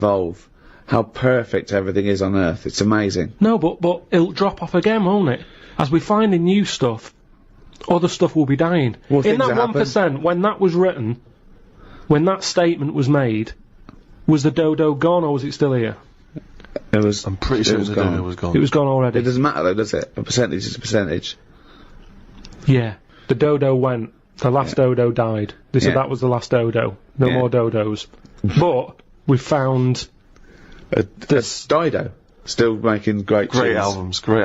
evolve. How perfect everything is on Earth. It's amazing. No, but it'll drop off again, won't it? As we find in new stuff, other stuff will be dying. Well, in that 1%, when that was written, when that statement was made, was the dodo gone or was it still here? I'm pretty sure the dodo was gone. It was gone already. It doesn't matter though, does it? A percentage is a percentage. Yeah. The dodo went. The last dodo died. They said that was the last dodo. No more dodos. But we found this Dido. Still making great albums. We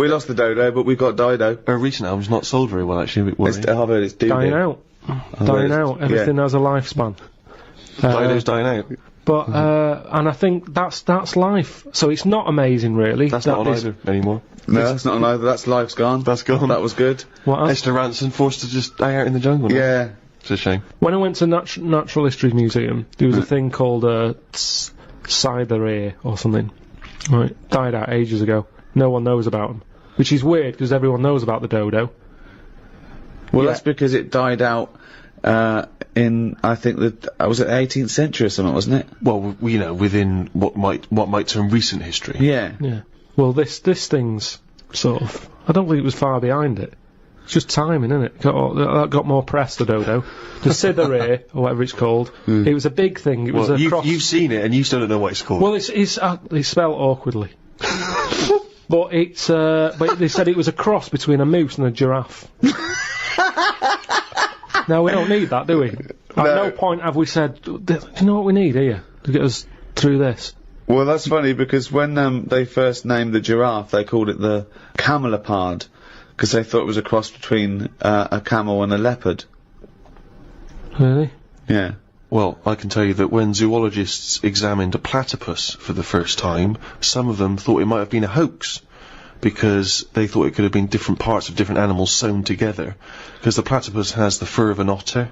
lost the dodo, but we've got Dido. Our recent album's not sold very well, actually. I've heard it's dying out. Dying out. Everything has a lifespan. Dido's dying out. But and I think that's life. So it's not amazing, really. That's not on either anymore. No, that's not on either. That's life's gone. That's gone. That was good. Esther Ranson forced to just die out in the jungle. Yeah. It's a shame. When I went to Natural History Museum, there was a thing called Cytherea or something. Right, died out ages ago. No one knows about them, which is weird because everyone knows about the dodo. Well, that's because it died out in, I think was it the 18th century or something, wasn't it? Well, within what might term recent history. Yeah. Yeah. Well, this thing's sort of. I don't think it was far behind it. It's just timing, isn't it? That got more press, the dodo. The Cytherea, or whatever it's called. It was a big thing. It was a cross. You've seen it, and you still don't know what it's called. Well, it's spelled awkwardly. But it's. But they said it was a cross between a moose and a giraffe. Now we don't need that, do we? At no point have we said, do you know what we need here to get us through this? Well, that's funny because when they first named the giraffe, they called it the camelopard because they thought it was a cross between a camel and a leopard. Really? Yeah. Well, I can tell you that when zoologists examined a platypus for the first time, some of them thought it might have been a hoax, because they thought it could have been different parts of different animals sewn together. Because the platypus has the fur of an otter,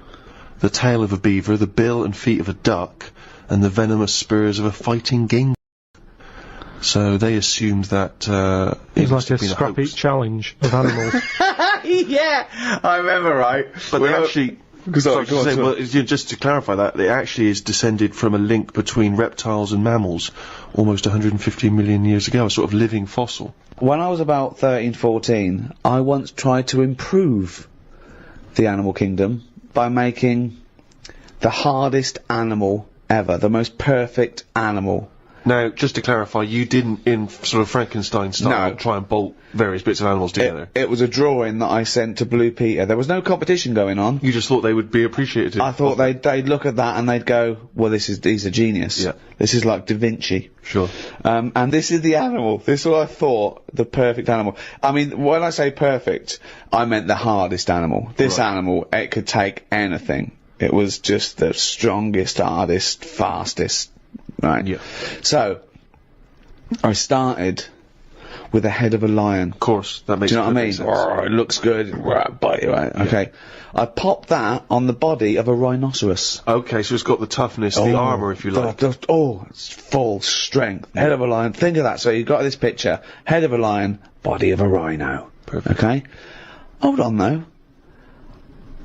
the tail of a beaver, the bill and feet of a duck, and the venomous spurs of a fighting game. So they assumed that it was like a scrap heap challenge of animals. Yeah, I remember, right? But they actually. Just to clarify that, it actually is descended from a link between reptiles and mammals almost 150 million years ago, a sort of living fossil. When I was about 13, 14, I once tried to improve the animal kingdom by making the hardest animal ever, the most perfect animal. Now, just to clarify, you didn't, in sort of Frankenstein style, try and bolt various bits of animals together? It was a drawing that I sent to Blue Peter. There was no competition going on. You just thought they would be appreciative? I thought they'd look at that and they'd go, well, he's a genius. Yeah. This is like Da Vinci. Sure. And this is the animal. This is what I thought, the perfect animal. I mean, when I say perfect, I meant the hardest animal. This animal, it could take anything. It was just the strongest, hardest, fastest. Right. Yeah. So, I started with the head of a lion. Of course, that makes sense. Do you know what I mean? It looks good. Bite you, right? Yeah. Okay. I popped that on the body of a rhinoceros. Okay, so it's got the toughness, the armour, if you like. It's full strength. Head of a lion. Think of that. So you've got this picture. Head of a lion, body of a rhino. Perfect. Okay? Hold on, though.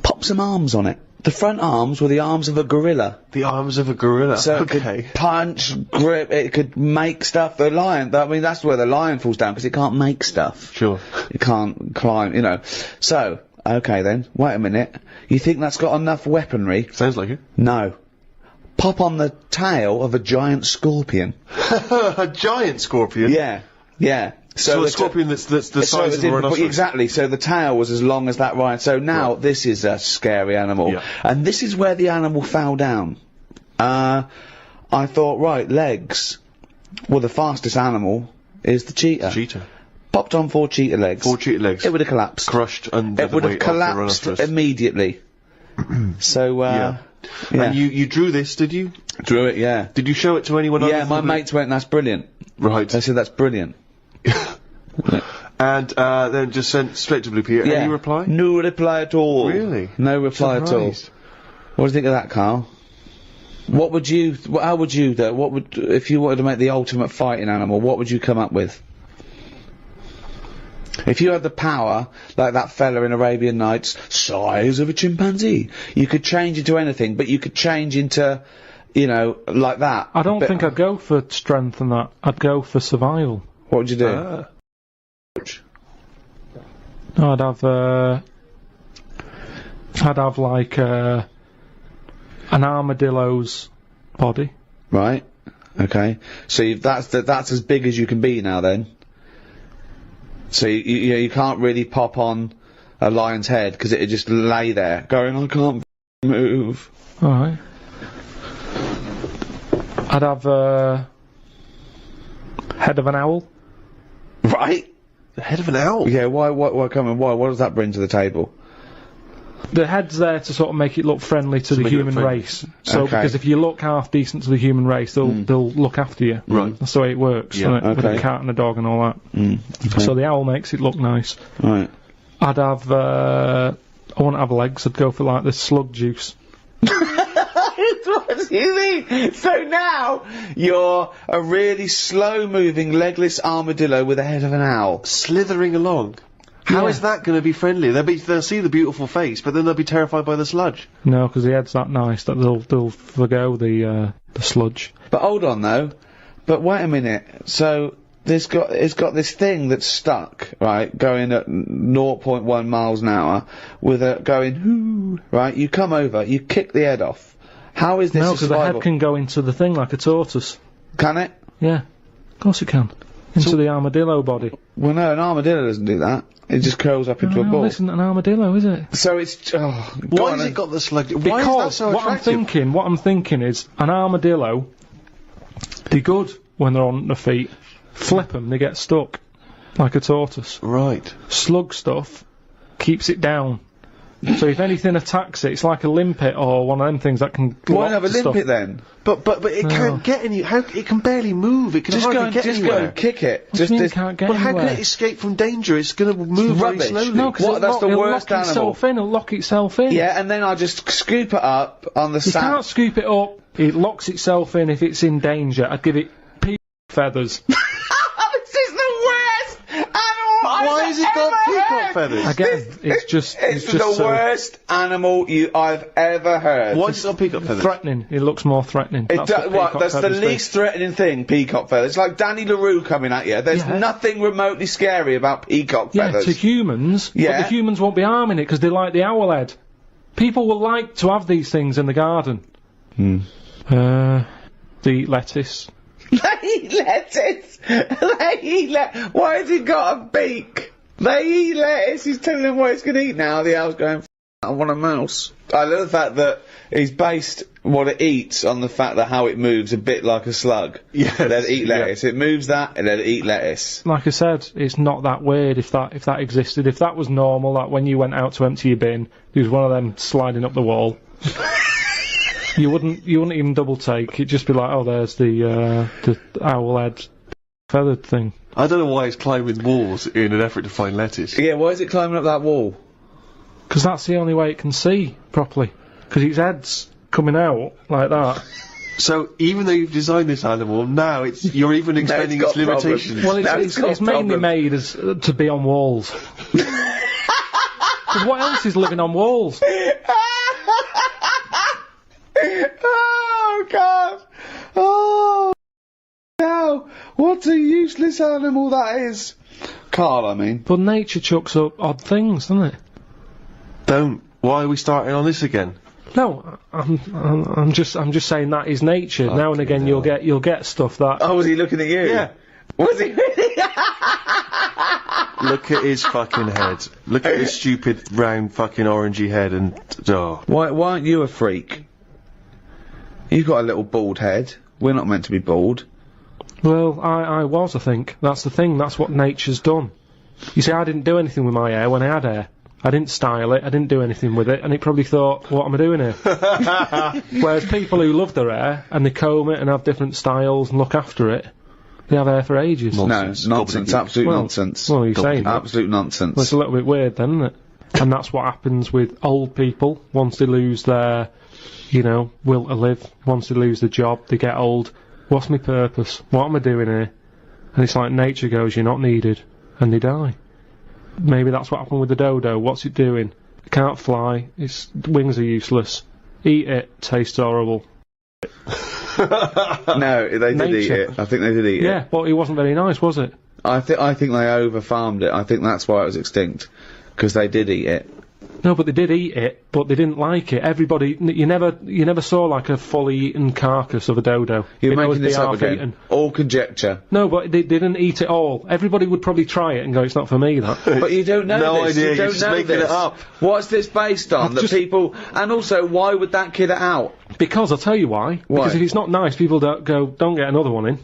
Pop some arms on it. The front arms were the arms of a gorilla. The arms of a gorilla? So it could punch, grip, it could make stuff. The lion, I mean, that's where the lion falls down, because it can't make stuff. Sure. It can't climb, you know. So, okay then, wait a minute. You think that's got enough weaponry? Sounds like it. No. Pop on the tail of a giant scorpion. A giant scorpion? Yeah, yeah. So a scorpion that's the size of a rhinoceros. Exactly, so the tail was as long as that rhino. So now this is a scary animal. Yeah. And this is where the animal fell down. I thought, right, legs. Well, the fastest animal is the cheetah. Cheetah. Popped on 4 cheetah legs. 4 cheetah legs. It would have collapsed. Crushed under the weight of the rhinoceros. It would have collapsed immediately. So, yeah. And you drew this, did you? Drew it, yeah. Did you show it to anyone else? Yeah, my mates went, that's brilliant. Right. They said, that's brilliant. And then just sent straight to Blue Peter. Yeah. Any reply? No reply at all. Really? No reply at all. What do you think of that, Karl? What would you? How would you do? What would, if you wanted to make the ultimate fighting animal? What would you come up with? If you had the power, like that fella in Arabian Nights, size of a chimpanzee, you could change into anything, but you could change into you know, like that. I don't think I'd go for strength and that. I'd go for survival. What would you do? No, I'd have like an armadillo's body. Right. Okay. So that's as big as you can be now then. So you can't really pop on a lion's head because it'd just lay there going, I can't move. Alright. I'd have head of an owl. Right. The head of an owl? Yeah, why, what does that bring to the table? The head's there to sort of make it look friendly to the human race. So, because if you look half decent to the human race, they'll look after you. Right. That's the way it works, isn't it? With a cat and a dog and all that. Okay. So the owl makes it look nice. Right. I'd have, I wouldn't have legs, I'd go for like the slug juice. What do you mean? So now you're a really slow-moving, legless armadillo with the head of an owl. Slithering along. How is that going to be friendly? They'll see the beautiful face, but then they'll be terrified by the sludge. No, because the head's that nice that they'll forgo the sludge. But hold on though. But wait a minute. So it's got this thing that's stuck, right, going at 0.1 miles an hour, with it going hoo, right? You come over, you kick the head off. How is this? No, because the head can go into the thing like a tortoise. Can it? Yeah, of course it can. Into the armadillo body. Well, no, an armadillo doesn't do that. It just curls up into a ball. This isn't an armadillo, is it? So it's. Why has it got the slug? Why Because is that so attractive? what I'm thinking is an armadillo. They're good when they're on their feet. Flip them, they get stuck like a tortoise. Right. Slug stuff keeps it down. So if anything attacks it, it's like a limpet or one of them things that can. Why have a limpet then? But it can't get any. How it can barely move. It can hardly get anywhere. Just go and kick it. What do you mean it can't get anywhere? How can it escape from danger? It's going to move very slowly. No, because that's the worst animal. It'll lock itself in. Yeah, and then I just scoop it up on the You can't scoop it up. It locks itself in if it's in danger. I'd give it peacock feathers. This is the worst animal. Why has it got peacock feathers? Again, it's just the worst animal I've ever heard. Why has it got peacock feathers? Threatening. It looks more threatening. That's the least threatening thing, peacock feathers. It's like Danny LaRue coming at you. There's nothing remotely scary about peacock feathers. Yeah, to humans. Yeah. But the humans won't be harming it because they like the owl head. People will like to have these things in the garden. They eat lettuce. They eat lettuce. Why has it got a beak? They eat lettuce. He's telling them what it's going to eat now. The owl's going, I want a mouse. I love the fact that he's based what it eats on the fact that how it moves a bit like a slug. Yes. Let it eat lettuce. It moves that and let it eat lettuce. Like I said, it's not that weird if that existed. If that was normal, that when you went out to empty your bin, there was one of them sliding up the wall. You wouldn't even double take. It'd just be like, oh, there's the owl head feathered thing. I don't know why it's climbing walls in an effort to find lettuce. Yeah, why is it climbing up that wall? Because that's the only way it can see properly. Because its head's coming out like that. So even though you've designed this animal, now you're even extending its limitations. Well, it's mainly made as to be on walls. Because what else is living on walls? Oh God! Oh no! What a useless animal that is, Karl. I mean, but nature chucks up odd things, doesn't it? Don't. Why are we starting on this again? No, I'm just saying that is nature. Okay, now and again, you'll get stuff that. Oh, was he looking at you? Yeah. Was he really? Look at his fucking head. Look at his stupid round fucking orangey head and Why aren't you a freak? You've got a little bald head. We're not meant to be bald. Well, I was, I think. That's the thing. That's what nature's done. You see, I didn't do anything with my hair when I had hair. I didn't style it. I didn't do anything with it. And it probably thought, what am I doing here? Whereas people who love their hair and they comb it and have different styles and look after it, they have hair for ages. Nonsense. No, nonsense. Absolute nonsense. Well, you're saying absolute nonsense. Well, it's a little bit weird then, isn't it? And that's what happens with old people once they lose their, will to live. Once they lose the job, they get old. What's my purpose? What am I doing here? And it's like nature goes, you're not needed. And they die. Maybe that's what happened with the dodo. What's it doing? It can't fly. Its wings are useless. Eat it. Tastes horrible. No, they did eat Nature. it. I think they did eat it. Yeah, but it wasn't very nice, was it? I think they over-farmed it. I think that's why it was extinct. Because they did eat it. No, but they did eat it, but they didn't like it. Everybody, you never saw like a fully eaten carcass of a dodo. You're It'd always making this be up half again. eaten. All conjecture. No, but they didn't eat it all. Everybody would probably try it and go, it's not for me, that. But you don't know No this. idea, You you're don't just know making this. it up. What's this based on? That just- people... And also, why would that kid it out? Because I'll tell you why. Why? Because if it's not nice, people don't get another one in.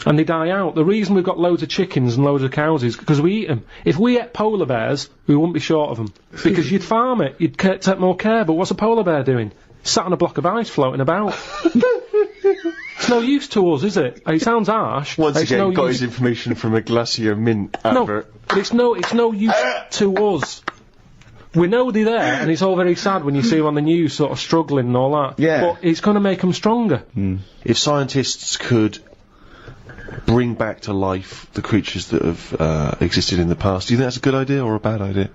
And they die out. The reason we've got loads of chickens and loads of cows is because we eat them. If we ate polar bears, we wouldn't be short of them. Because you'd farm it, you'd take more care, but what's a polar bear doing? Sat on a block of ice floating about. It's no use to us, is it? It sounds harsh. Once it's again, no got use. his information from a Glacier Mint No, advert. but it's no use to us. We know they're there, and it's all very sad when you see them on the news sort of struggling and all that. Yeah. But it's going to make them stronger. If scientists could bring back to life the creatures that have existed in the past, do you think that's a good idea or a bad idea?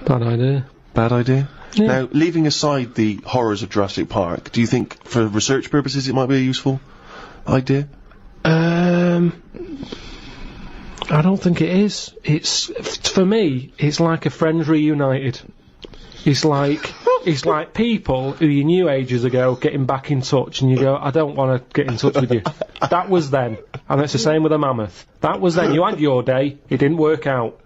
Bad idea. Bad idea? Yeah. Now, leaving aside the horrors of Jurassic Park, do you think, for research purposes, it might be a useful idea? I don't think it is. For me, it's like a Friends reunited. It's like people who you knew ages ago getting back in touch, and you go, I don't want to get in touch with you. That was then. And it's the same with a mammoth. That was then. You had your day, it didn't work out.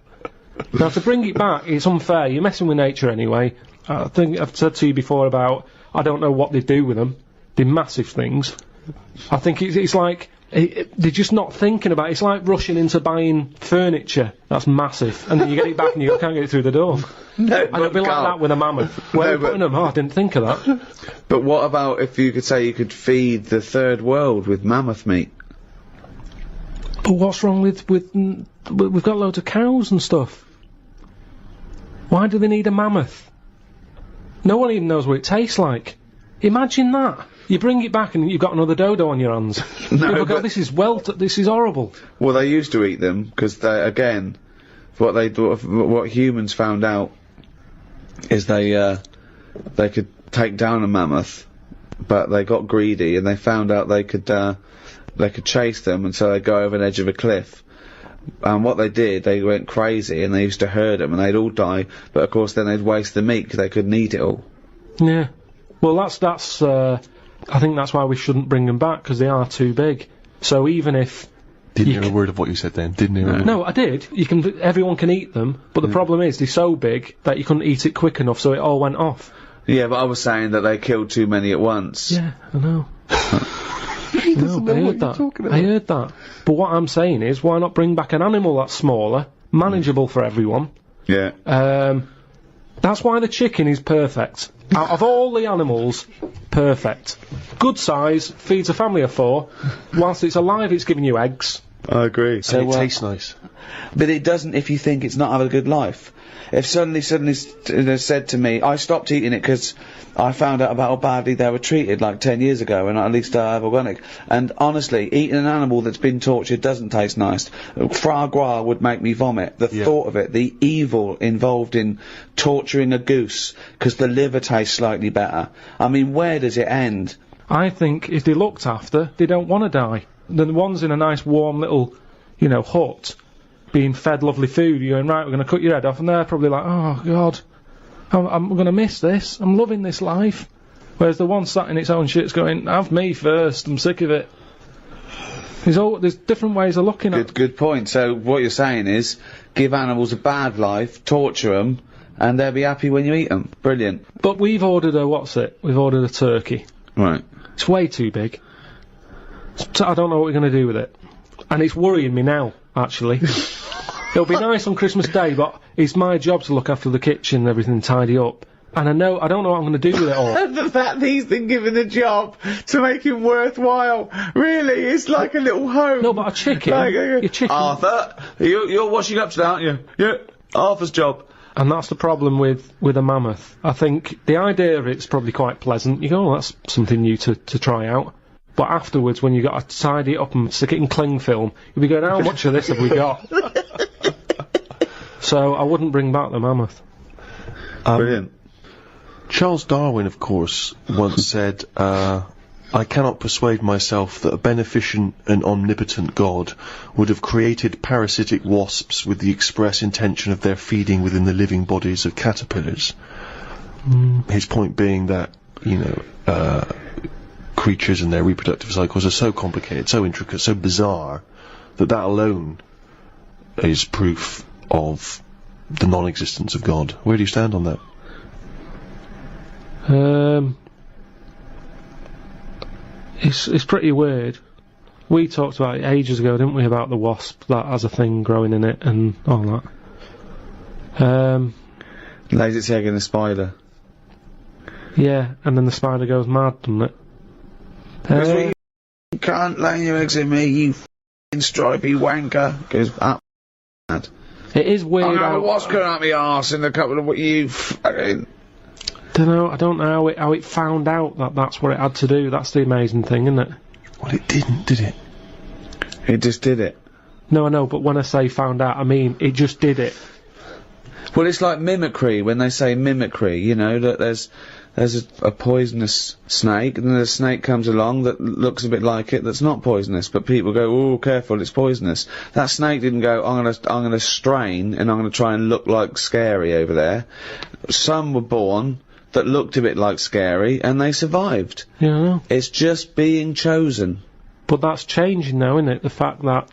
Now, to bring it back, it's unfair. You're messing with nature anyway. I think I've said to you before about, I don't know what they do with them. They're massive things. I think it's like, they're just not thinking about it. It's like rushing into buying furniture. That's massive. And then you get it back and you can't get it through the door. No, And it'll be like that with a mammoth. Where are you putting them? Oh, I didn't think of that. But what about if you could say you could feed the third world with mammoth meat? But what's wrong with we've got loads of cows and stuff. Why do they need a mammoth? No one even knows what it tastes like. Imagine that. You bring it back and you've got another dodo on your hands. People go, but- this is horrible. Well, they used to eat them because again, what humans found out is they could take down a mammoth, but they got greedy and they found out they could chase them, and so they'd go over an edge of a cliff. And what they did, they went crazy and they used to herd them and they'd all die, but of course then they'd waste the meat because they couldn't eat it all. Yeah. Well, that's I think that's why we shouldn't bring them back, because they are too big. So even if... Didn't hear a word of what you said then, didn't hear a word. No, I did. Everyone can eat them, but the problem is they're so big that you couldn't eat it quick enough, so it all went off. Yeah, but I was saying that they killed too many at once. Yeah, I know. He doesn't know I what heard you're that. talking about. I heard that. But what I'm saying is, why not bring back an animal that's smaller, manageable for everyone? Yeah. That's why the chicken is perfect. Out of all the animals, perfect. Good size, feeds a family of 4. Whilst it's alive, it's giving you eggs. I agree. And it tastes nice. But it doesn't if you think it's not having a good life. If suddenly said to me, I stopped eating it because I found out about how badly they were treated like 10 years ago, and at least I have organic. And honestly, eating an animal that's been tortured doesn't taste nice. Foie gras would make me vomit. The thought of it, the evil involved in torturing a goose because the liver tastes slightly better. I mean, where does it end? I think if they're looked after, they don't want to die. The ones in a nice warm little, hut, being fed lovely food, you're going, right, we're going to cut your head off, and they're probably like, oh, God, I'm going to miss this, I'm loving this life. Whereas the one sat in its own shit's going, have me first, I'm sick of it. There's different ways of looking at it. Good point. So what you're saying is, give animals a bad life, torture them, and they'll be happy when you eat them. Brilliant. But we've ordered we've ordered a turkey. Right. It's way too big. So I don't know what we're going to do with it. And it's worrying me now, actually. It'll be nice on Christmas Day, but it's my job to look after the kitchen and everything, tidy up. And I don't know what I'm going to do with it all. The fact that he's been given a job to make him worthwhile, really, it's like a little home. No, but a chicken, your chicken... Arthur, you're washing up today, aren't you? Yeah, Arthur's job. And that's the problem with a mammoth. I think the idea of it's probably quite pleasant. You go, oh, that's something new to try out. But afterwards, when you got to tidy it up and stick it in cling film, you'll be going, how much of this have we got? So I wouldn't bring back the mammoth. Brilliant. Charles Darwin, of course, once said, I cannot persuade myself that a beneficent and omnipotent God would have created parasitic wasps with the express intention of their feeding within the living bodies of caterpillars. His point being that, creatures and their reproductive cycles are so complicated, so intricate, so bizarre, that alone is proof of the non-existence of God. Where do you stand on that? It's pretty weird. We talked about it ages ago, didn't we, about the wasp that has a thing growing in it and all that. Lays its egg in a spider. Yeah, and then the spider goes mad, doesn't it? You can't lay your eggs in me, you f***ing stripy wanker. Goes up mad. It is weird. I'm gonna have a wasp coming out my arse in a couple of you fucking... I don't know how it found out that that's what it had to do. That's the amazing thing, isn't it? Well, it didn't, did it? It just did it. No, I know, but when I say found out, I mean it just did it. Well, it's like mimicry, when they say mimicry, that there's a poisonous snake, and then a snake comes along that looks a bit like it that's not poisonous, but people go, oh, careful, it's poisonous. That snake didn't go, I'm gonna strain, and I'm gonna try and look like Scary over there. Some were born that looked a bit like Scary, and they survived. Yeah, I know. It's just being chosen. But that's changing now, isn't it? The fact that,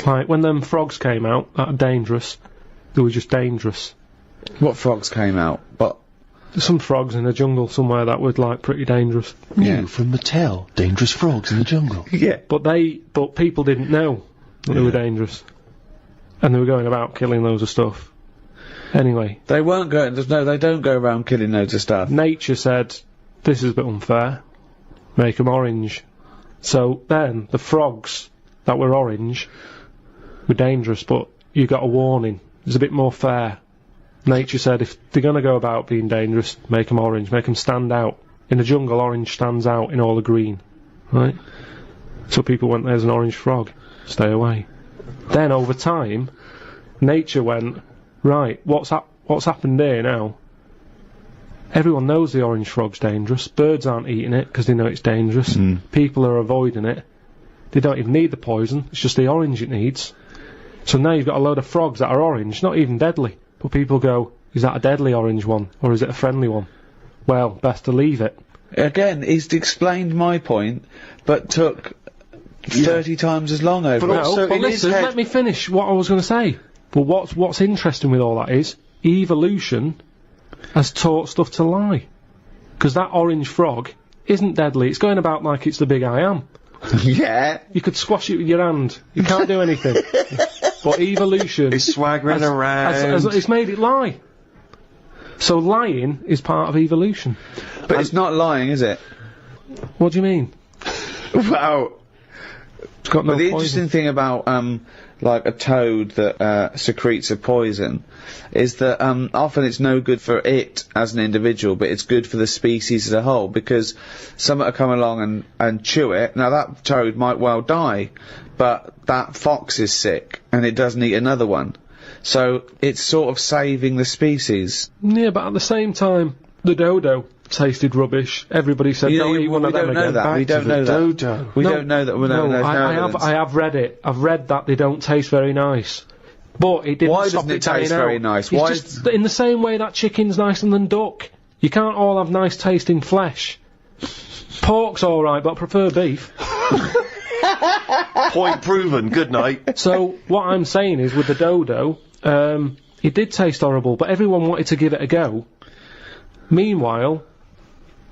like, when them frogs came out, that are dangerous, they were just dangerous. What frogs came out? But There's some frogs in the jungle somewhere that were, like, pretty dangerous. yeah, From Mattel, dangerous frogs in the jungle. yeah. But people didn't know that they were dangerous. And they were going about killing loads of stuff. Anyway. They weren't going. No, they don't go around killing loads of stuff. Nature said, this is a bit unfair. Make them orange. So then, the frogs that were orange were dangerous, but you got a warning. It's a bit more fair. Nature said, if they're going to go about being dangerous, make them orange. Make them stand out. In the jungle, orange stands out in all the green. Right? So people went, there's an orange frog. Stay away. Then, over time, nature went, right, what's happened here now? Everyone knows the orange frog's dangerous. Birds aren't eating it because they know it's dangerous. People are avoiding it. They don't even need the poison. It's just the orange it needs. So now you've got a load of frogs that are orange, not even deadly. But people go, is that a deadly orange one? Or is it a friendly one? Well, best to leave it. Again, he's explained my point, but took 30 times as long over But it. also, But in his listen, head- let me finish what I was going to say. But what's interesting with all that is, evolution has taught stuff to lie. Because that orange frog isn't deadly. It's going about like it's the big I am. Yeah. You could squash it with your hand. You can't do anything. But evolution It's swaggering around. it's made it lie. So lying is part of evolution. But it's not lying, is it? What do you mean? Wow. It's got no But the poison. interesting thing about, like a toad that secretes a poison is that often it's no good for it as an individual, but it's good for the species as a whole, because some will come along and chew it. Now that toad might well die, but that fox is sick and it doesn't eat another one. So it's sort of saving the species. Yeah, but at the same time, the dodo tasted rubbish. Everybody said, don't eat one of them don't know again. that. We don't know that. dodo. We No, don't know that. No, I have read it. I've read that they don't taste very nice. But it didn't Why stop doesn't it dying taste out. very nice? It's Why just in the same way that chicken's nicer than duck. You can't all have nice tasting flesh. Pork's alright, but I prefer beef. Point proven. Good night. So what I'm saying is, with the dodo, it did taste horrible, but everyone wanted to give it a go. Meanwhile,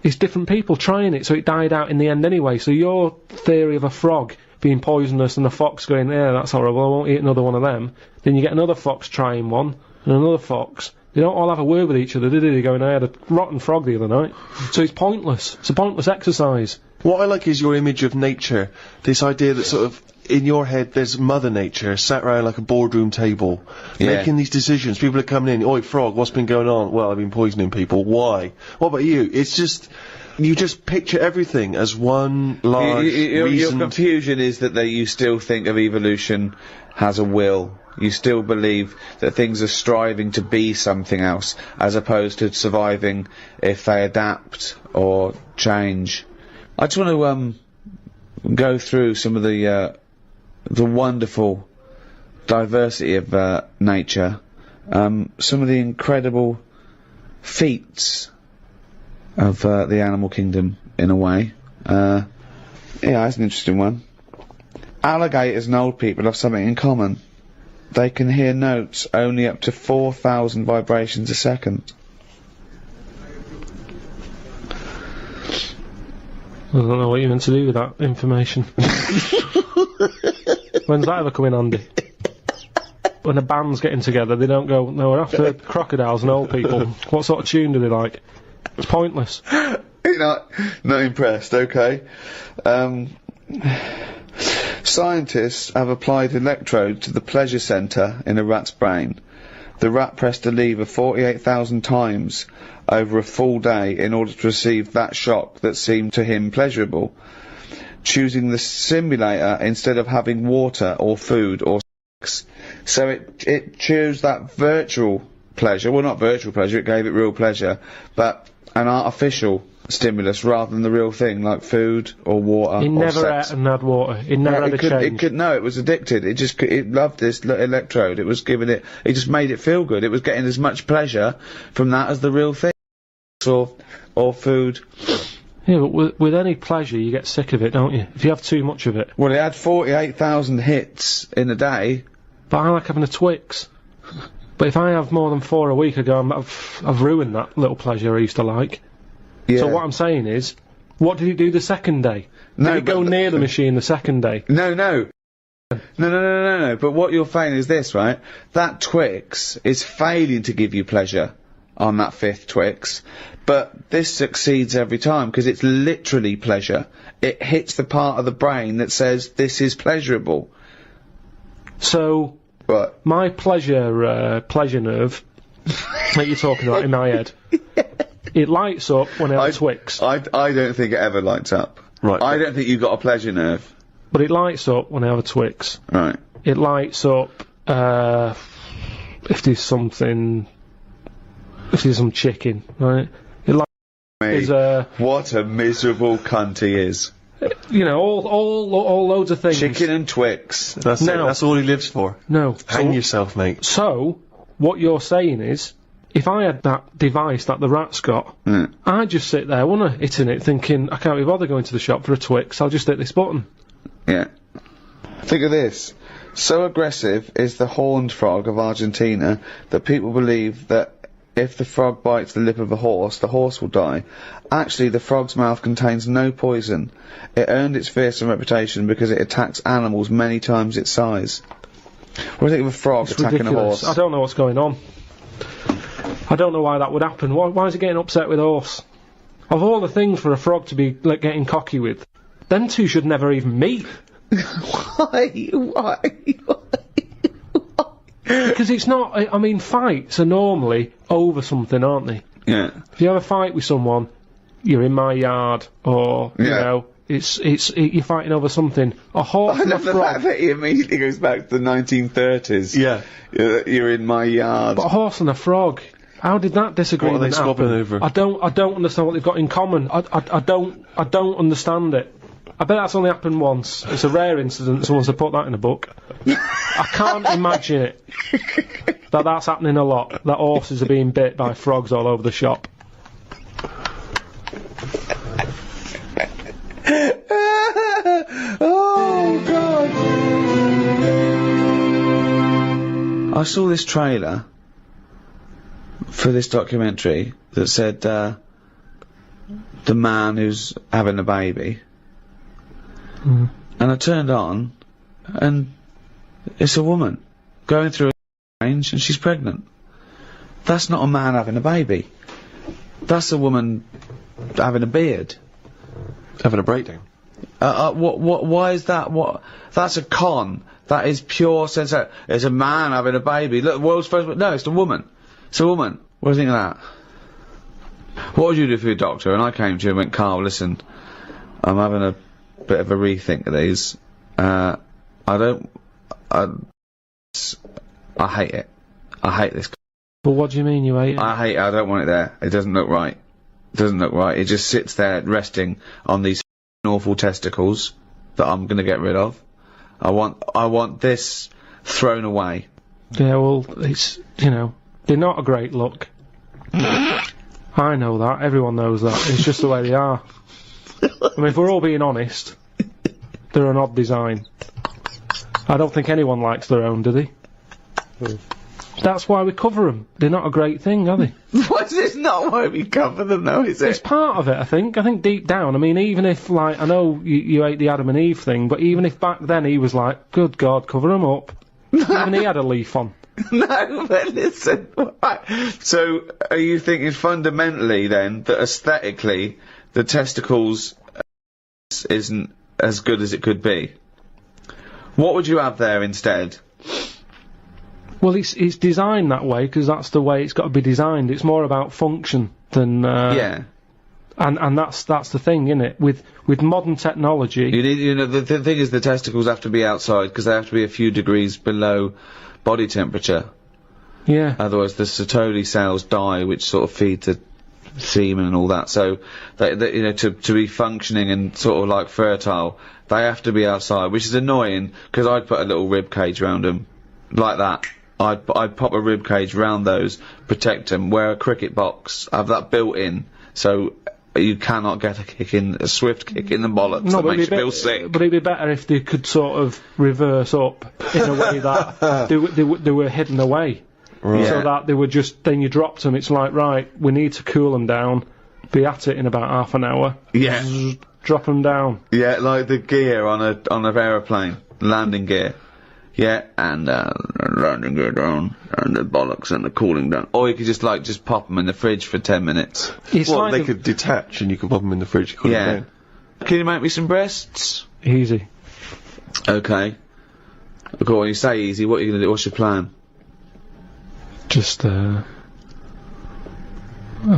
it's different people trying it, so it died out in the end anyway. So your theory of a frog being poisonous and a fox going, yeah, that's horrible, I won't eat another one of them. Then you get another fox trying one, and another fox. They don't all have a word with each other, do they? They're going, I had a rotten frog the other night. So it's pointless. It's a pointless exercise. What I like is your image of nature. This idea that sort of, in your head, there's Mother Nature sat around like a boardroom table, making these decisions. People are coming in, oi, frog, what's been going on? Well, I've been poisoning people. Why? What about you? It's just, you just picture everything as one large Your reasoned... confusion is that you still think of evolution has a will. You still believe that things are striving to be something else, as opposed to surviving if they adapt or change. I just want to go through some of the wonderful diversity of nature, some of the incredible feats of the animal kingdom, in a way. Yeah, that's an interesting one. Alligators and old people have something in common. They can hear notes only up to 4,000 vibrations a second. I don't know what you're meant to do with that information. When's that ever come in handy? When a band's getting together, they don't go, no, we're after crocodiles and old people. What sort of tune do they like? It's pointless. You're not impressed, okay. Scientists have applied electrodes to the pleasure centre in a rat's brain. The rat pressed a lever 48,000 times over a full day in order to receive that shock that seemed to him pleasurable, choosing the simulator instead of having water or food or sex. So it chose that virtual pleasure, well, not virtual pleasure, it gave it real pleasure, but an artificial stimulus rather than the real thing, like food or water It or never sex. ate and had water. It never had a change. No, it was addicted. It loved this electrode. It was giving it just made it feel good. It was getting as much pleasure from that as the real thing. Or food. Yeah, but with any pleasure, you get sick of it, don't you? If you have too much of it. Well, it had 48,000 hits in a day. But I like having a Twix. But if I have more than 4 a week, I've ruined that little pleasure I used to like. Yeah. So what I'm saying is, what did he do the second day? Did he go near the machine the second day? No. But what you're saying is this, right? That Twix is failing to give you pleasure on that 5th Twix, but this succeeds every time because it's literally pleasure. It hits the part of the brain that says this is pleasurable. So, What? my pleasure nerve that you're talking about in my head, it lights up when I have a Twix. I don't think it ever lights up. Right. I don't think you've got a pleasure nerve. But it lights up when I have a Twix. Right. It lights up if there's some chicken, right? It lights What a miserable cunt he is. You know, all loads of things. Chicken and Twix. That's it. That's all he lives for. No. Hang yourself, mate. So, what you're saying is, if I had that device that the rat's got, I'd just sit there, wouldn't I, hitting it, thinking, I can't be bothered going to the shop for a Twix, I'll just hit this button. Yeah. Think of this. So aggressive is the horned frog of Argentina that people believe that if the frog bites the lip of a horse, the horse will die. Actually, the frog's mouth contains no poison. It earned its fearsome reputation because it attacks animals many times its size. What do you think of a frog attacking Ridiculous. a horse? I don't know what's going on. I don't know why that would happen. Why is it getting upset with a horse? Of all the things for a frog to be like getting cocky with, them two should never even meet. Why? Because it's not. I mean, fights are normally over something, aren't they? Yeah. If you have a fight with someone, you're in my yard, or you know, you're fighting over something. A horse and a love the frog. fact that he immediately goes back to the 1930s. Yeah. You're in my yard. But a horse and a frog. How did that disagreement What are they squabbling over? I don't understand what they've got in common. I don't understand it. I bet that's only happened once. It's a rare incident. Someone's to put that in a book. I can't imagine it. That's happening a lot. That horses are being bit by frogs all over the shop. Oh God! I saw this trailer for this documentary that said the man who's having a baby, and I turned on, and it's a woman going through a range, and she's pregnant. That's not a man having a baby. That's a woman having a beard. Having a breakdown. Why is that? That's a con. That is pure sense. It's a man having a baby. Look, world's first. No, it's a woman. It's a woman. What do you think of that? What would you do for your doctor? And I came to you and went, Karl, listen, I'm having a bit of a rethink of these. I hate it. I hate this. But what do you mean you hate it? I hate it. I don't want it there. It doesn't look right. It doesn't look right. It just sits there resting on these awful testicles that I'm going to get rid of. I want this thrown away. Yeah, well, it's, you know, they're not a great look. I know that. Everyone knows that. It's just the way they are. I mean, if we're all being honest, they're an odd design. I don't think anyone likes their own, do they? That's why we cover them. They're not a great thing, are they? What? It's not why we cover them, though, is it? It's part of it, I think. I think deep down, I mean, even if, like, I know you hate the Adam and Eve thing, but even if back then he was like, good God, cover them up. Even he had a leaf on. No, but listen. So, are you thinking fundamentally, then, that aesthetically, the testicles isn't as good as it could be? What would you have there instead? Well, it's designed that way because that's the way it's got to be designed. It's more about function than yeah. And that's the thing, isn't it? With modern technology, the thing is, the testicles have to be outside because they have to be a few degrees below body temperature. Yeah. Otherwise, the Sertoli cells die, which sort of feed the semen and all that. So, they to be functioning and sort of like fertile, they have to be outside, which is annoying because I'd put a little rib cage around them, like that. I'd pop a rib cage round those, protect them, wear a cricket box, have that built in, so you cannot get a swift kick in the bollocks that makes you feel sick. But it'd be better if they could sort of reverse up in a way that they were hidden away. Right. So that they were just, then you dropped them, it's like, right, we need to cool them down, be at it in about half an hour. Yeah. Zzz, drop them down. Yeah, like the gear on an aeroplane, landing gear. Yeah, and landing gear down, and the bollocks and the cooling down. Or you could just pop them in the fridge for 10 minutes. Well, they could detach and you could pop them in the fridge, cool them down. Can you make me some breasts? Easy. Okay. Go on, you say easy, what are you going to do? What's your plan? Just, how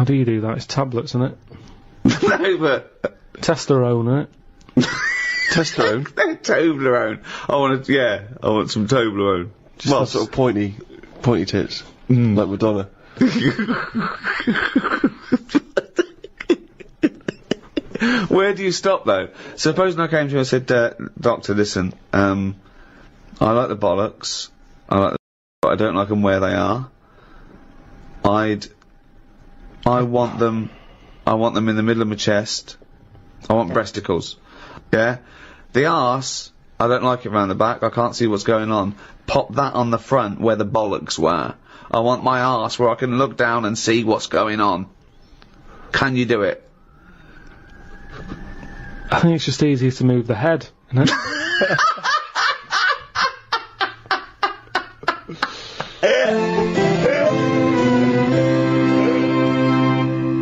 do you do that? It's tablets, isn't it? No, but... Testosterone, isn't it? Testosterone? Toblerone. I want some Toblerone. Well, sort of pointy tits. Like Madonna. Where do you stop, though? Supposing I came to you and said, Doctor, listen, I like the bollocks, but I don't like them where they are. I want them in the middle of my chest. I want breasticles. Yeah? The arse, I don't like it round the back, I can't see what's going on. Pop that on the front where the bollocks were. I want my arse where I can look down and see what's going on. Can you do it? I think it's just easier to move the head, isn't it?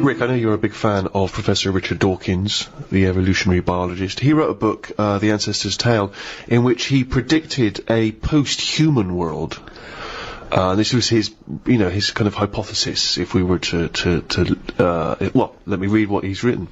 Rick, I know you're a big fan of Professor Richard Dawkins, the evolutionary biologist. He wrote a book, The Ancestor's Tale, in which he predicted a post-human world. This was his kind of hypothesis, if we were well, let me read what he's written.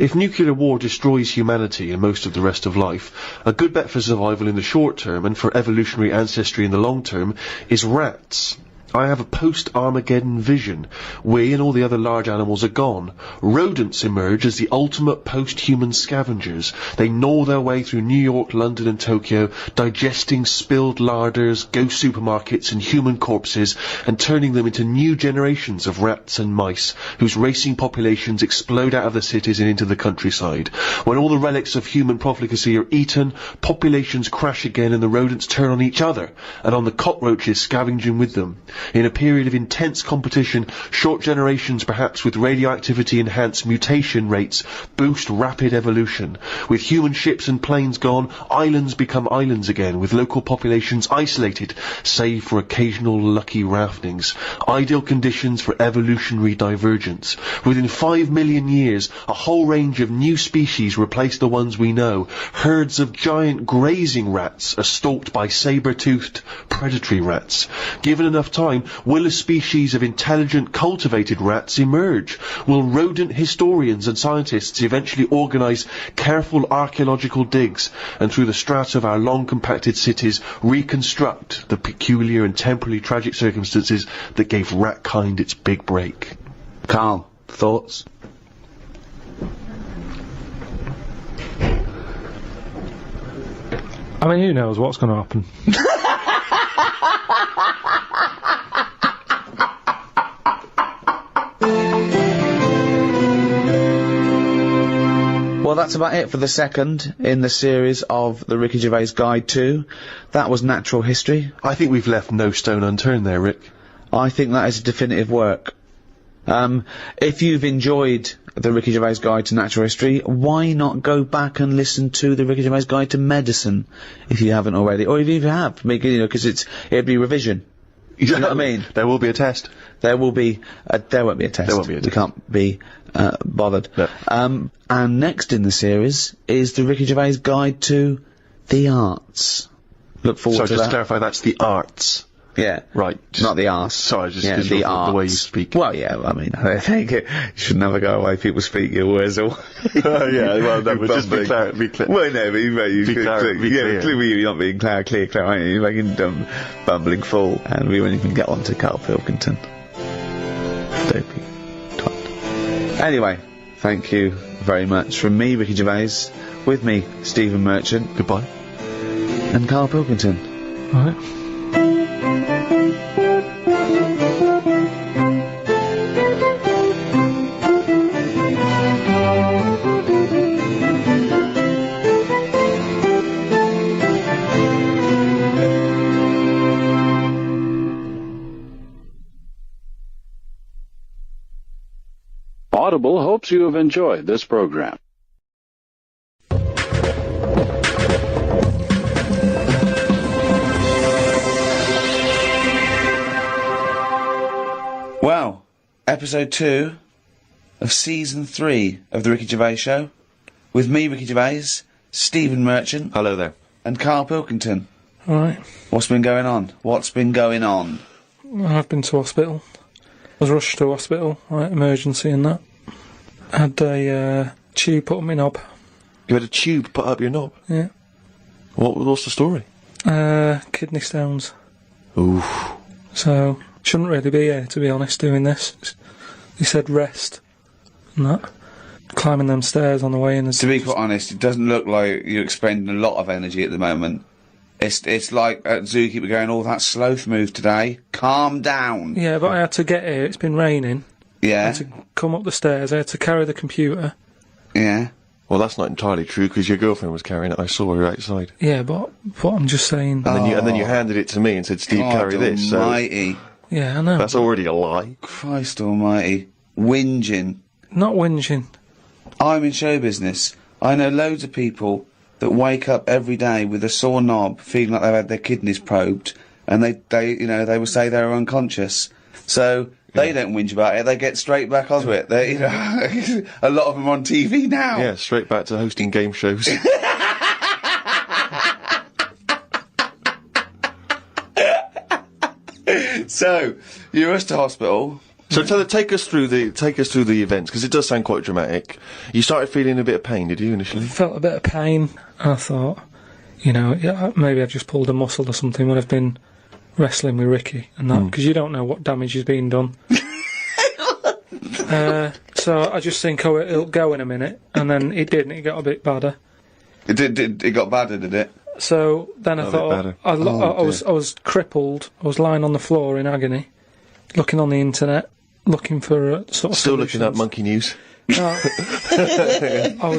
If nuclear war destroys humanity and most of the rest of life, a good bet for survival in the short term and for evolutionary ancestry in the long term is rats. I have a post-Armageddon vision. We and all the other large animals are gone. Rodents emerge as the ultimate post-human scavengers. They gnaw their way through New York, London and Tokyo, digesting spilled larders, ghost supermarkets and human corpses, and turning them into new generations of rats and mice, whose racing populations explode out of the cities and into the countryside. When all the relics of human profligacy are eaten, populations crash again and the rodents turn on each other, and on the cockroaches scavenging with them. In a period of intense competition, short generations perhaps with radioactivity-enhanced mutation rates boost rapid evolution. With human ships and planes gone, islands become islands again, with local populations isolated, save for occasional lucky raftings. Ideal conditions for evolutionary divergence. Within 5 million years, a whole range of new species replace the ones we know. Herds of giant grazing rats are stalked by saber-toothed predatory rats. Given enough time, will a species of intelligent, cultivated rats emerge? Will rodent historians and scientists eventually organise careful archaeological digs and through the strata of our long-compacted cities reconstruct the peculiar and temporally tragic circumstances that gave ratkind its big break? Karl, thoughts? I mean, who knows what's going to happen? Well, that's about it for the second in the series of the Ricky Gervais Guide to. That was Natural History. I think we've left no stone unturned there, Rick. I think that is a definitive work. If you've enjoyed the Ricky Gervais Guide to Natural History, why not go back and listen to the Ricky Gervais Guide to Medicine, if you haven't already, or if you have, because it'd be revision. You know what I mean? There will be a test. There won't be a test. There won't be a test. We can't be bothered. No. And next in the series is the Ricky Gervais Guide to the Arts. Look forward to just that. to clarify, that's the arts. Yeah. Not Not the arse. Sorry, just the arts. the way you speak. Well, yeah, I mean, I think you should never go away. People speak your words all. Yeah, well, no, but just be clear. Well, no, but you Be clear, be clear. clearly you're not being clear, aren't you? You're making dumb, bumbling fool. And we won't even get on to Karl Pilkington. Dopey twat. Anyway, thank you very much from me, Ricky Gervais, with me, Stephen Merchant. Goodbye. And Karl Pilkington. Right. Audible hopes you have enjoyed this program. Well, episode 2 of season 3 of the Ricky Gervais Show, with me, Ricky Gervais, Stephen Merchant, Hello there. and Karl Pilkington. Alright. What's been going on? What's been going on? I've been to hospital. I was rushed to hospital, like emergency and that. Had a tube put on my knob. You had a tube put up your knob? Yeah. What's the story? Kidney stones. Oof. So, shouldn't really be here, to be honest, doing this. He said rest. And that. Climbing them stairs on the way in. To be quite honest, it doesn't look like you're expending a lot of energy at the moment. It's like at Zookeeper going, oh, that sloth move today. Calm down. Yeah, but I had to get here. It's been raining. I Yeah, had to come up the stairs. I had to carry the computer. yeah. Well, that's not entirely true, because your girlfriend was carrying it. I saw her outside. Yeah, but I'm just saying. And then you handed it to me and said, Steve, carry this. So Almighty. Yeah, I know. that's already a lie. Christ almighty. Whinging. Not whinging. I'm in show business. I know loads of people that wake up every day with a sore knob, feeling like they've had their kidneys probed, and they will say they're unconscious. So they don't whinge about it. They get straight back onto it. They, a lot of them are on TV now. Yeah, straight back to hosting game shows. So you're rushed to hospital. So take us through the events, because it does sound quite dramatic. You started feeling a bit of pain, did you, initially? Felt a bit of pain. I thought, yeah, maybe I just pulled a muscle or something when I've been wrestling with Ricky and that, because you don't know what damage has been done. So I just think, oh, it'll go in a minute, and then it didn't. It got a bit badder. It got badder, did it? So then I thought, I was crippled. I was lying on the floor in agony, looking on the internet, looking for sort of Still solutions. looking up monkey news. I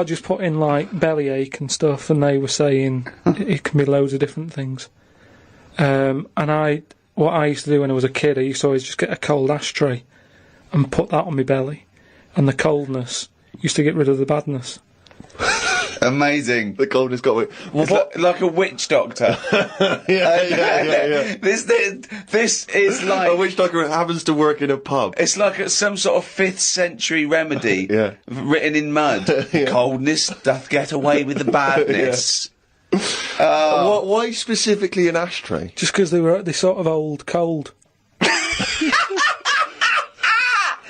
just put in like bellyache and stuff, and they were saying it can be loads of different things. And what I used to do when I was a kid, I used to always just get a cold ashtray and put that on my belly, and the coldness used to get rid of the badness. Amazing. The coldness got me. It's like a witch doctor. Yeah. This is like A witch doctor happens to work in a pub. it's like some sort of 5th century remedy Yeah. written in mud. Coldness doth get away with the badness. Why specifically an ashtray? Just because they sort of old cold.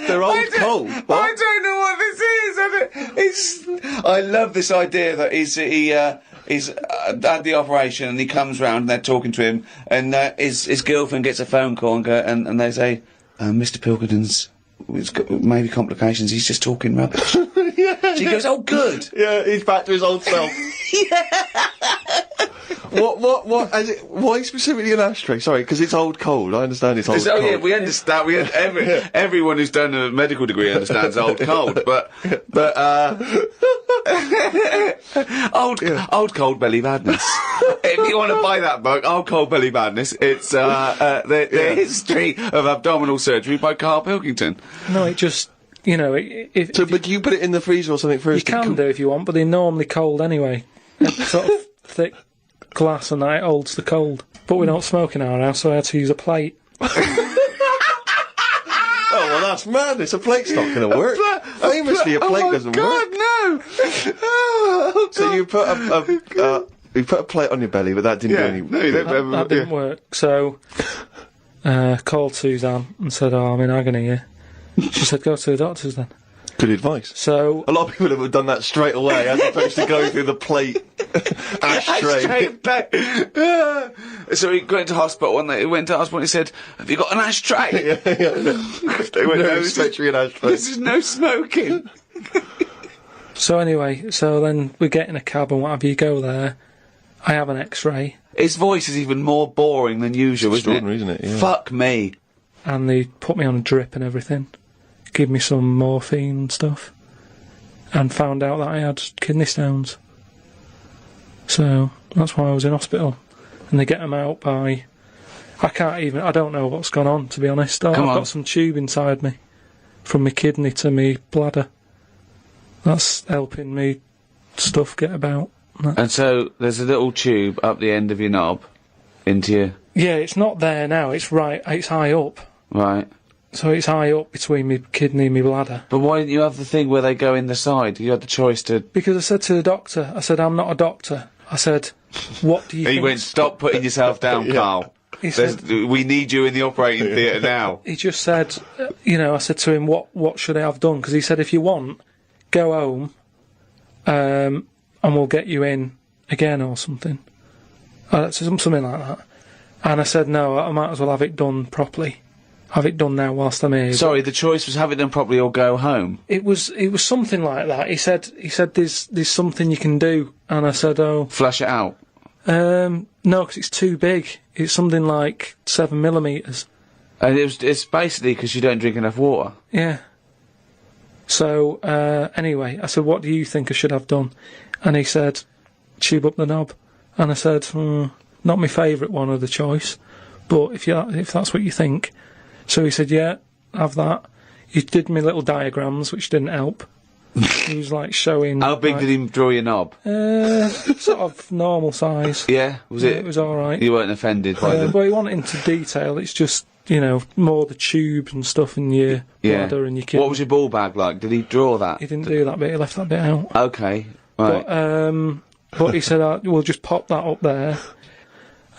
They're old cold. I don't know what this is. I love this idea that he's had the operation and he comes round and they're talking to him, and his girlfriend gets a phone call and they say, Mr. Pilkington's maybe complications. He's just talking rubbish. She goes, oh, good. Yeah, he's back to his old self. What? Why specifically an ashtray? Sorry, because it's old cold. I understand it's old cold. Yeah, we understand. Everyone who's done a medical degree understands old cold, but old cold belly madness. If you want to buy that book, Old Cold Belly Madness, it's the history of abdominal surgery by Karl Pilkington. No, it just. You know, but you put it in the freezer or something first? You can do if you want, but they're normally cold anyway. Sort of thick glass and that holds the cold. But we don't smoke in our house, so I had to use a plate. Oh, well, that's madness. A plate's not going to work. Famously, a plate doesn't work. No! So you put a plate on your belly, but that didn't do any... That didn't work. So, called Suzanne and said, I'm in agony here. She said, go to the doctors then. Good advice. So a lot of people have done that straight away, as opposed to going through the plate ashtray. So he went to hospital, and he went to hospital and he said, have you got an ashtray? They went, no, this is no smoking. So anyway, then we get in a cab and what have you, go there. I have an x-ray. His voice is even more boring than usual, isn't it? Yeah. Fuck me. And they put me on a drip and everything. Give me some morphine and stuff. And found out that I had kidney stones. So, that's why I was in hospital. And they get them out by... I don't know what's gone on, to be honest. I've got some tube inside me. From my kidney to my bladder. That's helping me stuff get about. And so, there's a little tube up the end of your knob into your... Yeah, it's not there now, it's high up. Right. So it's high up between my kidney and my bladder. But why didn't you have the thing where they go in the side? You had the choice to... Because I said to the doctor, I'm not a doctor. I said, what do you think... He went, stop putting yourself down, Carl. He said, we need you in the operating theatre now. He just said, I said to him, what should I have done? Because he said, if you want, go home, and we'll get you in again or something. Something like that. And I said, no, I might as well have it done properly. Have it done now whilst I'm here. Sorry, the choice was have it done properly or go home. It was something like that. He said there's something you can do, and I said, oh, flush it out. No, because it's too big. It's something like 7mm. And it's basically because you don't drink enough water. Yeah. So anyway, I said, what do you think I should have done? And he said, tube up the knob. And I said, not my favourite one of the choice, but if that's what you think. So he said, yeah, have that. He did me little diagrams, which didn't help. He was like showing... How big did he draw your knob? Sort of normal size. Yeah? Was it? It was alright. You weren't offended by them? But he went into detail. It's just, more the tube and stuff in your bladder and your kidney. What was your ball bag like? Did he draw that? He didn't do that bit. He left that bit out. Okay. Right. But he said, we'll just pop that up there.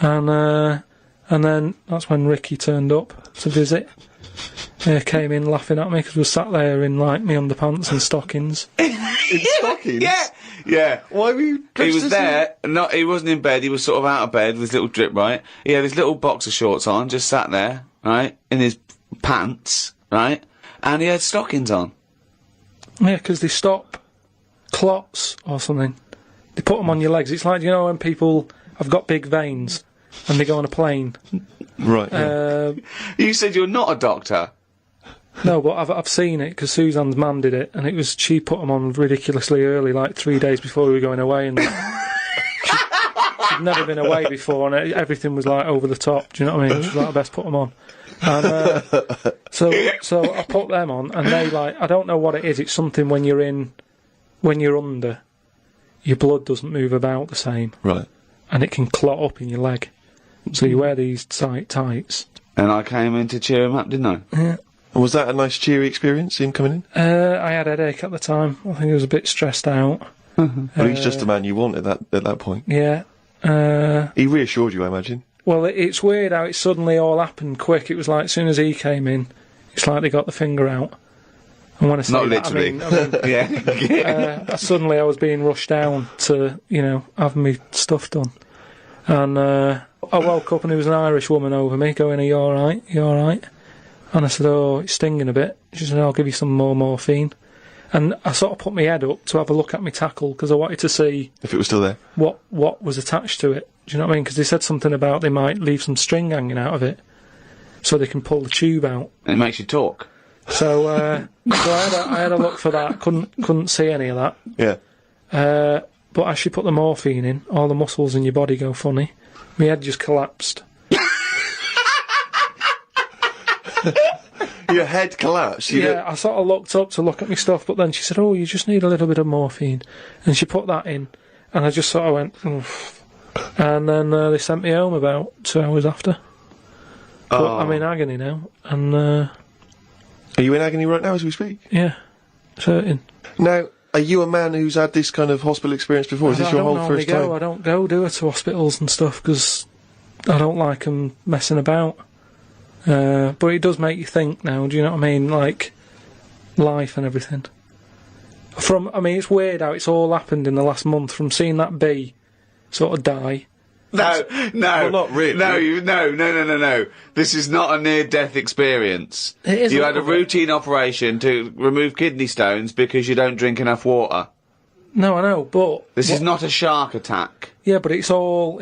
And then that's when Ricky turned up to visit. Came in laughing at me because we sat there in like me underpants and stockings. In stockings? Yeah. Why were you? He was there. He wasn't in bed. He was sort of out of bed with his little drip, right? He had his little boxer shorts on, just sat there, right, in his pants, right, and he had stockings on. Yeah, because they stop clots or something. They put them on your legs. It's like, when people have got big veins and they go on a plane. Right. Yeah. You said you're not a doctor. No, but I've seen it because Suzanne's mum did it, and she put them on ridiculously early, like 3 days before we were going away, and she'd never been away before, and everything was like over the top. Do you know what I mean? She was like, I best put them on. And so I put them on, and they I don't know what it is. It's something when you're under, your blood doesn't move about the same. Right. And it can clot up in your leg. So you wear these tight tights. And I came in to cheer him up, didn't I? Yeah. Was that a nice cheery experience, him coming in? I had a headache at the time. I think I was a bit stressed out. Well, he's just the man you want at that point. Yeah. He reassured you, I imagine. Well, it's weird how it suddenly all happened quick. It was like as soon as he came in, it's like they got the finger out. And when I say not that, literally. I mean, yeah. Suddenly I was being rushed down to, have me stuff done. And I woke up and there was an Irish woman over me going, are you alright? You alright? And I said, oh, it's stinging a bit. She said, I'll give you some more morphine. And I sort of put my head up to have a look at my tackle because I wanted to see If it was still there. what was attached to it. Do you know what I mean? Because they said something about they might leave some string hanging out of it so they can pull the tube out. It makes you talk. So, I had a look for that. Couldn't see any of that. Yeah. But as she put the morphine in, all the muscles in your body go funny. My head just collapsed. Your head collapsed. Yeah, I sort of looked up to look at my stuff, but then she said, "Oh, you just need a little bit of morphine," and she put that in, and I just sort of went, oof. And then they sent me home about 2 hours after. But I'm in agony now, and Are you in agony right now as we speak? yeah, it's hurting. Now, are you a man who's had this kind of hospital experience before? Is this your whole first time? I don't go do it to hospitals and stuff because I don't like them messing about. But it does make you think now, do you know what I mean? Like, life and everything. It's weird how it's all happened in the last month, from seeing that bee sort of die. No. Well, not really. No. This is not a near-death experience. It is You a had a little bit. routine operation to remove kidney stones because you don't drink enough water. No, I know, but... This is not a shark attack. Yeah, but it's all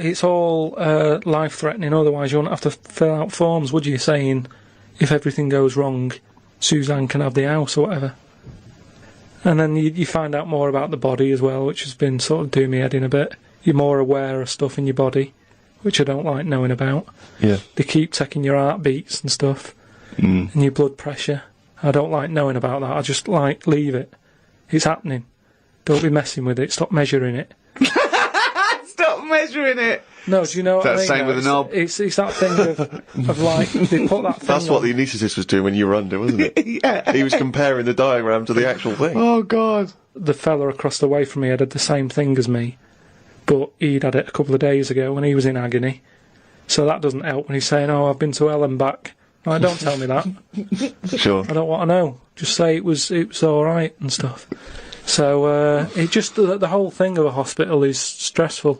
life-threatening, otherwise you wouldn't have to fill out forms, would you, saying, if everything goes wrong, Suzanne can have the house or whatever. And then you find out more about the body as well, which has been sort of doing me head in a bit. You're more aware of stuff in your body, which I don't like knowing about. Yeah. They keep checking your heartbeats and stuff, and your blood pressure. I don't like knowing about that. I just leave it. It's happening. Don't be messing with it. Stop measuring it. Stop measuring it! No, do you know what I mean? That's the same with a knob. It's that thing of like, they put that thing That's what on. the anaesthetist was doing when you were under, wasn't it? Yeah. He was comparing the diagram to the actual thing. Oh, God. The fella across the way from me had the same thing as me, but he'd had it a couple of days ago when he was in agony. So that doesn't help when he's saying, "Oh, I've been to hell and back." Like, don't tell me that. Sure. I don't want to know. Just say it was all right and stuff. So it just the whole thing of a hospital is stressful.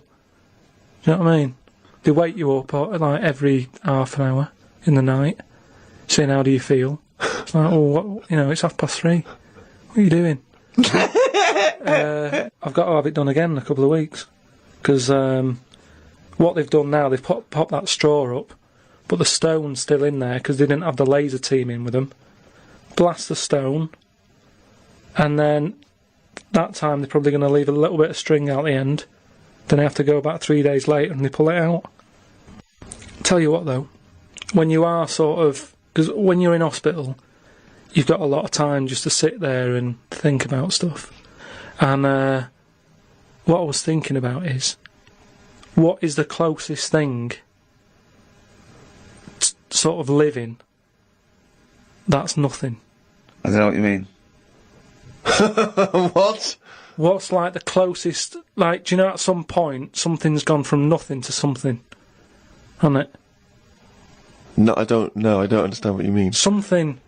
Do you know what I mean? They wake you up like every half an hour in the night, saying, "How do you feel?" It's like, "Oh, it's 3:30. What are you doing?" I've got to have it done again in a couple of weeks because what they've done now, they've popped that straw up, but the stone's still in there because they didn't have the laser team in with them. Blast the stone, and then that time they're probably going to leave a little bit of string out the end. Then I have to go about 3 days later and they pull it out. Tell you what though, when you are because when you're in hospital, you've got a lot of time just to sit there and think about stuff. And what I was thinking about is, what is the closest thing sort of living that's nothing? I don't know what you mean. What? What's like the closest, like, do you know at some point something's gone from nothing to something? Hasn't it? No, I don't understand what you mean. Something,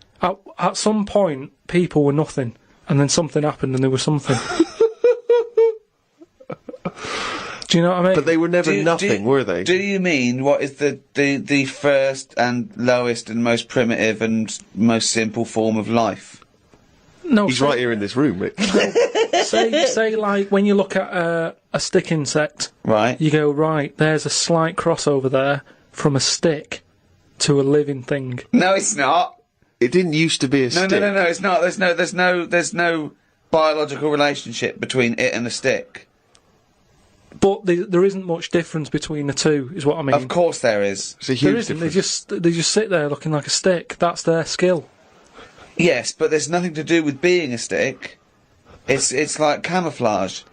at some point people were nothing, and then something happened and they were something. Do you know what I mean? But they were never nothing, were they? Do you mean what is the first and lowest and most primitive and most simple form of life? No, He's right here in this room, Rick. say like when you look at a stick insect, Right. you go, right, there's a slight crossover there from a stick to a living thing. No, it's not. It didn't used to be a stick. No, it's not. There's no biological relationship between it and a stick. But there isn't much difference between the two, is what I mean. Of course there is. It's a There huge isn't. difference. They just sit there looking like a stick. That's their skill. Yes, but there's nothing to do with being a stick. It's like camouflage.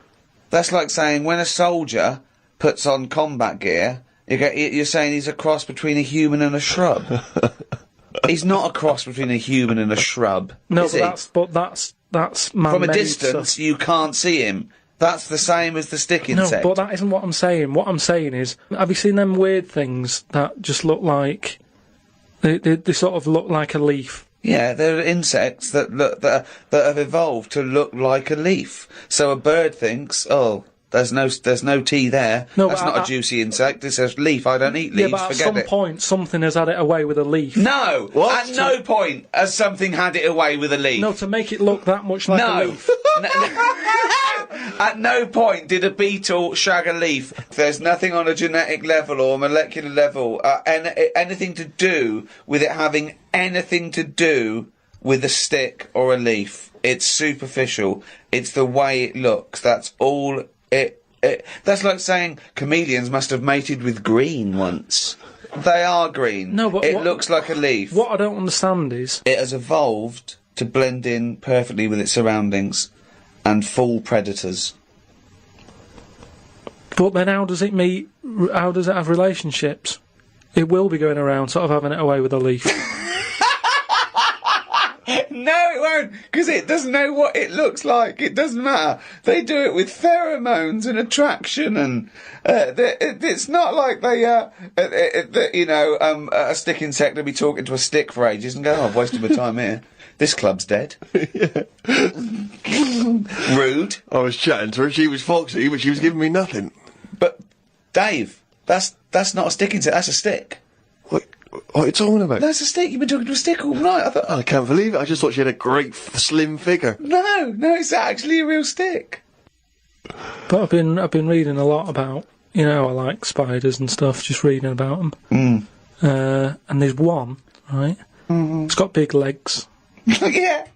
That's like saying when a soldier puts on combat gear, you're saying he's a cross between a human and a shrub. He's not a cross between a human and a shrub. No, is he? but that's man-made From a distance, stuff. you can't see him. That's the same as the stick No, insect. but that isn't what I'm saying. What I'm saying is, have you seen them weird things that just look like they sort of look like a leaf? Yeah, they're insects that have evolved to look like a leaf. So a bird thinks, oh, There's no tea there. No, That's but not a juicy insect. It's a leaf. I don't eat leaves. Yeah, but at Forget some it. point, something has had it away with a leaf. No! What? At no point has something had it away with a leaf. No, to make it look that much like a No. leaf. At no point did a beetle shag a leaf. There's nothing on a genetic level or molecular level, anything to do with it having anything to do with a stick or a leaf. It's superficial. It's the way it looks. That's all that's like saying chameleons must have mated with green once. They are green. No, but it what- looks like a leaf. What I don't understand is... It has evolved to blend in perfectly with its surroundings and fool predators. But then how does it meet... How does it have relationships? It will be going around sort of having it away with a leaf. No, it won't, because it doesn't know what it looks like. It doesn't matter. They do it with pheromones and attraction, and it's not like a stick insect will be talking to a stick for ages and go, "Oh, I've wasted my time here. This club's dead." Rude. I was chatting to her, she was foxy, but she was giving me nothing. But Dave, that's not a stick insect. That's a stick. What are you talking about? That's a stick. You've been talking to a stick all night. I thought. I can't believe it. I just thought she had a great slim figure. No, it's actually a real stick. But I've been reading a lot about... You know, I like spiders and stuff, just reading about them. And there's one, right? Mm-hmm. It's got big legs. Yeah.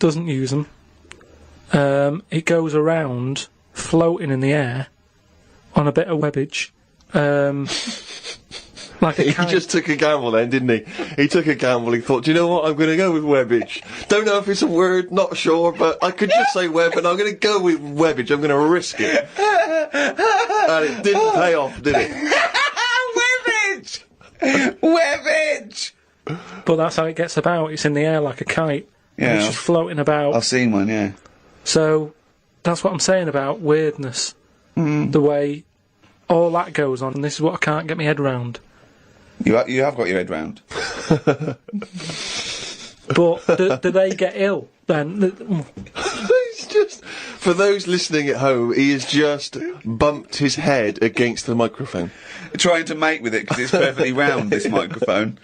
Doesn't use them. It goes around floating in the air on a bit of webbage. Like a He kite. just took a gamble then, didn't he? He took a gamble, he thought, do you know what, I'm going to go with webbage. Don't know if it's a word, not sure, but I could just say web, and I'm going to go with webbage, I'm going to risk it. And it didn't pay off, did it? Webbage! Webbage! But that's how it gets about. It's in the air like a kite. And Yeah. it's just floating about. I've seen one, yeah. So, that's what I'm saying about weirdness. The way all that goes on, and this is what I can't get my head around. You have got your head round. But do they get ill then? He's just, for those listening at home, he has just bumped his head against the microphone. Trying to mate with it because it's perfectly round, this microphone.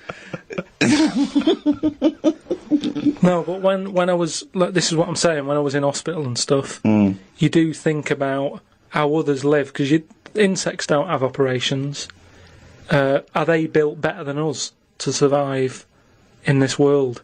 No, but when I was, like, this is what I'm saying, when I was in hospital and stuff, you do think about how others live, because insects don't have operations. Are they built better than us to survive in this world?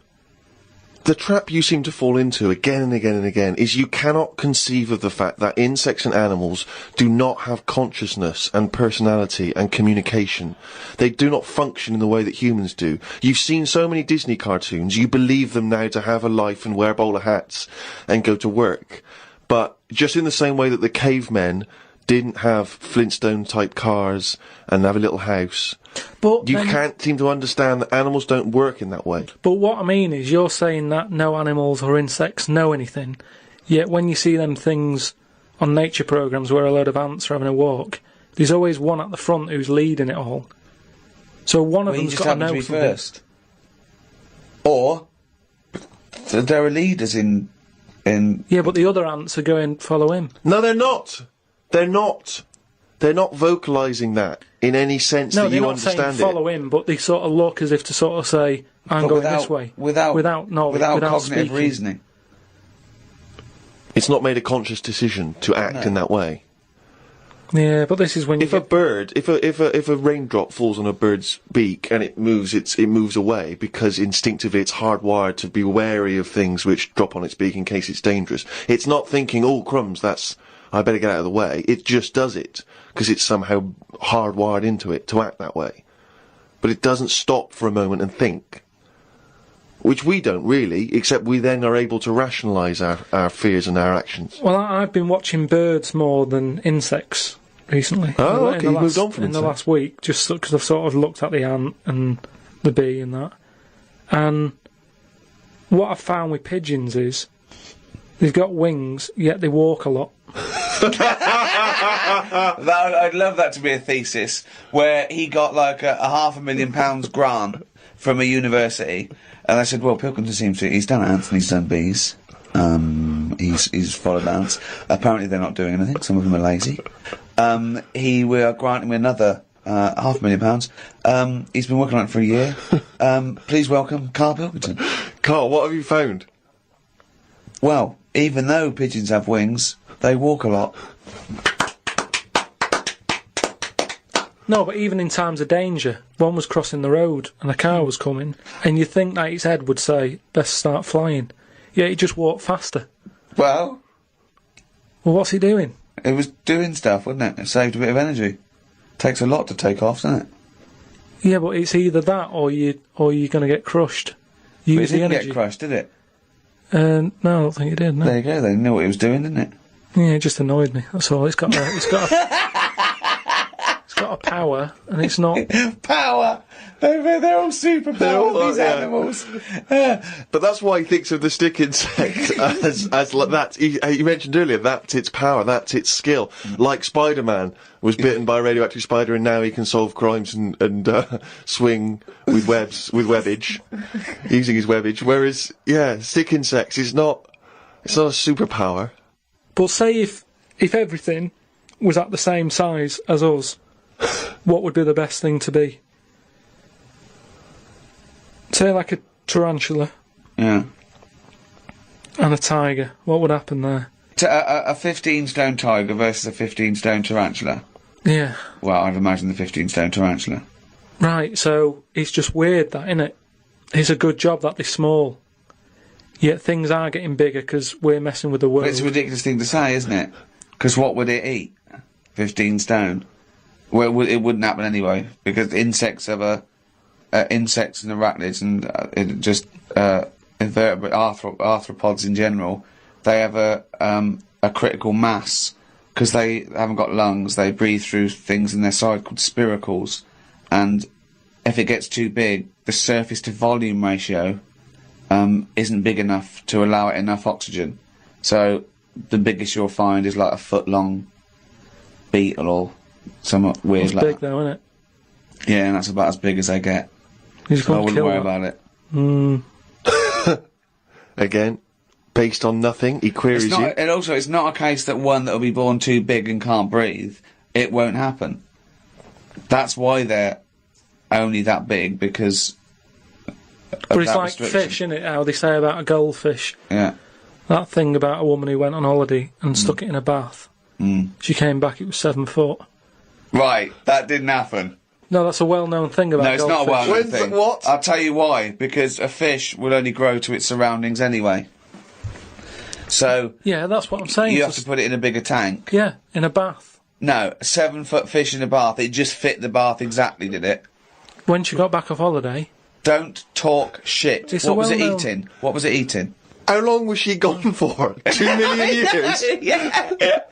The trap you seem to fall into again and again and again is you cannot conceive of the fact that insects and animals do not have consciousness and personality and communication. They do not function in the way that humans do. You've seen so many Disney cartoons, you believe them now to have a life and wear bowler hats and go to work. But just in the same way that the cavemen didn't have Flintstone-type cars and have a little house, But you then- can't seem to understand that animals don't work in that way. But what I mean is, you're saying that no animals or insects know anything, yet when you see them things on nature programs where a load of ants are having a walk, there's always one at the front who's leading it all. So one of Well, you them's just got to happen to know be something. first. Or there are leaders in. Yeah, but the other ants are going follow him. No, they're not. They're not. They're not vocalising that in any sense No, that they're you not saying understand it. follow him, but they sort of look as if to sort of say, I'm But going without, this way. Without cognitive speaking. reasoning. It's not made a conscious decision to act in that way. Yeah, but this is when you If a get... bird, if a raindrop falls on a bird's beak and it moves away because instinctively it's hardwired to be wary of things which drop on its beak in case it's dangerous. It's not thinking, oh crumbs, I better get out of the way. It just does it because it's somehow hardwired into it to act that way. But it doesn't stop for a moment and think. Which we don't really, except we then are able to rationalise our fears and our actions. Well, I've been watching birds more than insects recently. Oh, In okay, the you moved on from in the insects. last week, just because I've sort of looked at the ant and the bee and that. And what I've found with pigeons is they've got wings, yet they walk a lot. I'd love that to be a thesis where he got like a £500,000 grant from a university, and I said, well, Pilkington seems to, he's done ants and he's done bees. he's followed Lance. Apparently they're not doing anything. Some of them are lazy. We are granting him another £500,000. He's been working on it for a year. Please welcome Karl Pilkington. Carl, what have you found? Well, even though pigeons have wings, they walk a lot. No, but even in times of danger, one was crossing the road and a car was coming, and you'd think that its head would say, best start flying. Yet he just walked faster. Well, what's he doing? It was doing stuff, wasn't it? It saved a bit of energy. Takes a lot to take off, doesn't it? Yeah, but it's either that or you're going to get crushed. Use the energy. It didn't get crushed, did it? No, I don't think it did, no. There you go, they knew what he was doing, didn't it? Yeah, it just annoyed me, that's all. It's got a power, and it's not... Power! They're all superpowered, these animals. But that's why he thinks of the stick insect as that. You mentioned earlier, that's its power, that's its skill. Like Spider-Man was bitten by a radioactive spider and now he can solve crimes and swing with webbage, using his webbage. Whereas, yeah, stick insects it's not a superpower. But say if everything was at the same size as us, what would be the best thing to be? Say like a tarantula. Yeah. And a tiger. What would happen there? A 15-stone tiger versus a 15-stone tarantula. Yeah. Well, I'd imagine the 15-stone tarantula. Right, so it's just weird that, innit? It's a good job that they're small. Yet things are getting bigger because we're messing with the world. But it's a ridiculous thing to say, isn't it? Because what would it eat? 15 stone. Well, it wouldn't happen anyway, because insects have insects and arachnids and invertebrate arthropods in general, they have a critical mass, because they haven't got lungs, they breathe through things in their side called spiracles, and if it gets too big, the surface to volume ratio isn't big enough to allow it enough oxygen. So the biggest you'll find is like a foot-long beetle or somewhat weird like that. Big though, isn't it? Yeah, and that's about as big as they get. So I wouldn't worry about it. Again, based on nothing, he queries you. And also, it's not a case that one that will be born too big and can't breathe. It won't happen. That's why they're only that big, because but it's like fish, isn't it? How they say about a goldfish. Yeah. That thing about a woman who went on holiday and stuck it in a bath. She came back, it was 7 foot. Right, that didn't happen. No, that's a well-known thing about goldfish. No, it's not a well-known thing. What? I'll tell you why. Because a fish will only grow to its surroundings anyway. So... Yeah, that's what I'm saying. You have to put it in a bigger tank. Yeah, in a bath. No, a 7-foot fish in a bath, it just fit the bath exactly, did it? When she got back off holiday... Don't talk shit. What was it eating? What was it eating? How long was she gone for? 2 million years?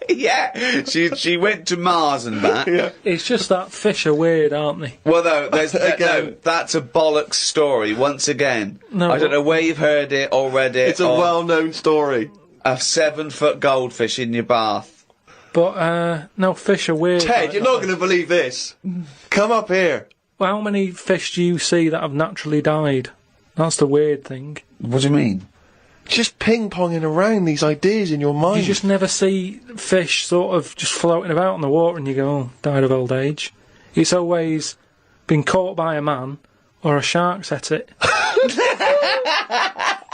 Yeah. She went to Mars and back. Yeah. It's just that fish are weird, aren't they? Well, no, that's a bollocks story, once again. No, I don't know where you've heard it or read it. It's a well-known story. A 7-foot goldfish in your bath. But, no, fish are weird. Ted, you're not going to believe this. Come up here. Well, how many fish do you see that have naturally died? That's the weird thing. What do you mean? Just ping-ponging around these ideas in your mind. You just never see fish sort of just floating about in the water and you go, oh, died of old age. It's always been caught by a man or a shark's at it.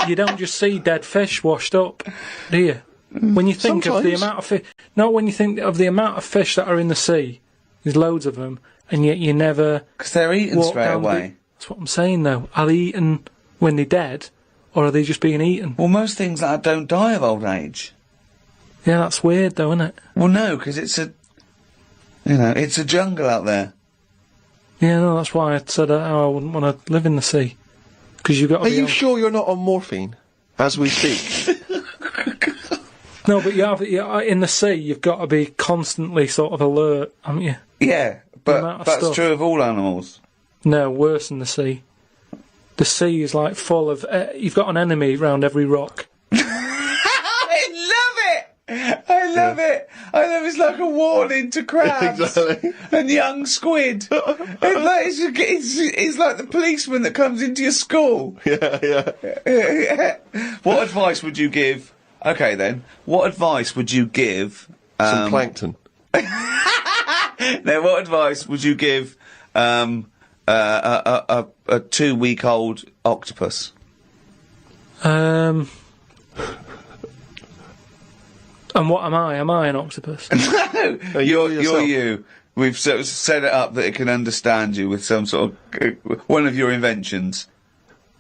You don't just see dead fish washed up, do you? When you think of the amount of fish... Not when you think of the amount of fish that are in the sea. There's loads of them, and yet you never... Because they're eaten straight away. That's what I'm saying, though. Are they eaten when they're dead? Or are they just being eaten? Well, most things like that don't die of old age. Yeah, that's weird, though, isn't it? Well, no, because it's a jungle out there. Yeah, no, that's why I said I wouldn't want to live in the sea. Because you've got to Are you sure you're not on morphine as we speak? No, but in the sea, you've got to be constantly sort of alert, haven't you? Yeah, but that's true of all animals. No, worse than the sea. The sea is like full of... you've got an enemy round every rock. I love it! It's like a warning to crabs Exactly. and young squid. It's like the policeman that comes into your school. Yeah. What advice would you give Okay then, what advice would you give? Some plankton. Now, what advice would you give a 2-week-old octopus? And what am I? Am I an octopus? No, you're you're yourself. you. We've sort of set it up that it can understand you with some sort of one of your inventions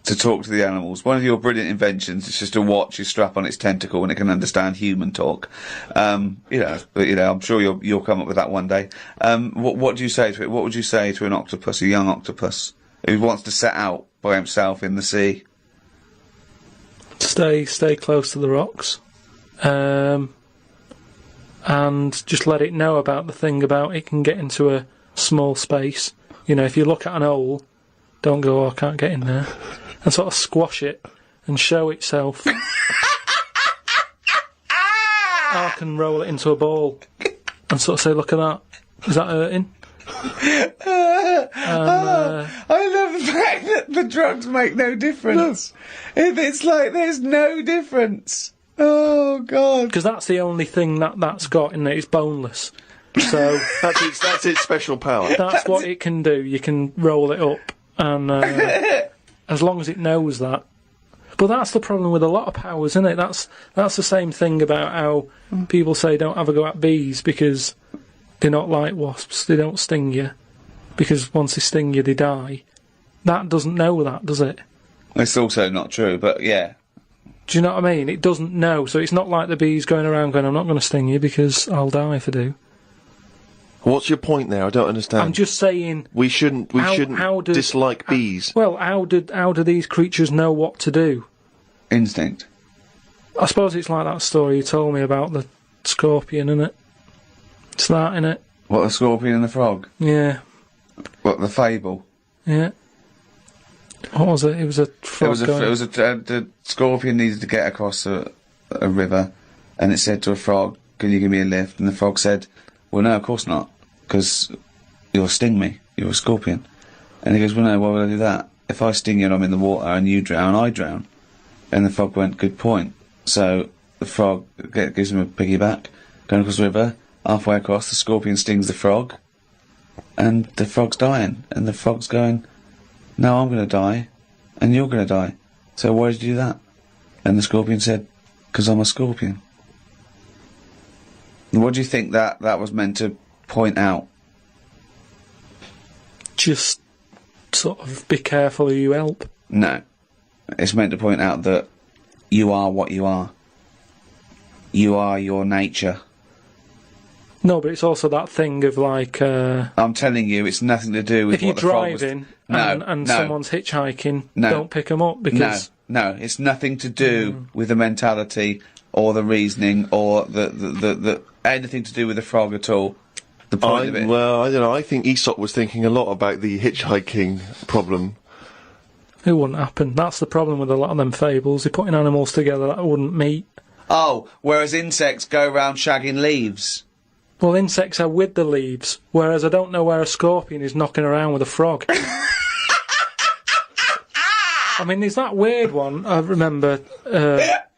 to talk to the animals. One of your brilliant inventions is just a watch you strap on its tentacle and it can understand human talk. I'm sure you'll come up with that one day. What do you say to it? What would you say to an octopus, a young octopus, who wants to set out by himself in the sea? Stay close to the rocks. And just let it know about the thing about it can get into a small space. You know, if you look at an hole, don't go, I can't get in there. And sort of squash it and show itself. I can roll it into a ball and sort of say, look at that. Is that hurting? I love the fact that the drugs make no difference. It's like there's no difference. Oh, God. Because that's the only thing that's got in it. It's boneless. So That's its special power. that's what it can do. You can roll it up. And as long as it knows that. But that's the problem with a lot of powers, isn't it? That's the same thing about how people say don't have a go at bees because they're not like wasps. They don't sting you. Because once they sting you, they die. That doesn't know that, does it? It's also not true, but yeah. Do you know what I mean? It doesn't know. So it's not like the bees going around going, I'm not going to sting you because I'll die if I do. What's your point there? I don't understand. I'm just saying... We shouldn't dislike bees. Well, how do these creatures know what to do? Instinct. I suppose it's like that story you told me about the scorpion, innit? It's that, innit? What, the scorpion and the frog? Yeah. What, the fable? Yeah. What was it? It was a frog the scorpion needed to get across a river, and it said to a frog, can you give me a lift? And the frog said, well, no, of course not, because you'll sting me. You're a scorpion. And he goes, well, no, why would I do that? If I sting you and I'm in the water and you drown, I drown. And the frog went, good point. So the frog gives him a piggyback, going across the river, halfway across, the scorpion stings the frog, and the frog's dying. And the frog's going, no, I'm going to die, and you're going to die. So why did you do that? And the scorpion said, because I'm a scorpion. What do you think that was meant to point out? Just sort of be careful who you help. No. It's meant to point out that you are what you are. You are your nature. No, but it's also that thing of like... I'm telling you, it's nothing to do with if you're what the frog was... driving No, and no. someone's hitchhiking, No. don't pick them up because... No, it's nothing to do with the mentality or the reasoning or the anything to do with the frog at all. The point of it. Well, I don't know. I think Aesop was thinking a lot about the hitchhiking problem. It wouldn't happen. That's the problem with a lot of them fables. They're putting animals together that wouldn't meet. Oh, whereas insects go around shagging leaves. Well, insects are with the leaves, whereas I don't know where a scorpion is knocking around with a frog. I mean, there's that weird one I remember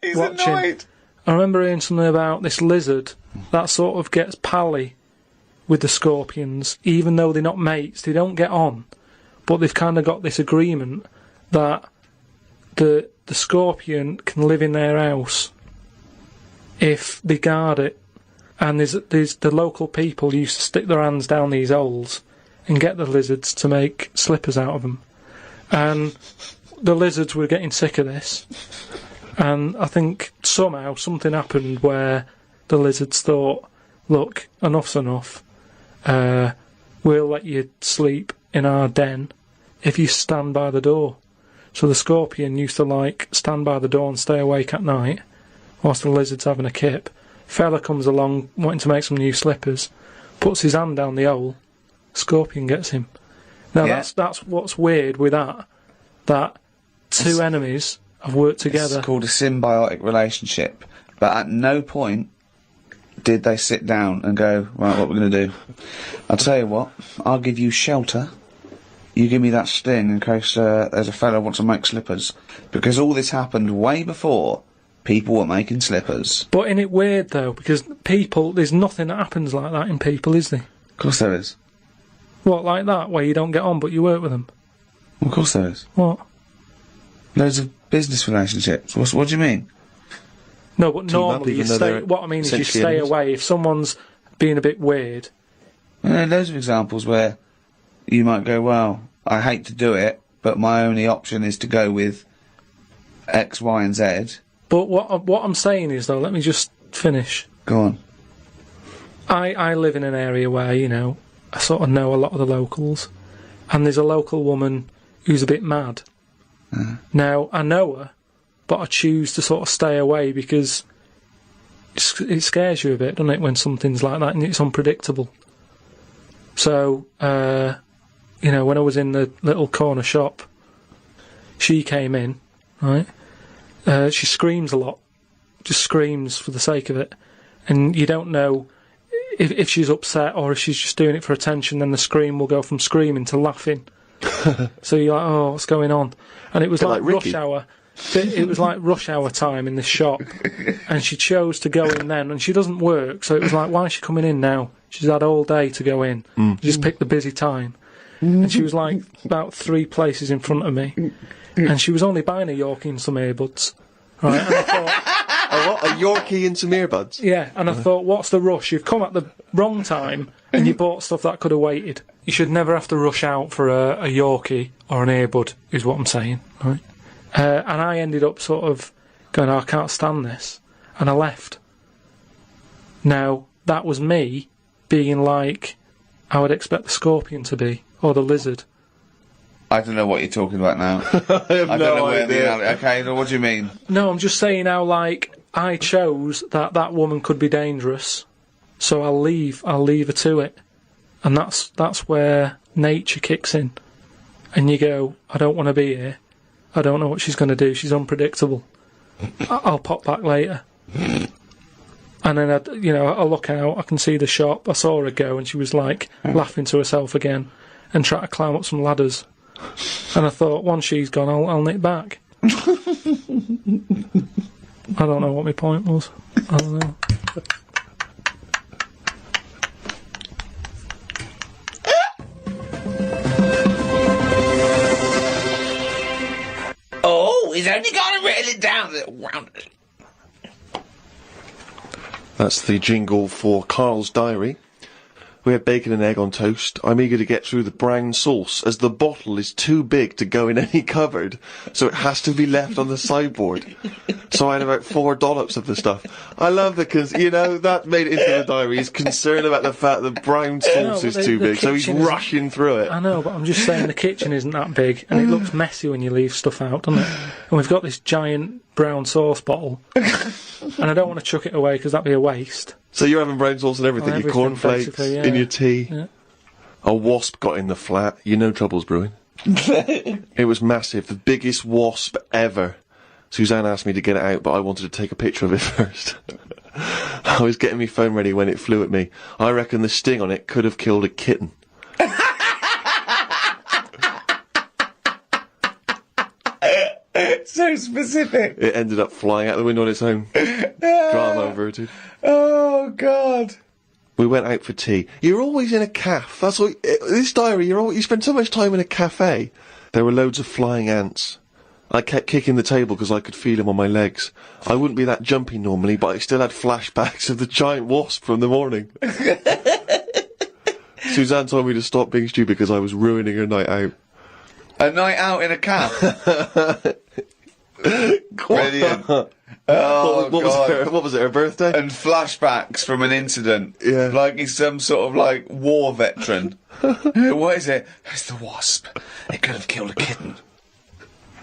He's watching. annoyed. I remember hearing something about this lizard that sort of gets pally with the scorpions, even though they're not mates, they don't get on. But they've kind of got this agreement that the scorpion can live in their house if they guard it. And there's the local people used to stick their hands down these holes and get the lizards to make slippers out of them. And the lizards were getting sick of this. And I think somehow something happened where the lizards thought, look, enough's enough. We'll let you sleep in our den if you stand by the door. So the scorpion used to stand by the door and stay awake at night whilst the lizard's having a kip. Fella comes along wanting to make some new slippers, puts his hand down the hole, scorpion gets him. Now that's what's weird with that two enemies have worked together. It's called a symbiotic relationship. But at no point did they sit down and go, right, what we're going to do? I'll tell you what, I'll give you shelter. You give me that sting in case there's a fellow who wants to make slippers. Because all this happened way before people were making slippers. But isn't it weird, though? Because people, there's nothing that happens like that in people, is there? Of course there is. What, like that, where you don't get on but you work with them? Of course there is. What? Loads of business relationships. What do you mean? No, but normally you even though stay. they're What I mean is you essentially stay enemies. away. If someone's being a bit weird, And there are loads of examples where you might go, well, I hate to do it, but my only option is to go with X, Y, and Z. but what I'm saying is though, let me just finish. Go on. I live in an area where, you know, I sort of know a lot of the locals, and there's a local woman who's a bit mad. Now, I know her, but I choose to sort of stay away because it scares you a bit, doesn't it, when something's like that and it's unpredictable. So, you know, when I was in the little corner shop, she came in, right? She screams a lot, just screams for the sake of it, and you don't know if she's upset or if she's just doing it for attention. Then the scream will go from screaming to laughing. So you're like, oh, what's going on? And it was like rush hour. It was like rush hour time in the shop, and she chose to go in then, and she doesn't work, so it was like, why is she coming in now? She's had all day to go in. Just picked the busy time. And she was like about 3 places in front of me, and she was only buying a Yorkie and some earbuds. Right? And I thought, A Yorkie and some earbuds? yeah, and I thought, what's the rush? You've come at the wrong time, and you bought stuff that could have waited. You should never have to rush out for a Yorkie or an earbud, is what I'm saying, right? And I ended up sort of going, oh, I can't stand this, and I left. Now, that was me being like I would expect the scorpion to be, or the lizard. I don't know what you're talking about now. I have I don't no know where idea. okay, what do you mean? No, I'm just saying how, like, I chose that woman could be dangerous, so I'll leave her to it. And that's where nature kicks in. And you go, I don't want to be here. I don't know what she's going to do. She's unpredictable. I'll pop back later. And then, I look out, I can see the shop. I saw her go, and she was, like, laughing to herself again and trying to climb up some ladders. And I thought, once she's gone, I'll nip back. I don't know what my point was. I don't know. Oh, he's only got to reel it down. That's the jingle for Karl's Diary. We had bacon and egg on toast. I'm eager to get through the brown sauce, as the bottle is too big to go in any cupboard, so it has to be left on the sideboard. So I had about 4 dollops of the stuff. I love the that made it into the diary. He's concerned about the fact that brown sauce is too big, so he's rushing through it. I know, but I'm just saying the kitchen isn't that big, and it looks messy when you leave stuff out, doesn't it? And we've got this giant brown sauce bottle, and I don't want to chuck it away because that'd be a waste. So you're having brown sauce and everything, your Everything, cornflakes, basically, yeah. in your tea. Yeah. A wasp got in the flat. You know trouble's brewing. It was massive, the biggest wasp ever. Suzanne asked me to get it out, but I wanted to take a picture of it first. I was getting my phone ready when it flew at me. I reckon the sting on it could have killed a kitten. So specific. It ended up flying out the window on its own. Drama averted. Oh, God. We went out for tea. You're always in a cafe. That's what this diary. You spend so much time in a cafe. There were loads of flying ants. I kept kicking the table because I could feel them on my legs. I wouldn't be that jumpy normally, but I still had flashbacks of the giant wasp from the morning. Suzanne told me to stop being stupid because I was ruining her night out. A night out in a cab. Brilliant. Oh, what was it, her birthday? And flashbacks from an incident. Yeah. Like he's some sort of, like, war veteran. What is it? It's the wasp. It could have killed a kitten.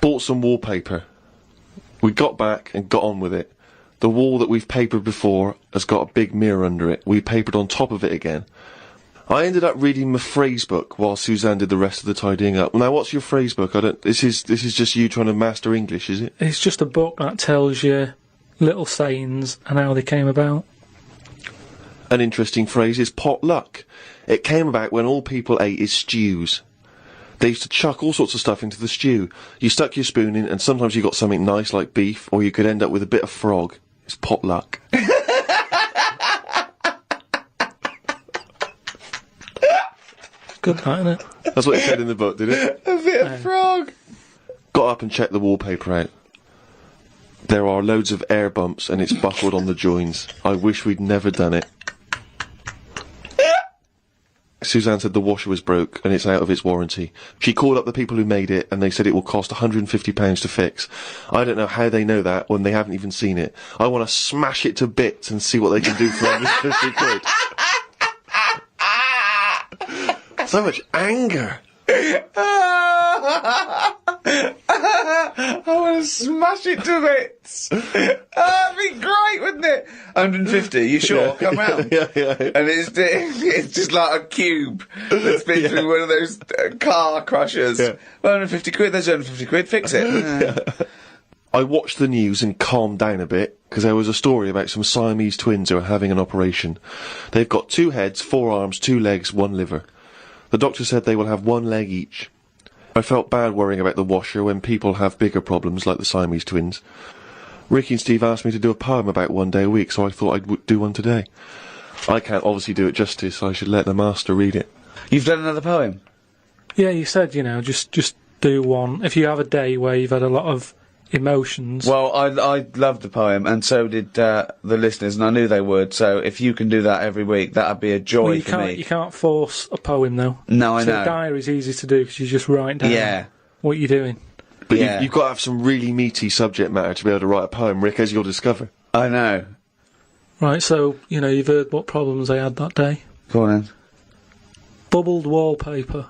Bought some wallpaper. We got back and got on with it. The wall that we've papered before has got a big mirror under it. We papered on top of it again. I ended up reading my phrase book while Suzanne did the rest of the tidying up. Now, what's your phrase book? This is just you trying to master English, is it? It's just a book that tells you little sayings and how they came about. An interesting phrase is potluck. It came about when all people ate is stews. They used to chuck all sorts of stuff into the stew. You stuck your spoon in, and sometimes you got something nice like beef, or you could end up with a bit of frog. It's potluck. Good, that, isn't it? That's what it said in the book, did it? A bit of frog. Got up and checked the wallpaper out. There are loads of air bumps, and it's buckled on the joins. I wish we'd never done it. Suzanne said the washer was broke and it's out of its warranty. She called up the people who made it and they said it will cost £150 to fix. I don't know how they know that when they haven't even seen it. I want to smash it to bits and see what they can do for 150 quid. So much anger. I want to smash it to bits. That'd be great, wouldn't it? 150, you sure? Come round. Yeah. And it's just like a cube that's been through one of those car crushers. Yeah. 150 quid, there's 150 quid, fix it. I watched the news and calmed down a bit, because there was a story about some Siamese twins who are having an operation. They've got 2 heads, 4 arms, 2 legs, 1 liver. The doctor said they will have 1 leg each. I felt bad worrying about the washer when people have bigger problems like the Siamese twins. Ricky and Steve asked me to do a poem about one day a week, so I thought I'd do one today. I can't obviously do it justice, so I should let the master read it. You've done another poem? Yeah, you said, just do one. If you have a day where you've had a lot of emotions. Well, I loved the poem, and so did the listeners, and I knew they would, so if you can do that every week, that'd be a joy for me. You can't force a poem, though. No, I so know. A diary's easy to do, because you just write down what you're doing. But Yeah. you've got to have some really meaty subject matter to be able to write a poem, Rick, as you'll discover. I know. Right, so, you've heard what problems I had that day. Go on then. Bubbled wallpaper.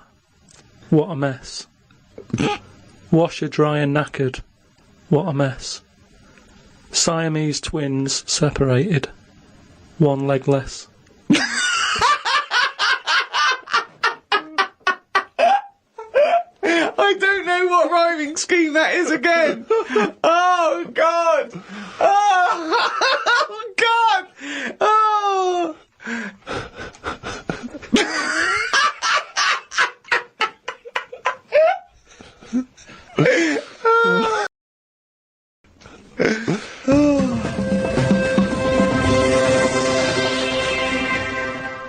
What a mess. Washer dry and knackered. What a mess. Siamese twins separated. 1 leg less. I don't know what rhyming scheme that is again. Oh, God. Oh, God. Oh.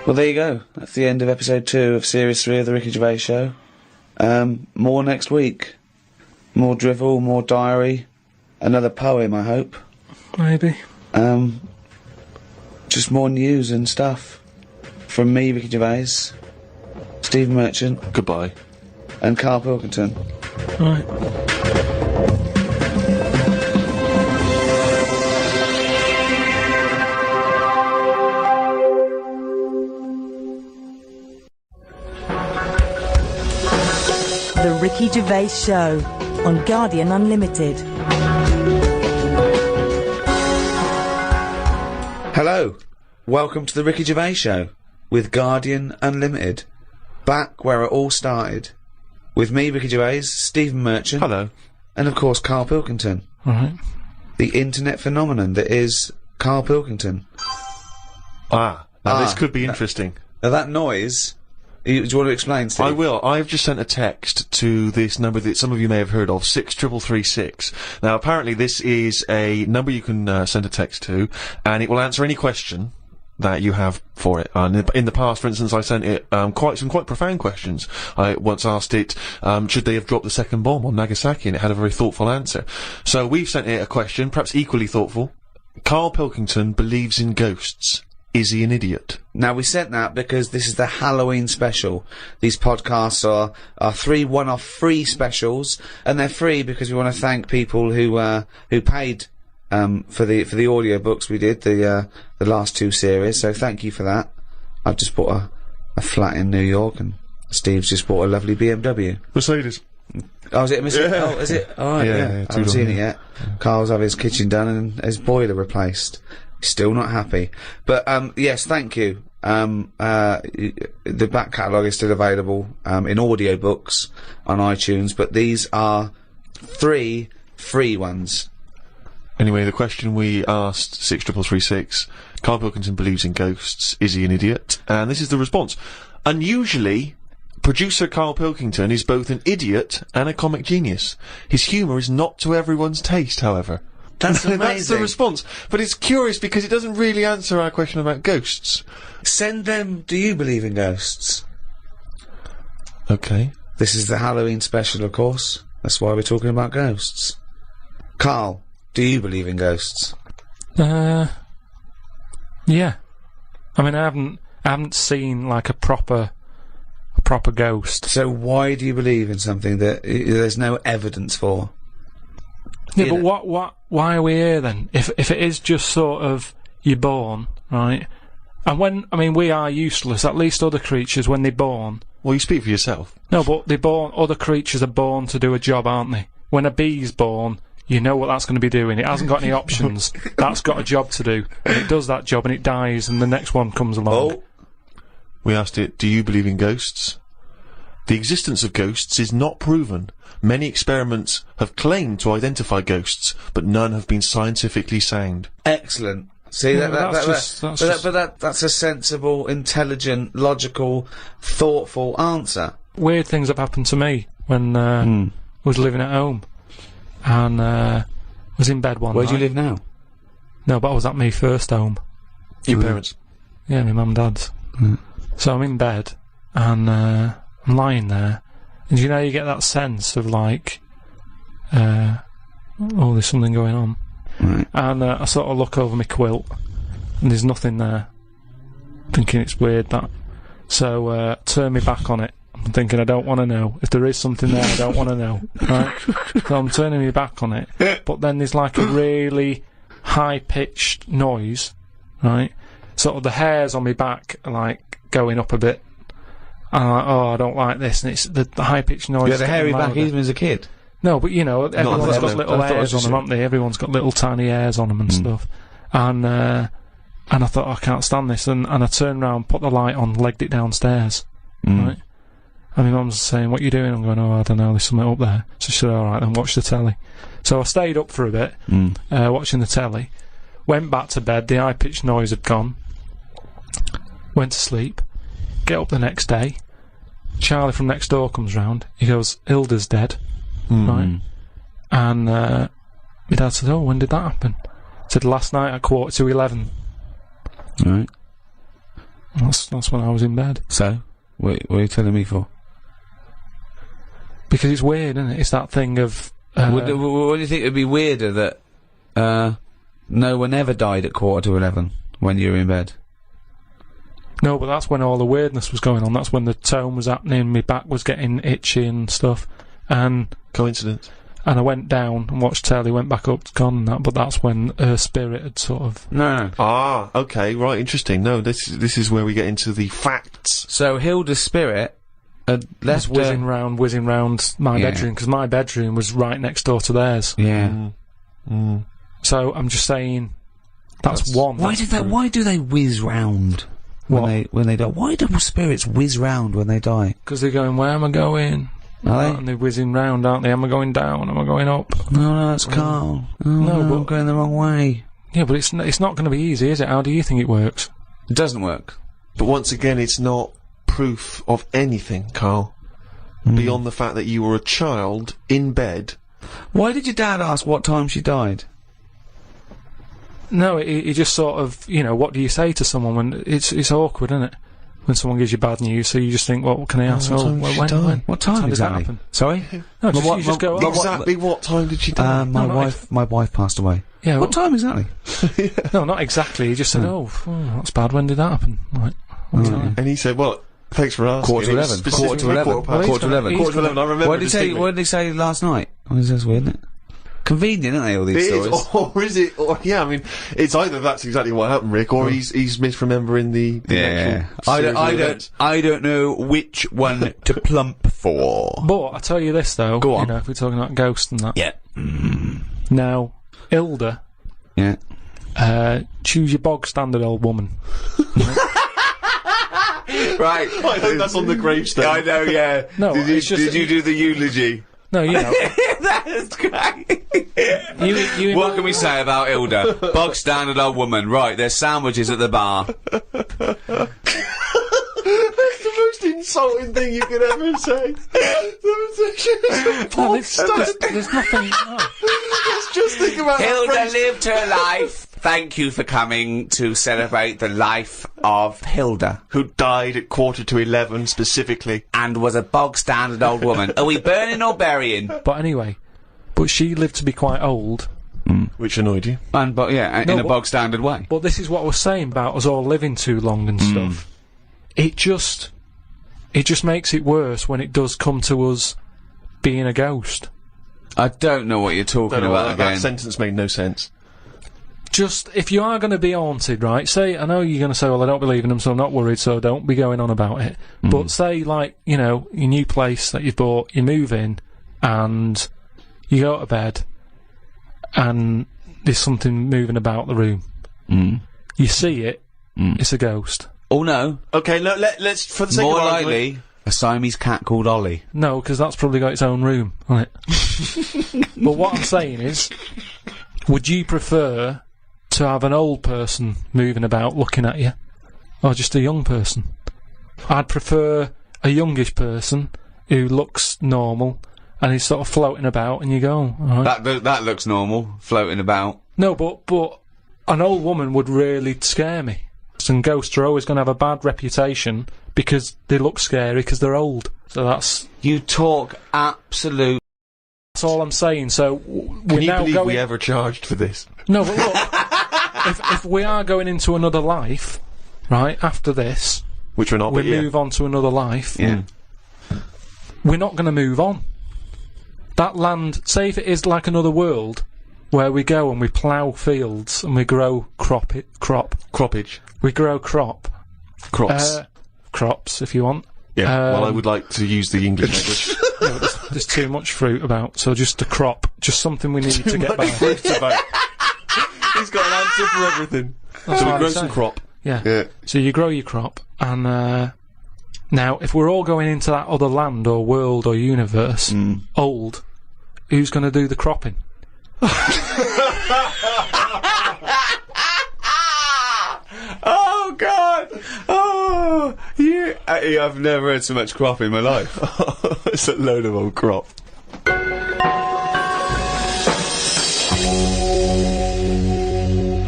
Well, there you go. That's the end of episode 2 of series 3 of the Ricky Gervais Show. More next week. More drivel, more diary. Another poem, I hope. Maybe. Just more news and stuff. From me, Ricky Gervais, Stephen Merchant, Goodbye. and Karl Pilkington. Right. The Ricky Gervais Show on Guardian Unlimited. Hello, welcome to the Ricky Gervais Show with Guardian Unlimited. Back where it all started. With me, Ricky Gervais, Stephen Merchant. Hello. And of course, Karl Pilkington. Alright. The internet phenomenon that is Karl Pilkington. Now this could be interesting. Now that noise, do you want to explain, Steve? I will. I've just sent a text to this number that some of you may have heard of, 63336. Now, apparently this is a number you can send a text to, and it will answer any question that you have for it. And in the past, for instance, I sent it quite profound questions. I once asked it, should they have dropped the second bomb on Nagasaki, and it had a very thoughtful answer. So we've sent it a question, perhaps equally thoughtful. Karl Pilkington believes in ghosts. Is he an idiot? Now, we sent that because this is the Halloween special. These podcasts are 3 one-off free specials, and they're free because we want to thank people who paid for the audio books we did, the last 2 series, so thank you for that. I've just bought a flat in New York, and Steve's just bought a lovely BMW. Mercedes. Oh, is it a Mercedes? Yeah. Oh, is it? Oh, right, Yeah, yeah. yeah, I haven't seen it two-door, yet. Carl's having his kitchen done and his boiler replaced. Still not happy. But, yes, thank you. The back catalogue is still available, in audio books on iTunes, but these are 3 free ones. Anyway, the question we asked, 63336, Karl Pilkington believes in ghosts. Is he an idiot? And this is the response. Unusually, Producer Karl Pilkington is both an idiot and a comic genius. His humour is not to everyone's taste, however. That's amazing. That's the response. But it's curious because it doesn't really answer our question about ghosts. Send them, do you believe in ghosts? Okay. This is the Halloween special, of course. That's why we're talking about ghosts. Carl, do you believe in ghosts? Yeah. I mean, I haven't seen like a proper ghost. So why do you believe in something that there's no evidence for? Yeah, but why are we here then? If it is just sort of you're born, right? And we are useless. At least other creatures, when they're born. Well, you speak for yourself. No, but other creatures are born to do a job, aren't they? When a bee's born, you know what that's going to be doing. It hasn't got any options. That's got a job to do. And it does that job and it dies and the next one comes along. Oh. We asked it, do you believe in ghosts? The existence of ghosts is not proven. Many experiments have claimed to identify ghosts, but none have been scientifically sound. Excellent. See, Yeah, that's a sensible, intelligent, logical, thoughtful answer. Weird things have happened to me when I was living at home and was in bed one Where night. do you live now? No, but I was at my first home. Your parents? Yeah, my mum and dad's. So I'm in bed and I'm lying there, and you get that sense of like, there's something going on. Right. And I sort of look over my quilt, and there's nothing there. Thinking it's weird that. So turn me back on it. I'm thinking I don't want to know. If there is something there, I don't want to know. Right? So I'm turning me back on it, but then there's like a really high-pitched noise, right? Sort of the hairs on my back are like going up a bit. And I'm like, I don't like this. And it's the high-pitched noise. You had a hairy back louder. even as a kid? No, but everyone's got little hairs on them, a- haven't they? Everyone's got little tiny hairs on them and stuff. And I thought, I can't stand this. And I turned round, put the light on, legged it downstairs. Right? And my mum's saying, what are you doing? I'm going, I don't know, there's something up there. So she said, alright, then watch the telly. So I stayed up for a bit, watching the telly. Went back to bed, the high-pitched noise had gone. Went to sleep. Get up the next day. Charlie from next door comes round. He goes, Hilda's dead. Right? And my dad said, when did that happen? I said, last night at 11:15. Right. That's when I was in bed. So, what are you telling me for? Because it's weird, isn't it? It's that thing of... What do you think would be weirder that no one ever died at 11:15 when you were in bed? No, but that's when all the weirdness was going on. That's when the tone was happening, my back was getting itchy and stuff. And... Coincidence. And I went down and watched telly, went back up, gone and that, but that's when her spirit had sort of... No. Ah, okay, right, interesting. No, this is where we get into the facts. So Hilda's spirit had left whizzing round my bedroom, because my bedroom was right next door to theirs. Yeah. So I'm just saying, that's one. Why do they whiz round when they die? Why do spirits whiz round when they die? Because they're going, where am I going? Are they? And they're whizzing round, aren't they? Am I going down? Am I going up? No, that's Carl. No, but I'm going the wrong way. Yeah, but it's not going to be easy, is it? How do you think it works? It doesn't work. But once again, it's not proof of anything, Carl. Beyond the fact that you were a child in bed. Why did your dad ask what time she died? No, he just sort of, what do you say to someone when it's awkward, isn't it? When someone gives you bad news, so you just think, what can I ask? What time did that exactly? happen? Sorry? No, you just go, Exactly what time did she die? My wife passed away. Yeah. What time exactly? No, not exactly. He just said, that's bad. When did that happen? Right. And he said, well, thanks for asking. Quarter to 11. Quarter to 11. Quarter to 11. Quarter to 11. I remember. What did he say last night? Oh, that's weird, isn't it? Convenient, aren't they, all these stories? Or is it? Or, yeah, I mean, it's either that's exactly what happened, Rick, or he's misremembering the I don't know which one to plump for. But I tell you this though, go on. If we're talking about ghosts and that. Yeah. Now, Hilda. Yeah. Choose your bog standard old woman. Right. I hope that's on the gravestone. I know. Yeah. No. Did you do the eulogy? No, That's great. What can we say about Hilda? Bog standard old woman. Right, there's sandwiches at the bar. That's the most most insulting thing you could ever say. There's nothing. No. Let's just think about Hilda that. lived her life. Thank you for coming to celebrate the life of Hilda, Who died at 11:15 specifically. and was a bog standard old woman. Are we burning or burying? But anyway, she lived to be quite old. Which annoyed you? In a but- bog standard way. But this is what I was saying about us all living too long and stuff. It just makes it worse when it does come to us being a ghost. I don't know what you're talking about that again. sentence made no sense. Just, if you are going to be haunted, right, say, I know you're going to say, well, I don't believe in them, so I'm not worried, so don't be going on about it. But say, like, you know, your new place that you've bought, you move in, and you go to bed, and there's something moving about the room. You see it, it's a ghost. Oh no. Okay, no, let's for the sake More of argument, likely, a Siamese cat called Ollie. No, because that's probably got its own room, hasn't it? But what I'm saying is, would you prefer to have an old person moving about looking at you, or just a young person? I'd prefer a youngish person who looks normal and is sort of floating about, and you go, oh, all right. That looks normal, floating about. No, but an old woman would really scare me. And ghosts are always going to have a bad reputation because they look scary because they're old. So that's You talk absolute. all I'm saying. So Can we're you now believe going. we ever charged for this? No, but look, if we are going into another life, right after this, Which we're not, we but yeah. move on to another life. Yeah. We're not going to move on. That land, say if it is like another world, where we go and we plough fields and we grow Croppage. we grow crop. Crops. Crops, if you want. Yeah, well, I would like to use the English language. Yeah, but there's too much fruit about, so just a crop. Just something we need to get by. Fruit about. He's got an answer for everything. That's So we what grow I'm some saying. crop. Yeah. Yeah. So you grow your crop, and now if we're all going into that other land or world or universe, old, who's going to do the cropping? Oh God! Oh, I've never had so much crop in my life. It's a load of old crop.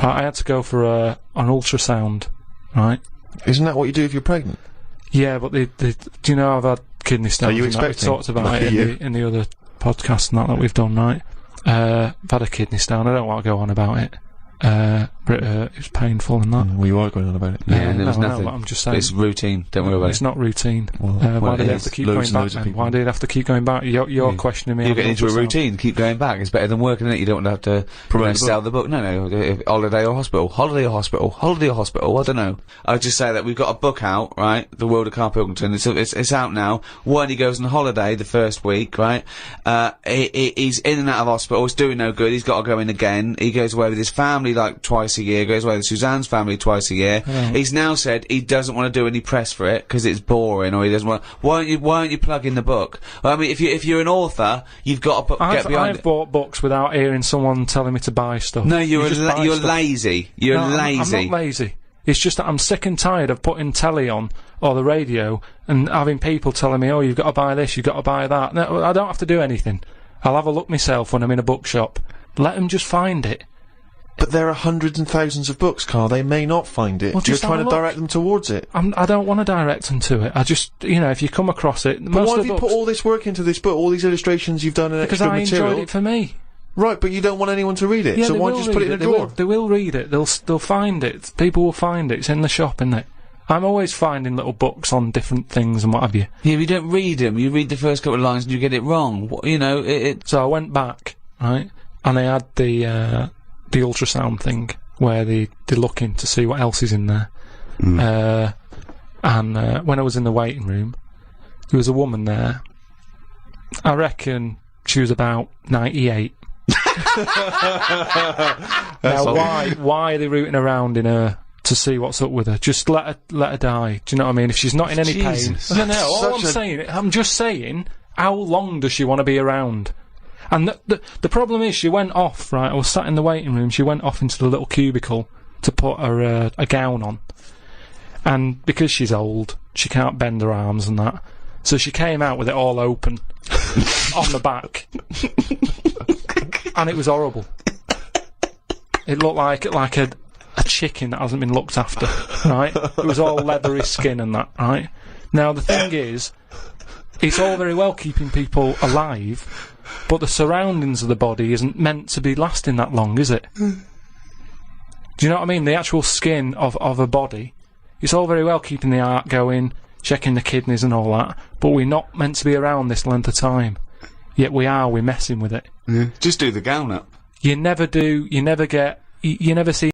I had to go for an ultrasound, right? Isn't that what you do if you're pregnant? Yeah, but do you know I've had kidney stones? you and that? We expecting? talked about Lucky it you. in the other podcast and that we've done, right? I've had a kidney stone. I don't want to go on about it. But it was painful and that. Well, you are going on about it. Yeah, there was no, nothing. but I'm just saying. It's routine. Don't worry about It's it. not routine. Well, Why it did they have is. to keep Loads going and back loads of then? people. Why did they have to keep going back? You're questioning me. You on get into a ultrasound. routine. Keep going back. It's better than working in it. You don't have to Promote the sell the book. No. Holiday or hospital. Holiday or hospital. Holiday or hospital. I don't know. I'll just say that we've got a book out, right? The World of Karl Pilkington. It's out now. When he goes on holiday the first week, right? He's in and out of hospital. He's doing no good. He's got to go in again. He goes away with his family like twice a year. Goes away with Suzanne's family twice a year. He's now said he doesn't want to do any press for it because it's boring, or he doesn't want. Why aren't you plugging the book? I mean, if you're an author, you've got to get behind I've it. bought books without hearing someone telling me to buy stuff. No, You just buy you're stuff. lazy. You're No, lazy. I'm not lazy. It's just that I'm sick and tired of putting telly on or the radio and having people telling me, oh, you've got to buy this, you've got to buy that. No, I don't have to do anything. I'll have a look myself when I'm in a bookshop. Let them just find it. But there are hundreds and thousands of books, Carl. They may not find it. Well, You're just have trying a to look. direct them towards it. I don't want to direct them to it. I just, if you come across it, But most why of have the you books, put all this work into this book, all these illustrations you've done and because extra I material? enjoyed it for me. Right, but you don't want anyone to read it, Yeah, so they why will just put it read in a drawer? They will read it. They'll find it. People will find it. It's in the shop, isn't it? I'm always finding little books on different things and what have you. Yeah, you don't read them. You read the first couple of lines and you get it wrong. So I went back, right, and they had the ultrasound thing where they're looking to see what else is in there. And when I was in the waiting room, there was a woman there. I reckon she was about 98. Now, why are they rooting around in her to see what's up with her? Just let her die. Do you know what I mean? If she's not in any Jesus. pain. No, all Such I'm just saying, how long does she want to be around? And the problem is, she went off, right? I was sat in the waiting room, she went off into the little cubicle to put her a gown on. And because she's old, she can't bend her arms and that. So she came out with it all open on the back. And it was horrible. It looked like a chicken that hasn't been looked after, right? It was all leathery skin and that, right? Now, the thing is, it's all very well keeping people alive, but the surroundings of the body isn't meant to be lasting that long, is it? Do you know what I mean? The actual skin of a body, it's all very well keeping the heart going, checking the kidneys and all that, but we're not meant to be around this length of time. Yet we're messing with it. Yeah. Just do the gown up. You never do, you never see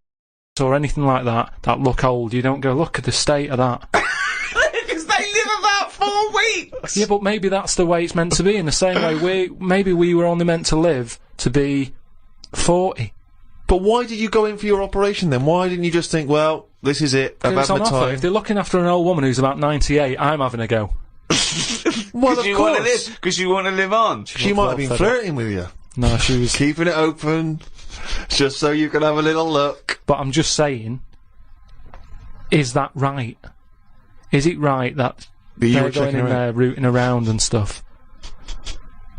or anything like that look old. You don't go, look at the state of that. Because they live about 4 weeks! Yeah, but maybe that's the way it's meant to be. In the same way, maybe we were only meant to live to be 40. But why did you go in for your operation then? Why didn't you just think, well, this is it, I've had my time? If they're looking after an old woman who's about 98, I'm having a go. Well, of course. Because you want to live on. She might have been flirting with you. No, she was keeping it open, just so you can have a little look. But I'm just saying, is that right? Is it right that they're going in there rooting around and stuff?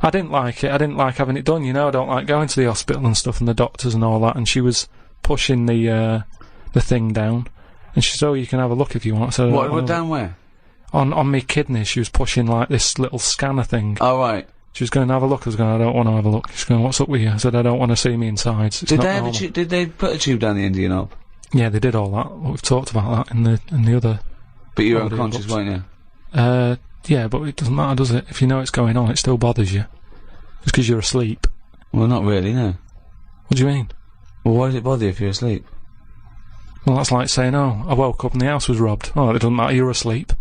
I didn't like it. I didn't like having it done, you know. I don't like going to the hospital and stuff and the doctors and all that. And she was pushing the thing down. And she said, oh, you can have a look if you want. So what down where? On me kidneys. She was pushing like this little scanner thing. Oh, right. She was going to have a look. I was going, I don't want to have a look. She's going, what's up with you? I said, I don't want to see me inside. Did they put a tube down the end of your knob? Yeah, they did all that. We've talked about that in the other. But you were unconscious, weren't you? Yeah, but it doesn't matter, does it? If you know it's going on, it still bothers you. Just because you're asleep. Well, not really, no. What do you mean? Well, why does it bother you if you're asleep? Well, that's like saying, oh, I woke up and the house was robbed. Oh, it doesn't matter, you're asleep.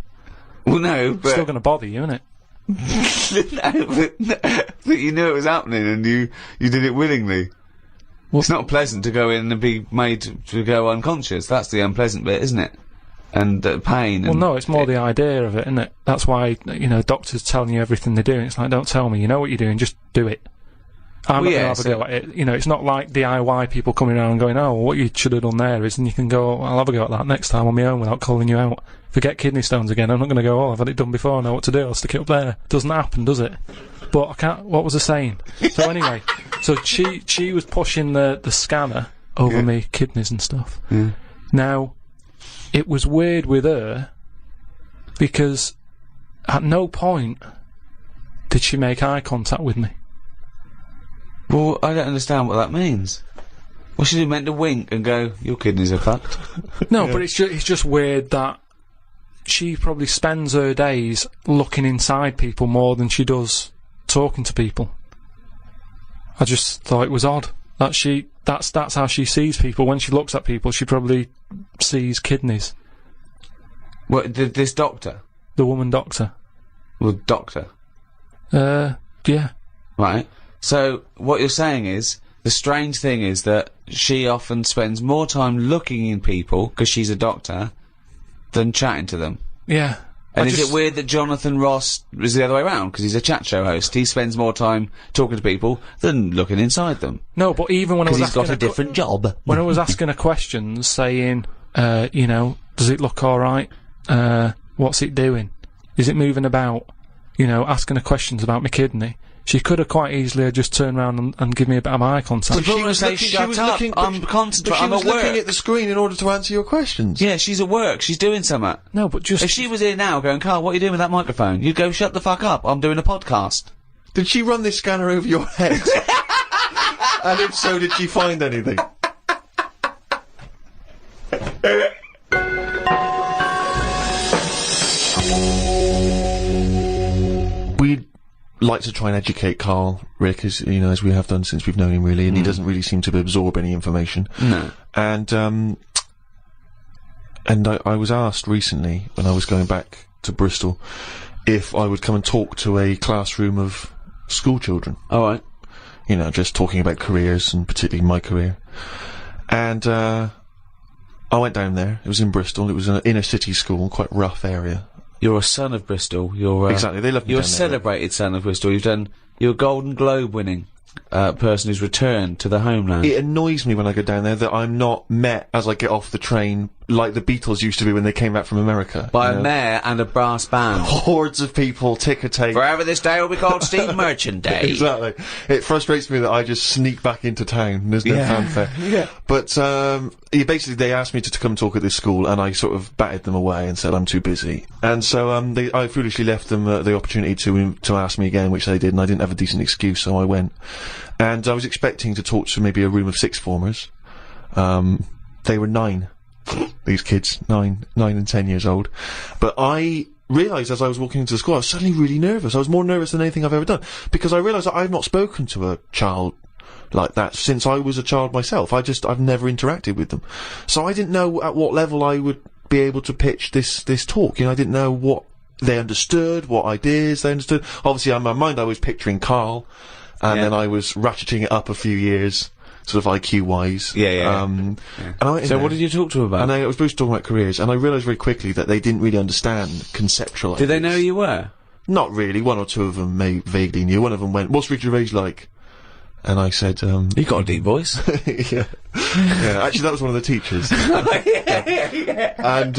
Well, no, but... It's still going to bother you, isn't it? but you knew it was happening and you did it willingly. Well, it's not pleasant to go in and be made to go unconscious. That's the unpleasant bit, isn't it? And pain. Well, no, it's more the idea of it, isn't it? That's why, you know, doctors telling you everything they're doing. It's like, don't tell me, you know what you're doing, just do it. I'm not going to have a go at it. You know, it's not like DIY people coming around and going, oh, well, what you should have done there is, and you can go, oh, I'll have a go at that next time on my own without calling you out. If I get kidney stones again, I'm not going to go, oh, I've had it done before, I know what to do, I'll stick it up there. Doesn't happen, does it? But I can't, what was I saying? So anyway, so she was pushing the scanner over me kidneys and stuff. Yeah. Now, it was weird with her, because at no point did she make eye contact with me. Well, I don't understand what that means. Well, she meant to wink and go, your kidneys are fucked. No, but it's just weird that she probably spends her days looking inside people more than she does talking to people. I just thought it was odd that that's how she sees people. When she looks at people, she probably sees kidneys. What, this doctor? The woman doctor. Well, doctor? Yeah. Right. So, what you're saying is, the strange thing is that she often spends more time looking in people, because she's a doctor, than chatting to them. Yeah. And is it weird that Jonathan Ross is the other way around, because he's a chat show host? He spends more time talking to people than looking inside them. No, but even when I was asking... he's got a different job. When I was asking her questions, saying, you know, does it look alright? What's it doing? Is it moving about? You know, asking her questions about my kidney. She could have quite easily just turned around and give me a bit of eye contact. She was looking, I'm concentrating. I'm at work. Looking at the screen in order to answer your questions. Yeah, she's at work. She's doing something. No, but just... If she was here now going, Carl, what are you doing with that microphone? You'd go, shut the fuck up. I'm doing a podcast. Did she run this scanner over your head? And if so, did she find anything? We'd like to try and educate Karl, Rick, as you know, as we have done since we've known him, really, and he doesn't really seem to absorb any information. No. And I was asked recently, when I was going back to Bristol, if I would come and talk to a classroom of school children. All right. You know, just talking about careers, and particularly my career. And I went down there. It was in Bristol. It was an inner city school, quite rough area. You're a son of Bristol. You're exactly. They love me. You're a down there, celebrated son of Bristol. You're a Golden Globe winning person who's returned to the homeland. It annoys me when I go down there that I'm not met as I get off the train like the Beatles used to be when they came back from America. By a mayor and a brass band. Hordes of people, ticker tape. Forever this day will be called Steve Merchant Day. Exactly. It frustrates me that I just sneak back into town. There's no fanfare. Yeah. But, basically they asked me to come talk at this school, and I sort of batted them away and said I'm too busy. And so, I foolishly left them the opportunity to ask me again, which they did, and I didn't have a decent excuse, so I went. And I was expecting to talk to maybe a room of sixth formers. They were 9. These kids, 9 and 10 years old. But I realised as I was walking into the school, I was suddenly really nervous. I was more nervous than anything I've ever done. Because I realised that I've not spoken to a child like that since I was a child myself. I've never interacted with them. So I didn't know at what level I would be able to pitch this talk. You know, I didn't know what they understood, what ideas they understood. Obviously, in my mind, I was picturing Karl, and then I was ratcheting it up a few years, sort of IQ-wise. And I went in So there, what did you talk to them about? and I was supposed to talk about careers, and I realised very quickly that they didn't really understand conceptual Did they ideas. know who you were? Not really. One or two of them vaguely knew. One of them went, "What's Ricky Gervais like?" And I said, You got a deep voice. yeah. Actually, that was one of the teachers. And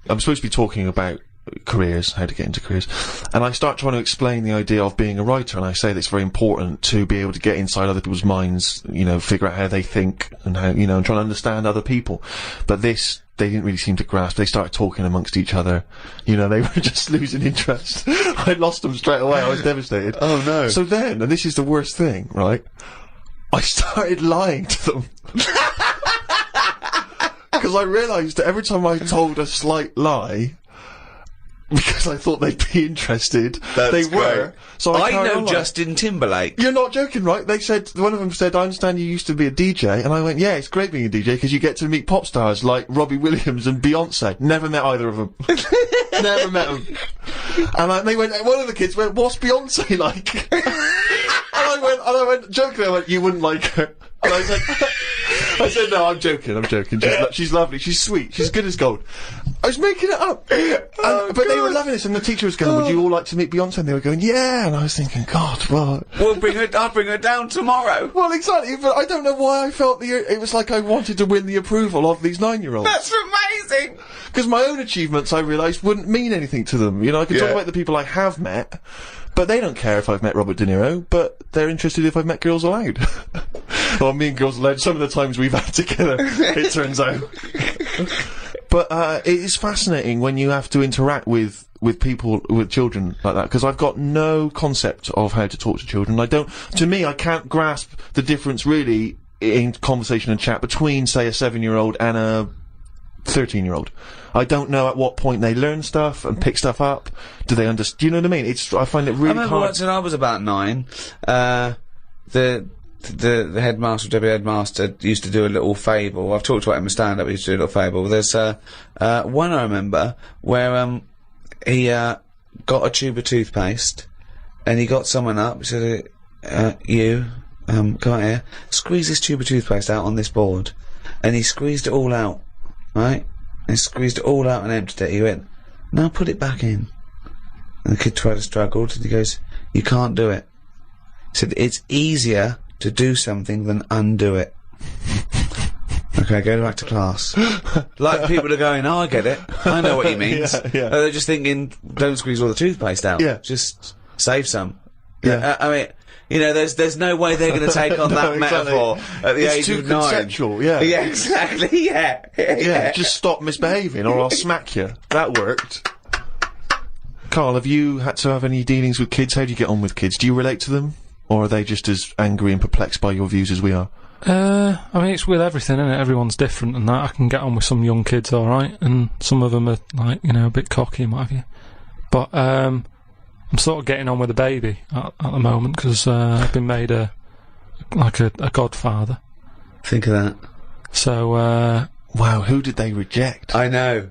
I'm supposed to be talking about careers, how to get into careers, and I start trying to explain the idea of being a writer, and I say that it's very important to be able to get inside other people's minds, you know, figure out how they think, and how, you know, and try to understand other people. But this, they didn't really seem to grasp. They started talking amongst each other. You know, they were just losing interest. I lost them straight away. I was devastated. Oh no. So then, and this is the worst thing, right? I started lying to them. Because I realised that every time I told a slight lie, because I thought they'd be interested, they were. So I carried know on lying. Justin Timberlake. You're not joking, right? They said, one of them said, "I understand you used to be a DJ," and I went, "Yeah, it's great being a DJ because you get to meet pop stars like Robbie Williams and Beyonce." Never met either of them. Never met them. And they went, one of the kids went, "What's Beyonce like?" and I went, jokingly, I went, "You wouldn't like her." And I was like, I said, "No, I'm joking. She's lovely, she's sweet, she's good as gold." I was making it up. But they were loving this, and the teacher was going, "Would you all like to meet Beyonce?" And they were going, "Yeah." And I was thinking, God, well... I'll bring her down tomorrow. Well, exactly, but I don't know why I felt it was like I wanted to win the approval of these 9-year-olds. That's amazing. Because my own achievements, I realised, wouldn't mean anything to them. You know, I could talk Yeah. about the people I have met, but they don't care if I've met Robert De Niro, but they're interested if I've met Girls Aloud. Well, me and Girls Aloud, some of the times we've had together, it turns out. But it is fascinating when you have to interact with people, with children like that, because I've got no concept of how to talk to children. To me, I can't grasp the difference really in conversation and chat between, say, a 7-year-old and a 13-year-old. I don't know at what point they learn stuff and pick stuff up. Do they understand? Do you know what I mean? I find it really I remember hard. once when I was about 9, the headmaster, deputy headmaster, used to do a little fable. I've talked about him in stand-up. He used to do a little fable. There's one I remember where he got a tube of toothpaste, and he got someone up. He said, "You come out here, squeeze this tube of toothpaste out on this board," and he squeezed it all out, right? And he squeezed it all out and emptied it. He went, "Now put it back in." And the kid tried to struggle, and he goes, "You can't do it." He said, "It's easier to do something than undo it." Okay, go back to class. Like people are going, "Oh, I get it. I know what he means." Yeah. They're just thinking, don't squeeze all the toothpaste out. Yeah. Just save some. Yeah. I mean, you know, there's no way they're going to take on that exactly. metaphor at the It's age too of 9. conceptual, yeah. Yeah, exactly, yeah. Yeah, just stop misbehaving or I'll smack you. That worked. Karl, have you had to have any dealings with kids? How do you get on with kids? Do you relate to them? Or are they just as angry and perplexed by your views as we are? I mean, it's with everything, isn't it? Everyone's different and that. I can get on with some young kids alright, and some of them are, like, you know, a bit cocky and what have you. But, I'm sort of getting on with the baby at the moment, because, I've been made a godfather. Think of that. So, Wow, who did they reject? I know.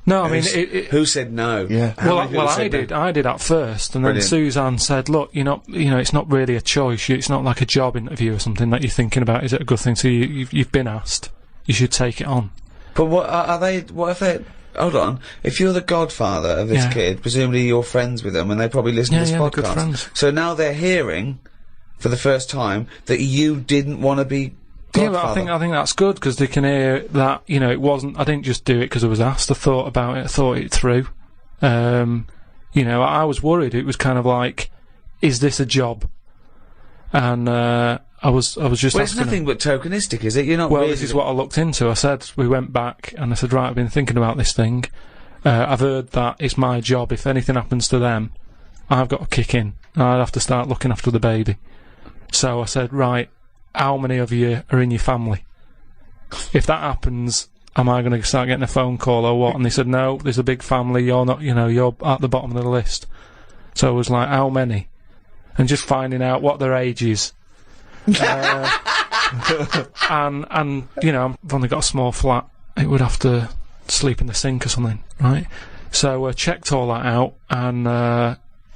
no, I mean, Who said no? Yeah. How many people I said no? did. I did at first, and Brilliant. then Suzanne said, "Look, it's not really a choice. It's not like a job interview or something that you're thinking about. Is it a good thing? So you've been asked. You should take it on." But what are they? What if they? hold on. If you're the godfather of this kid, presumably you're friends with them, and they probably listen to this podcast. They're good friends. So now they're hearing, for the first time, that you didn't want to be godfather. Yeah, but I think that's good, because they can hear that, you know, it wasn't, I didn't just do it because I was asked, I thought about it, I thought it through. You know, I was worried, it was kind of like, is this a job? And, I was just well, it's asking nothing but tokenistic, is it? You're not well, really this is what I looked into. I said, we went back, and I said, right, I've been thinking about this thing. I've heard that it's my job. If anything happens to them, I've got to kick in. I'd have to start looking after the baby. So I said, right, how many of you are in your family? If that happens, am I going to start getting a phone call or what? And they said, no, there's a big family. You're not, you know, you're at the bottom of the list. So I was like, how many? And just finding out what their age is. And you know, I've only got a small flat. It would have to sleep in the sink or something, right? So I checked all that out, and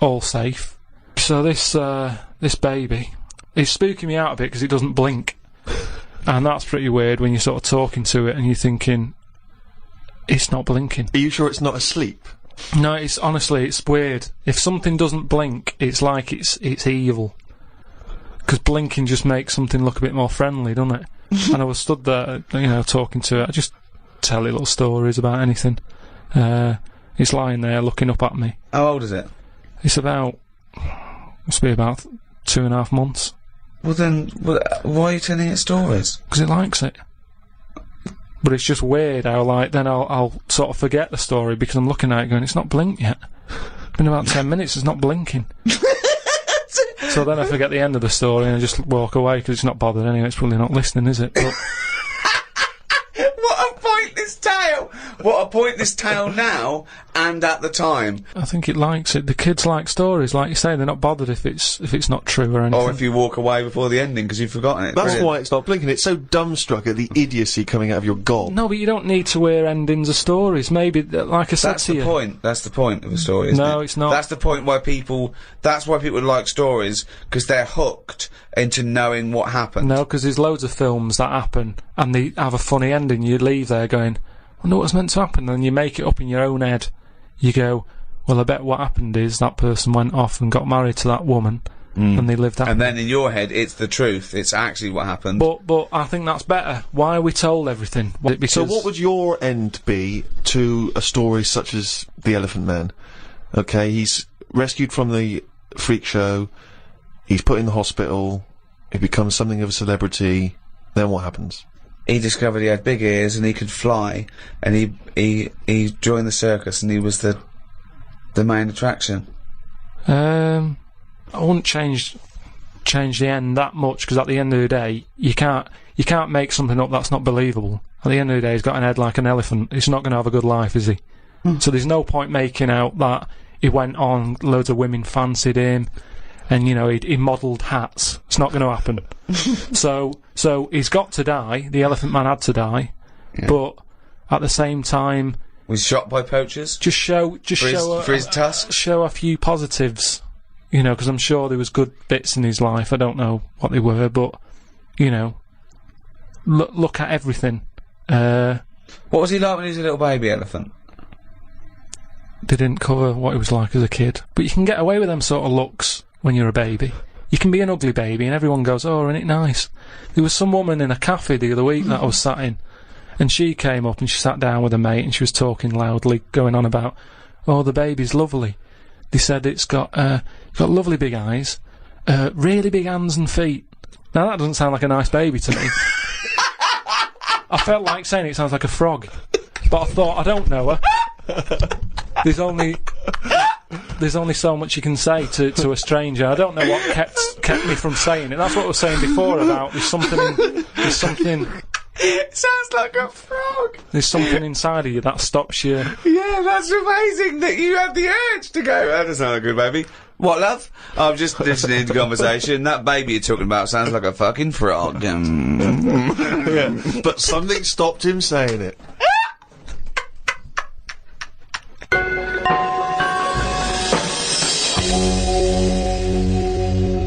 all safe. So this baby is spooking me out a bit because it doesn't blink, and that's pretty weird when you're sort of talking to it and you're thinking it's not blinking. Are you sure it's not asleep? No, it's honestly, it's weird. If something doesn't blink, it's like it's evil. Because blinking just makes something look a bit more friendly, doesn't it? And I was stood there, you know, talking to it. I just tell it little stories about anything. It's lying there looking up at me. How old is it? It's must be about 2.5 months. Well then, why are you telling it stories? Because it likes it. But it's just weird how, like, then I'll sort of forget the story because I'm looking at it going, it's not blinked yet. It's been about 10 minutes, it's not blinking. So then I forget the end of the story and I just walk away because it's not bothered anyway. It's probably not listening, is it? But what a pointless tale! What a pointless tale now and at the time. I think it likes it. The kids like stories, like you say. They're not bothered if it's not true or anything. Or if you walk away before the ending because you've forgotten it. That's Brilliant. why it's not blinking. It's so dumbstruck at the idiocy coming out of your gob. No, but you don't need to hear endings of stories. Maybe, like I said That's to the you. point. That's the point of a story, isn't No, it? it's not. That's the point why people... That's why people like stories, because they're hooked into knowing what happened. No, because there's loads of films that happen and they have a funny ending. You leave there going, I wonder what's meant to happen, and you make it up in your own head. You go, well, I bet what happened is that person went off and got married to that woman, and they lived happy. And then in your head, it's the truth. It's actually what happened. But I think that's better. Why are we told everything? Because So what would your end be to a story such as The Elephant Man? Okay, he's rescued from the freak show, he's put in the hospital, he becomes something of a celebrity, then what happens? He discovered he had big ears and he could fly, and he joined the circus and he was the main attraction. I wouldn't change the end that much, because at the end of the day, you can't make something up that's not believable. At the end of the day, he's got an head like an elephant. He's not going to have a good life, is he? So there's no point making out that he went on, loads of women fancied him, and, you know, he modelled hats. It's not going to happen. So he's got to die. The Elephant Man had to die, but at the same time, Was shot by poachers? show for his tusk? Show a few positives, you know, because I'm sure there was good bits in his life. I don't know what they were, but, you know, look at everything. What was he like when he was a little baby elephant? They didn't cover what he was like as a kid, but you can get away with them sort of looks when you're a baby. You can be an ugly baby and everyone goes, oh, isn't it nice? There was some woman in a cafe the other week that I was sat in, and she came up and she sat down with a mate and she was talking loudly, going on about, oh, the baby's lovely. They said it's got lovely big eyes, really big hands and feet. Now that doesn't sound like a nice baby to me. I felt like saying it sounds like a frog, but I thought, I don't know her. There's only so much you can say to a stranger. I don't know what kept me from saying it. That's what I was saying before about there's something. It sounds like a frog. There's something inside of you that stops you. Yeah, that's amazing that you had the urge to go, that doesn't sound like a good baby. What, love? I'm just listening to conversation. That baby you're talking about sounds like a fucking frog. Yeah, but something stopped him saying it.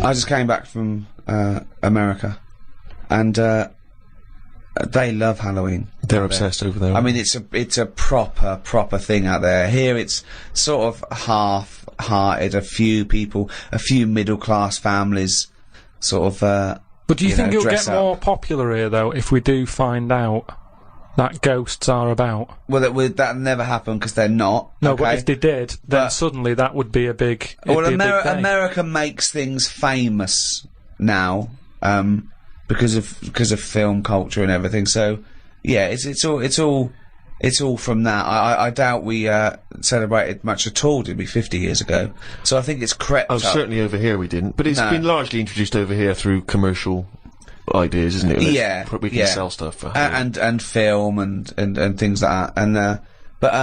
I just came back from America, and they love Halloween. They're obsessed over there. I mean, it's a proper thing out there. Here it's sort of half-hearted. A few people, a few middle-class families, sort of. But do you think it'll dress get more popular here, though, if we do find out that ghosts are about? Well, that'll never happen because they're not. No, okay? but if they did, then suddenly that would be a big. Well, America makes things famous now, because of film culture and everything. So, yeah, it's all from that. I doubt we celebrated much at all, did we, 50 years ago? So I think it's crept up. Certainly over here we didn't, but it's been largely introduced over here through commercial ideas, isn't it? Yeah, we can sell stuff for and film and things like that. But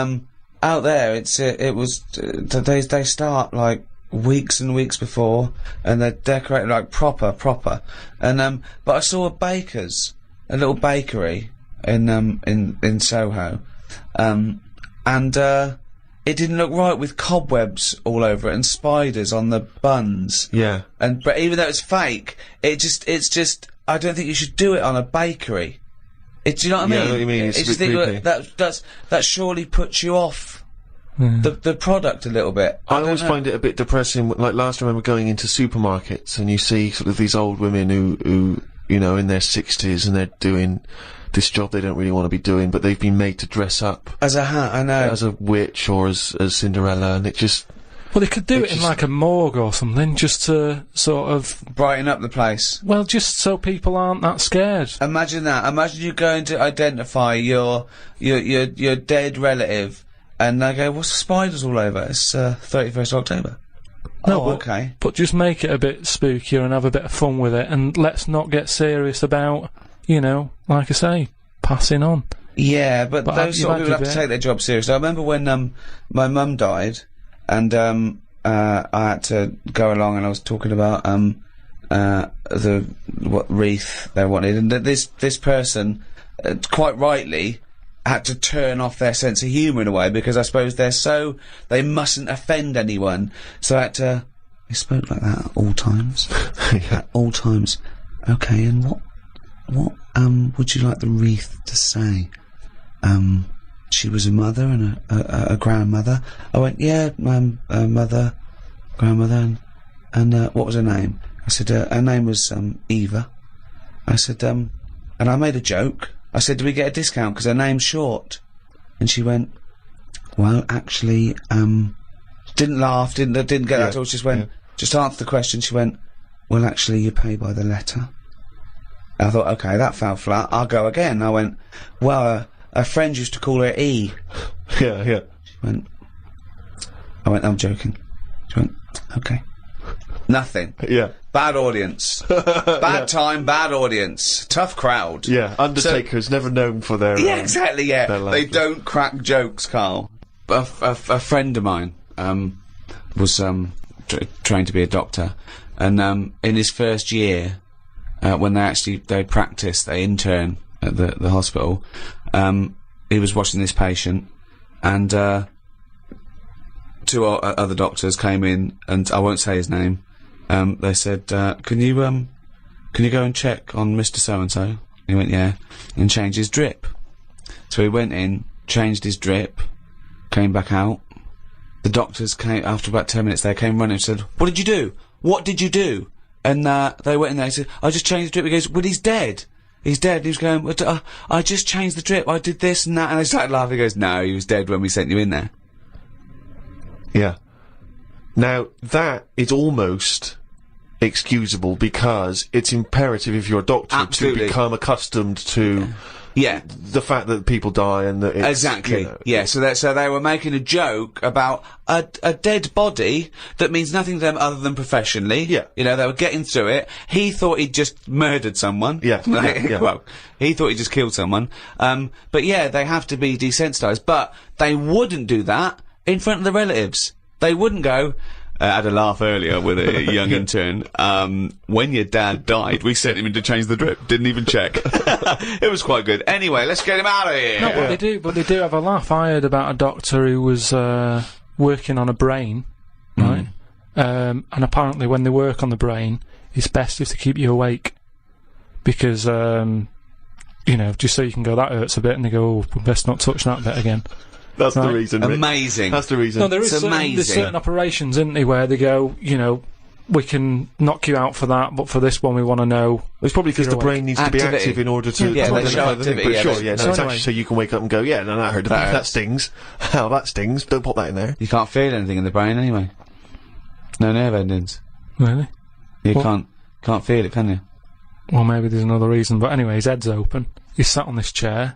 out there they start like weeks and weeks before, and they're decorated like proper. And but I saw a little bakery in Soho, and it didn't look right with cobwebs all over it and spiders on the buns. Yeah. But even though it's fake, it's just I don't think you should do it on a bakery. Do you know what I mean? Yeah, I know what you mean. It's a bit creepy. That surely puts you off the product a little bit. I always find it a bit depressing. Like last time I remember going into supermarkets and you see sort of these old women who in their 60s, and they're doing this job they don't really want to be doing, but they've been made to dress up as a witch or as Cinderella, and it just. Well, they could do it in like a morgue or something, just to sort of brighten up the place. Well, just so people aren't that scared. Imagine that. Imagine you going to identify your dead relative, and they go, "What's the spiders all over?" It's 31st October. No, okay. But just make it a bit spookier and have a bit of fun with it, and let's not get serious about, like I say, passing on. Yeah, but those sort of people have to take their job seriously. I remember when my mum died. And I had to go along, and I was talking about what wreath they wanted, and this person, quite rightly, had to turn off their sense of humour in a way, because I suppose they mustn't offend anyone. So I had to. He spoke like that at all times. At all times. Okay, and what would you like the wreath to say? She was a mother and a grandmother. I went, yeah, mother, grandmother, and what was her name? I said, her name was Eva. I said, and I made a joke. I said, do we get a discount because her name's short? And she went, well, actually, didn't laugh, didn't get that at all. Just went, just answer the question. She went, well, actually, you pay by the letter. I thought, okay, that fell flat. I'll go again. I went, well, her friend used to call her E. Yeah. She I went, I'm joking. She went, okay. Nothing. Yeah. Bad audience. Bad time, bad audience. Tough crowd. Yeah, Undertaker's never known for their... Yeah, exactly, yeah. They don't crack jokes, Carl. A friend of mine was trained to be a doctor, and in his first year, when they practiced, they intern at the hospital, he was watching this patient, and two other doctors came in, and I won't say his name. They said, can you go and check on Mr. So-and-so? He went, yeah, and change his drip. So he went in, changed his drip, came back out. The doctors came, after about 10 minutes, they came running and said, what did you do? What did you do? And they went in there and said, I just changed the drip. He goes, well, he's dead. He's dead. He was going, I just changed the drip. I did this and that. And they started laughing. He goes, no, he was dead when we sent you in there. Yeah. Now, that is almost excusable, because it's imperative, if you're a doctor, to become accustomed to the fact that people die and that it's... Exactly. Yeah, so they were making a joke about a dead body that means nothing to them other than professionally. Yeah. They were getting through it. He thought he'd just murdered someone. Yeah. Well, he thought he just killed someone. But yeah, they have to be desensitised. But they wouldn't do that in front of the relatives. They wouldn't go... I had a laugh earlier with a young intern. When your dad died, we sent him in to change the drip. Didn't even check. It was quite good. Anyway, let's get him out of here. No, but they do have a laugh. I heard about a doctor who was working on a brain, right? And apparently when they work on the brain, it's best if they keep you awake, because you know, just so you can go, that hurts a bit, and they go, oh, we best not touch that bit again. That's the reason, Rick. Amazing. That's the reason. No, there's certain operations, isn't there, where they go, you know, we can knock you out for that, but for this one we want to know. It's probably because the brain needs to be Activity. active in order to Yeah, they show identify the thing. activity, But yeah, sure, they- yeah, no, so it's anyway- actually so you can wake up and go, yeah, no, that hurt. That stings. Hell, that stings. Don't pop that in there. You can't feel anything in the brain anyway. No nerve endings. Really? You What? can't feel it, can you? Well, maybe there's another reason, but anyway, his head's open. He's sat on this chair.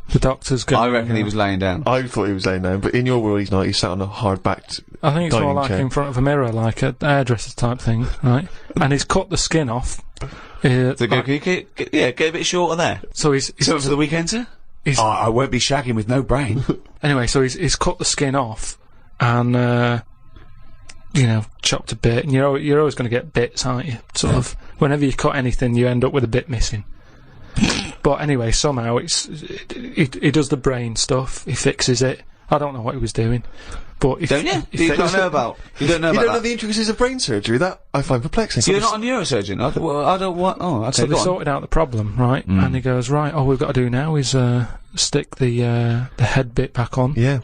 The doctor's going. I reckon he was laying down. I thought he was laying down, but in your world he's not. He's sat on a hard-backed I think it's more dining like chair. in front of a mirror, like a hairdresser type thing, right? And he's cut the skin off. So can you get a bit shorter there. So he's So for the weekend, sir? He's- I won't be shagging with no brain. anyway, so he's cut the skin off and you know, chopped a bit. And you're always going to get bits, aren't you? Sort of. Whenever you cut anything, you end up with a bit missing. But anyway, somehow he does the brain stuff. He fixes it. I don't know what he was doing, but Don't you? You don't know about. You don't know You about don't know that. the intricacies of brain surgery? That I find perplexing. You're not a neurosurgeon. I don't want. Oh, okay. So they go on. sorted out the problem, right? And he goes, right, all we've got to do now is stick the head bit back on. Yeah.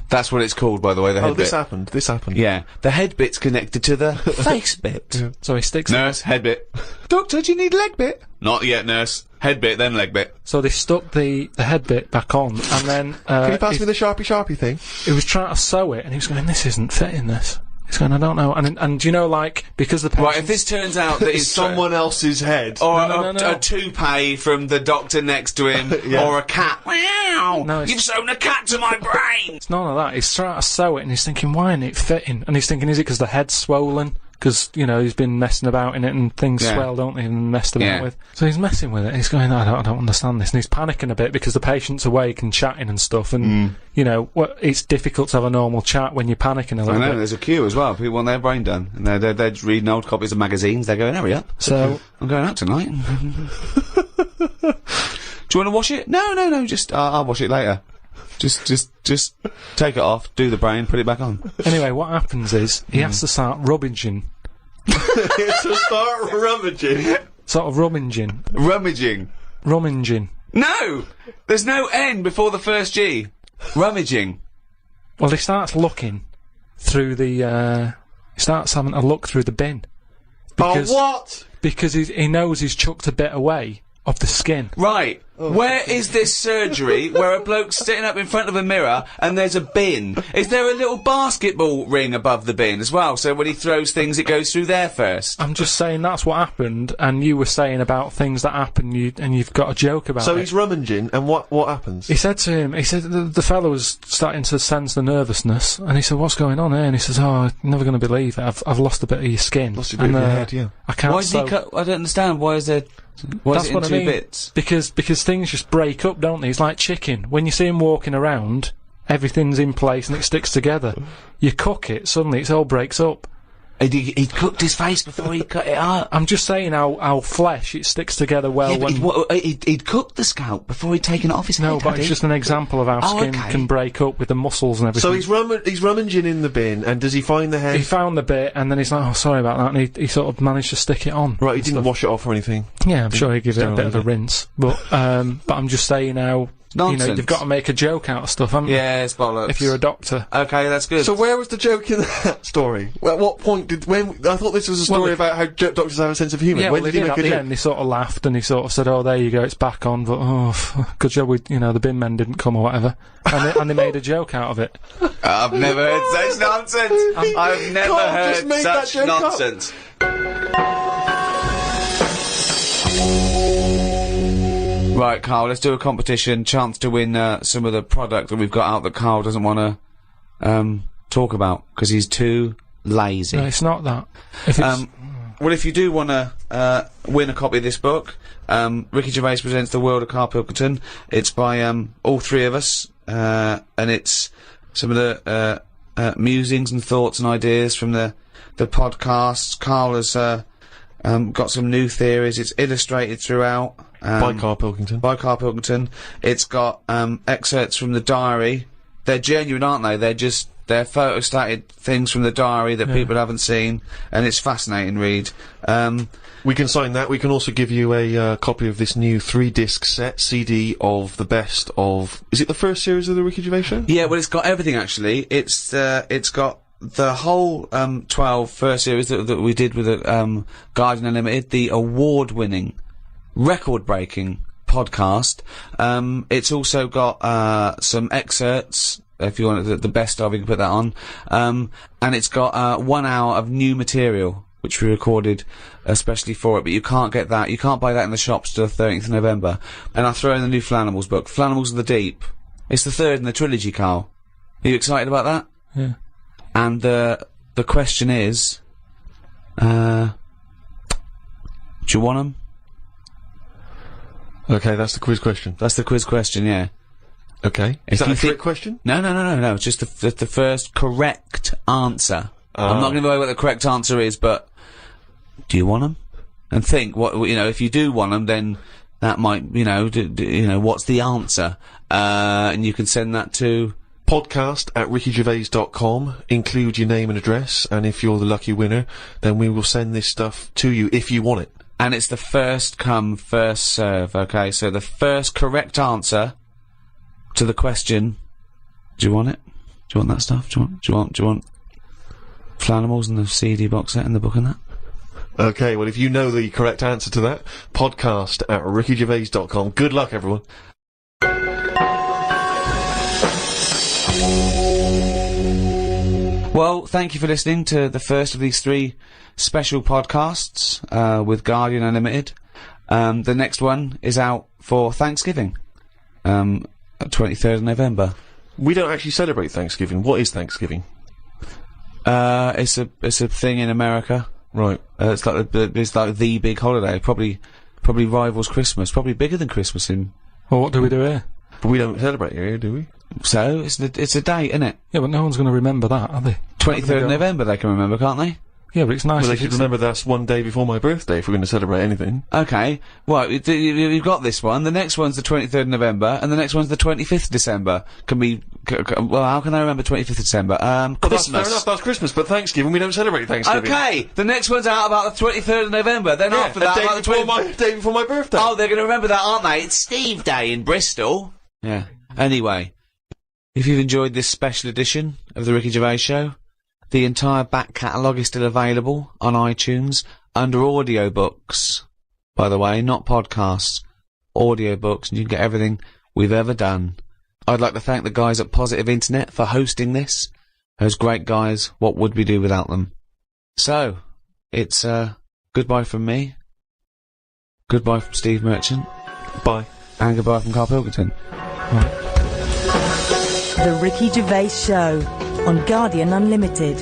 That's what it's called, by the way. The head Oh, this bit. happened. This happened. Yeah, the head bit's connected to the face bit. So he sticks. Nurse, head bit. Doctor, do you need leg bit? Not yet, nurse. Head bit, then leg bit. So they stuck the head bit back on, and then Can you pass me the sharpie thing? he was trying to sew it, and he was going, "This isn't fitting. This." He's going, "I don't know." And you know, like because the patient, Right, if this turns out that It's it's someone else's head. or No. a toupee from the doctor next to him, Yeah. or a cat. Wow! No, it's- You've sewn a cat to my brain! it's none of that. He's trying to sew it, and he's thinking, "Why isn't it fitting?" And he's thinking, "Is it because the head's swollen?" Because, you know, he's been messing about in it and things Yeah. swell, don't they, and messed about Yeah. with. So he's messing with it, and he's going, I don't understand this. And he's panicking a bit because the patient's awake and chatting and stuff, and, you know, it's difficult to have a normal chat when you're panicking a I little know, bit. there's a queue as well. People want their brain done. And they're reading old copies of magazines. They're going, hurry up. So, I'm going out tonight. Do you want to wash it? No, just, I'll wash it later. Just take it off, do the brain, put it back on. anyway, what happens is, he has to start rummaging. To start rummaging. Sort of rummaging. Rummaging. No! There's no N before the first G. Rummaging. Well, he starts looking through the, he starts having a look through the bin. Because, What? Because he knows he's chucked a bit away of the skin. Right. Where is this surgery where a bloke's sitting up in front of a mirror and there's a bin? Is there a little basketball ring above the bin as well? So when he throws things, it goes through there first? I'm just saying that's what happened, and you were saying about things that happen, and you've got a joke about So it. he's rummaging, and what happens? He said to him, the fellow was starting to sense the nervousness, and he said, "What's going on here?" And he says, "Oh, you're never going to believe it. I've lost a bit of your skin. Lost a bit of your head, yeah. I can't Why did he sew." cut? I don't understand. Why is there... Why That's is it in what I two mean. bits? Because things just break up, don't they? It's like chicken. When you see him walking around, everything's in place and it sticks together. You cook it, suddenly it all breaks up. He cooked his face before he cut it out. I'm just saying how flesh, it sticks together well Yeah, but when... he'd cooked the scalp before he'd taken it off his head. No, but Daddy. it's just an example of how Oh, skin okay. can break up with the muscles and everything. So he's rummaging in the bin, and does he find the head? He found the bit, and then he's like, "Oh, sorry about that," and he sort of managed to stick it on. Right, he didn't wash it off or anything. Yeah, I'm sure he gives it a bit of a Sterilise it. rinse, but I'm just saying how you know Nonsense. you've got to make a joke out of stuff, haven't you? Yeah, it's bollocks. If you're a doctor. Okay, that's good. So where was the joke in that story? Well, at what point I thought this was a story Well, about how doctors have a sense of humour. Yeah, when well, did he did make at a the joke? end. He sort of laughed and he sort of said, "Oh, there you go, it's back on." But good job, the bin men didn't come or whatever, and they made a joke out of it. I've never heard such nonsense. I've never Carl heard just made that such joke up. nonsense. Right, Carl, let's do a competition. Chance to win some of the product that we've got out that Carl doesn't want to talk about because he's too lazy. No, it's not that. If it's, Well, if you do want to win a copy of this book, Ricky Gervais presents The World of Karl Pilkington. It's by all three of us, and it's some of the musings and thoughts and ideas from the podcasts. Carl has got some new theories. It's illustrated throughout. By Karl Pilkington. By Karl Pilkington. It's got excerpts from the diary. They're genuine, aren't they? They're They're photostated things from the diary that people haven't seen, and it's fascinating read. We can sign that. We can also give you a copy of this new 3-disc set CD of the best of. Is it the first series of the Ricky Gervais Show? Yeah, well, it's got everything actually. It's got the whole 12 first series that we did with the Guardian Unlimited, the award-winning, record-breaking podcast. It's also got some excerpts. If you want the best of, you can put that on. And it's got 1 hour of new material, which we recorded especially for it, but you can't get that. You can't buy that in the shops till the 13th of November. And I throw in the new Flanimals book, Flanimals of the Deep. It's the third in the trilogy, Carl. Are you excited about that? Yeah. And the question is, do you want them? Okay, that's the quiz question. That's the quiz question, yeah. Okay. Is that a trick question? No. Just the first correct answer. I'm not going to know what the correct answer is, but do you want them? And think if you do want them, then that might, what's the answer? And you can send that to podcast@rickygervais.com. Include your name and address, and if you're the lucky winner, then we will send this stuff to you if you want it. And it's the first come, first serve. Okay, so the first correct answer to the question, do you want it? Do you want that stuff? Do you want Flanimals and the CD box set and the book and that? Okay, well, if you know the correct answer to that, podcast@rickygervais.com. Good luck, everyone. Well, thank you for listening to the first of these 3 special podcasts with Guardian Unlimited. The next one is out for Thanksgiving, 23rd of November. We don't actually celebrate Thanksgiving. What is Thanksgiving? It's a thing in America. Right. It's like the big holiday. Probably rivals Christmas. Probably bigger than Christmas in. Well, what do we do here? But we don't celebrate here, do we? So it's a date, isn't it? Yeah, but no one's going to remember that, are they? 23rd of November, they can remember, can't they? Yeah, but it's nice. Well, they should remember that's one day before my birthday if we're going to celebrate anything. Okay. Well, you've got this one. The next one's the 23rd of November, and the next one's the 25th of December. Well, how can I remember 25th of December? Well, that's Christmas. fair enough, that's Christmas, but Thanksgiving, we don't celebrate Thanksgiving. Okay, the next one's out about the 23rd of November, then after that, about the day before my birthday. Oh, they're going to remember that, aren't they? It's Steve Day in Bristol. Yeah. Anyway, if you've enjoyed this special edition of the Ricky Gervais Show, the entire back catalogue is still available on iTunes under audiobooks. By the way, not podcasts, audiobooks, and you can get everything we've ever done. I'd like to thank the guys at Positive Internet for hosting this. Those great guys, what would we do without them? So, it's goodbye from me, goodbye from Steve Merchant, Bye, and goodbye from Karl Pilkington. The Ricky Gervais Show on Guardian Unlimited.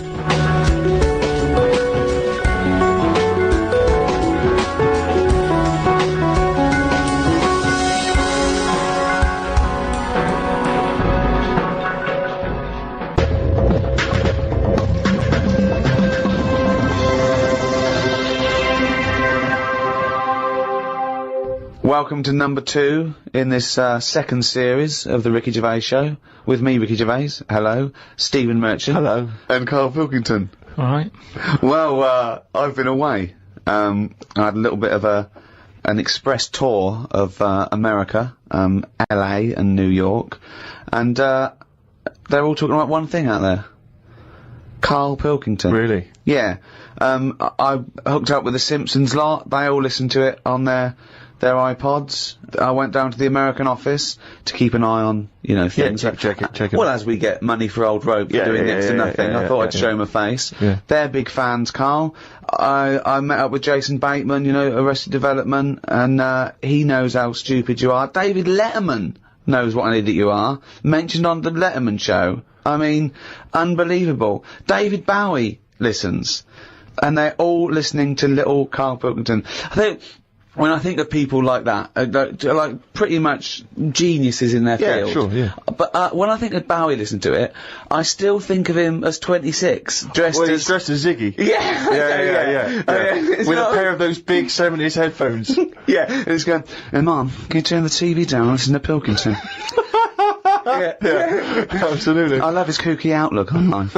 Welcome to number 2 in this second series of the Ricky Gervais Show. With me, Ricky Gervais. Hello. Stephen Merchant. Hello. And Karl Pilkington. Alright. Well, I've been away. I had a little bit of an express tour of America, LA and New York, and they're all talking about one thing out there. Karl Pilkington. Really? Yeah. I hooked up with the Simpsons lot. They all listen to it on their iPods. I went down to the American office to keep an eye on, things. Yeah, check it. Well, as we get money for old rope for doing next to nothing, I thought I'd show him a face. Yeah. They're big fans, Carl. I met up with Jason Bateman, Arrested Development, and he knows how stupid you are. David Letterman knows what an idiot you are. Mentioned on the Letterman show. I mean, unbelievable. David Bowie listens. And they're all listening to little Karl Pilkington. When I think of people like that, like pretty much geniuses in their field. Yeah, sure, yeah. But when I think of Bowie listening to it, I still think of him as 26, dressed He's dressed as Ziggy. Yeah. Yeah. With a pair of those big 70s headphones. Yeah, and it's going, hey Mum, can you turn the TV down and listen to Pilkington? Absolutely. I love his kooky outlook on life.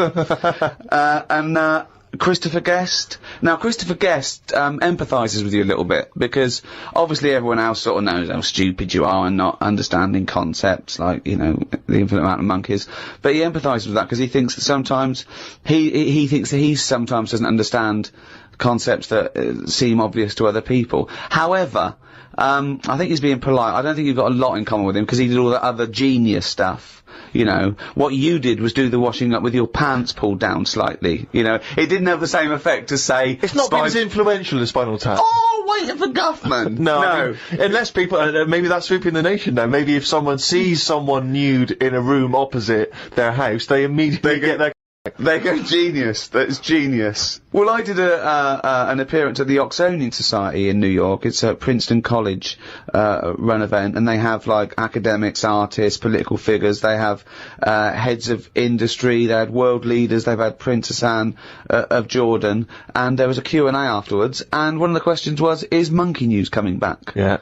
And Christopher Guest. Now, Christopher Guest empathises with you a little bit, because obviously everyone else sort of knows how stupid you are and not understanding concepts like, you know, the infinite amount of monkeys. But he empathises with that because he thinks that sometimes he thinks that he sometimes doesn't understand concepts that seem obvious to other people. However, I think he's being polite. I don't think you've got a lot in common with him, because he did all that other genius stuff. You know, what you did was do the washing up with your pants pulled down slightly. You know, it didn't have the same effect as, say... It's not been as influential as Spinal Tap. Oh, waiting for Guffman! No. I mean, unless people... maybe that's sweeping the nation now. Maybe if someone sees someone nude in a room opposite their house, they immediately get their... They go, genius. That's genius. Well, I did an appearance at the Oxonian Society in New York. It's a Princeton College run event, and they have like academics, artists, political figures. They have heads of industry. They had world leaders. They've had Princess Anne of Jordan, and there was a Q&A afterwards. And one of the questions was, "Is Monkey News coming back?" Yeah.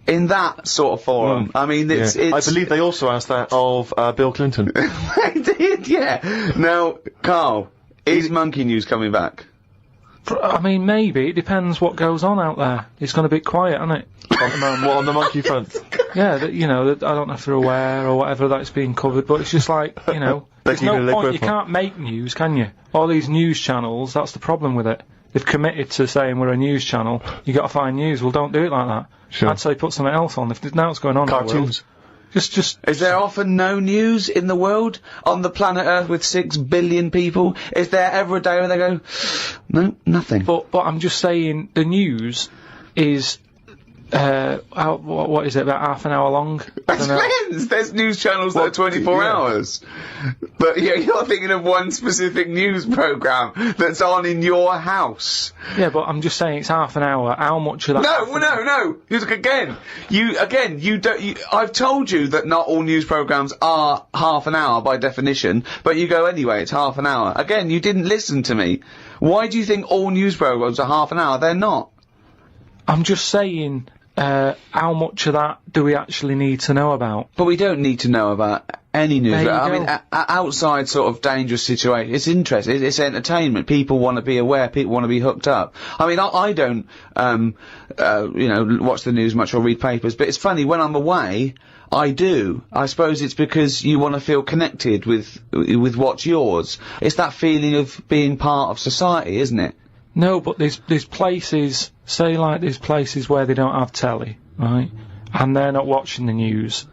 In that sort of forum. I mean, it's... I believe they also asked that of Bill Clinton. They did, yeah. Now, Carl, is Monkey News coming back? I mean, maybe. It depends what goes on out there. It's gonna be quiet, isn't it? What, on the monkey front? Yeah, you know, I don't know if they're aware or whatever that's being covered, but it's just like, you know, there's no point. You can't make news, can you? All these news channels, that's the problem with it. They've committed to saying we're a news channel. You got to find news. Well, don't do it like that. Sure. I'd say put something else on. If there's now what's going on Cartoons. in the world, just. Is there often no news in the world on the planet Earth with 6 billion people? Is there ever a day when they go, no, nothing? But I'm just saying the news is. What is it, about half an hour long? It depends. There's news channels that are 24 hours. But yeah, you're thinking of one specific news programme that's on in your house. Yeah, but I'm just saying it's half an hour. How much of that? No. You don't. I've told you that not all news programmes are half an hour by definition, but you go anyway. It's half an hour. Again, you didn't listen to me. Why do you think all news programmes are half an hour? They're not. I'm just saying. How much of that do we actually need to know about? But we don't need to know about any news. There you I go. mean, outside sort of dangerous situations, it's interesting. It's entertainment. People want to be aware. People want to be hooked up. I mean, I don't, you know, watch the news much or read papers. But it's funny, when I'm away, I do. I suppose it's because you want to feel connected with what's yours. It's that feeling of being part of society, isn't it? No, but there's places, say like there's places where they don't have telly, right? And they're not watching the news.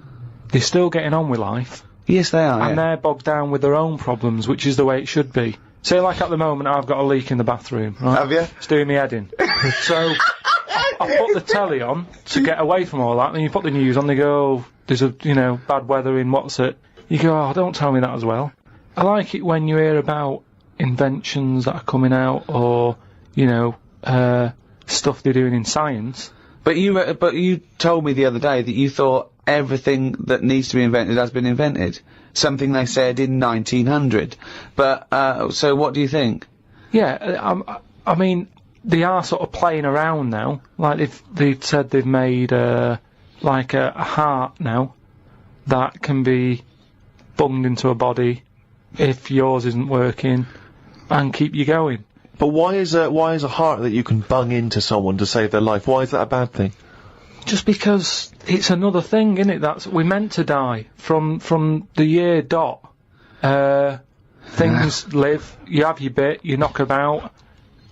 They're still getting on with life. Yes, they are. And they're bogged down with their own problems, which is the way it should be. Say like at the moment I've got a leak in the bathroom, right? Have you? It's doing me head in. So, I put the telly on to get away from all that, and you put the news on, they go, there's a, you know, bad weather in what's it. You go, oh, don't tell me that as well. I like it when you hear about inventions that are coming out, or, you know, stuff they're doing in science. But you told me the other day that you thought everything that needs to be invented has been invented. Something they said in 1900. But, so what do you think? Yeah, I mean, they are sort of playing around now. Like, they've said they've made, like a heart now that can be bunged into a body if yours isn't working and keep you going. But why is a heart that you can bung into someone to save their life? Why is that a bad thing? Just because it's another thing, isn't it? That's we're meant to die from the year dot. Things live. You have your bit. You knock about,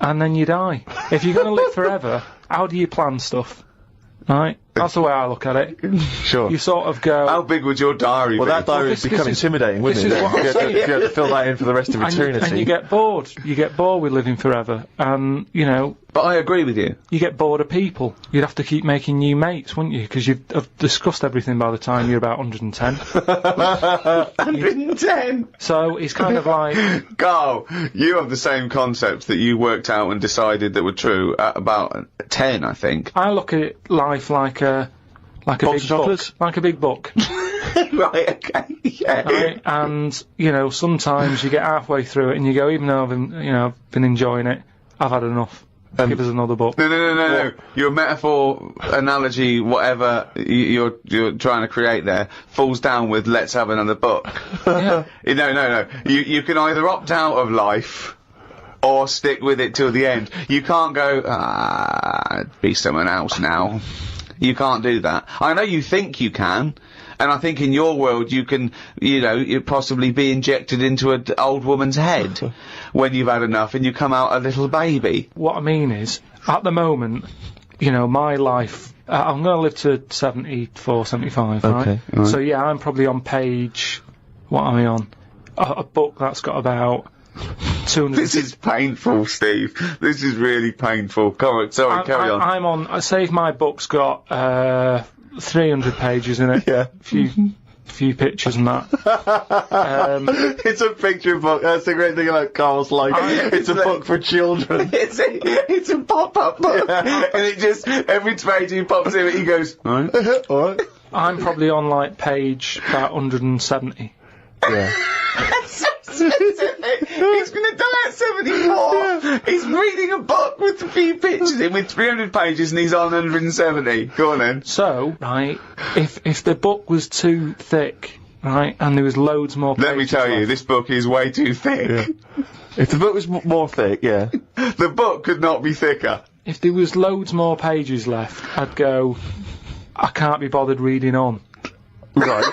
and then you die. If you're going to live forever, how do you plan stuff? Right? That's the way I look at it. Sure. You sort of go... How big would your diary be? Well, that diary would become intimidating, wouldn't it? This is what I'm saying. You have to fill that in for the rest of eternity. And you get bored. You get bored with living forever. And, you know... But I agree with you. You get bored of people. You'd have to keep making new mates, wouldn't you? Because you've discussed everything by the time you're about 110. 110? So, it's kind of like... Carl, you have the same concepts that you worked out and decided that were true at about 10, I think. I look at life like a big book. Like a big book. Right, okay, yeah. Right? And, you know, sometimes you get halfway through it and you go, even though I've been enjoying it, I've had enough. Give us another book. No. Your metaphor, analogy, whatever you're trying to create there, falls down with "let's have another book." Yeah. No. You can either opt out of life or stick with it till the end. You can't go, be someone else now. You can't do that. I know you think you can. And I think in your world you can, you possibly be injected into an old woman's head when you've had enough and you come out a little baby. What I mean is, at the moment, my life, I'm going to live to 74, 75, right? Right. So yeah, I'm probably on page, what am I on? A book that's got about 200... This is painful, Steve. This is really painful. Come on, sorry, carry on. I'm on, I say if my book's got, 300 pages in it. Yeah. Few pictures and that. It's a picture book. That's the great thing about Carl's life. It's a book for children. It's a pop-up book. Yeah. And it just, every page he pops in, he goes, alright. Alright. I'm probably on, like, page about 170. Yeah. He's gonna die at 74. He's reading a book with a few pictures in with 300 pages and he's on 170. Go on then. So, right, if the book was too thick, right, and there was loads more pages Let me tell you, left, this book is way too thick. Yeah. If the book was more thick, yeah. The book could not be thicker. if there was loads more pages left, I'd go, I can't be bothered reading on. Right.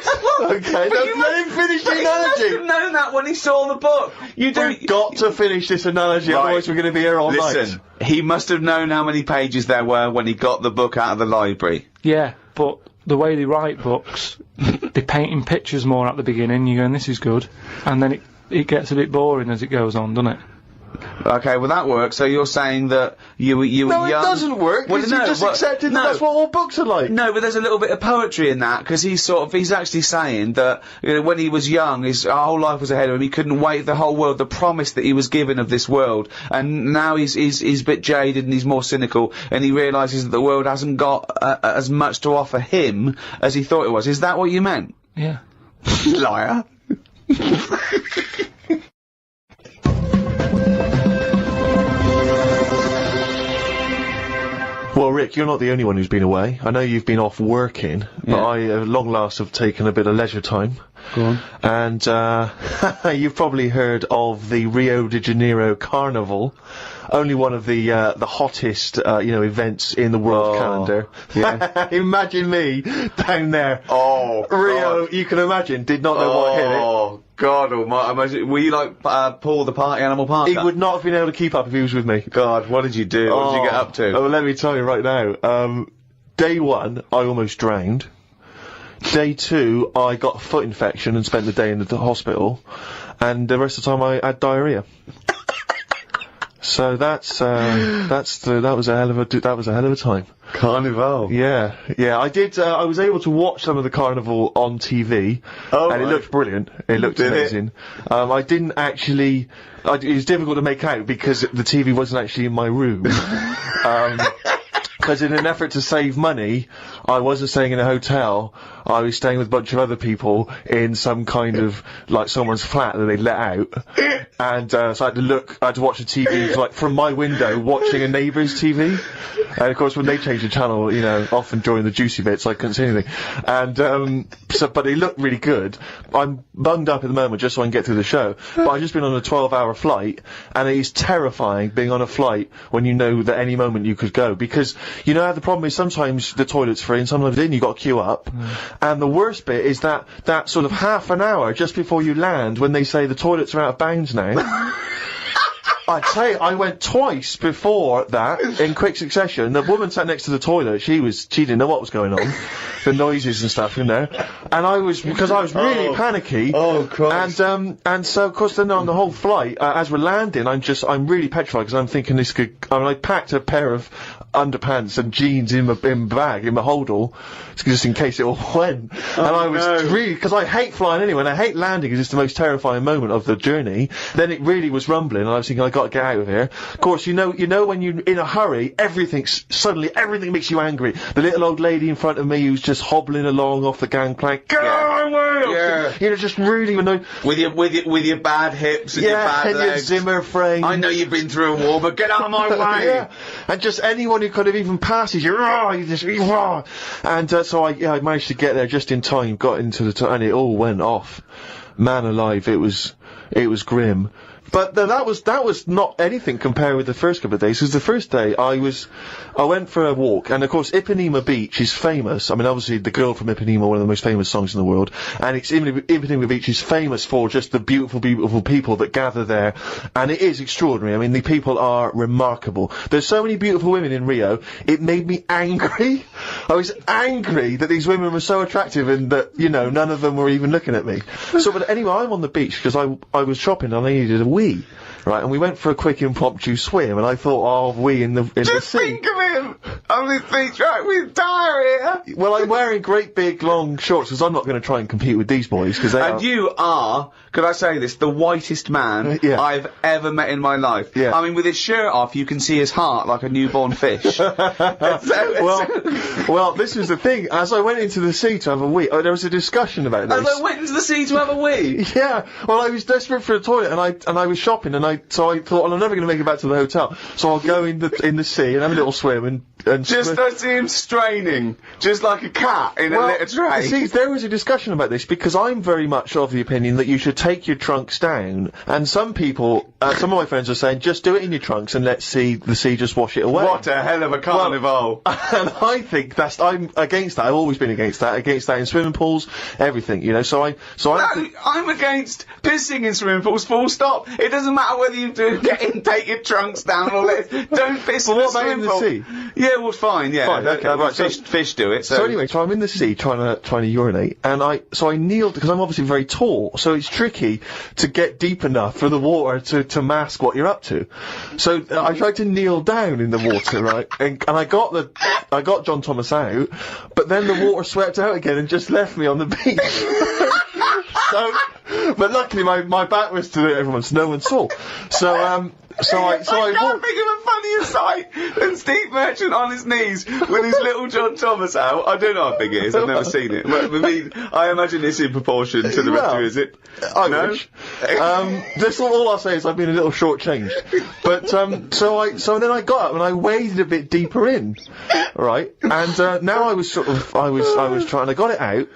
Okay, let him finish the He must have analogy. known that when he saw the book. We've got to finish this analogy, Right. otherwise we're going to be here all Listen, night. he must have known how many pages there were when he got the book out of the library. Yeah, but the way they write books, they're painting pictures more at the beginning, you're going, this is good, and then it gets a bit boring as it goes on, doesn't it? Okay, well that works. So you're saying that you were young. No, it doesn't work. Well, Well, no, you just but- accepted no. that that's what all books are like. No, but there's a little bit of poetry in that, because he's actually saying that, when he was young, his whole life was ahead of him, he couldn't wait the whole world, the promise that he was given of this world, and now he's a bit jaded and he's more cynical, and he realises that the world hasn't got as much to offer him as he thought it was. Is that what you meant? Yeah. Liar. Well, Rick, you're not the only one who's been away. I know you've been off working, but Yeah. I, at long last, have taken a bit of leisure time. Go on. And, you've probably heard of the Rio de Janeiro Carnival. Only one of the hottest, events in the world Oh, calendar. yeah. Imagine me down there. Oh, Rio, you can imagine, did not know what hit it. Oh, God almighty. Imagine, were you like, Paul the party animal parker? He would not have been able to keep up if he was with me. God, what did you do? What did you get up to? Oh, let me tell you right now. Day one, I almost drowned. Day two, I got a foot infection and spent the day in the hospital. And the rest of the time, I had diarrhea. So that was a hell of a time. Carnival. Yeah, I did, I was able to watch some of the carnival on TV. Oh, and it right. looked brilliant. It looked Did it? amazing. I didn't actually, it was difficult to make out because the TV wasn't actually in my room. Because in an effort to save money, I wasn't staying in a hotel, I was staying with a bunch of other people in some kind of, like, someone's flat that they let out. And, so I had to watch the TV, like, from my window, watching a neighbour's TV. And of course, when they changed the channel, often during the juicy bits, I couldn't see anything. And, but it looked really good. I'm bunged up at the moment just so I can get through the show. But I've just been on a 12-hour flight, and it is terrifying being on a flight when you know that any moment you could go. Because, the problem is sometimes the toilet's free and sometimes then you got to queue up. And the worst bit is that sort of half an hour just before you land when they say the toilets are out of bounds now. I'd say I went twice before that in quick succession. The woman sat next to the toilet, she didn't know what was going on. The noises and stuff, And because I was really panicky. Oh, Christ. And so of course then on the whole flight, as we're landing, I'm really petrified because I'm thinking I packed a pair of underpants and jeans in my bag, in my holdall, just in case it all went. And I was really, because I hate flying anyway, and I hate landing because it's the most terrifying moment of the journey. Then it really was rumbling, and I was thinking, I got got to get out of here. Of course, you know when you're in a hurry, suddenly everything makes you angry. The little old lady in front of me who's just hobbling along off the gangplank. Get out of my way! Yeah. You know, just really annoying. With your bad hips and your bad and legs. your Zimmer frame. I know you've been through a war, but get out of my way! Yeah. And just anyone who kind of even passes you, you just, and so I managed to get there just in time, got into and it all went off. Man alive, it was grim. But that was not anything compared with the first couple of days, because the first day I went for a walk, and of course Ipanema Beach is famous. I mean, obviously The Girl from Ipanema, one of the most famous songs in the world, and Ipanema Beach is famous for just the beautiful, beautiful people that gather there, and it is extraordinary. I mean, the people are remarkable. There's so many beautiful women in Rio, it made me angry. I was angry that these women were so attractive and that, you know, none of them were even looking at me. So, but anyway, I'm on the beach because I was shopping and I needed a wee. Right, and we went for a quick impromptu swim, and I thought, we in the sea. Just think of him on this beach, right, with diarrhea. Well, I'm wearing great big long shorts, because I'm not going to try and compete with these boys, because they are... And you are, could I say this, the whitest man I've ever met in my life. Yeah. I mean, with his shirt off, you can see his heart like a newborn fish. Well, this was the thing. As I went into the sea to have a wee, there was a discussion about this. As I went into the sea to have a wee? Yeah. Well, I was desperate for a toilet, and I was shopping, so I thought, well, I'm never going to make it back to the hotel, so I'll go in the sea and have a little swim and just I see him straining, just like a cat in a litter tray. See, there was a discussion about this, because I'm very much of the opinion that you should take your trunks down, and some people, some of my friends are saying, just do it in your trunks and let the sea just wash it away. What a hell of a carnival. And I think I'm against that. I've always been against that in swimming pools, everything, you know, I'm against pissing in swimming pools, full stop. It doesn't matter whether you do take your trunks down or don't piss in the swimming pool. Sea? Yeah, well, fine, yeah. Fine, okay, right. Fish do it, so anyway, I'm in the sea trying to urinate, and I kneeled, because I'm obviously very tall, so it's tricky to get deep enough for the water to mask what you're up to. So I tried to kneel down in the water, right, and I got John Thomas out, but then the water swept out again and just left me on the beach. But luckily my back was to everyone, so no one saw. I can't think of a funnier sight than Steve Merchant on his knees with his little John Thomas out. I don't know how big it is, I've never seen it. But I mean, I imagine it's in proportion to the rest of it, is it? I wish. That's all I'll say is I've been a little shortchanged. But, so then I got up and I waded a bit deeper in. Right? And, now I was trying, I got it out.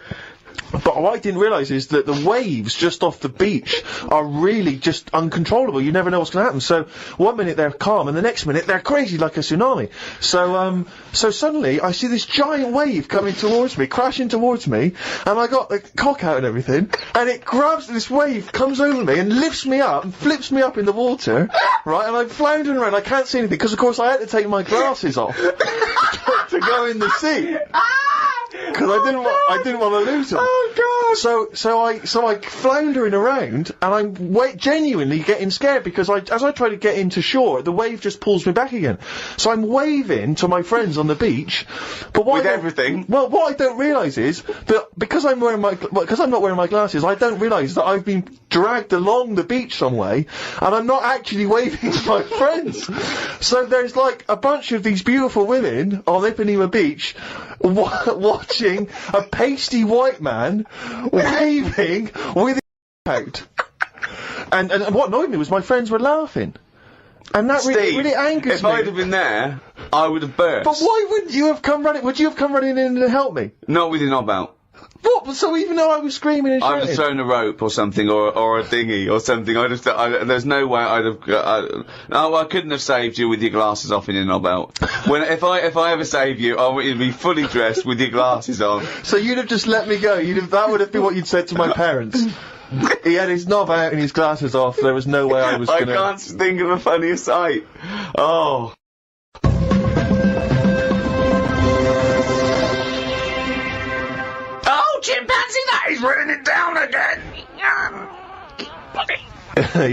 But what I didn't realise is that the waves just off the beach are really just uncontrollable. You never know what's going to happen. So one minute they're calm, and the next minute they're crazy like a tsunami. So suddenly I see this giant wave coming towards me, crashing towards me, and I got the cock out and everything, and it grabs this wave, comes over me, and lifts me up, and flips me up in the water, right? And I'm floundering around. I can't see anything because, of course, I had to take my glasses off to go in the sea. Because I didn't want to lose them. Oh god! So I floundering around, and I'm genuinely getting scared, because as I try to get into shore, the wave just pulls me back again. So I'm waving to my friends on the beach, but what I don't realise is that because I'm not wearing my glasses, I don't realise that I've been dragged along the beach some way, and I'm not actually waving to my friends. So there's like a bunch of these beautiful women on Ipanema Beach watching a pasty white man waving with his out. And what annoyed me was my friends were laughing. And that really angers me. If I'd have been there, I would have burst. But why wouldn't you have come running? Would you have come running in to help me? Not with your knob out. What? So even though I was screaming and shouting? I'd have thrown a rope or something, or a dinghy or something. There's no way I couldn't have saved you with your glasses off in your knob out. If I ever save you, I want you to be fully dressed with your glasses on. So you'd have just let me go. That would have been what you'd said to my parents. He had his knob out and his glasses off. There was no way I was gonna... I can't think of a funnier sight. Oh. Chimpanzee, that is running down again.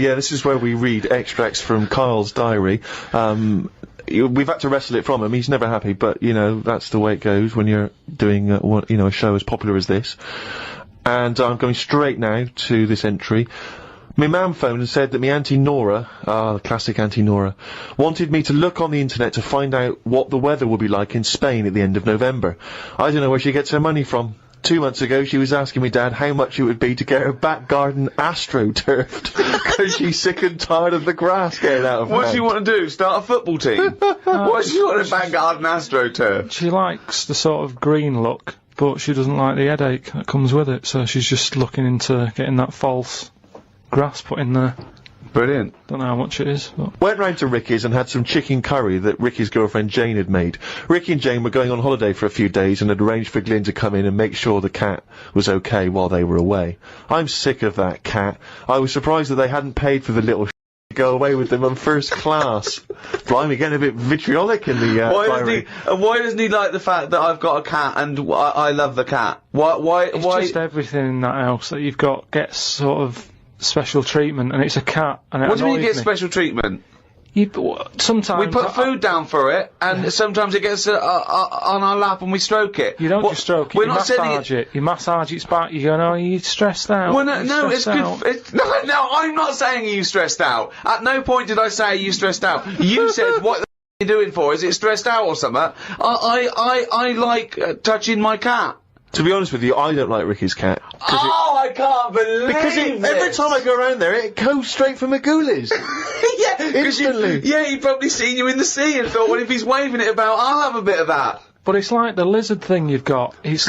Yeah, this is where we read extracts from Karl's diary. We've had to wrestle it from him. He's never happy, but you know that's the way it goes when you're doing a show as popular as this. And I'm going straight now to this entry. My mum phoned and said that my Auntie Nora, the classic Auntie Nora, wanted me to look on the internet to find out what the weather will be like in Spain at the end of November. I don't know where she gets her money from. 2 months ago, she was asking me dad how much it would be to get her back garden astroturfed, because she's sick and tired of the grass getting out of What hand. do you want to do? Start a football team? What does she want a back garden astroturf? She likes the sort of green look, but she doesn't like the headache that comes with it, so she's just looking into getting that false grass put in there. Brilliant. Don't know how much it is, but... Went round to Ricky's and had some chicken curry that Ricky's girlfriend Jane had made. Ricky and Jane were going on holiday for a few days and had arranged for Glyn to come in and make sure the cat was okay while they were away. I'm sick of that cat. I was surprised that they hadn't paid for the little to go away with them on first class. Blimey, getting a bit vitriolic in the Why doesn't he like the fact that I've got a cat and I love the cat? Why? It's just everything in that house that you've got gets sort of special treatment, and it's a cat, and it What do you mean annoys you get me. special treatment? Sometimes... We put food down for it, and sometimes it gets on our lap and we stroke it. You don't just stroke it, We're you not sending massage it. You massage its back, you go, no, you're stressed out. Well, no, You're no, it's stressed good. out." No, I'm not saying you stressed out. At no point did I say are you stressed out. You said what the are you doing for? Is it stressed out or something? I like touching my cat. To be honest with you, I don't like Ricky's cat. Oh, I can't believe Because every time I go around there, it goes straight for Magoolis. yeah, 'cause Instantly. He probably seen you in the sea and thought, well, if he's waving it about, I'll have a bit of that. But it's like the lizard thing you've got. It's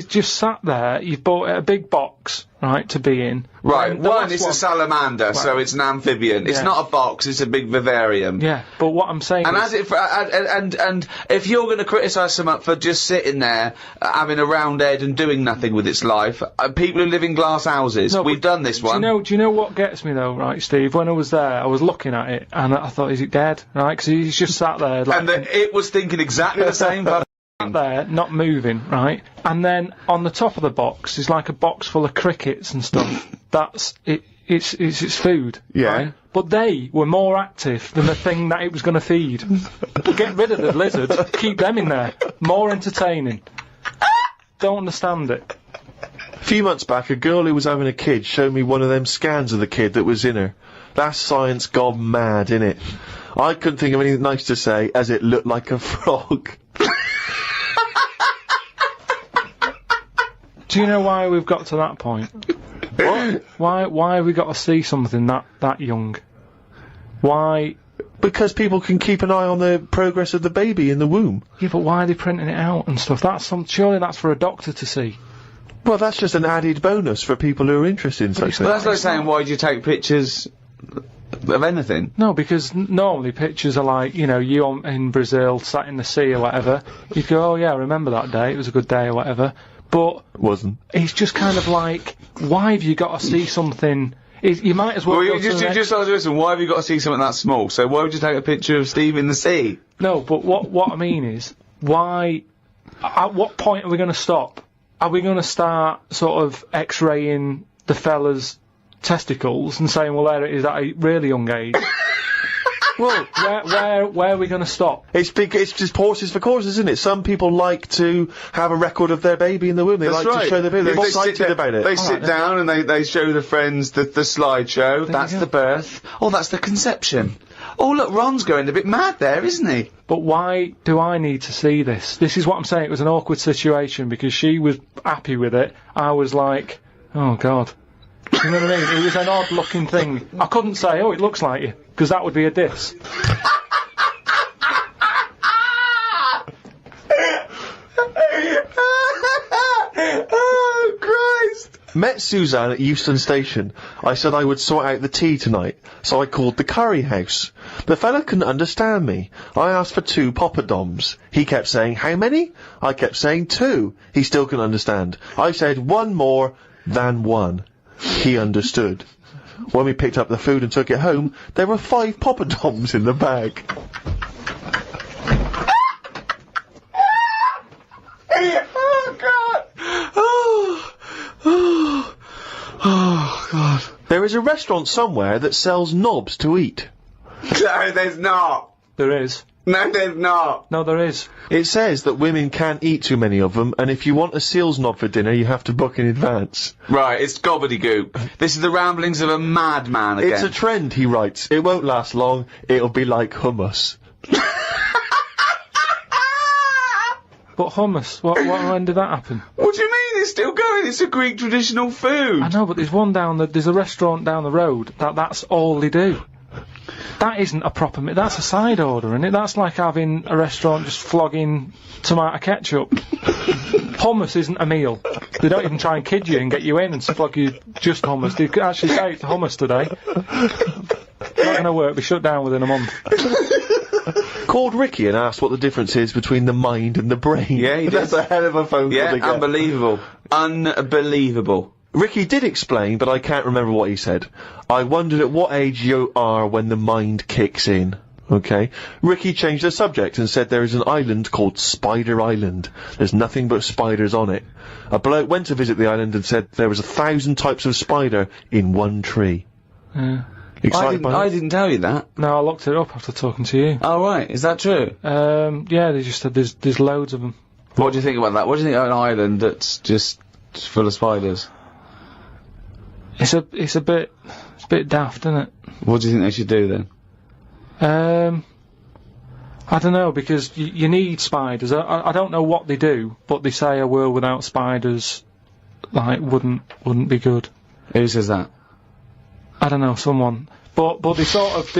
just sat there, you've bought a big box, right, to be in. Right, And the one last is a salamander, so it's an amphibian. It's Yeah. not a box, it's a big vivarium. Yeah, but what I'm saying And is... as it for, and if you're going to criticise someone for just sitting there, having a round head and doing nothing with its life, people who live in glass houses, No, we've but done this one. Do you know what gets me though, right, Steve? When I was there, I was looking at it, and I thought, is it dead? Right, because he's just sat there, like... And it was thinking exactly the same. sat there, not moving, right? And then on the top of the box is like a box full of crickets and stuff. That's it. It's its food. Yeah. Right? But they were more active than the thing that it was going to feed. Get rid of the lizards. Keep them in there. More entertaining. Don't understand it. A few months back, a girl who was having a kid showed me one of them scans of the kid that was in her. That's science gone mad, innit? I couldn't think of anything nice to say, as it looked like a frog. Do you know why we've got to that point? What? Why have we got to see something that young? Why? Because people can keep an eye on the progress of the baby in the womb. Yeah, but why are they printing it out and stuff? Surely that's for a doctor to see. Well, that's just an added bonus for people who are interested in such Well, things. that's like saying, why do you take pictures of anything? No, because normally pictures are like, you in Brazil, sat in the sea or whatever. You'd go, oh yeah, I remember that day, it was a good day or whatever. But Wasn't. it's just kind of like, why have you got to see something? You might as well. Well, go you to the just next- asked listen, why have you got to see something that small? So why would you take a picture of Steve in the sea? No, but what I mean is, why? At what point are we going to stop? Are we going to start sort of X-raying the fella's testicles and saying, well, there it is at a really young age? Well, where are we going to stop? It's just horses for courses, isn't it? Some people like to have a record of their baby in the womb. They That's like right. to show their baby. They're They sit excited there- about it. They sit down and they show the friends the slideshow. That's you the go. birth. Oh, that's the conception. Oh, look, Ron's going a bit mad there, isn't he? But why do I need to see this? This is what I'm saying. It was an awkward situation because she was happy with it. I was like, oh God. You know what I mean? It was an odd-looking thing. I couldn't say, oh, it looks like you, because that would be a diss. Oh, Christ. Met Suzanne at Euston Station. I said I would sort out the tea tonight, so I called the curry house. The fella couldn't understand me. I asked for 2 poppadoms. He kept saying, how many? I kept saying 2. He still couldn't understand. I said 1 more than 1. He understood. When we picked up the food and took it home, there were 5 poppadoms in the bag. Oh, God. Oh, God. There is a restaurant somewhere that sells knobs to eat. No, there's not. There is. No, there's not. No, there is. It says that women can't eat too many of them, and if you want a seal's knob for dinner, you have to book in advance. Right, it's gobbledygook. This is the ramblings of a madman again. It's a trend, he writes. It won't last long. It'll be like hummus. But hummus, when did that happen? What do you mean? It's still going. It's a Greek traditional food. I know, but there's one there's a restaurant down the road that's all they do. That isn't a proper meal. That's a side order, isn't it? That's like having a restaurant just flogging tomato ketchup. Hummus isn't a meal. They don't even try and kid you and get you in and flog you just hummus. They could actually say it's hummus today. Not going to work. Be shut down within a month. Called Ricky and asked what the difference is between the mind and the brain. Yeah, he did. That's a hell of a phone call to get. Unbelievable. Unbelievable. Ricky did explain, but I can't remember what he said. I wondered at what age you are when the mind kicks in. Okay. Ricky changed the subject and said there is an island called Spider Island. There's nothing but spiders on it. A bloke went to visit the island and said there was 1,000 types of spider in one tree. Yeah. Excited by I that? didn't tell you that. No, I looked it up after talking to you. Oh, right. Is that true? Yeah, they just said there's loads of them. What do you think about that? What do you think of an island that's just full of spiders? It's a bit daft, isn't it? What do you think they should do then? I don't know, because you need spiders. I don't know what they do, but they say a world without spiders, like, wouldn't be good. Who says that? I don't know, someone. But they sort of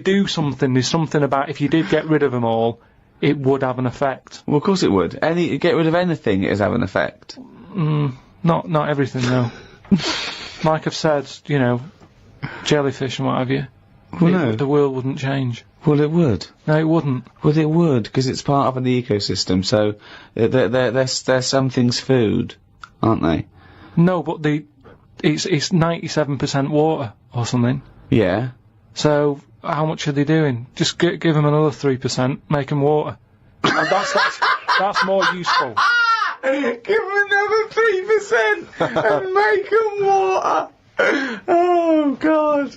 do something. There's something about if you did get rid of them all, it would have an effect. Well, of course it would. Get rid of anything, it has have an effect. Not everything, though. Like I've said, you know, jellyfish and what have you. Well, no. The world wouldn't change. Well, it would. No, it wouldn't. Well, it would, because it's part of the ecosystem, so they're something's food, aren't they? No, but it's 97% water or something. Yeah. So how much are they doing? Just give them another 3%, make them water. And that's more useful. Give them another 3% and make them water. Oh, God.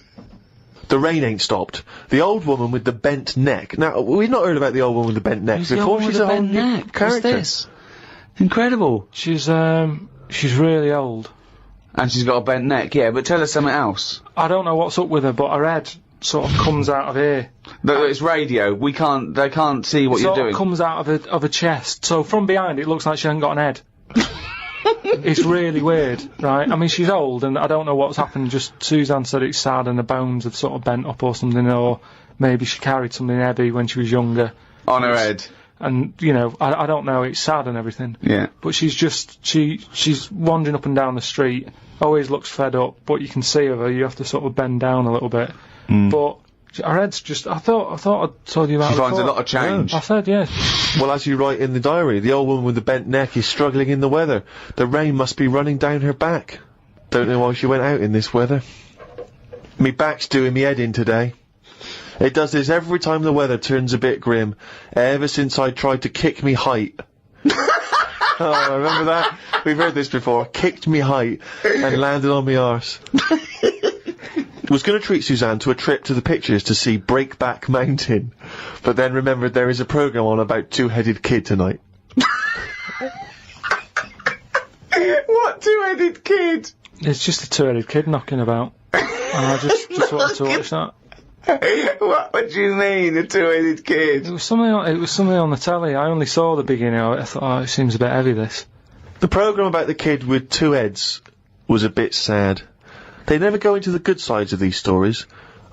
The rain ain't stopped. The old woman with the bent neck. Now, we've not heard about the old woman with the bent neck. Of course, she's a whole new character. What's this? Incredible. She's really old. And she's got a bent neck, yeah, but tell us something else. I don't know what's up with her, but her head sort of comes out of here. It's radio. They can't see what you're doing. It comes out of her chest. So from behind it looks like she hasn't got an head. It's really weird, right? I mean, she's old and I don't know what's happened. Just Suzanne said it's sad and the bones have sort of bent up or something, or maybe she carried something heavy when she was younger. On her head. And, you know, I don't know, it's sad and everything. Yeah. But she's wandering up and down the street, always looks fed up, but you can see her, you have to sort of bend down a little bit. But her head's just, I thought I'd told you about it. She finds a lot of change. Yeah. I said, yeah. Well, as you write in the diary, the old woman with the bent neck is struggling in the weather. The rain must be running down her back. Don't know why she went out in this weather. Me back's doing me head in today. It does this every time the weather turns a bit grim, ever since I tried to kick me height. Oh, remember that? We've heard this before. Kicked me height and landed on me arse. Was going to treat Suzanne to a trip to the pictures to see Breakback Mountain, but then remembered there is a programme on about two-headed kid tonight. What two-headed kid? It's just a two-headed kid knocking about. And I just wanted to watch that. What do you mean, a two-headed kid? It was something on the telly. I only saw the beginning of it. I thought, oh, it seems a bit heavy, this. The programme about the kid with two heads was a bit sad. They never go into the good sides of these stories.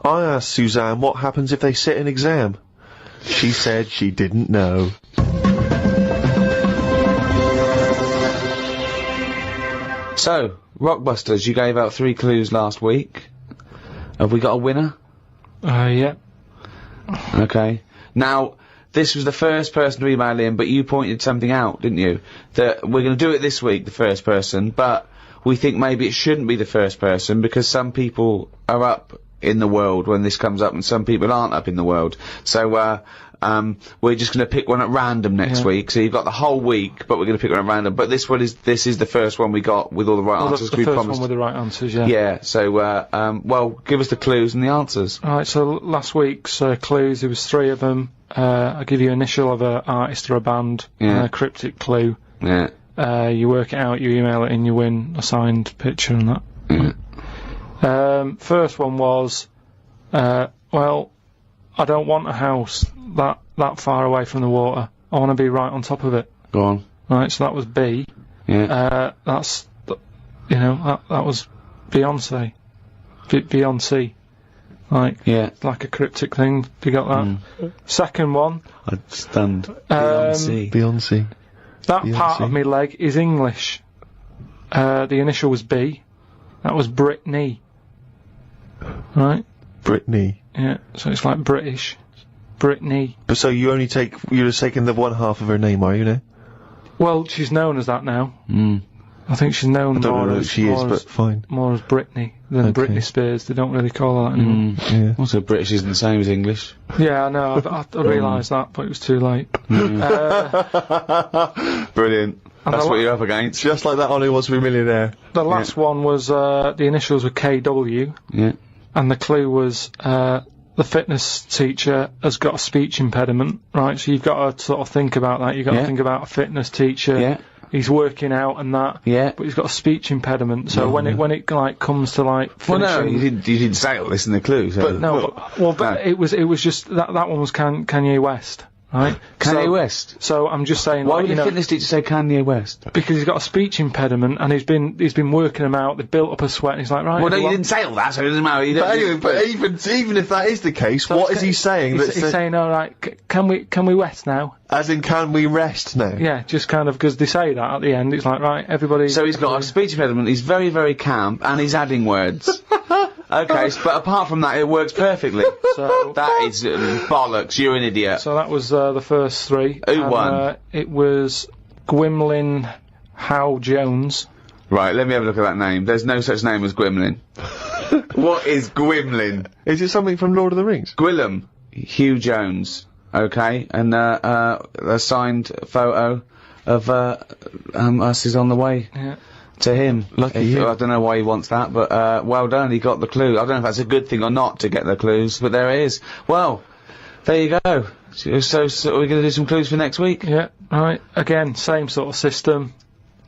I asked Suzanne what happens if they sit an exam. She said she didn't know. So, Rockbusters, you gave out 3 clues last week. Have we got a winner? Yeah. Okay. Now, this was the first person to email in, but you pointed something out, didn't you? That we're going to do it this week, the first person, but we think maybe it shouldn't be the first person because some people are up in the world when this comes up and some people aren't up in the world. So, we're just going to pick one at random next week. So you've got the whole week, but we're going to pick one at random. But this is the first one we got with all the right answers. The first one with the right answers, yeah. Yeah, so, well, give us the clues and the answers. Alright, so last week's clues, there was 3 of them. I give you initial of a artist or a band, and a cryptic clue. Yeah. You work it out, you email it in, you win a signed picture and that. First one was, well, I don't want a house that far away from the water. I want to be right on top of it. Go on. Right, so that was B. Yeah. That was Beyonce. Beyonce. Like a cryptic thing. You got that? Second one. I'm stunned. Beyonce. That part of my leg is English. The initial was B. That was Britney. Right? Britney. Yeah, so it's like British. Britney. But so you're just taking the one half of her name, are you now? Well, she's known as that now. I think she's known I don't more know as who she is, but fine. More as Britney than Britney Spears. They don't really call her that anymore. Yeah. Also, British isn't the same as English. Yeah, I know. I realised that, but it was too late. Brilliant. That's what you're up against. Just like that on Who Wants to Be a Millionaire. The last one was the initials were KW. Yeah. And the clue was the fitness teacher has got a speech impediment, right? So you've got to sort of think about that. You've got to think about a fitness teacher. Yeah. He's working out and that. Yeah. But he's got a speech impediment. So when it like comes to like finishing, well, no, you didn't say all this in the clue. So. But it was just that one was Kanye West. Right? Kanye West. So I'm just saying. Why would the fitness teacher say Kanye West? Because he's got a speech impediment and he's been working them out. They've built up a sweat. And he's like, right. Well, no, you didn't say all that, so it doesn't matter. But even if that is the case, so what is he saying? He's saying, all right, can we rest now? As in, can we rest now? Yeah, just kind of because they say that at the end. It's like, right, everybody. So he's got a speech impediment. He's very, very camp, and he's adding words. Okay, but apart from that, it works perfectly. So that is bollocks. You're an idiot. So that was the first three. Who won? It was Gwymlyn Howe Jones. Right, let me have a look at that name. There's no such name as Gwymlyn. What is Gwymlyn? Is it something from Lord of the Rings? Gwillem Hugh Jones. Okay, and a signed photo of us is on the way. Yeah. To him. Lucky you. I don't know why he wants that, but well done, he got the clue. I don't know if that's a good thing or not to get the clues, but there it is. Well, there you go. So we're going to do some clues for next week? Yeah, right. Again, same sort of system.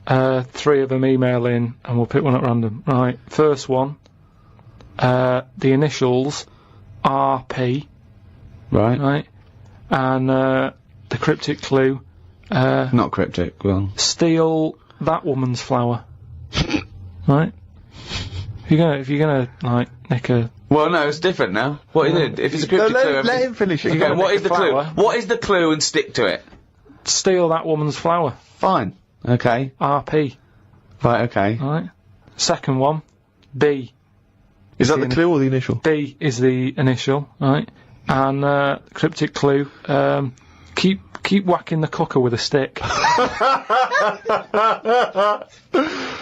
3 of them email in, and we'll pick one at random. Right, first one. The initials RP. Right. Right. And the cryptic clue. Not cryptic, go on. Steal that woman's flower. Right? If you're gonna like nick a. Well, no, it's different now. What is it? If it's a cryptic clue, let him finish it. Okay, what is the clue? What is the clue, and stick to it? Steal that woman's flower. Fine. Okay. RP. Right. Okay. Right. Second one. B. Is that the clue or the initial? B is the initial. Right. And cryptic clue. Keep whacking the cooker with a stick.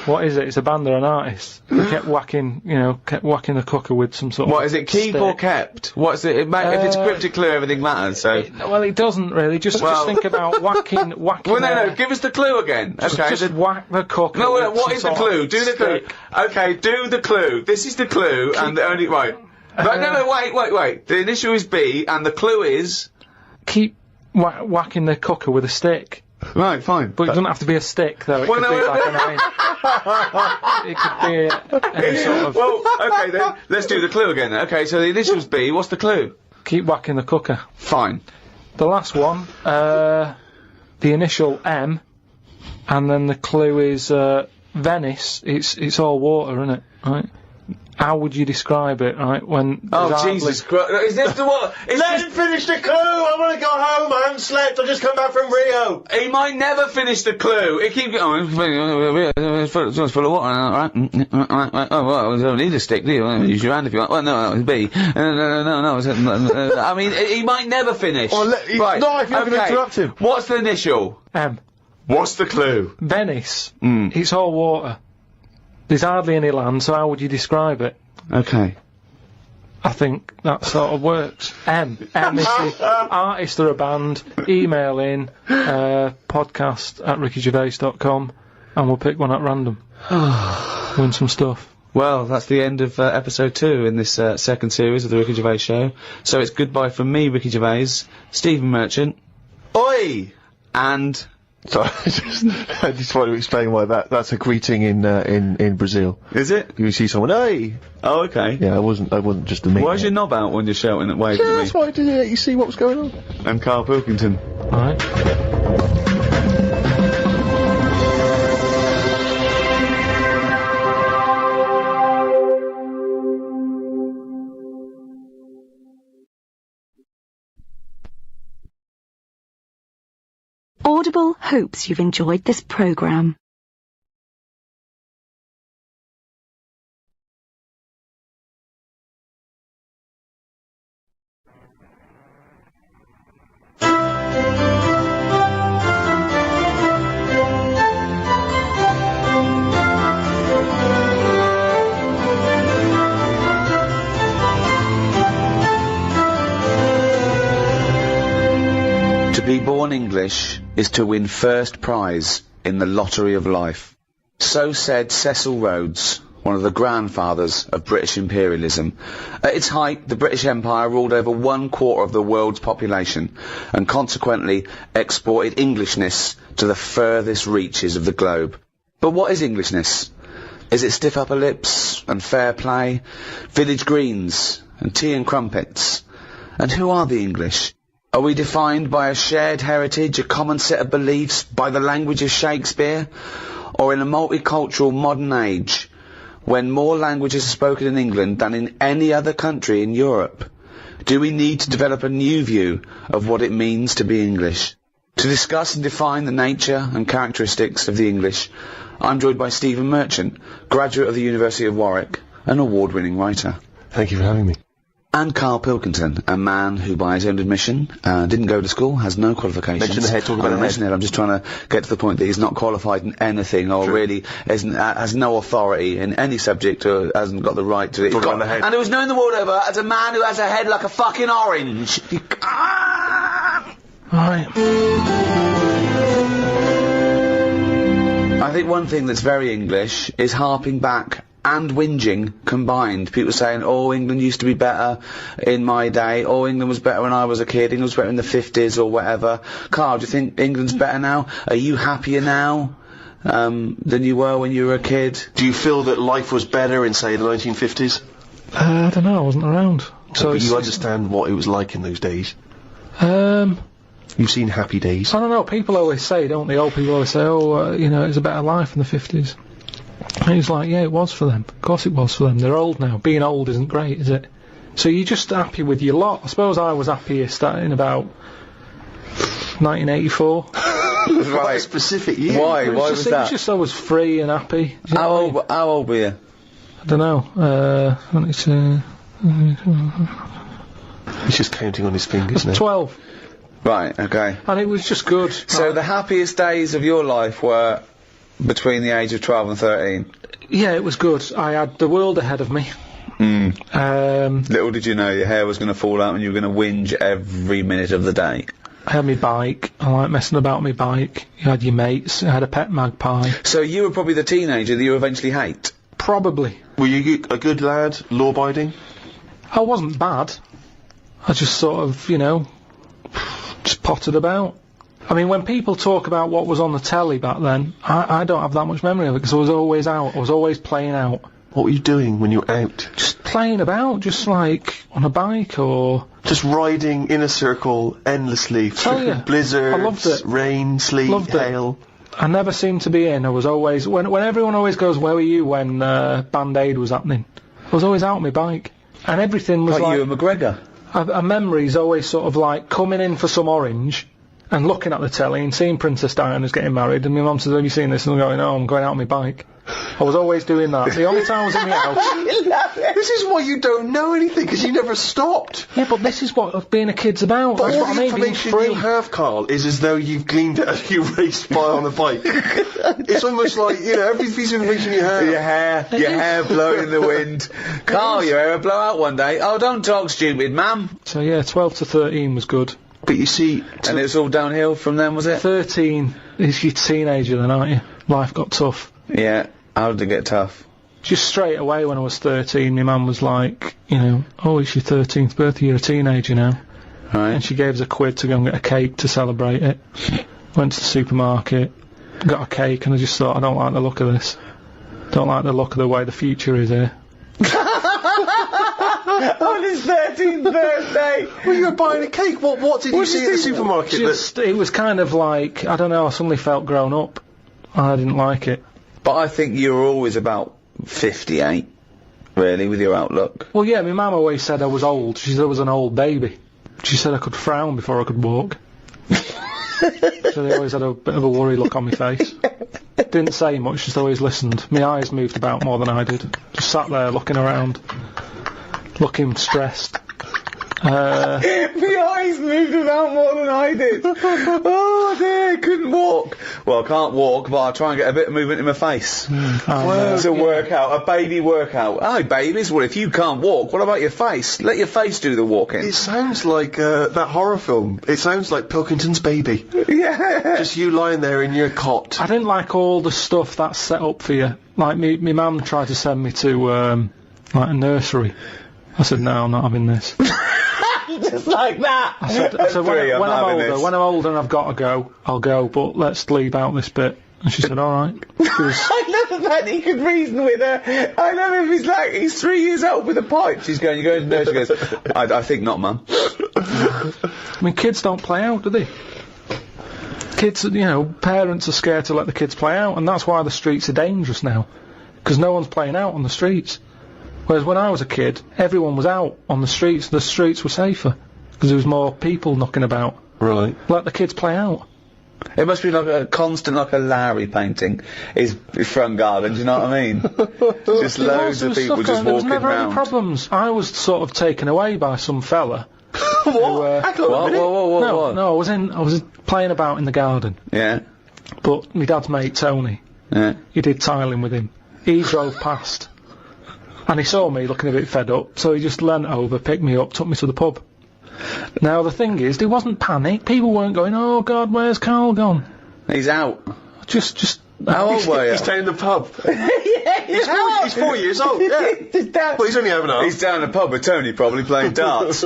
What is it? It's a band or an artist. They kept whacking the cooker with some sort of. What is it? Keep stick. or kept? What's it? If it's a cryptic clue, everything matters. So. Well, it doesn't really. Just think about whacking. Well, no. Give us the clue again. Okay. Just whack the cooker. No, with what is the clue? Do the clue. Okay, do the clue. This is the clue, and the only right. No, wait. The initial is B, and the clue is. Keep whacking the cooker with a stick. Right, fine. But it doesn't have to be a stick, though. It could be like an iron. It could be any sort of. Well, okay then. Let's do the clue again. Okay, so the initials B. What's the clue? Keep whacking the cooker. Fine. The last one, the initial M, and then the clue is Venice. It's all water, isn't it? Right. How would you describe it, right, when... Oh, Jesus Christ. Is this the what? Let him finish the clue! I want to go home! I haven't slept! I've just come back from Rio! He might never finish the clue! It keeps going... It's full of water, right? Oh, well, you don't need a stick, do you? Use your hand if you want. Well, no, it's B. No. I mean, he might never finish. Well, right. Not if you're going to interrupt him. What's the initial? M. What's the clue? Venice. It's all water. There's hardly any land, so how would you describe it? Okay. I think that sort of works. M is the artist or a band. Email in podcast@rickygervais.com and we'll pick one at random. Win some stuff. Well, that's the end of episode 2 in this second series of the Ricky Gervais Show. So it's goodbye from me, Ricky Gervais, Stephen Merchant, Oi! and... Sorry, I just want to explain why that's a greeting in Brazil. Is it? You see someone, hey! Oh, okay. Yeah, I wasn't just a me. Why's your knob out when you're shouting and waving Yeah, at me? that's why I did it. You see what was going on. And Karl Pilkington. Alright. Audible hopes you've enjoyed this programme. To be born English is to win first prize in the lottery of life. So said Cecil Rhodes, one of the grandfathers of British imperialism. At its height, the British Empire ruled over 1/4 of the world's population and consequently exported Englishness to the furthest reaches of the globe. But what is Englishness? Is it stiff upper lips and fair play, village greens and tea and crumpets? And who are the English? Are we defined by a shared heritage, a common set of beliefs, by the language of Shakespeare? Or in a multicultural modern age, when more languages are spoken in England than in any other country in Europe, do we need to develop a new view of what it means to be English? To discuss and define the nature and characteristics of the English, I'm joined by Stephen Merchant, graduate of the University of Warwick, an award-winning writer. Thank you for having me. And Karl Pilkington, a man who, by his own admission, didn't go to school, has no qualifications. Mention the head, talk about the mention it. I'm just trying to get to the point that he's not qualified in anything, or really has no authority in any subject, or hasn't got the right to it. Talk about the head. And he was known the world over as a man who has a head like a fucking orange. Alright. I think one thing that's very English is harping back and whinging combined. People saying, oh, England used to be better in my day, oh, England was better when I was a kid, England was better in the 50s or whatever. Karl, do you think England's better now? Are you happier now than you were when you were a kid? Do you feel that life was better in, say, the 1950s? I don't know, I wasn't around. So But you understand what it was like in those days? You've seen happy days. I don't know, people always say, don't they? Old people always say, oh, you know, it was a better life in the 50s. And he's like, yeah, it was for them. Of course it was for them. They're old now. Being old isn't great, is it? So you're just happy with your lot. I suppose I was happiest starting about 1984. Right. A specific year. Why? Why was It was that? just I was free and happy. Do you know what I mean? How old were you? I don't know. He's just counting on his fingers now. 12. Right, okay. And it was just good. So the happiest days of your life were between the age of 12 and 13? Yeah, it was good. I had the world ahead of me. Little did you know your hair was going to fall out and you were going to whinge every minute of the day. I had my bike. I like messing about my bike. You had your mates. I had a pet magpie. So you were probably the teenager that you eventually hate? Probably. Were you a good lad, law-abiding? I wasn't bad. I just sort of, you know, just potted about. I mean, when people talk about what was on the telly back then, I don't have that much memory of it because I was always out. I was always playing out. What were you doing when you were out? Just playing about, just like on a bike or... Just riding in a circle endlessly Tell ya, blizzards, I loved it. rain, sleet, Loved it. hail. I never seemed to be in. I was always... When everyone always goes, where were you when Band-Aid was happening? I was always out on my bike. And everything was Like you and McGregor? A memory's always sort of like coming in for some orange and looking at the telly and seeing Princess Diana's getting married, and my mum says, have you seen this? And I'm going, oh, I'm going out on my bike. I was always doing that. The only time I was in the house... This is why you don't know anything, because you never stopped. Yeah, but this is what being a kid's about. But That's all what I the mean, being information free. you have, Karl, is as though you've gleaned it as you raced by on a bike. It's almost like, you know, every piece of information you have. Your hair blowing in the wind. Karl, your hair will blow out one day. Oh, don't talk stupid, ma'am. So yeah, 12 to 13 was good. But you see... And it was all downhill from then, was it? 13 is your teenager then, aren't you? Life got tough. Yeah. How did it get tough? just straight away when I was 13, my mum was like, you know, oh, it's your 13th birthday, you're a teenager now. Right. And she gave us a quid to go and get a cake to celebrate it. Went to the supermarket, got a cake, and I just thought, I don't like the look of this. Don't like the look of the way the future is here. On his 13th birthday! Well, you were buying a cake. What did you see at the supermarket? It was kind of like, I don't know, I suddenly felt grown up. I didn't like it. But I think you were always about 58, really, with your outlook. Well, yeah, my mum always said I was old. She said I was an old baby. She said I could frown before I could walk. So they always had a bit of a worried look on my face. Didn't say much, just always listened. My eyes moved about more than I did. Just sat there looking around, looking stressed. My eyes moved about more than I did. Oh dear, couldn't walk. Well, I can't walk, but I'll try and get a bit of movement in my face. It's a workout, a baby workout. Oh, babies, well, if you can't walk, what about your face? Let your face do the walking. It sounds like that horror film. It sounds like Pilkington's Baby. Yeah. Just you lying there in your cot. I didn't like all the stuff that's set up for you. Like, me mum tried to send me to, like, a nursery. I said, no, I'm not having this. Just like that. I said when I'm older and I've got to go, I'll go, but let's leave out this bit. And she said, alright. I love that he could reason with her. I love him, he's 3 years old with a pipe. She's going, you're going to nursery. She goes, I think not, Mum. I mean, kids don't play out, do they? Kids, you know, parents are scared to let the kids play out, and that's why the streets are dangerous now. Because no one's playing out on the streets. Whereas when I was a kid, everyone was out on the streets were safer. Because there was more people knocking about. Right. Let the kids play out. It must be like a constant, like a Larry painting, his front garden, do you know what I mean? Just loads of people just walking around. There was never any problems. I was sort of taken away by some fella. What? No, I was playing about in the garden. Yeah. But my dad's mate, Tony, he did tiling with him. He drove past. And he saw me looking a bit fed up, so he just leant over, picked me up, took me to the pub. Now, the thing is, there wasn't panic. People weren't going, oh, God, where's Karl gone? He's out. Just... How old were you? He's down the pub. Yeah, he's 4 years old, yeah. Well, he's only having a... He's down the pub with Tony, probably playing darts.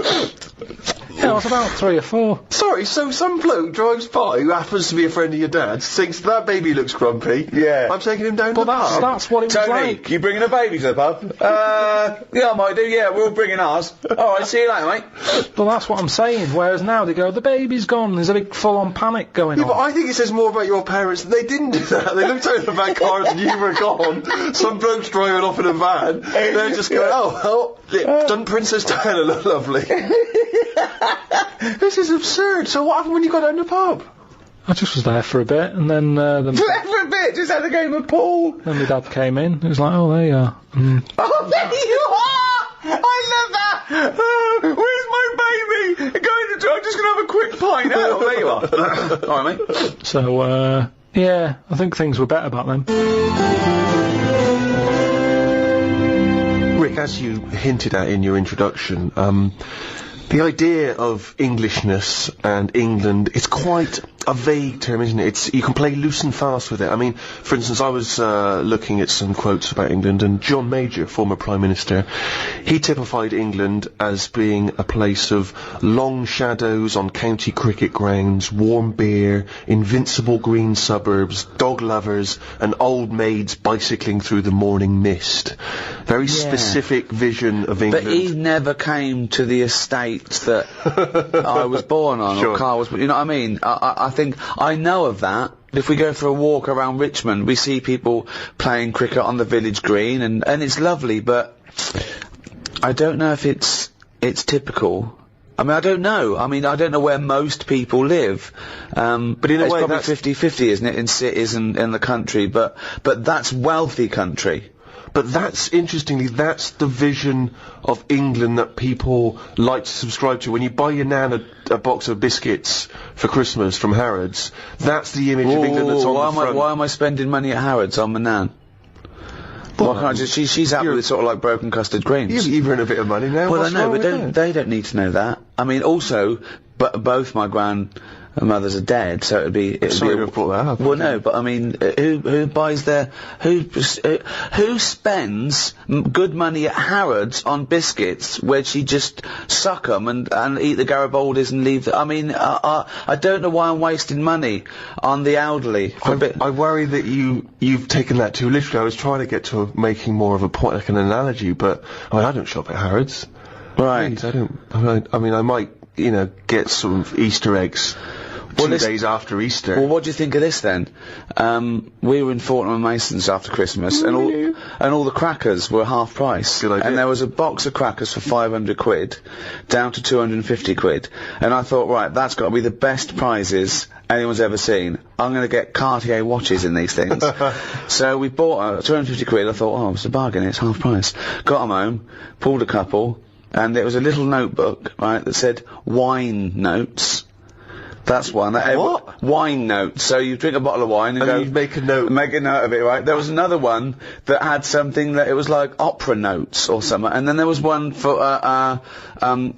Yeah, I was about 3 or 4. Sorry, so some bloke drives by who happens to be a friend of your dad's, thinks that baby looks grumpy. Yeah. I'm taking him down to the pub. That's what it was Tony, like. you bringing a baby to the pub? Yeah, I might do, yeah, we're all bringing ours. Alright, see you later, mate. But that's what I'm saying, whereas now they go, the baby's gone, there's a big full-on panic going on. But I think it says more about your parents that they didn't do that. They looked out of the back car and you were gone. Some bloke's driving off in a van. They're just going, oh, doesn't Princess Diana look lovely? This is absurd. So what happened when you got down the pub? I just was there for a bit, and then... For a bit? Just had a game of pool? Then my dad came in, it was like, oh, there you are. Oh, there you are! I love that! Where's my baby? I'm just going to have a quick pint. Oh, there you are. Alright, mate. So, yeah, I think things were better back then. Rick, as you hinted at in your introduction, the idea of Englishness and England, it's quite a vague term, isn't it? You can play loose and fast with it. I mean, for instance, I was looking at some quotes about England, and John Major, former Prime Minister, he typified England as being a place of long shadows on county cricket grounds, warm beer, invincible green suburbs, dog lovers, and old maids bicycling through the morning mist. Very specific vision of England. But he never came to the estate that I was born on, or Karl was, you know what I mean? I think I know of that. If we go for a walk around Richmond, we see people playing cricket on the village green, and it's lovely, but I don't know if it's typical. I mean, I don't know. I mean, I don't know where most people live. But in a way, it's probably 50-50, isn't it, in cities and in the country, but that's wealthy country. But that's, interestingly, that's the vision of England that people like to subscribe to. When you buy your nan a box of biscuits for Christmas from Harrods, that's the image of England that's on the front. Why am I spending money at Harrods on my nan? Why can't I just... She's happy with sort of like broken custard creams. You've earned a bit of money now. Well, I know, but they don't need to know that. I mean, also, both my gran her mothers are dead, so it'd be Sorry to have brought that up. Well, no, but I mean, who buys who spends good money at Harrods on biscuits where she just suck 'em and eat the Garibaldis and leave I mean, I don't know why I'm wasting money on the elderly. I worry that you've taken that too literally. I was trying to get to making more of a point, like an analogy, but I don't shop at Harrods. Right. Please, I don't. I mean, I might, get some Easter eggs. 2 days after Easter. Well, what do you think of this then? We were in Fortnum and Mason's after Christmas, and all the crackers were half price. Good idea. And there was a box of crackers for 500 quid, down to 250 quid. And I thought, right, that's got to be the best prizes anyone's ever seen. I'm going to get Cartier watches in these things. So we bought 250 quid. I thought, oh, it's a bargain. It's half price. Got 'em home, pulled a couple, and there was a little notebook, right, that said wine notes. That's one. What? Wine notes. So you drink a bottle of wine and go... you'd make a note. Make a note of it, right? There was another one that had something that it was like opera notes or something. And then there was one for,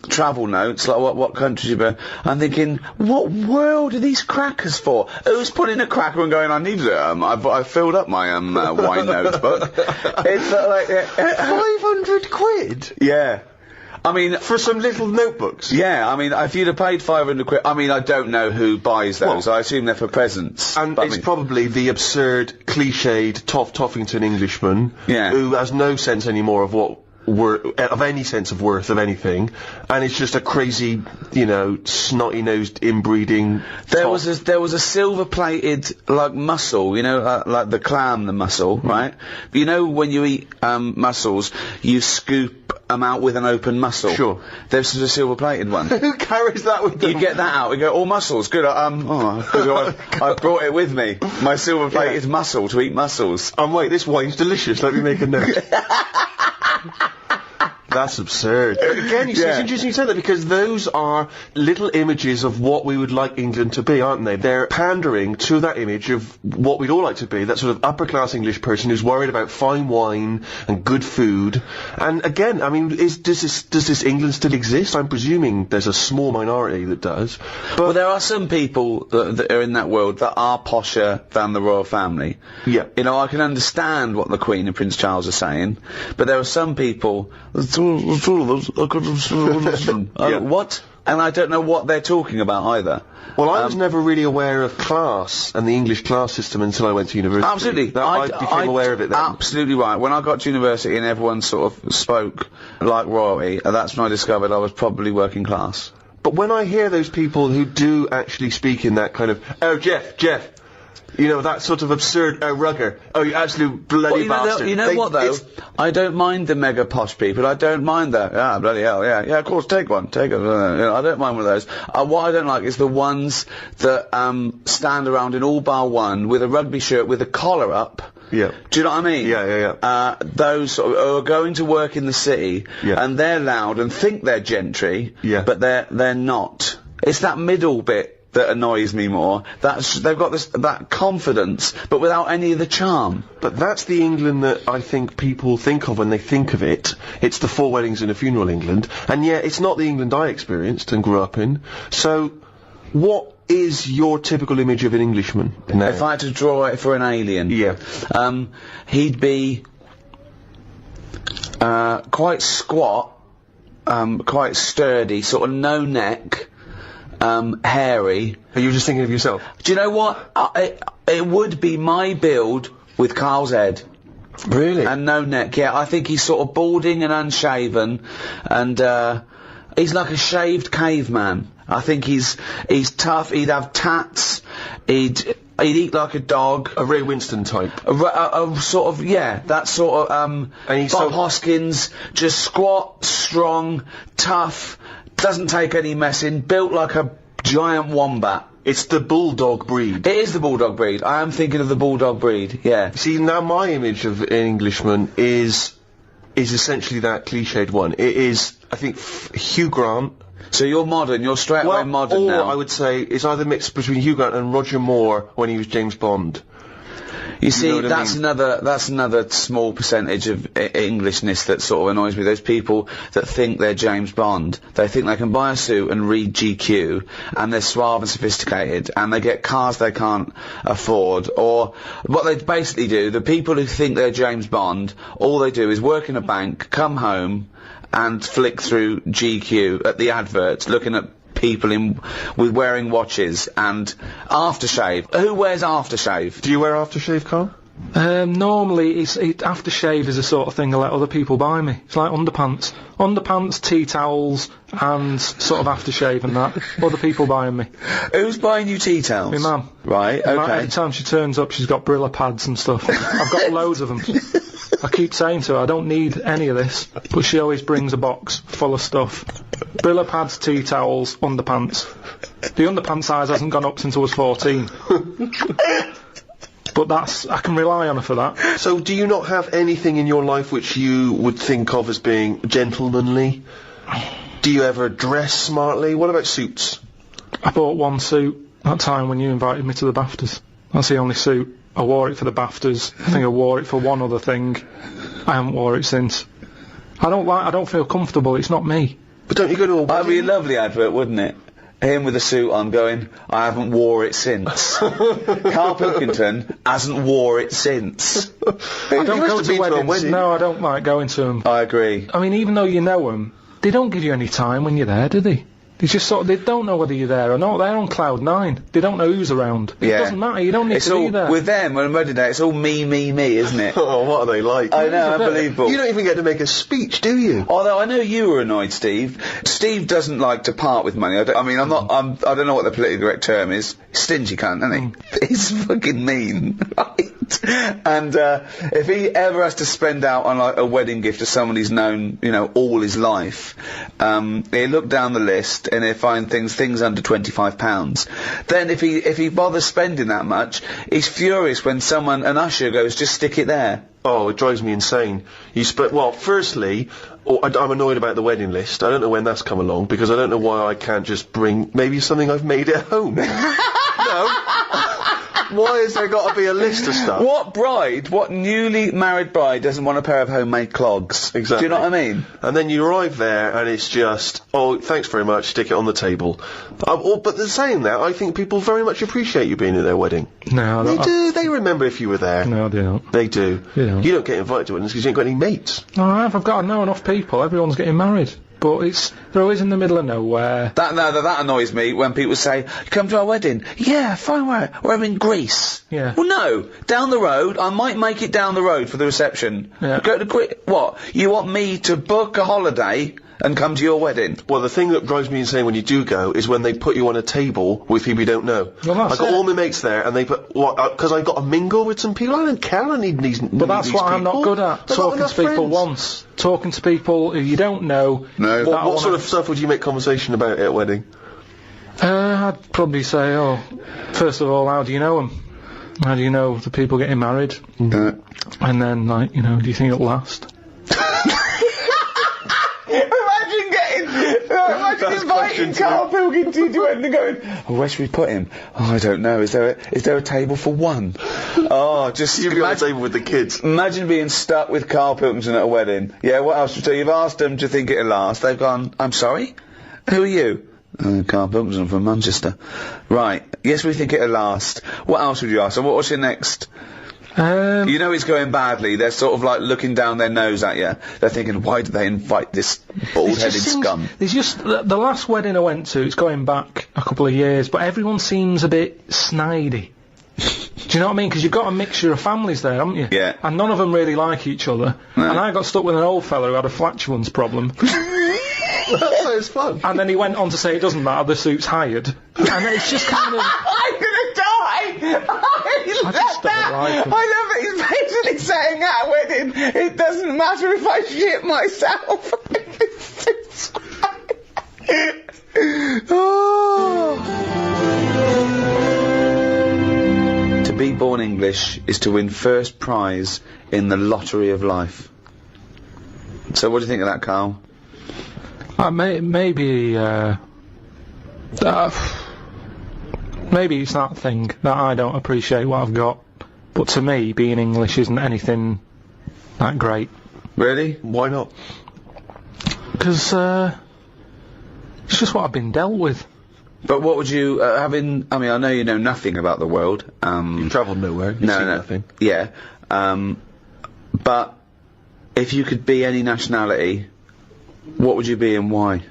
travel notes, like what countries you been. I'm thinking, what world are these crackers for? Who's putting a cracker and going, I need it, I filled up my, wine notes book. It's like... 500 quid? Yeah. I mean, for some little notebooks. Yeah, I mean, if you'd have paid 500 quid, I mean, I don't know who buys those. I assume they're for presents. And it's probably the absurd, cliched Toffington Englishman who has no sense anymore of of any sense of worth of anything, and it's just a crazy, snotty-nosed inbreeding. There was a silver-plated like mussel, like the clam, the mussel, right? But when you eat mussels, you scoop them out with an open mussel. Sure. There's a silver-plated one. Who carries that with them? You get that out. You go, all mussels, good. I brought it with me. My silver-plated mussel to eat mussels. Wait, this wine's delicious. Let me make a note. That's absurd. Again, it's interesting you say that, because those are little images of what we would like England to be, aren't they? They're pandering to that image of what we'd all like to be, that sort of upper-class English person who's worried about fine wine and good food. And again, I mean, does this England still exist? I'm presuming there's a small minority that does. But well, there are some people that are in that world that are posher than the royal family. Yeah. I can understand what the Queen and Prince Charles are saying, but there are some people... What? And I don't know what they're talking about either. Well, I was never really aware of class and the English class system until I went to university. Absolutely. I became aware of it then. Absolutely right. When I got to university and everyone sort of spoke like royalty, that's when I discovered I was probably working class. But when I hear those people who do actually speak in that kind of, oh, Jeff, that sort of absurd, rugger, oh, you absolute bloody bastard. What though? I don't mind the mega posh people, I don't mind that. Yeah, bloody hell, yeah, of course, take one, I don't mind one of those. What I don't like is the ones that, stand around in all bar one with a rugby shirt with a collar up. Yeah. Do you know what I mean? Yeah. Those sort of, who are going to work in the city, and they're loud and think they're gentry, but they're not. It's that middle bit that annoys me more. They've got that confidence, but without any of the charm. But that's the England that I think people think of when they think of it. It's the 4 weddings and a funeral England, and yet it's not the England I experienced and grew up in. So, what is your typical image of an Englishman now? If I had to draw it for an alien, he'd be quite squat, quite sturdy, sort of no neck. Hairy. Are you just thinking of yourself? Do you know what? It would be my build with Carl's head. Really? And no neck, yeah. I think he's sort of balding and unshaven, and, he's like a shaved caveman. I think he's tough, he'd have tats, he'd eat like a dog. A Ray Winston type. A sort of, that sort of, and he's Bob Hoskins, just squat, strong, tough, doesn't take any messing, built like a giant wombat. It's the bulldog breed. It is the bulldog breed. I am thinking of the bulldog breed, yeah. See, now my image of an Englishman is essentially that cliched one. It is, I think, Hugh Grant. So you're modern, you're straight away modern now. I would say it's either mixed between Hugh Grant and Roger Moore when he was James Bond. You see, know what I that's mean? another small percentage of Englishness that sort of annoys me. Those people that think they're James Bond. They think they can buy a suit and read GQ, and they're suave and sophisticated, and they get cars they can't afford. Or what they basically do, the people who think they're James Bond, all they do is work in a bank, come home, and flick through GQ at the adverts, looking at people with wearing watches and aftershave. Who wears aftershave? Do you wear aftershave, Carl? Normally, aftershave is the sort of thing I let other people buy me. It's like underpants, tea towels, and sort of aftershave and that. Other people buying me. Who's buying you tea towels? My mum. Right, My mum, okay. every time she turns up, she's got Brilla pads and stuff. I've got loads of them. I keep saying to her, I don't need any of this, but she always brings a box full of stuff. Brilla pads, tea towels, underpants. The underpants size hasn't gone up since I was 14. But I can rely on her for that. So, do you not have anything in your life which you would think of as being gentlemanly? Do you ever dress smartly? What about suits? I bought one suit that time when you invited me to the BAFTAs. That's the only suit. I wore it for the BAFTAs. I think I wore it for one other thing. I haven't wore it since. I don't feel comfortable. It's not me. But don't you go to a That'd be a wedding? lovely advert, wouldn't it? Him with a suit on going, I haven't wore it since. Karl Pilkington hasn't wore it since. I don't go to weddings. No, I don't like going to them. I agree. I mean, even though you know them, they don't give you any time when you're there, do they? They just they don't know whether you're there or not. They're on cloud 9. They don't know who's around. It Yeah. doesn't matter. You don't need It's to all, be there. with them, on wedding day, it's all me, isn't it? Oh, what are they like? I know, unbelievable. You don't even get to make a speech, do you? Although I know you were annoyed, Steve. Steve doesn't like to part with money. I don't know what the politically correct term is. Stingy cunt, isn't he? He's fucking mean, right? And if he ever has to spend out on like a wedding gift to someone he's known, all his life, he'll look down the list and he'll find things under £25. Then if he bothers spending that much, he's furious when an usher goes, just stick it there. Oh, it drives me insane. Well, firstly, I'm annoyed about the wedding list. I don't know when that's come along, because I don't know why I can't just bring maybe something I've made at home. No. Why has there got to be a list of stuff? What newly married bride doesn't want a pair of homemade clogs? Exactly. Do you know what I mean? And then you arrive there and it's just, oh, thanks very much, stick it on the table. But saying that, I think people very much appreciate you being at their wedding. No, They do, they remember if you were there. No, they don't. They do. They don't. You don't get invited to weddings because you ain't got any mates. No, I've got to know enough people. Everyone's getting married. But they're always in the middle of nowhere. That annoys me when people say, you come to our wedding? Yeah, fine, we're in Greece. Yeah. Well, no, down the road, I might make it down the road for the reception. Yeah. Go to Greece. What? You want me to book a holiday and come to your wedding? Well, the thing that drives me insane when you do go is when they put you on a table with people you don't know. Well, that's I've got it. all my mates there, and they put because I've got to mingle with some people. I don't care. I need these. But that's what I'm not good at. Talking to people once. Talking to people who you don't know. No. What sort of stuff would you make conversation about at a wedding? I'd probably say, first of all, how do you know them? How do you know the people getting married? And then, do you think it'll last? Imagine inviting Karl Pilkington to wedding and going, where should we put him? Oh, I don't know. Is there a table for one? Oh, just You'd be on the table with the kids. Imagine being stuck with Karl Pilkington at a wedding. Yeah, what else? So you've asked them to think it'll last. They've gone, I'm sorry? Who are you? Karl Pilkington from Manchester. Right. Yes, we think it'll last. What else would you ask? So what's your next? You know it's going badly. They're sort of like looking down their nose at you. They're thinking, why did they invite this bald-headed scum? There's just the last wedding I went to. It's going back a couple of years, but everyone seems a bit snidey. Do you know what I mean? Because you've got a mixture of families there, haven't you? Yeah. And none of them really like each other. No. And I got stuck with an old fella who had a flatulence problem. That sounds fun. And then he went on to say it doesn't matter, the suit's hired. And it's just kind of... I'm gonna die! I just don't like him. I love it. He's basically saying at a wedding, it doesn't matter if I shit myself. To be born English is to win first prize in the lottery of life. So what do you think of that, Carl? Maybe it's that thing that I don't appreciate what I've got. But to me, being English isn't anything that great. Really? Why not? Because, it's just what I've been dealt with. But what would you, I mean, I know you know nothing about the world. You've travelled nowhere. You've seen nothing. Yeah. But if you could be any nationality, what would you be and why?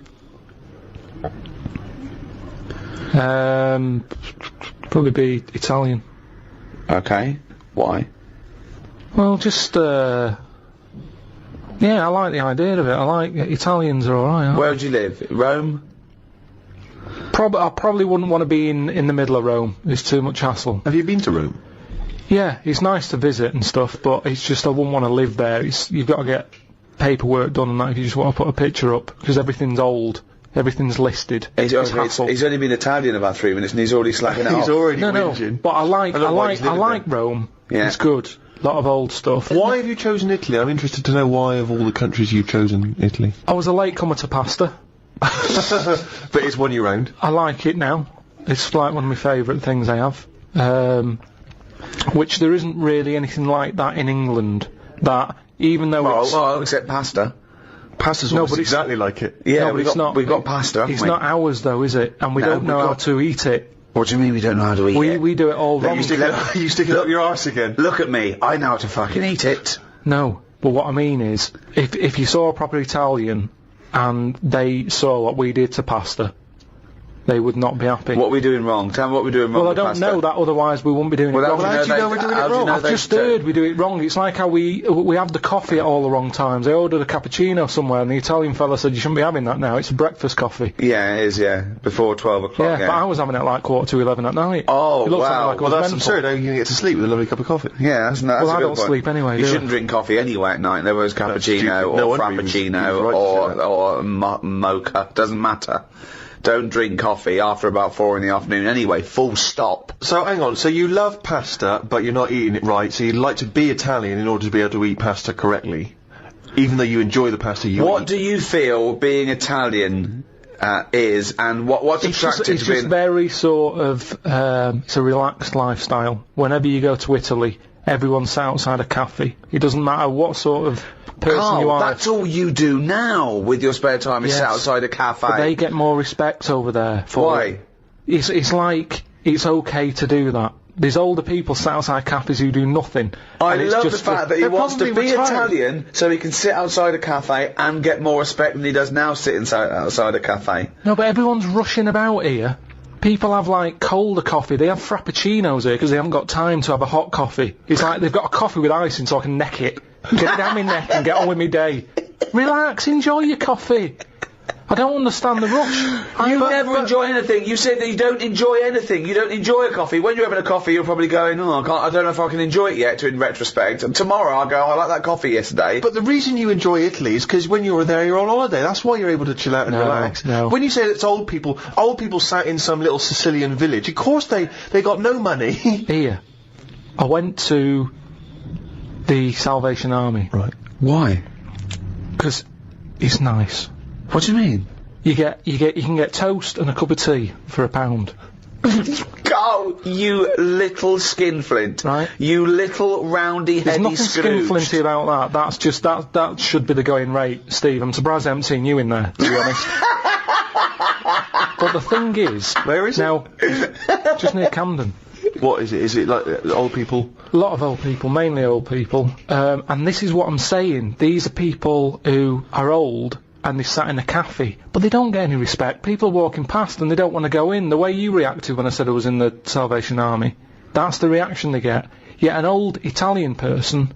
Probably be Italian. Okay. Why? Well, just, yeah, I like the idea of it. I like Italians are alright. Where would you live? Rome? I probably wouldn't want to be in the middle of Rome. It's too much hassle. Have you been to Rome? Yeah, it's nice to visit and stuff, but it's just I wouldn't want to live there. You've got to get paperwork done and that if you just want to put a picture up, because everything's old. Everything's listed. He's only been Italian about 3 minutes and he's already slacking it off. He's already No, whinging. but I like Rome. Yeah. It's good. A lot of old stuff. Why have you chosen Italy? I'm interested to know why of all the countries you've chosen Italy. I was a late comer to pasta. But it's won you round. I like it now. It's like one of my favourite things I have. Which there isn't really anything like that in England. That even though it's Well, except pasta. Pasta's almost exactly like it. Yeah, No, but it's not. We've got pasta, haven't it's we? not ours though, is it? And we No, don't know we've how got- to eat it. What do you mean we don't know how to eat it? We do it all wrong. You stick it up your arse again. Look at me. I know how to fucking eat it. No, but what I mean is, if you saw a proper Italian and they saw what we did to pasta, they would not be happy. What are we doing wrong? Tell me what we're doing wrong Well, I with don't pasta. know that, otherwise we wouldn't be doing Well, it wrong. how do you know we're doing it wrong? I've just heard we do it wrong. It's like how we have the coffee at all the wrong times. I ordered a cappuccino somewhere and the Italian fella said you shouldn't be having that now, it's a breakfast coffee. Yeah, it is, yeah. Before 12 o'clock, Yeah, yeah. but I was having it like 11:15 at night. Oh, It looked wow. like I Well, was that's mental. absurd. How are you going to get to sleep with a lovely cup of coffee? Yeah, that's Well, a I good don't point. sleep anyway, You do I? shouldn't drink coffee anyway at night. There was cappuccino stupid. No or wonder he was frappuccino right to say or mocha. Doesn't matter. Don't drink coffee after about 4 in the afternoon anyway. Full stop. So, hang on. So you love pasta, but you're not eating it right, so you'd like to be Italian in order to be able to eat pasta correctly, even though you enjoy the pasta you What eat. do you feel being Italian is, and what's It's just, attractive it's to just being... very sort of, it's a relaxed lifestyle. Whenever you go to Italy, everyone's sat outside a cafe. It doesn't matter what sort of person you Carl, are. that's all you do now with your spare time is Yes. sit outside a cafe. But they get more respect over there. For Why? it. It's like, it's okay to do that. There's older people sat outside cafes who do nothing. I and it's love the just fact that he they're wants to probably be retired. Italian so he can sit outside a cafe and get more respect than he does now sitting outside a cafe. No, but everyone's rushing about here. People have like colder coffee. They have frappuccinos here because they haven't got time to have a hot coffee. It's like they've got a coffee with ice in so I can neck it. Get it down my neck and get on with my day. Relax, enjoy your coffee. I don't understand the rush. You never enjoy anything. You said that you don't enjoy anything. You don't enjoy a coffee. When you're having a coffee, you're probably going, oh, I don't know if I can enjoy it yet, in retrospect. And tomorrow I'll go, I like that coffee yesterday. But the reason you enjoy Italy is because when you were there, you're on holiday. That's why you're able to chill out and relax. no. When you say it's old people sat in some little Sicilian village. Of course they got no money. Here, I went to the Salvation Army Right. Why? because it's nice. What do you mean? You can get toast and a cup of tea for £1. Go, you little skinflint. Right. You little roundy There's heady nothing Scrooge. skinflinty about that. That's just that should be the going rate, Steve. I'm surprised I haven't seen you in there, to be honest. But the thing is, Where is now, just near Camden. What is it? Is it like old people? A lot of old people, mainly old people. And this is what I'm saying. These are people who are old and they sat in a cafe, but they don't get any respect. People are walking past and they don't want to go in. The way you reacted when I said I was in the Salvation Army, that's the reaction they get. Yet an old Italian person,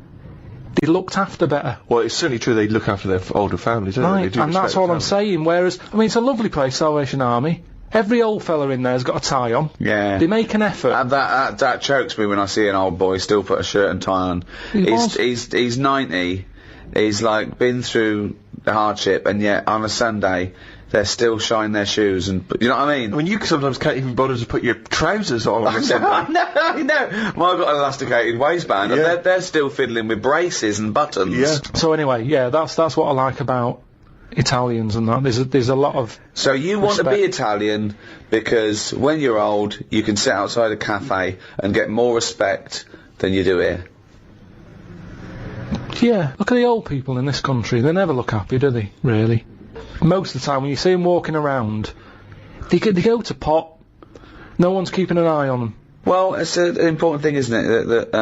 they looked after better. Well, it's certainly true they look after their older families, don't they? They Right, do and that's respect all the I'm family. saying. Whereas, I mean, it's a lovely place, Salvation Army. Every old fella in there's got a tie on. Yeah. They make an effort. That chokes me when I see an old boy still put a shirt and tie on. He's 90. He's like been through the hardship, and yet on a Sunday they're still shining their shoes, and you know what I mean. I mean, you sometimes can't even bother to put your trousers on a Sunday. I know. Well, I've got an elasticated waistband, Yeah. and they're still fiddling with braces and buttons. Yeah. So anyway, yeah, that's what I like about Italians and that. There's a lot of So you want to be Respect. Italian because when you're old, you can sit outside a cafe and get more respect than you do here. Yeah, look at the old people in this country. They never look happy, do they? Really. Most of the time, when you see them walking around, they go to pot. No one's keeping an eye on them. Well, it's an important thing, isn't it? That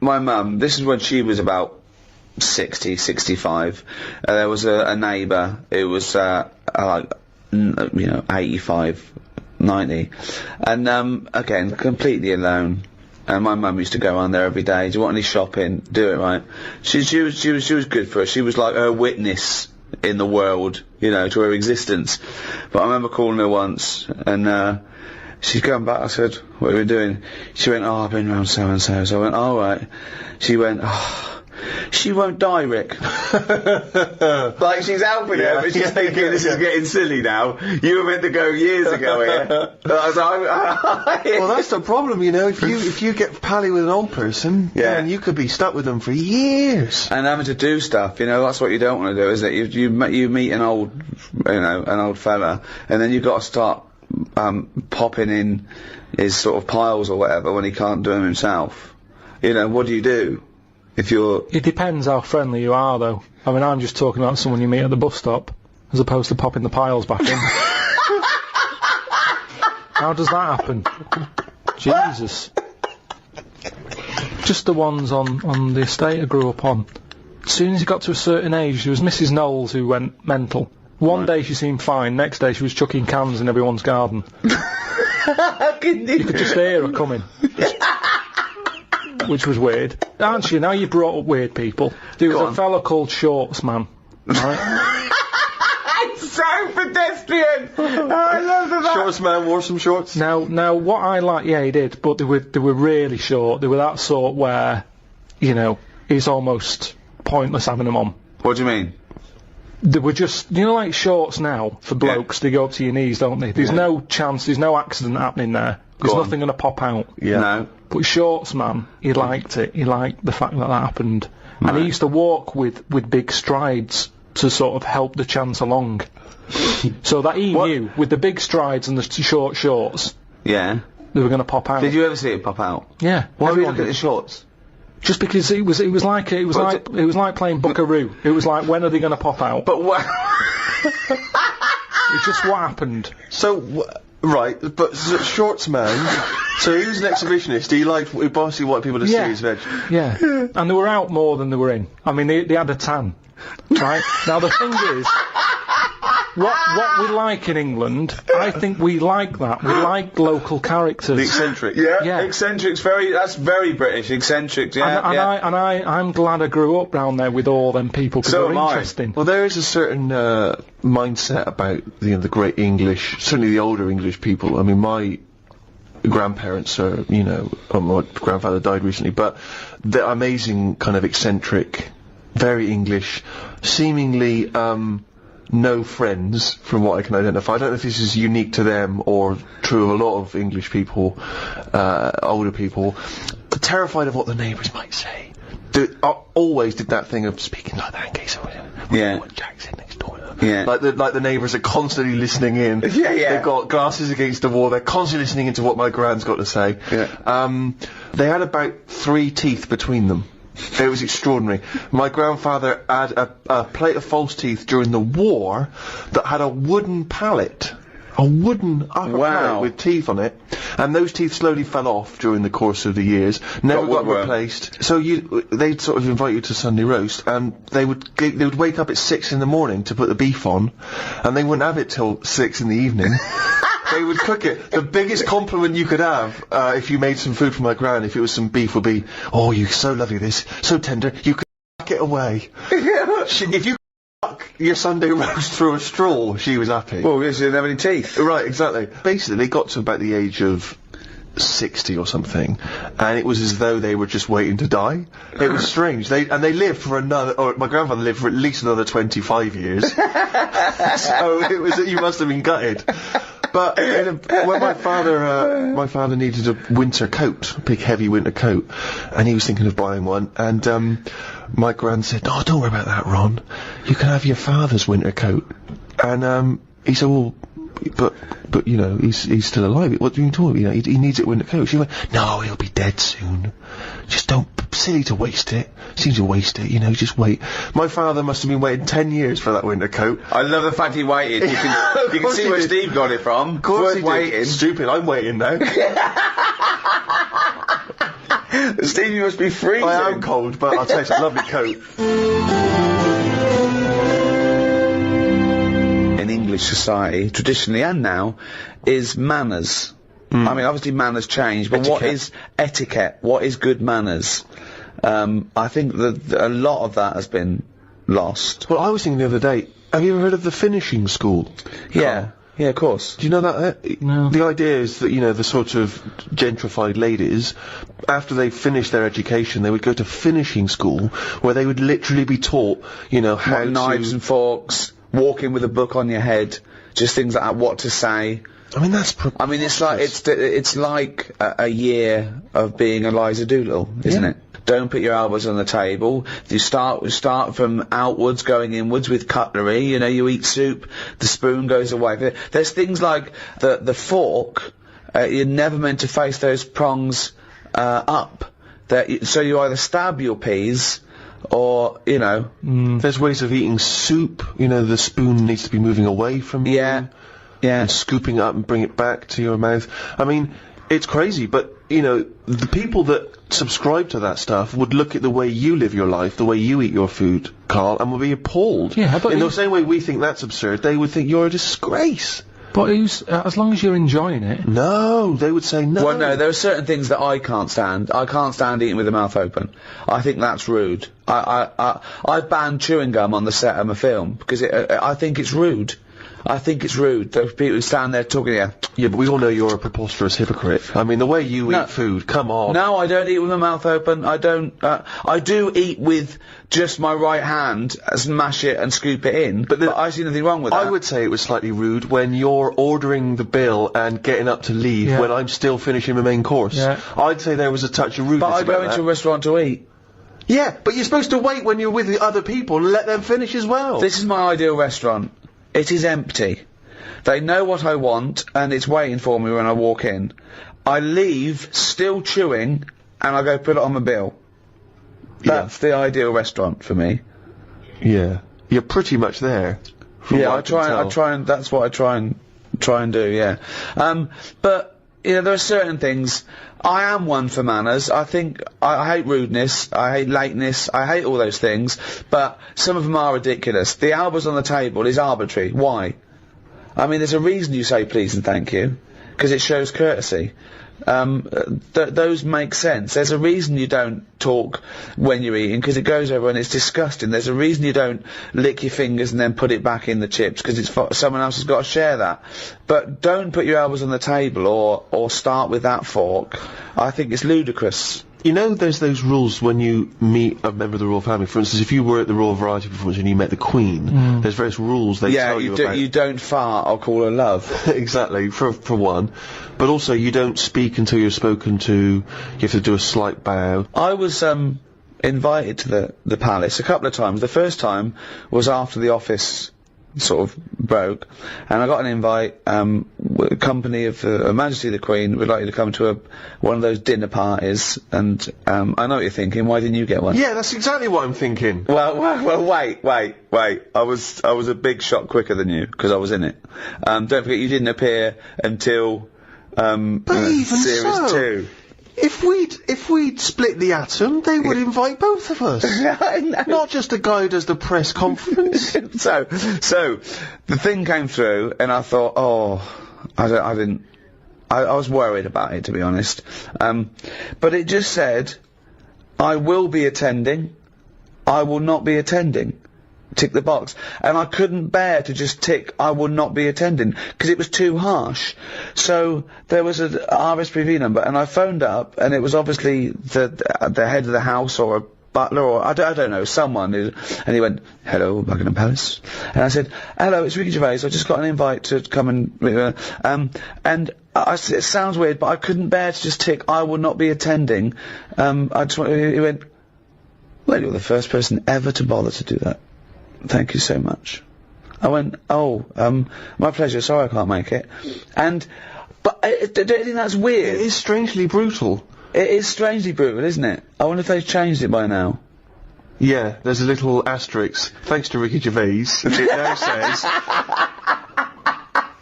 my mum, this is when she was about 60, 65. There was a neighbour who was, 85, 90. And, again, completely alone. And my mum used to go around there every day. Do you want any shopping? Do it, right? She was good for her. She was like her witness in the world, to her existence. But I remember calling her once, and, she's going back. I said, what are we doing? She went, I've been round so-and-so. So I went, all right. She went, she won't die, Rick. Like she's helping her, but she's thinking this is getting silly now. You were meant to go years ago here. Well, that's the problem, if you get pally with an old person, then you could be stuck with them for years. And having to do stuff, that's what you don't want to do, is that you meet an old, an old fella, and then you've got to start popping in his sort of piles or whatever when he can't do them himself. What do you do? It depends how friendly you are, though. I mean, I'm just talking about someone you meet at the bus stop, as opposed to popping the piles back in. How does that happen? Jesus. Just the ones on the estate I grew up on. As soon as he got to a certain age, there was Mrs. Knowles who went mental. One day she seemed fine, next day she was chucking cans in everyone's garden. You could just hear her coming. Which was weird. Aren't you? Now you brought up weird people. There was a fella called Shorts Man. Right? It's so pedestrian! I love that. Shorts Man wore some shorts. Now what I like, he did, but they were really short. They were that sort where, it's almost pointless having them on. What do you mean? They were just, like shorts now, for blokes, they go up to your knees, don't they? There's no chance, there's no accident happening there. There's nothing going to pop out. Yeah. No. But Shorts Man, he liked it. He liked the fact that happened. Right. And he used to walk with big strides to sort of help the chance along. So that he knew, with the big strides and the short shorts, they were going to pop out. Did you ever see it pop out? Yeah. Why were you looking at the shorts? Just because it was like playing Buckaroo. It was like, when are they going to pop out? But what? It's just what happened. So, right, but Shorts Man, so he was an exhibitionist, he basically wanted people to see his veg. Yeah. And they were out more than they were in. I mean, they had a tan. Right? Now the thing is, what we like in England, I think we like that. We like local characters. The eccentric. Yeah. Eccentric's that's very British. Eccentric, I'm glad I grew up round there with all them people, because they're interesting. Well, there is a certain mindset about the great English, certainly the older English people. I mean, my grandparents are, my grandfather died recently, but they're amazing kind of eccentric, very English, seemingly no friends, from what I can identify. I don't know if this is unique to them or true of a lot of English people, older people, terrified of what the neighbours might say. Always did that thing of speaking like that in case Jack's in next door. Yeah. Like the neighbours are constantly listening in. They've got glasses against the wall, they're constantly listening into what my gran's got to say. Yeah. They had about 3 teeth between them. It was extraordinary. My grandfather had a plate of false teeth during the war that had a wooden pallet. A wooden upper pallet with teeth on it. And those teeth slowly fell off during the course of the years. Never got replaced. So they'd sort of invite you to Sunday roast, and they would wake up at 6 in the morning to put the beef on, and they wouldn't have it till 6 in the evening. They would cook it. The biggest compliment you could have, if you made some food for my gran, if it was some beef, would be, "Oh, you're so lovely, this, so tender, you could pack it away." If you stuck your Sunday roast through a straw, she was happy. Well, because she didn't have any teeth. Right, exactly. Basically, they got to about the age of 60 or something, and it was as though they were just waiting to die. It was strange. They lived for my grandfather lived for at least another 25 years. So it was, you must have been gutted. But when my father needed a winter coat, a big heavy winter coat, and he was thinking of buying one, and my gran said, "Oh, don't worry about that, Ron. You can have your father's winter coat." And he said, "Well, but you know, he's still alive. What do you talk? You know, he needs it winter coat. She went, no, he'll be dead soon. Just don't, silly to waste it. Seems to waste it, you know, just wait. My father must have been waiting 10 years for that winter coat. I love the fact he waited. You can see where Steve got it from. Of course he waiting. did. Stupid, I'm waiting now. Steve, you must be freezing. I am cold, but I'll tell you, it's a lovely coat. In English society, traditionally and now, is manners. I mean, obviously manners change, but what is etiquette? What is good manners? I think that a lot of that has been lost. Well, I was thinking the other day, have you ever heard of the finishing school? Yeah. Yeah, of course. Do you know that? No. The idea is that, you know, the sort of gentrified ladies, after they finished their education, they would go to finishing school, where they would literally be taught, you know, how to... Knives and forks, walking with a book on your head, just things like that, what to say. I mean, that's I mean, it's like a year of being Eliza Doolittle, isn't it? Don't put your elbows on the table. You start from outwards, going inwards with cutlery. You know, you eat soup, the spoon goes away. There's things like the fork. You're never meant to face those prongs up. So you either stab your peas, or you know. There's ways of eating soup. You know, the spoon needs to be moving away from you. Yeah. And scooping it up and bring it back to your mouth. I mean, it's crazy, but, you know, the people that subscribe to that stuff would look at the way you live your life, the way you eat your food, Carl, and would be appalled. Yeah, but in the same way we think that's absurd, they would think you're a disgrace. But as long as you're enjoying it. No, they would say no. Well, no, there are certain things that I can't stand. I can't stand eating with the mouth open. I think that's rude. I banned chewing gum on the set of my film, because I think it's rude. I think it's rude. Those people who stand there talking to you. Yeah, but we all know you're a preposterous hypocrite. I mean, the way you eat food, come on. No, I don't eat with my mouth open. I don't, I do eat with just my right hand, smash it and scoop it in, but I see nothing wrong with that. I would say it was slightly rude when you're ordering the bill and getting up to leave when I'm still finishing my main course. Yeah. I'd say there was a touch of rudeness But I about go into a restaurant to eat. Yeah, but you're supposed to wait when you're with the other people and let them finish as well. This is my ideal restaurant. It is empty. They know what I want, and it's waiting for me when I walk in. I leave, still chewing, and I go put it on my bill. That's the ideal restaurant for me. Yeah. You're pretty much there. Yeah, I try and, that's what I try and do, yeah. But, you know, there are certain things, I am one for manners. I think, I hate rudeness, I hate lateness, I hate all those things, but some of them are ridiculous. The elbows on the table is arbitrary. Why? I mean, there's a reason you say please and thank you, because it shows courtesy. Those make sense. There's a reason you don't talk when you're eating, because it goes over and it's disgusting. There's a reason you don't lick your fingers and then put it back in the chips, because someone else has got to share that. But don't put your elbows on the table or start with that fork. I think it's ludicrous. You know, there's those rules when you meet a member of the royal family. For instance, if you were at the Royal Variety Performance and you met the Queen, there's various rules they tell you about. You don't fart or call her love. Exactly, for one. But also, you don't speak until you're spoken to. You have to do a slight bow. I was invited to the palace a couple of times. The first time was after the office sort of broke, and I got an invite, company of Her Majesty the Queen would like you to come to one of those dinner parties, and I know what you're thinking, why didn't you get one? Yeah, that's exactly what I'm thinking. Well, wait, I was a big shot quicker than you, because I was in it. Don't forget, you didn't appear until, even series 2. If we'd split the atom, they would invite both of us. I know. Not just the guy who does the press conference. So the thing came through, and I thought, I was worried about it, to be honest. But it just said, I will be attending, I will not be attending. Tick the box. And I couldn't bear to just tick, I will not be attending, because it was too harsh. So there was a RSPV number, and I phoned up, and it was obviously the head of the house, or a butler, or I don't know, someone, and he went, hello, Buckingham Palace. And I said, hello, it's Ricky Gervais, I just got an invite to come and I said, it sounds weird, but I couldn't bear to just tick, I will not be attending. He went, well, you're the first person ever to bother to do that. Thank you so much. I went, oh, my pleasure, sorry I can't make it. But do you think that's weird? It is strangely brutal. It is strangely brutal, isn't it? I wonder if they've changed it by now. Yeah, there's a little asterisk. Thanks to Ricky Gervais, it now says,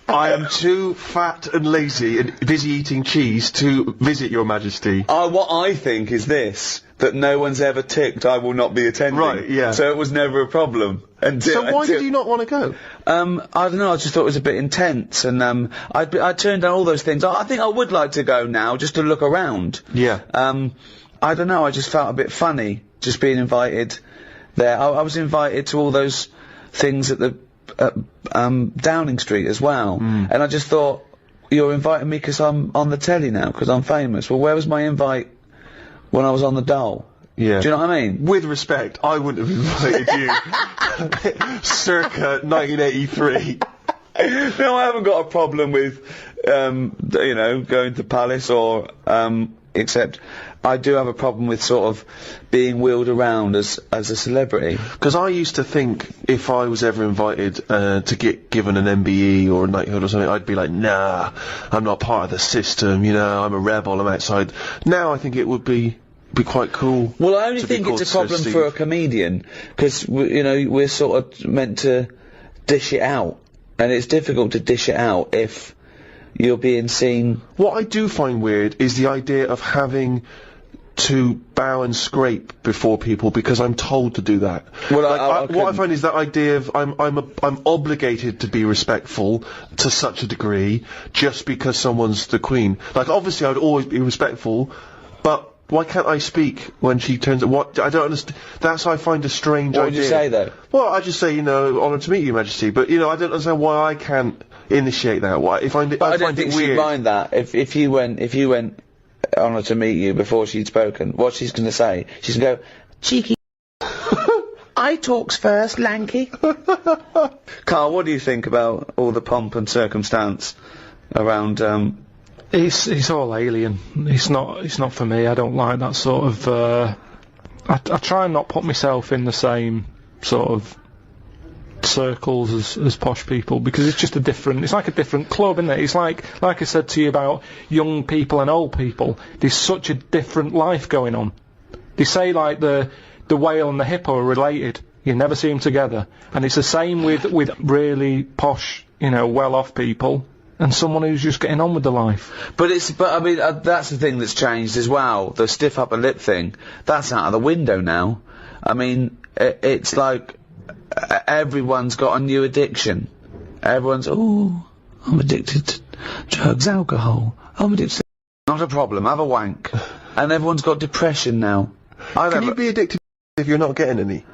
I am too fat and lazy and busy eating cheese to visit your majesty. What I think is this, that no one's ever ticked, I will not be attending. Right, yeah. So it was never a problem. So why did you not want to go? I don't know, I just thought it was a bit intense, and I turned down all those things. I think I would like to go now, just to look around. Yeah. I don't know, I just felt a bit funny, just being invited there. I was invited to all those things at the Downing Street as well, and I just thought, you're inviting me because I'm on the telly now, because I'm famous. Well, where was my invite when I was on the dole? Yeah. Do you know what I mean? With respect, I wouldn't have invited you. Circa 1983. No, I haven't got a problem with, you know, going to Palace or, except I do have a problem with sort of being wheeled around as a celebrity. Because I used to think if I was ever invited to get given an MBE or a knighthood or something, I'd be like, nah, I'm not part of the system, you know, I'm a rebel, I'm outside. Now I think it would be quite cool. Well, I only think it's a problem for a comedian, because, you know, we're sort of meant to dish it out, and it's difficult to dish it out if you're being seen. What I do find weird is the idea of having to bow and scrape before people because I'm told to do that. Well, like, what I find is that idea of I'm obligated to be respectful to such a degree just because someone's the Queen. Like, obviously I'd always be respectful, but why can't I speak when she turns? What I don't understand. That's I find a strange idea. What would you say though? Well, I just say, you know, honour to meet you, Majesty. But you know, I don't understand why I can't initiate that. Why? I find it I don't think weird. she'd mind that if you went honour to meet you before she'd spoken. What she's going to say? She's going to go, cheeky. I talks first, lanky. Carl, what do you think about all the pomp and circumstance around? It's all alien. It's not for me. I don't like that sort of. I try and not put myself in the same sort of circles as posh people, because it's just it's like a different club, isn't it? It's like I said to you about young people and old people. There's such a different life going on. They say like the whale and the hippo are related. You never see them together, and it's the same with really posh, you know, well-off people and someone who's just getting on with the life. But I mean, that's the thing that's changed as well. The stiff upper lip thing, that's out of the window now. I mean, it's like everyone's got a new addiction. Everyone's, oh, I'm addicted to drugs, alcohol. I'm addicted to... Not a problem, have a wank. And everyone's got depression now. Can you be addicted if you're not getting any?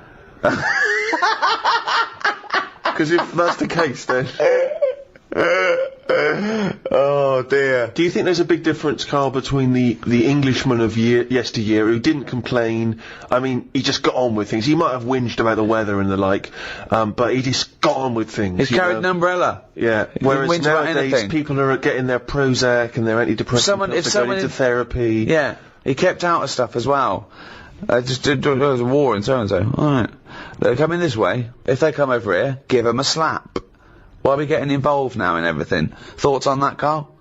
Because if that's the case, then... Oh dear. Do you think there's a big difference, Carl, between the Englishman of yesteryear who didn't complain? I mean, he just got on with things. He might have whinged about the weather and the like, but he just got on with things. He carried an umbrella. Yeah. Whereas nowadays people are getting their Prozac and their antidepressant pills, they're going into therapy. Yeah. He kept out of stuff as well. There was a war in so-and-so. Alright. They're coming this way. If they come over here, give them a slap. Why are we getting involved now in everything? Thoughts on that, Carl?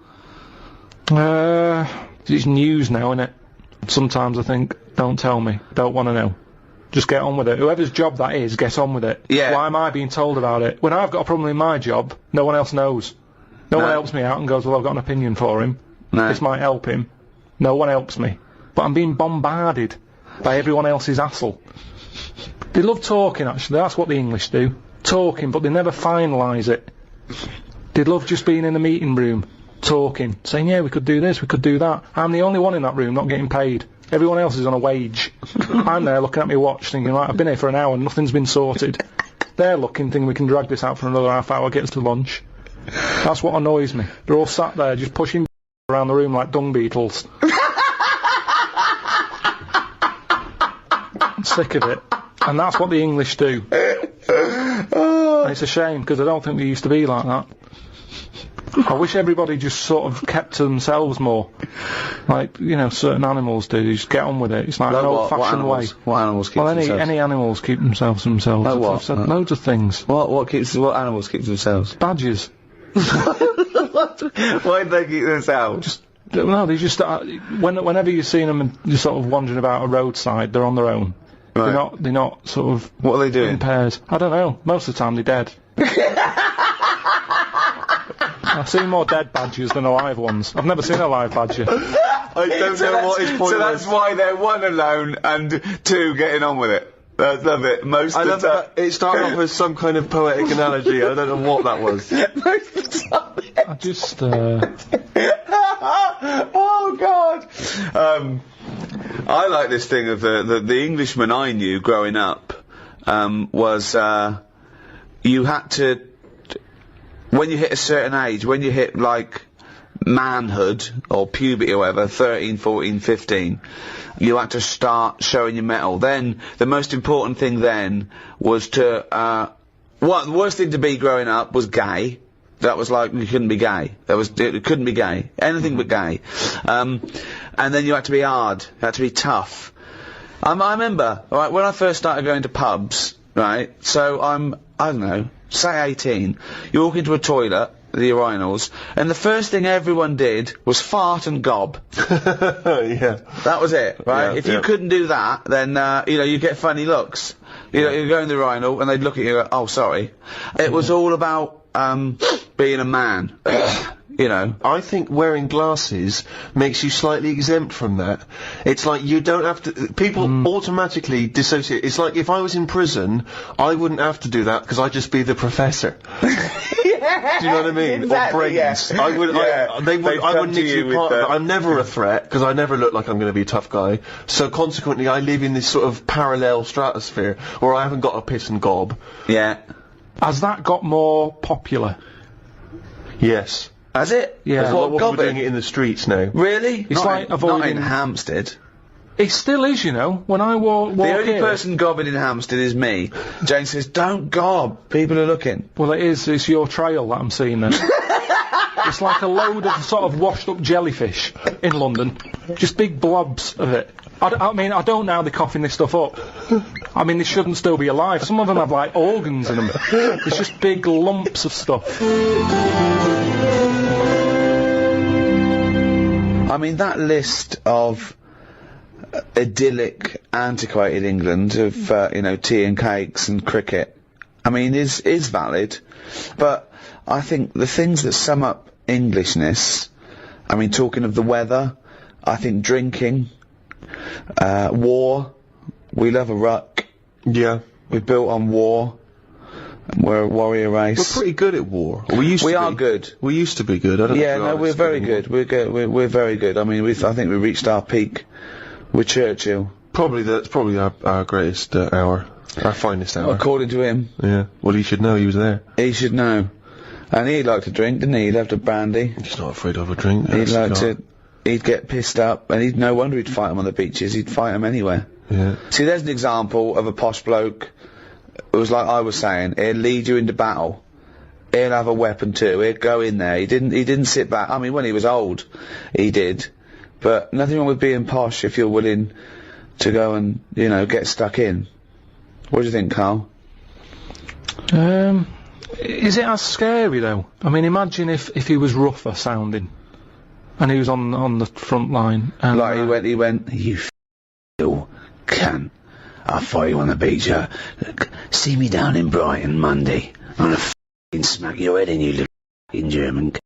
It's news now, innit? Sometimes I think, don't tell me, don't want to know. Just get on with it. Whoever's job that is, get on with it. Yeah. Why am I being told about it? When I've got a problem in my job, no one else knows. No one helps me out and goes, well, I've got an opinion for him. No. This might help him. No one helps me. But I'm being bombarded by everyone else's hassle. They love talking, actually. That's what the English do. Talking, but they never finalise it. They love just being in the meeting room, talking, saying, yeah, we could do this, we could do that. I'm the only one in that room not getting paid. Everyone else is on a wage. I'm there looking at my watch thinking, right, I've been here for an hour and nothing's been sorted. They're looking, thinking we can drag this out for another half hour, get us to lunch. That's what annoys me. They're all sat there just pushing around the room like dung beetles. I'm sick of it. And that's what the English do. And it's a shame, because I don't think they used to be like that. I wish everybody just sort of kept to themselves more. Like, you know, certain animals do. You just get on with it. It's like an old-fashioned way. What animals keep Well, themselves? any animals keep themselves to themselves. Like what? I've said loads of things. What animals keep themselves? Badgers. Why do they keep themselves? No, they just whenever you've seen them and you're sort of wandering about a roadside, they're on their own. Right. They're not sort of. What are they doing? In pairs. I don't know. Most of the time they're dead. I've seen more dead badgers than alive ones. I've never seen a live badger. I don't know what his point So was. that's why they're one alone and two getting on with it. I love it. I love that. It started off as some kind of poetic analogy. I don't know what that was. Most of the time. I just. Oh God. I like this thing of the Englishman I knew growing up was you had to, when you hit a certain age, when you hit like manhood or puberty or whatever, 13, 14, 15, you had to start showing your mettle. Then the most important thing then was to the worst thing to be growing up was gay. That was like, you couldn't be gay. It couldn't be gay. Anything but gay. And then you had to be hard. You had to be tough. I remember, right, when I first started going to pubs, right, so I don't know, say 18, you walk into a toilet, the urinals, and the first thing everyone did was fart and gob. Yeah. That was it, right? Yeah, if you couldn't do that, then, you know, you get funny looks. You know, you go in the urinal and they'd look at you and go, oh, sorry. It was all about, being a man. You know. I think wearing glasses makes you slightly exempt from that. It's like you don't have to. People automatically dissociate. It's like if I was in prison, I wouldn't have to do that because I'd just be the professor. Do you know what I mean? Exactly, or brains. yeah. I would. Yeah. I wouldn't to need you to be part with of it. I'm never a threat because I never look like I'm going to be a tough guy. So consequently, I live in this sort of parallel stratosphere where I haven't got a piss and gob. Yeah. Has that got more popular? Yes. Has it? Yeah. What, We're gobbing? doing it in the streets now. Really? It's like not avoiding- in Hampstead. It still is, you know. When I walk The only here, person gobbing in Hampstead is me. Jane says, don't gob. People are looking. well, it is. It's your trail that I'm seeing then. It's like a load of sort of washed up jellyfish in London. Just big blobs of it. I mean, I don't know how they're coughing this stuff up. I mean, they shouldn't still be alive. Some of them have, like, organs in them. It's just big lumps of stuff. I mean, that list of idyllic, antiquated England of, you know, tea and cakes and cricket, I mean, is valid. But I think the things that sum up Englishness, I mean, talking of the weather, I think drinking, war, we love a ruck. Yeah. We're built on war. We're a warrior We're race. pretty good at war. We used to We be. are good. We used to be good. I don't Yeah, know no, if we're very anymore. good. We're good. We're very good. I mean, I think we reached our peak with Churchill, That's probably our greatest hour. Our finest hour. according to him. Yeah. Well, he should know he was there. He should know. And he'd like to drink, didn't he? He loved a brandy. He's not afraid of a drink. He'd like Cigar. to. He'd get pissed up, and no wonder he'd fight him on the beaches. He'd fight him anywhere. Yeah. See, there's an example of a posh bloke. It was like I was saying. He'd lead you into battle. He'd have a weapon too. He'd go in there. He didn't sit back. I mean, when he was old, he did. But nothing wrong with being posh if you're willing to go and, you know, get stuck in. What do you think, Carl? Is it as scary though? I mean, imagine if he was rougher sounding, and he was on the front line. And, Like he went, you you cunt. I'll fight you on the beach. Look, see me down in Brighton Monday. I'm gonna f***ing smack your head in, you little f***ing German c***.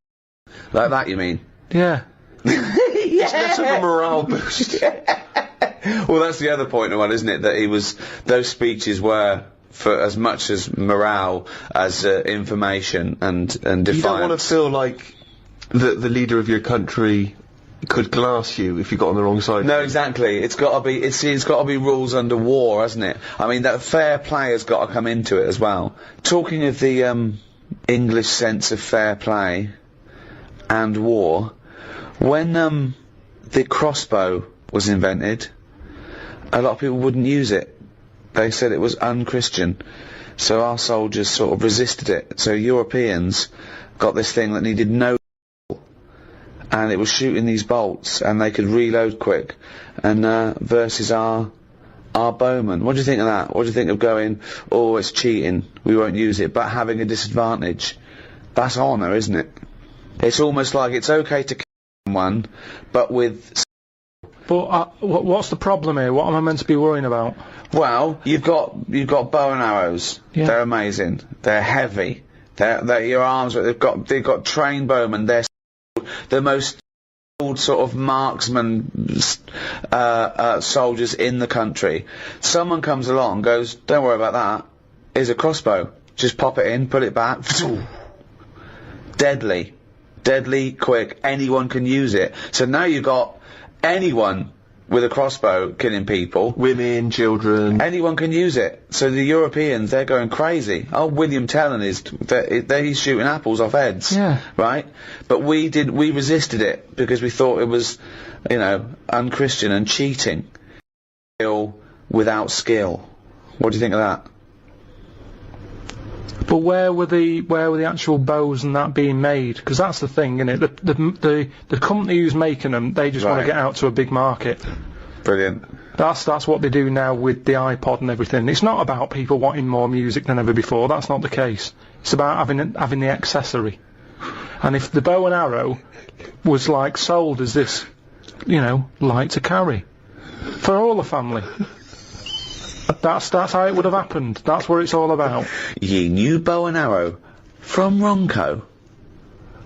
Like that, you mean? Yeah. It's less of a morale boost. Well, that's the other point of one, isn't it? That those speeches were for as much as morale as information and defiance. You don't want to feel like the leader of your country could glass you if you got on the wrong side. No, exactly. It's got to be rules under war, hasn't it? I mean, that fair play has got to come into it as well. Talking of the English sense of fair play and war, when the crossbow was invented, a lot of people wouldn't use it. They said it was unchristian. So our soldiers sort of resisted it. So Europeans got this thing that needed no and it was shooting these bolts, and they could reload quick, and versus our bowmen. What do you think of that? What do you think of going, oh, it's cheating, we won't use it, but having a disadvantage? That's honour, isn't it? It's almost like it's okay to kill someone, but with... But what's the problem here? What am I meant to be worrying about? Well, you've got bow and arrows. Yeah. They're amazing. They're heavy. They're your arms. They've got trained bowmen. They're the most sort of marksman soldiers in the country. Someone comes along, goes, don't worry about that. Here's a crossbow. Just pop it in, put it back. Deadly. Deadly, quick. Anyone can use it. So now you've got anyone with a crossbow killing people. Women, children. Anyone can use it. So the Europeans, they're going crazy. Oh, William Tellon he's shooting apples off heads. Yeah. Right? But we resisted it because we thought it was, you know, unchristian and cheating. Without skill. What do you think of that? But where were the actual bows and that being made? Because that's the thing, isn't it? The company who's making them, they just want to get out to a big market. Brilliant. That's what they do now with the iPod and everything. It's not about people wanting more music than ever before. That's not the case. It's about having the accessory. And if the bow and arrow was like sold as this, you know, light to carry for all the family. That's how it would have happened. That's what it's all about. Ye new bow and arrow from Ronco.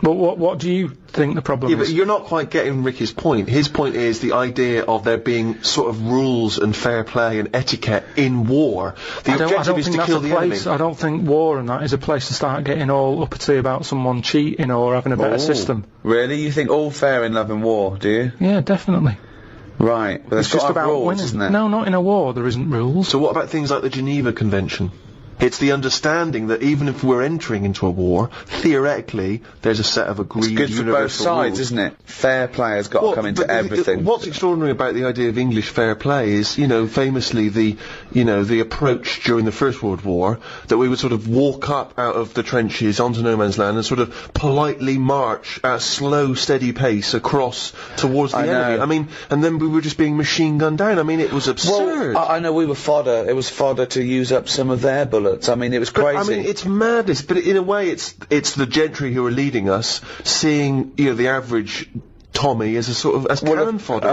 But what do you think the problem Yeah, is? but you're not quite getting Ricky's point. His point is the idea of there being sort of rules and fair play and etiquette in war. The objective is to kill the enemy. I don't think war and that is a place to start getting all uppity about someone cheating or having a better system. Really? You think all fair in love and war, do you? Yeah, definitely. Right. But It's just about rules, winning. isn't it? No, not in a war. There isn't rules. So what about things like the Geneva Convention? It's the understanding that even if we're entering into a war, theoretically, there's a set of agreed It's good for both universal sides, rules. isn't it? Fair play has got to come into everything. What's extraordinary about the idea of English fair play is, you know, famously the approach during the First World War, that we would sort of walk up out of the trenches onto no man's land and sort of politely march at a slow, steady pace across towards the enemy. know. I mean, and then we were just being machine gunned down. I mean, it was absurd. Well, I know we were fodder. It was fodder to use up some of their bullets. I mean, it was crazy. I mean, it's madness, but in a way, it's the gentry who are leading us, seeing, you know, the average Tommy as a sort of cannon fodder.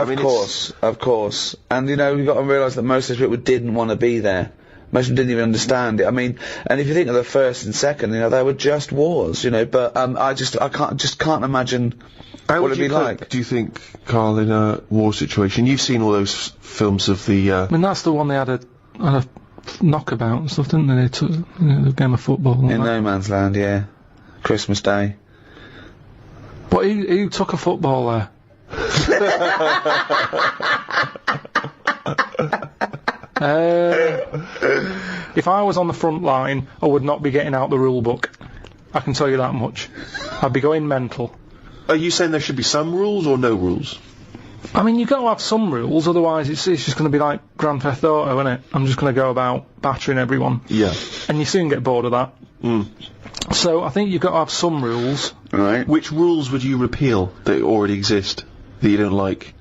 Of course. And you know, you've got to realise that most of the people didn't want to be there. Most of them didn't even understand it. I mean, and if you think of the first and second, you know, they were just wars, you know. But I can't imagine How what would it'd you be cope, like. do you think, Carl, in a war situation? You've seen all those films of the. I mean, that's the one they had a knockabout and stuff, didn't they? They took, you know, the game of football. And In that. no man's land, yeah. Christmas Day. But who took a football there? If I was on the front line, I would not be getting out the rule book. I can tell you that much. I'd be going mental. Are you saying there should be some rules or no rules? I mean, you've got to have some rules, otherwise it's just going to be like Grand Theft Auto, isn't it? I'm just going to go about battering everyone. Yeah. And you soon get bored of that. So I think you've got to have some rules. Right. Which rules would you repeal that already exist that you don't like?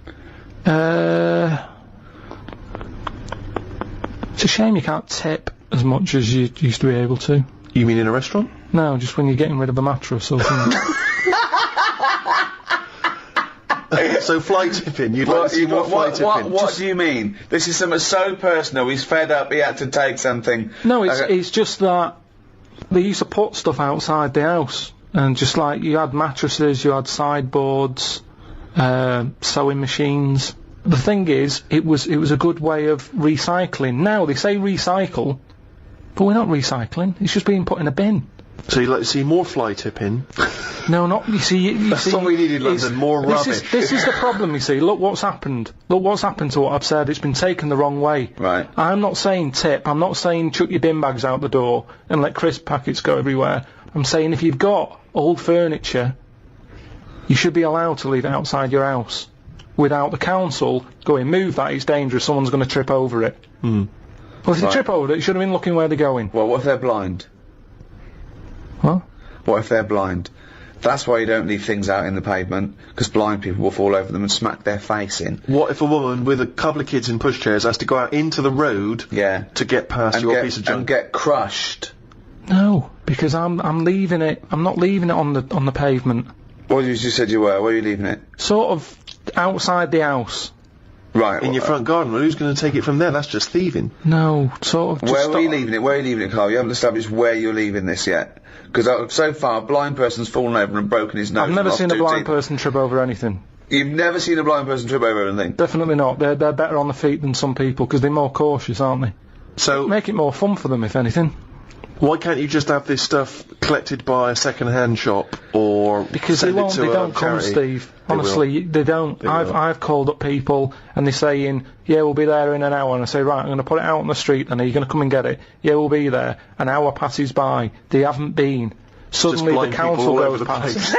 It's a shame you can't tip as much as you used to be able to. You mean in a restaurant? No, just when you're getting rid of a mattress or something. So fly tipping, you'd like to see more fly tipping. What do you mean? This is something so personal. He's fed up. He had to take something. No, it's just that they used to put stuff outside the house, and just like you had mattresses, you had sideboards, sewing machines. The thing is, it was a good way of recycling. Now they say recycle, but we're not recycling. It's just being put in a bin. So you'd like to see more fly tipping? No, not you see. You That's see, what we need in London, more rubbish. This is the problem. You see, look what's happened. Look what's happened to what I've said. It's been taken the wrong way. Right. I'm not saying tip. I'm not saying chuck your bin bags out the door and let crisp packets go everywhere. I'm saying if you've got old furniture, you should be allowed to leave it outside your house without the council going, move that, it's dangerous, someone's going to trip over it. Well, if they trip over it, you should have been looking where they're going. Well, what if they're blind? What? What if they're blind? That's why you don't leave things out in the pavement, because blind people will fall over them and smack their face in. What if a woman with a couple of kids in pushchairs has to go out into the road to get past your piece of junk? And get crushed? No, because I'm leaving it. I'm not leaving it on the pavement. What you said you were? Where are you leaving it? Sort of outside the house. Right. In your front garden. Well, who's going to take it from there? That's just thieving. No, sort of. Where are you leaving it? Where are you leaving it, Carl? You haven't established where you're leaving this yet. Because so far, a blind person's fallen over and broken his nose. I've never seen a blind person trip over anything. You've never seen a blind person trip over anything? Definitely not. They're better on the feet than some people because they're more cautious, aren't they? So make it more fun for them, if anything. Why can't you just have this stuff collected by a second-hand shop or because send they won't? it to They a don't come, charity? Steve. Honestly, they don't. I've called up people and they're saying, "Yeah, we'll be there in an hour." And I say, "Right, I'm going to put it out on the street. And are you going to come and get it?" "Yeah, we'll be there." An hour passes by. They haven't been. Suddenly the council goes past.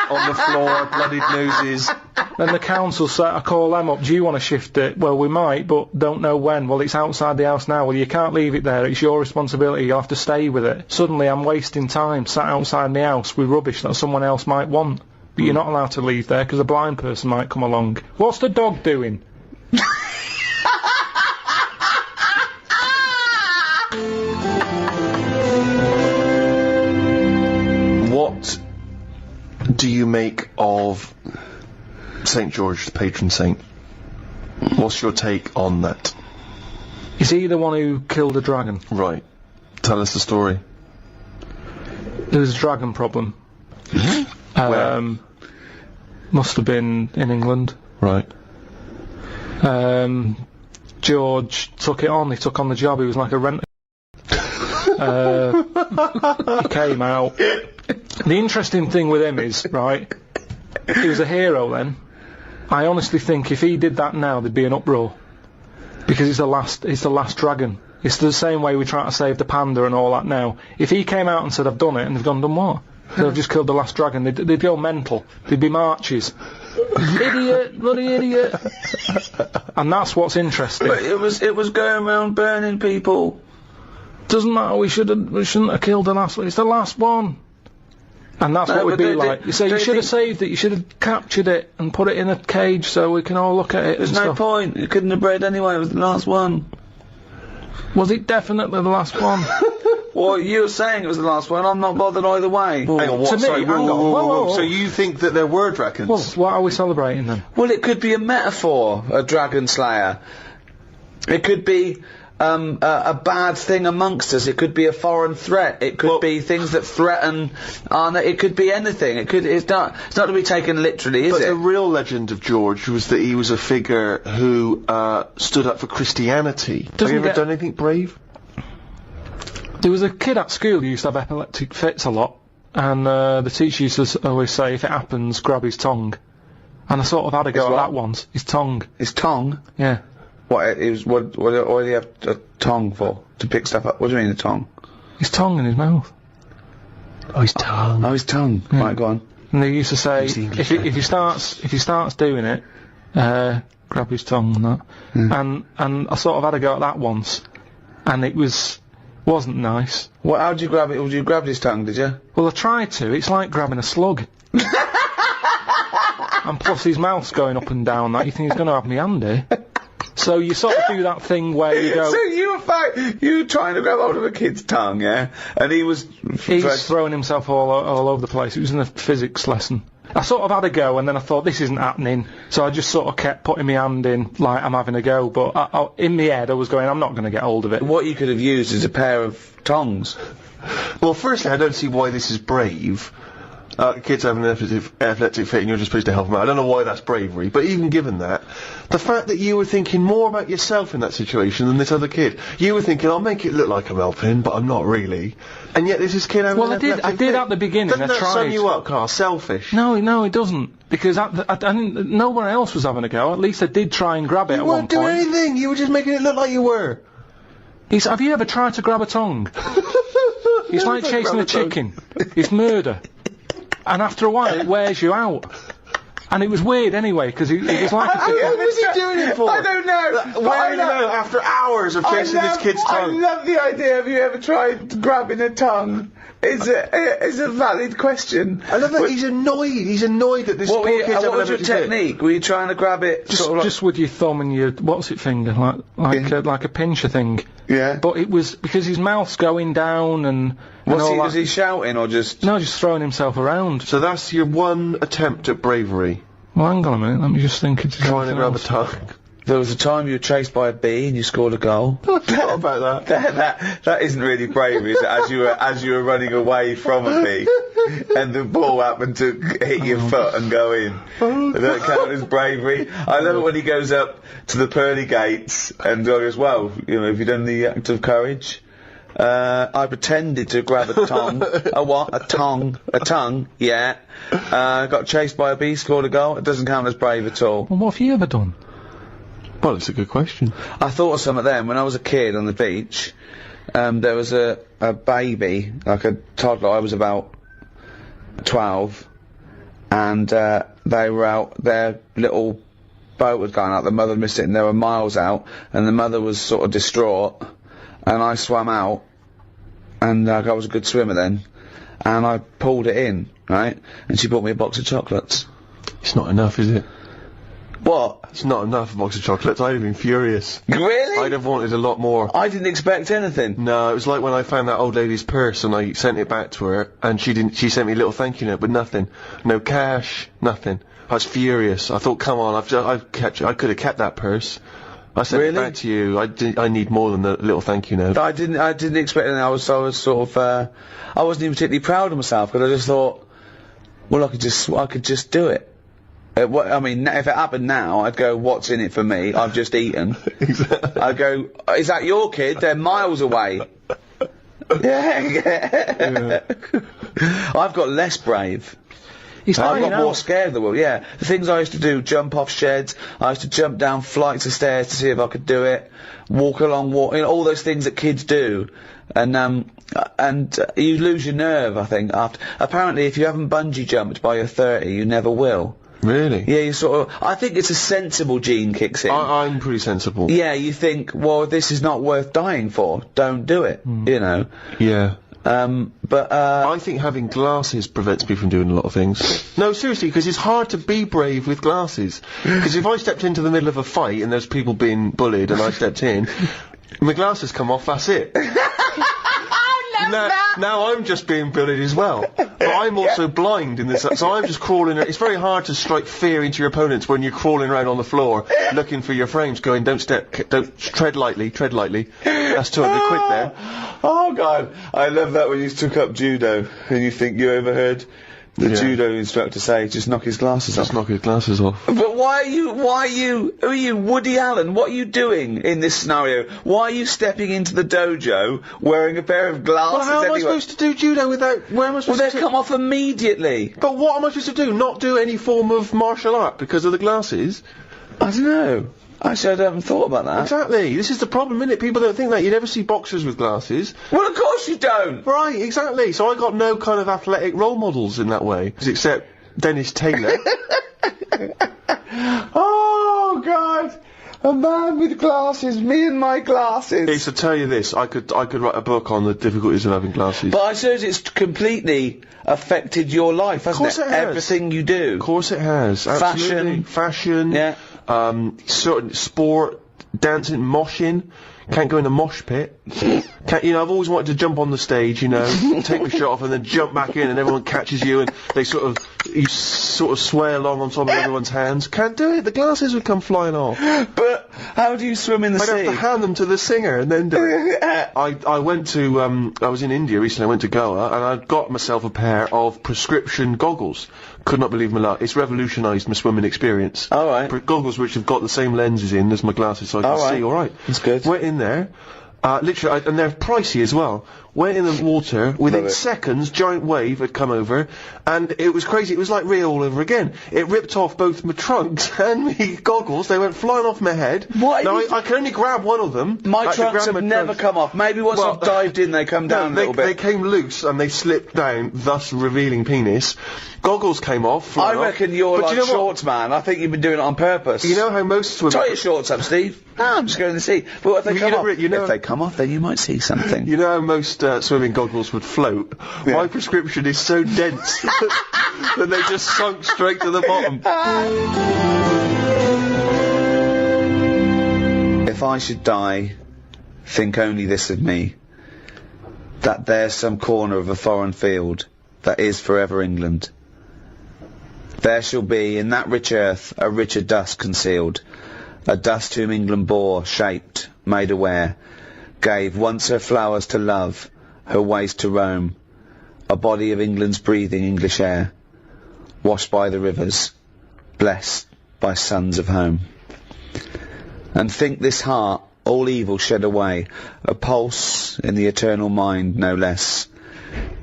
On the floor, bloodied noses. Then the council say, I call them up, "Do you want to shift it?" "Well, we might, but don't know when." "Well, it's outside the house now." "Well, you can't leave it there, it's your responsibility, you'll have to stay with it." Suddenly I'm wasting time sat outside my house with rubbish that someone else might want. But you're not allowed to leave there because a blind person might come along. What's the dog doing? What do you make of St. George, the patron saint? What's your take on that? Is he the one who killed a dragon? Right. Tell us the story. There was a dragon problem. Must have been in England. Right. George took it on. He took on the job. He was like a renter. He came out. The interesting thing with him is, right, he was a hero then. I honestly think if he did that now, there'd be an uproar. Because it's the last dragon. It's the same way we try to save the panda and all that now. If he came out and said, "I've done it," and they've gone, "Done what?" "They've just killed the last dragon," they'd go mental. There'd be marches. Idiot, bloody idiot. And that's what's interesting. But it was going around burning people. Doesn't matter, we shouldn't have killed the last one. It's the last one. And that's what we'd be like. You say, you should have saved it, you should have captured it and put it in a cage so we can all look at it. There's no point. You couldn't have bred anyway, it was the last one. Was it definitely the last one? Well, you're saying it was the last one, I'm not bothered either way. Hang on, what? To me, Sorry, hang on. Whoa. So you think that there were dragons? Well, what are we celebrating then? Well, it could be a metaphor, a dragon slayer. It could be a bad thing amongst us. It could be a foreign threat. It could be things that threaten. It could be anything. It's not to be taken literally, is but it? the real legend of George was that he was a figure who stood up for Christianity. Have you ever done anything brave? There was a kid at school who used to have epileptic fits a lot, and the teacher used to always say, if it happens, grab his tongue. And I sort of had a go at that once. His tongue. His tongue? Yeah. What did he have a tongue for? To pick stuff up? What do you mean a tongue? His tongue in his mouth. Oh, his tongue. Oh, his tongue. Yeah. Right, go on. And they used to say, if he starts doing it, grab his tongue and that. And I sort of had a go at that once, and it wasn't nice. Well, how'd you grab it? You grabbed his tongue, did you? Well, I tried to. It's like grabbing a slug. And plus his mouth's going up and down that, you think he's going to have me handy. So you sort of do that thing where you go... So you were trying to grab hold of a kid's tongue, yeah? And he's throwing himself all over the place. It was in a physics lesson. I sort of had a go, and then I thought, this isn't happening. So I just sort of kept putting my hand in, like I'm having a go. But in my head, I was going, I'm not going to get hold of it. What you could have used is a pair of tongs. Well, firstly, I don't see why this is brave. Kids having an epileptic fit and you're just supposed to help them out. I don't know why that's bravery, but even given that, the fact that you were thinking more about yourself in that situation than this other kid. You were thinking, I'll make it look like I'm helping, but I'm not really. And yet this is kid having an epileptic fit. I did at the beginning. Doesn't that tried. sum you up, Carl? Selfish. No, it doesn't. Because no one else was having a go. At least I did try and grab it at one point. You weren't doing anything. You were just making it look like you were. Have you ever tried to grab a tongue? It's like chasing a chicken. It's murder. And after a while, it wears you out. And it was weird anyway, because it was like a What was he doing it for? I don't know. Where do you know? After hours of chasing this kid's I tongue. love the idea. Have you ever tried grabbing a tongue? It's a valid question. I love that he's annoyed. He's annoyed that this What, poor were you, kid's what having was your a bit. technique? Were you trying to grab it just, sort of like... just with your thumb and your what's it finger, like a pincher thing. Yeah. But it was because his mouth's going down and all Was that. he shouting or just... No, just throwing himself around. So that's your one attempt at bravery. Well, hang on a minute. Let me just think. It's Trying to grab a tongue. There was a time you were chased by a bee and you scored a goal. I forgot about that. That isn't really bravery, is it? As you were running away from a bee, and the ball happened to hit your foot and go in. Does that count as bravery? I love it when he goes up to the pearly gates and goes, "Well, have you done the act of courage?" I pretended to grab a tongue. A what? A tongue. Yeah. Got chased by a bee, scored a goal. It doesn't count as brave at all. Well, what have you ever done? Well, it's a good question. I thought of some of them when I was a kid on the beach. There was a baby, like a toddler. I was about 12, and they were out. Their little boat was going out. The mother missed it, and they were miles out. And the mother was sort of distraught. And I swam out, and I was a good swimmer then. And I pulled it in, right? And she bought me a box of chocolates. It's not enough, is it? What? It's not enough, a box of chocolates. I'd have been furious. Really? I'd have wanted a lot more. I didn't expect anything. No, it was like when I found that old lady's purse and I sent it back to her, and she sent me a little thank you note, but nothing. No cash, nothing. I was furious. I thought, come on, I could have kept that purse. I sent it back to you. I need more than the little thank you note. I didn't expect anything. I was sort of, I wasn't even particularly proud of myself, because I just thought, well, I could just do it. I mean, if it happened now, I'd go, what's in it for me? I've just eaten. Exactly. I'd go, is that your kid? They're miles away. Yeah. I've got less brave. He's I hiding got more out. scared of the world, yeah. The things I used to do, jump off sheds, I used to jump down flights of stairs to see if I could do it, walk along, all those things that kids do. And you lose your nerve, I think, after. Apparently, if you haven't bungee jumped by your 30, you never will. Really? Yeah, you sort of, I think it's a sensible gene kicks in. I'm pretty sensible. Yeah, you think, well, this is not worth dying for, don't do it, Yeah. But I think having glasses prevents me from doing a lot of things. No, seriously, because it's hard to be brave with glasses. Because if I stepped into the middle of a fight and there's people being bullied and I stepped in, my glasses come off, that's it. Now I'm just being bullied as well. But I'm also blind in this, so I'm just crawling. It's very hard to strike fear into your opponents when you're crawling around on the floor looking for your frames, going, don't tread lightly. That's 200 quid there. Oh God, I love that when you took up judo and you think you overheard the judo instructor say, just knock his glasses off. Just knock his glasses off. But who are you, Woody Allen? What are you doing in this scenario? Why are you stepping into the dojo wearing a pair of glasses Well, how am I supposed to do judo without, where am I supposed Well, to they come off immediately. But what am I supposed to do? Not do any form of martial art because of the glasses? I don't know. Actually, I haven't thought about that. Exactly. This is the problem, isn't it? People don't think that. You never see boxers with glasses. Well, of course you don't. Right, exactly. So I got no kind of athletic role models in that way, except Dennis Taylor. Oh God, a man with glasses. Me and my glasses. It's to tell you this, I could write a book on the difficulties of having glasses. But I suppose it's completely affected your life, hasn't Of course it has. Everything you do. Of course it has. Absolutely. Fashion. Yeah. Certain sport, dancing, moshing. Can't go in a mosh pit. I've always wanted to jump on the stage, take my shirt off and then jump back in and everyone catches you and you sort of sway along on top of everyone's hands. Can't do it, the glasses would come flying off. But how do you swim in the sea? I'd have to hand them to the singer and then do it. I went to, I was in India recently, I went to Goa and I got myself a pair of prescription goggles. Could not believe my luck. It's revolutionised my swimming experience. Alright. Goggles which have got the same lenses in as my glasses so I can see alright. That's good. Went in there, Literally, and they're pricey as well. Went in the water, within Love it. seconds, giant wave had come over, and it was crazy. It was like Rio all over again. It ripped off both my trunks and my goggles. They went flying off my head. What? Now, I can only grab one of them. My I could trunks grab have my never trunks. come off. Maybe once Well, I've dived in, they come down a little They bit. came loose and they slipped down, thus revealing penis. Goggles came off. I flew off. reckon you're But like you know what? shorts, man. I think you've been doing it on purpose. You know how most swimmers... Tie your shorts up, Steve. No, I'm just going to see. But what if they You come know, off? Rick, you know- If they come off, then you might see something. You know how most swimming goggles would float? Yeah. My prescription is so dense that they just sunk straight to the bottom. If I should die, think only this of me, that there's some corner of a foreign field that is forever England. There shall be in that rich earth a richer dust concealed, a dust whom England bore, shaped, made aware, gave once her flowers to love, her ways to roam, a body of England's breathing English air, washed by the rivers, blessed by sons of home. And think this heart, all evil shed away, a pulse in the eternal mind, no less,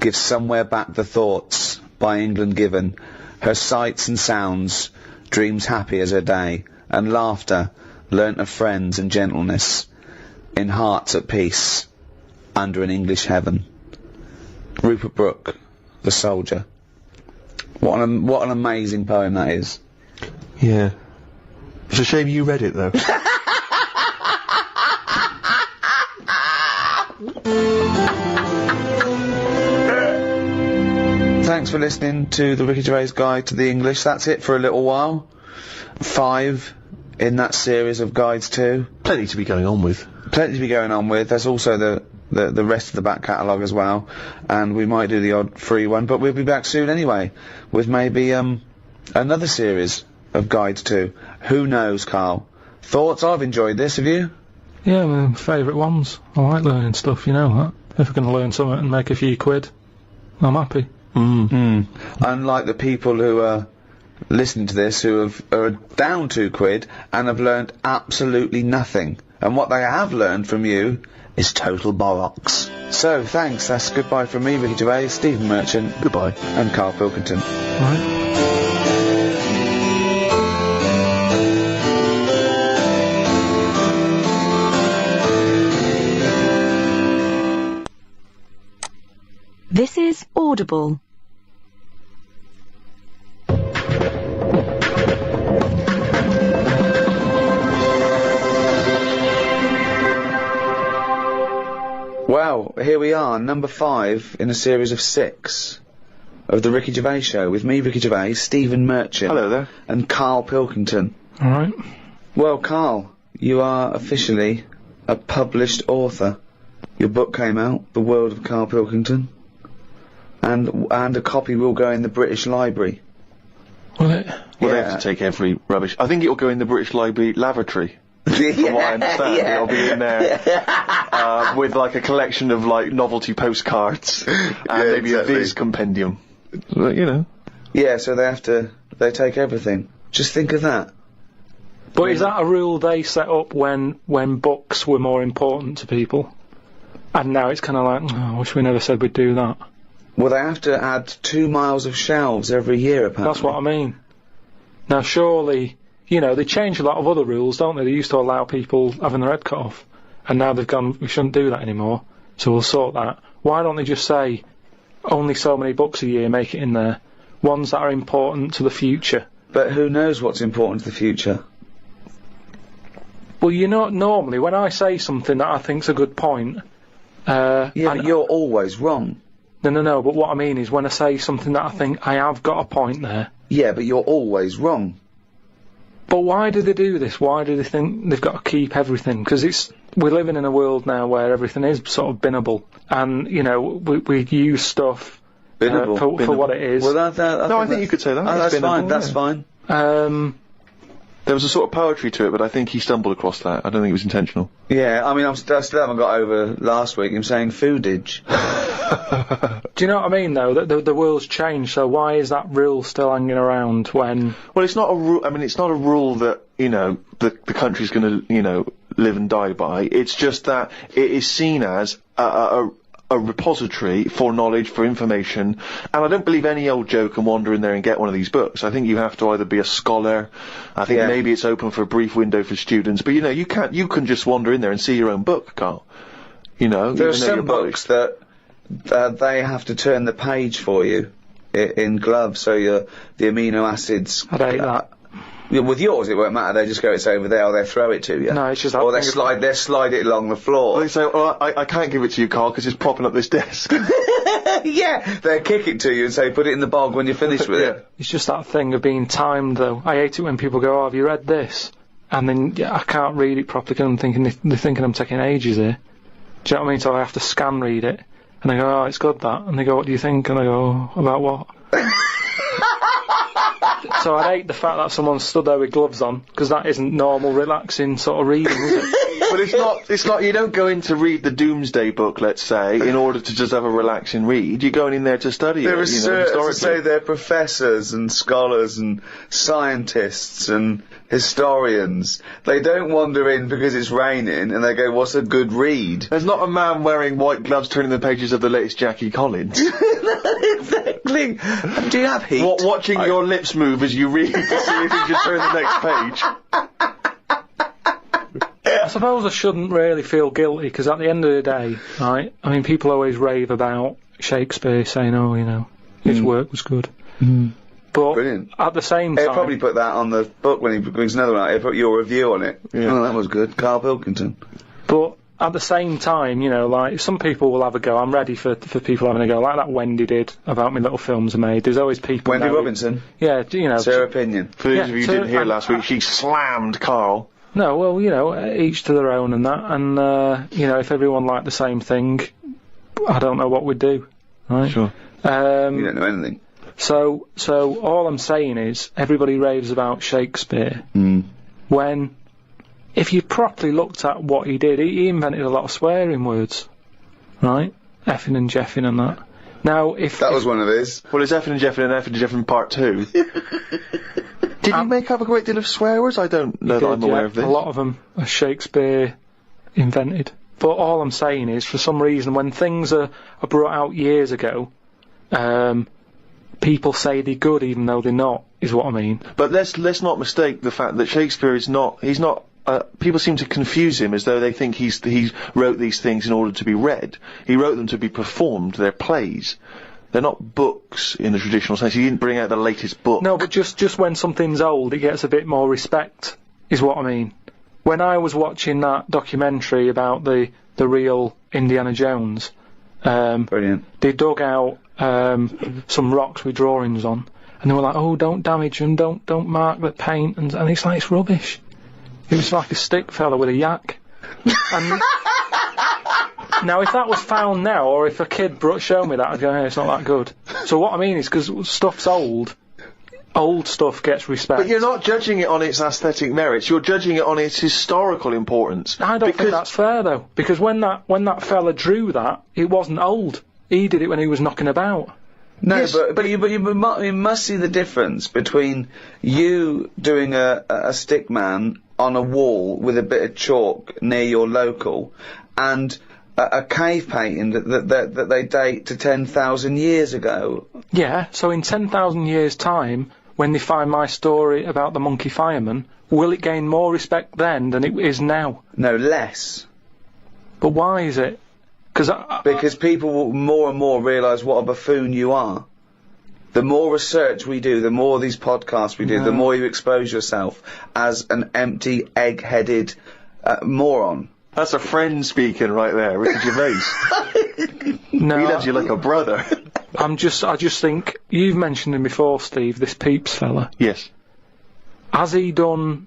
gives somewhere back the thoughts, by England given, her sights and sounds, dreams happy as her day, and laughter, learnt of friends and gentleness, in hearts at peace, under an English heaven. Rupert Brooke, The Soldier. What an amazing poem that is. Yeah. It's a shame you read it, though. Thanks for listening to the Ricky Gervais Guide to the English. That's it for a little while. 5 in that series of guides too. Plenty to be going on with. Plenty to be going on with. There's also the rest of the back catalogue as well, and we might do the odd free one, but we'll be back soon anyway with maybe another series of guides too. Who knows, Carl? Thoughts? I've enjoyed this. Have you? Yeah, my favourite ones. I like learning stuff, you know that. If I can learn something and make a few quid, I'm happy. Unlike the people who are listening to this who are down £2 and have learned absolutely nothing. And what they have learned from you is total bollocks. So, thanks. That's goodbye from me, Ricky Gervais, Stephen Merchant. Goodbye. And Karl Pilkington. Right. This is Audible. Well, here we are, number 5 in a series of 6 of the Ricky Gervais Show, with me, Ricky Gervais, Stephen Merchant. Hello there. And Karl Pilkington. Alright. Well, Karl, you are officially a published author. Your book came out, The World of Karl Pilkington, and a copy will go in the British Library. Will it? Well, they Yeah. have to take every rubbish. I think it'll go in the British Library lavatory. From what I understand, it'll be in there with like a collection of like novelty postcards and maybe exactly. a Viz compendium. But, you know. Yeah, so they take everything. Just think of that. But is that a rule they set up when books were more important to people? And now it's kind of like, oh, I wish we never said we'd do that. Well, they have to add 2 miles of shelves every year, apparently. That's what I mean. Now, surely, you know, they change a lot of other rules, don't they? They used to allow people having their head cut off, and now they've gone, we shouldn't do that anymore, so we'll sort that. Why don't they just say, only so many books a year make it in there? Ones that are important to the future. But who knows what's important to the future? Well, you know, normally, when I say something that I think's a good point... Yeah, but you're always wrong. No, but what I mean is when I say something that I think I have got a point there... Yeah, but you're always wrong. But why do they do this? Why do they think they've got to keep everything? Because we're living in a world now where everything is sort of binnable, and you know we use stuff Binnable. for what it is. Well, I think you could say that. Oh, It's that's fine. binnable, That's yeah. fine. There was a sort of poetry to it, but I think he stumbled across that. I don't think it was intentional. Yeah, I mean, I still haven't got over last week him saying foodage. Do you know what I mean, though? That the world's changed, so why is that rule still hanging around when... Well, it's not a rule. I mean, it's not a rule that, you know, the country's going to, you know, live and die by. It's just that it is seen as a repository for knowledge, for information, and I don't believe any old Joe can wander in there and get one of these books. I think you have to either be a scholar, I think maybe it's open for a brief window for students, but you know, you can just wander in there and see your own book, Carl. You know, there are some books that they have to turn the page for you in gloves, so the amino acids. I'd hate that. With yours, it won't matter. They just go, it's over there, or they throw it to you. No, it's just that. Or they slide it along the floor. They say, "Oh, I can't give it to you, Carl, because it's propping up this desk." Yeah, they kick it to you and say, put it in the bog when you're finished with it. It's just that thing of being timed, though. I hate it when people go, "Oh, have you read this?" And then I can't read it properly because I'm thinking they're thinking I'm taking ages here. Do you know what I mean? So I have to scan read it, and I go, "Oh, it's good that," and they go, "What do you think?" And I go, "Oh, about what?" So I hate the fact that someone stood there with gloves on, because that isn't normal, relaxing sort of reading, is it? But it's not, you don't go in to read the Doomsday Book, let's say, in order to just have a relaxing read. You're going in there to study There it, are historically. say they're professors and scholars and scientists and historians. They don't wander in because it's raining and they go, what's a good read? There's not a man wearing white gloves turning the pages of the latest Jackie Collins. Exactly. Do you have heat? Watching your lips move as you read to see if you can turn the next page. I suppose I shouldn't really feel guilty, because at the end of the day, right, I mean, people always rave about Shakespeare saying, oh, you know, his work was good. But Brilliant. at the same time... He'll probably put that on the book when he brings another one out. He'll put your review on it. Yeah. Oh, that was good. Karl Pilkington. But at the same time, you know, like, some people will have a go. I'm ready for people having a go, like that Wendy did about My Little Films Are Made. There's always people... Wendy now Robinson. Yeah, you know... It's her opinion. For those of you who didn't hear last week, she slammed Carl. No, well, you know, each to their own and that, and, you know, if everyone liked the same thing, I don't know what we'd do, right? Sure. You don't know anything. So all I'm saying is, everybody raves about Shakespeare, when, if you properly looked at what he did, he invented a lot of swearing words, right? Effing and jeffing and that. Now, That was one of his. Well, it's Effing and Jeffing and Effing and Jeffing Part 2. Did he make up a great deal of swear words? I don't know that I'm aware of this. A lot of them are Shakespeare invented. But all I'm saying is, for some reason, when things are brought out years ago, people say they're good even though they're not, is what I mean. But let's not mistake the fact that Shakespeare is not, he's not, people seem to confuse him as though they think he wrote these things in order to be read. He wrote them to be performed. They're plays. They're not books in the traditional sense. He didn't bring out the latest book. No, but just when something's old, it gets a bit more respect, is what I mean. When I was watching that documentary about the real Indiana Jones, Brilliant. they dug out some rocks with drawings on, and they were like, oh, don't damage them, don't mark the paint, and it's like, it's rubbish. It was like a stick fella with a yak. And now, if that was found now, or if a kid showed me that, I'd go, hey, it's not that good. So what I mean is, because stuff's old stuff gets respect. But you're not judging it on its aesthetic merits, you're judging it on its historical importance. I don't think that's fair, though, because when that fella drew that, it wasn't old. He did it when he was knocking about. No, Yes, but you must see the difference between you doing a stick man on a wall with a bit of chalk near your local and a cave painting that they date to 10,000 years ago. Yeah, so in 10,000 years' time, when they find my story about the monkey fireman, will it gain more respect then than it is now? No, less. But why is it? Because people will more and more realise what a buffoon you are. The more research we do, the more these podcasts we do, the more you expose yourself as an empty, egg-headed moron. That's a friend speaking right there, Richard Gervais. No, He loves you like a brother. I just think, you've mentioned him before, Steve, this Peeps fella. Yes. Has he done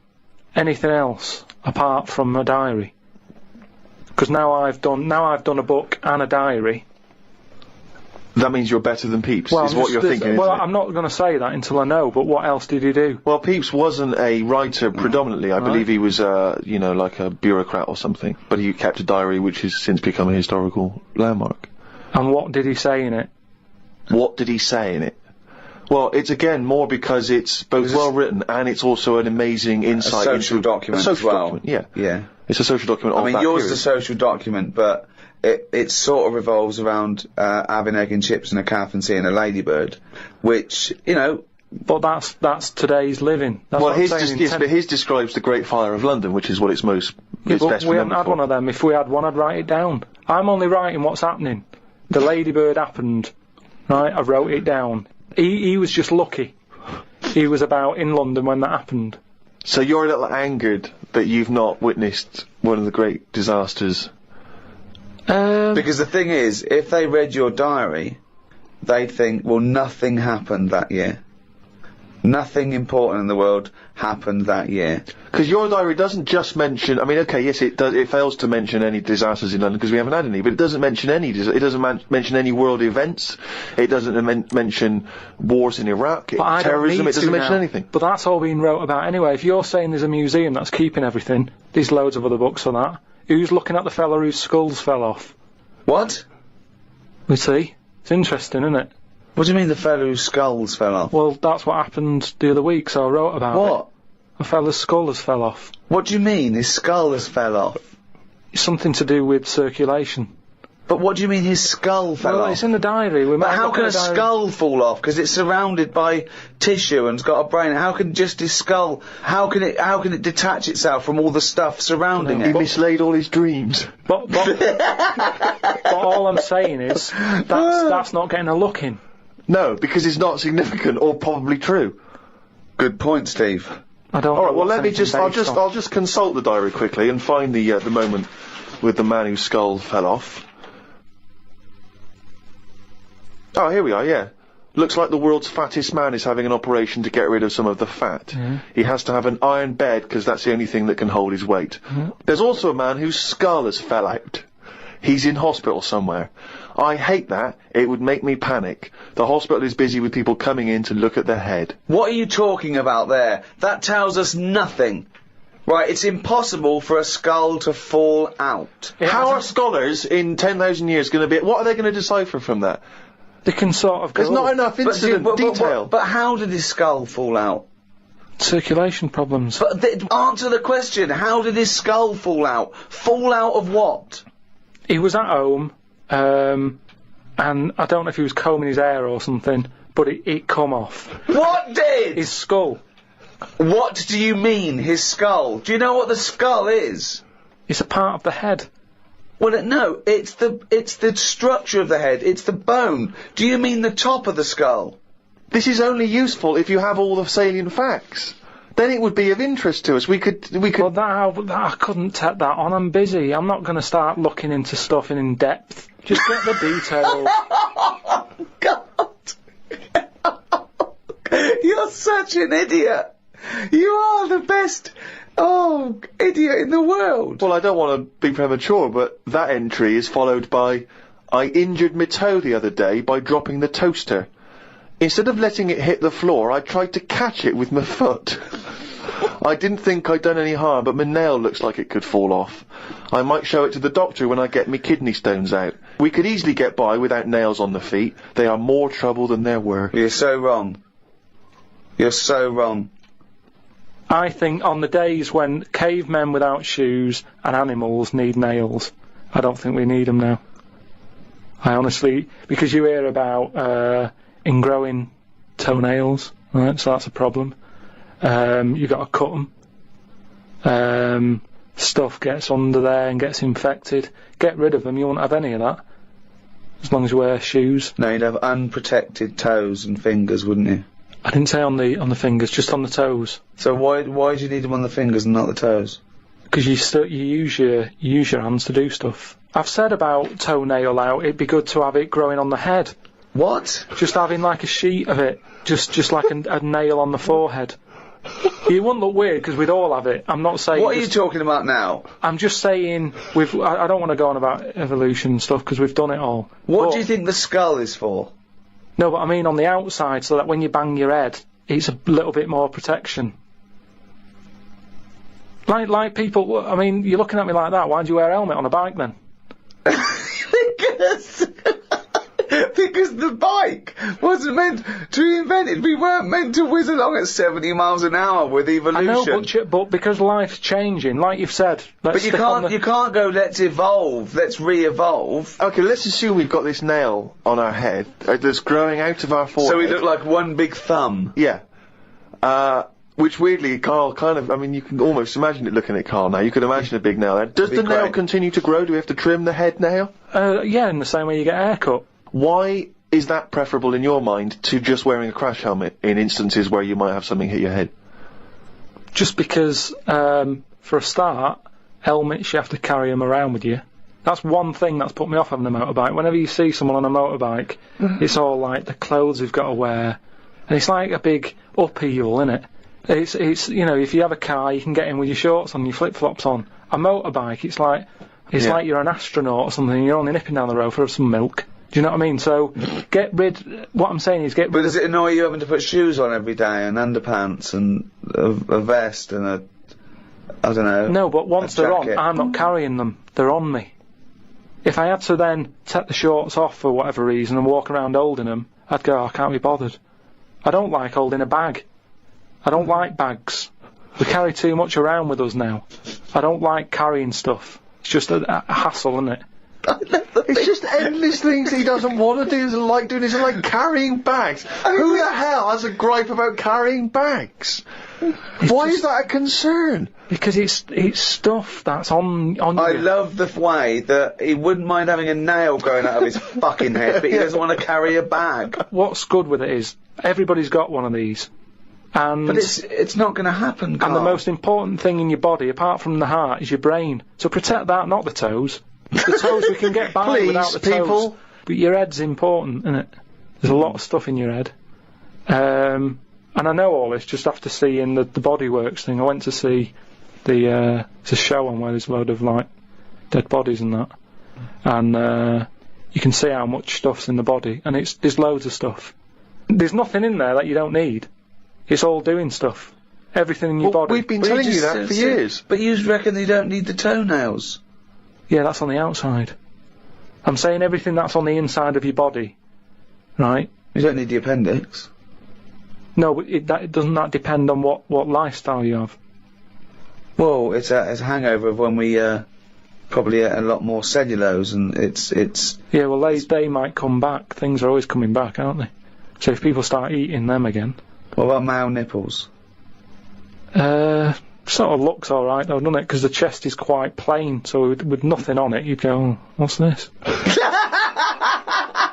anything else apart from a diary? Because now I've done a book and a diary, That means you're better than Pepys, is what you're thinking, Well, isn't it? I'm not going to say that until I know, but what else did he do? Well, Pepys wasn't a writer predominantly. I believe he was, like a bureaucrat or something. But he kept a diary which has since become a historical landmark. And what did he say in it? What did he say in it? Well, it's again more because it's both well written and it's also an amazing insight into... A social document a social as well. Document, yeah. Yeah. It's a social document of that yours period. is a social document, but it sort of revolves around having egg and chips and a calf and seeing a ladybird, which, But that's today's living. That's well, what I'm saying but his describes the Great Fire of London, which is what it's most... Yeah, it's but best we haven't remembered had for. one of them. If we had one, I'd write it down. I'm only writing what's happening. The ladybird happened, right? I wrote it down. He was just lucky. He was about in London when that happened. So you're a little angered that you've not witnessed one of the great disasters. Because the thing is, if they read your diary, they'd think, well, nothing happened that year. Nothing important in the world happened that year. Because your diary doesn't just mention... I mean, okay, yes, it does. It fails to mention any disasters in London because we haven't had any, but it doesn't mention any. It doesn't mention any world events. It doesn't mention wars in Iraq, terrorism. It doesn't mention anything. But that's all being wrote about anyway. If you're saying there's a museum that's keeping everything, there's loads of other books for that. Who's looking at the fella whose skulls fell off? What? We see. It's interesting, isn't it? What do you mean the fellow whose skulls fell off? Well, that's what happened the other week, so I wrote about it. What? A fella's skull has fell off. What do you mean his skull has fell off? It's something to do with circulation. But what do you mean his skull fell Well, off? it's in the diary. But how can a skull fall off? Because it's surrounded by tissue and it's got a brain. How can just his skull? How can it detach itself from all the stuff surrounding it? He mislaid all his dreams. But all I'm saying is that's not getting a look in. No, because it's not significant or probably true. Good point, Steve. I don't. All right. Well, know let me just. I'll just consult the diary quickly and find the moment with the man whose skull fell off. Oh, here we are. Yeah. Looks like the world's fattest man is having an operation to get rid of some of the fat. Mm-hmm. He has to have an iron bed because that's the only thing that can hold his weight. Mm-hmm. There's also a man whose skull has fell out. He's in hospital somewhere. I hate that. It would make me panic. The hospital is busy with people coming in to look at their head. What are you talking about there? That tells us nothing. Right, it's impossible for a skull to fall out. How are scholars in 10,000 years going to be... What are they going to decipher from that? They can sort of go... There's not enough incident detail. But how did his skull fall out? Circulation problems. But answer the question. How did his skull fall out? Fall out of what? He was at home, and I don't know if he was combing his hair or something, but it come off. What did? His skull. What do you mean, his skull? Do you know what the skull is? It's a part of the head. Well, no, it's the structure of the head. It's the bone. Do you mean the top of the skull? This is only useful if you have all the salient facts. Then it would be of interest to us. We could. Well, I couldn't take that on. I'm busy. I'm not going to start looking into stuff in depth. Just get the details. God. You're such an idiot. You are the best, idiot in the world. Well, I don't want to be premature, but that entry is followed by, I injured my toe the other day by dropping the toaster. Instead of letting it hit the floor, I tried to catch it with my foot. I didn't think I'd done any harm, but my nail looks like it could fall off. I might show it to the doctor when I get me kidney stones out. We could easily get by without nails on the feet. They are more trouble than they're worth. You're so wrong. You're so wrong. I think on the days when cavemen without shoes and animals need nails, I don't think we need them now. I honestly, because you hear about ingrowing toenails, right? So that's a problem. You've got to cut them. Stuff gets under there and gets infected. Get rid of them. You won't have any of that. As long as you wear shoes. No, you'd have unprotected toes and fingers, wouldn't you? I didn't say on the fingers, just on the toes. So why do you need them on the fingers and not the toes? Because you use your hands to do stuff. I've said about toenail out. It'd be good to have it growing on the head. What? Just having like a sheet of it, just like a nail on the forehead. You wouldn't look weird because we'd all have it. I'm not saying. What are you talking about now? I'm just saying I don't want to go on about evolution and stuff because we've done it all. What do you think the skull is for? No, but I mean on the outside, so that when you bang your head, it's a little bit more protection. Like people. I mean, you're looking at me like that. Why do you wear a helmet on a bike then? Because the bike wasn't meant to be invented. We weren't meant to whiz along at 70 miles an hour with evolution. I know, but because life's changing, like you've said. But you can't go, let's evolve, let's re-evolve. Okay, let's assume we've got this nail on our head that's growing out of our forehead. So we look like one big thumb. Yeah. Which weirdly, Karl you can almost imagine it looking at Karl now. You could imagine a big nail there. Does the nail continue to grow? Do we have to trim the head nail? Yeah, in the same way you get a haircut. Why is that preferable in your mind to just wearing a crash helmet in instances where you might have something hit your head? Just because, for a start, helmets, you have to carry them around with you. That's one thing that's put me off having a motorbike. Whenever you see someone on a motorbike, it's all like the clothes they've got to wear. And it's like a big upheaval, innit? It's if you have a car, you can get in with your shorts on, your flip-flops on. A motorbike, it's like you're an astronaut or something, and you're only nipping down the road for some milk. Do you know what I mean? So, what I'm saying is get rid But does it annoy you having to put shoes on every day, and underpants, and a vest, and I don't know. No, but once they're on, I'm not carrying them. They're on me. If I had to then take the shorts off for whatever reason and walk around holding them, I'd go, I can't be bothered. I don't like holding a bag. I don't like bags. We carry too much around with us now. I don't like carrying stuff. It's just a hassle, isn't it? It's just endless things he doesn't want to do, doesn't like doing, isn't like carrying bags. Who the hell has a gripe about carrying bags? Why is that a concern? Because it's stuff that's on you. I love the way that he wouldn't mind having a nail going out of his fucking head, but he doesn't want to carry a bag. What's good with it is, everybody's got one of these. But it's not going to happen, Karl. And the most important thing in your body, apart from the heart, is your brain. So protect that, not the toes. The toes we can get by without the toes. But your head's important, isn't it? There's a lot of stuff in your head. And I know all this just after seeing the Bodyworks thing. I went to see it's a show on where there's a load of like dead bodies and that. And you can see how much stuff's in the body. And there's loads of stuff. There's nothing in there that you don't need. It's all doing stuff. Everything in your body. We've been telling you that for years. But you reckon you don't need the toenails? Yeah, that's on the outside. I'm saying everything that's on the inside of your body, right? You don't need the appendix. No, but doesn't that depend on what lifestyle you have? Well, it's a hangover of when we probably ate a lot more cellulose, and it's. Yeah, well, they might come back. Things are always coming back, aren't they? So if people start eating them again. What about male nipples? Sort of looks alright though, doesn't it? Because the chest is quite plain, so with nothing on it, you'd go, oh, what's this?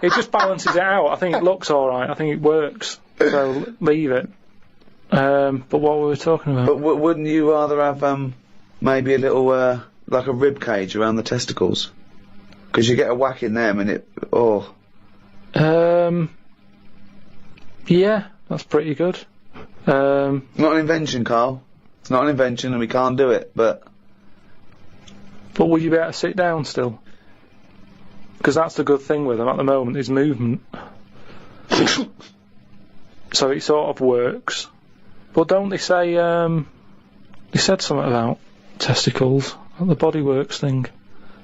It just balances it out. I think it looks alright. I think it works. So leave it. But what were we talking about? But wouldn't you rather have maybe a little like a rib cage around the testicles? Because you get a whack in them and it. Oh. Yeah, that's pretty good. Not an invention, Karl. It's not an invention and we can't do it, but will you be able to sit down still? Because that's the good thing with them at the moment, is movement. So it sort of works. But don't they say, they said something about testicles at the Bodyworks thing.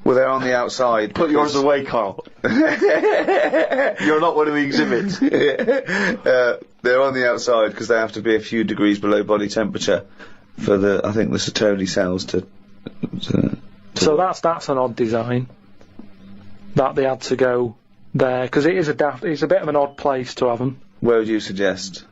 Well, they're on the outside. Put yours away, Karl. You're not one of the exhibits. They're on the outside because they have to be a few degrees below body temperature for the Sertoli cells to. So that's an odd design. That they had to go there because it's a bit of an odd place to have them. Where would you suggest?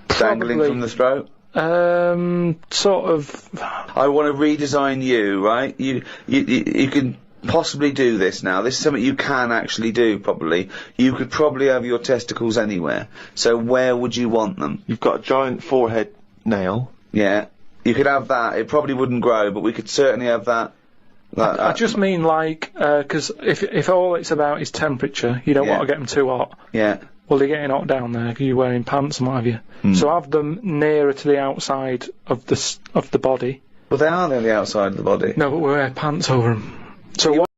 Dangling from the throat? Sort of. I want to redesign you, right? You can possibly do this now. This is something you can actually do, probably. You could probably have your testicles anywhere. So where would you want them? You've got a giant forehead nail. Yeah. You could have that. It probably wouldn't grow, but we could certainly have that. I just mean, like, because if all it's about is temperature, you don't want to get them too hot. Yeah. Well, they're getting hot down there because you're wearing pants and what have you. So have them nearer to the outside of the body. Well, they are on the outside of the body. No, but we wear pants over them. So what?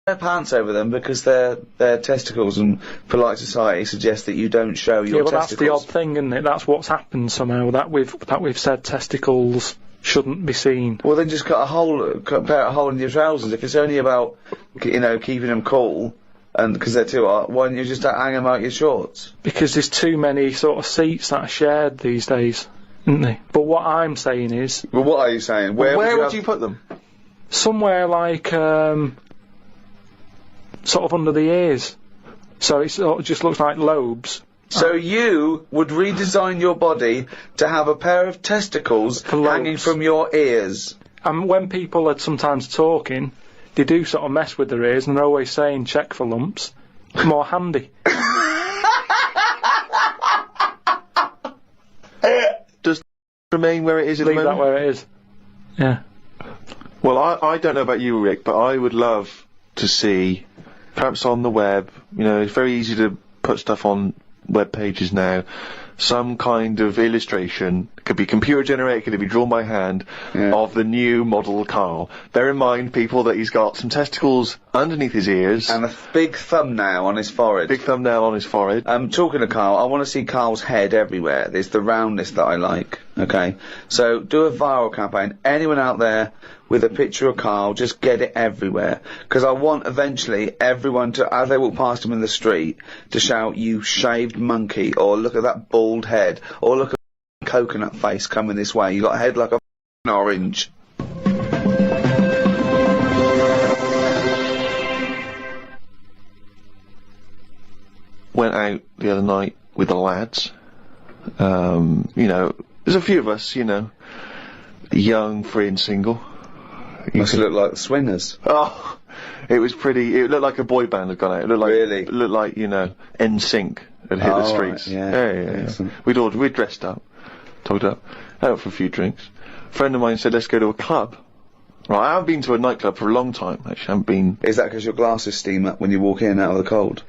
Wear pants over them because their testicles and polite society suggest that you don't show your testicles. That's the odd thing, isn't it? That's what's happened somehow. That we've said testicles shouldn't be seen. Well, then just cut a hole in your trousers. If it's only about, keeping them cool, and because they're too hot, why don't you just hang them out your shorts? Because there's too many sort of seats that are shared these days, isn't there? But what I'm saying is... Well, what are you saying? Where would you put them? Somewhere like, sort of under the ears. So it just looks like lobes. So you would redesign your body to have a pair of testicles hanging from your ears? And when people are sometimes talking, they do sort of mess with their ears, and they're always saying check for lumps. More handy. Does remain where it is at the moment? Leave that where it is. Yeah. Well, I don't know about you, Rick, but I would love to see, perhaps on the web, it's very easy to put stuff on web pages now, some kind of illustration, could be computer generated, could be drawn by hand, of the new model Karl. Bear in mind, people, that he's got some testicles underneath his ears. And a big thumbnail on his forehead. Talking to Karl, I want to see Karl's head everywhere. There's the roundness that I like, okay? So, do a viral campaign. Anyone out there with a picture of Karl, just get it everywhere. Because I want, eventually, everyone to, as they walk past him in the street, to shout, "You shaved monkey," or "Look at that bald head," or "Look at that coconut face coming this way. You got a head like a orange." Went out the other night with the lads. There's a few of us, young, free and single. Must look like the Swingers. Oh, it was pretty. It looked like a boy band had gone out. It looked like, really? It looked like NSYNC had hit the streets. Right, yeah. We'd dressed up, togged up, out for a few drinks. A friend of mine said, "Let's go to a club." Right, I haven't been to a nightclub for a long time. Actually, I haven't been. Is that because your glasses steam up when you walk in out of the cold?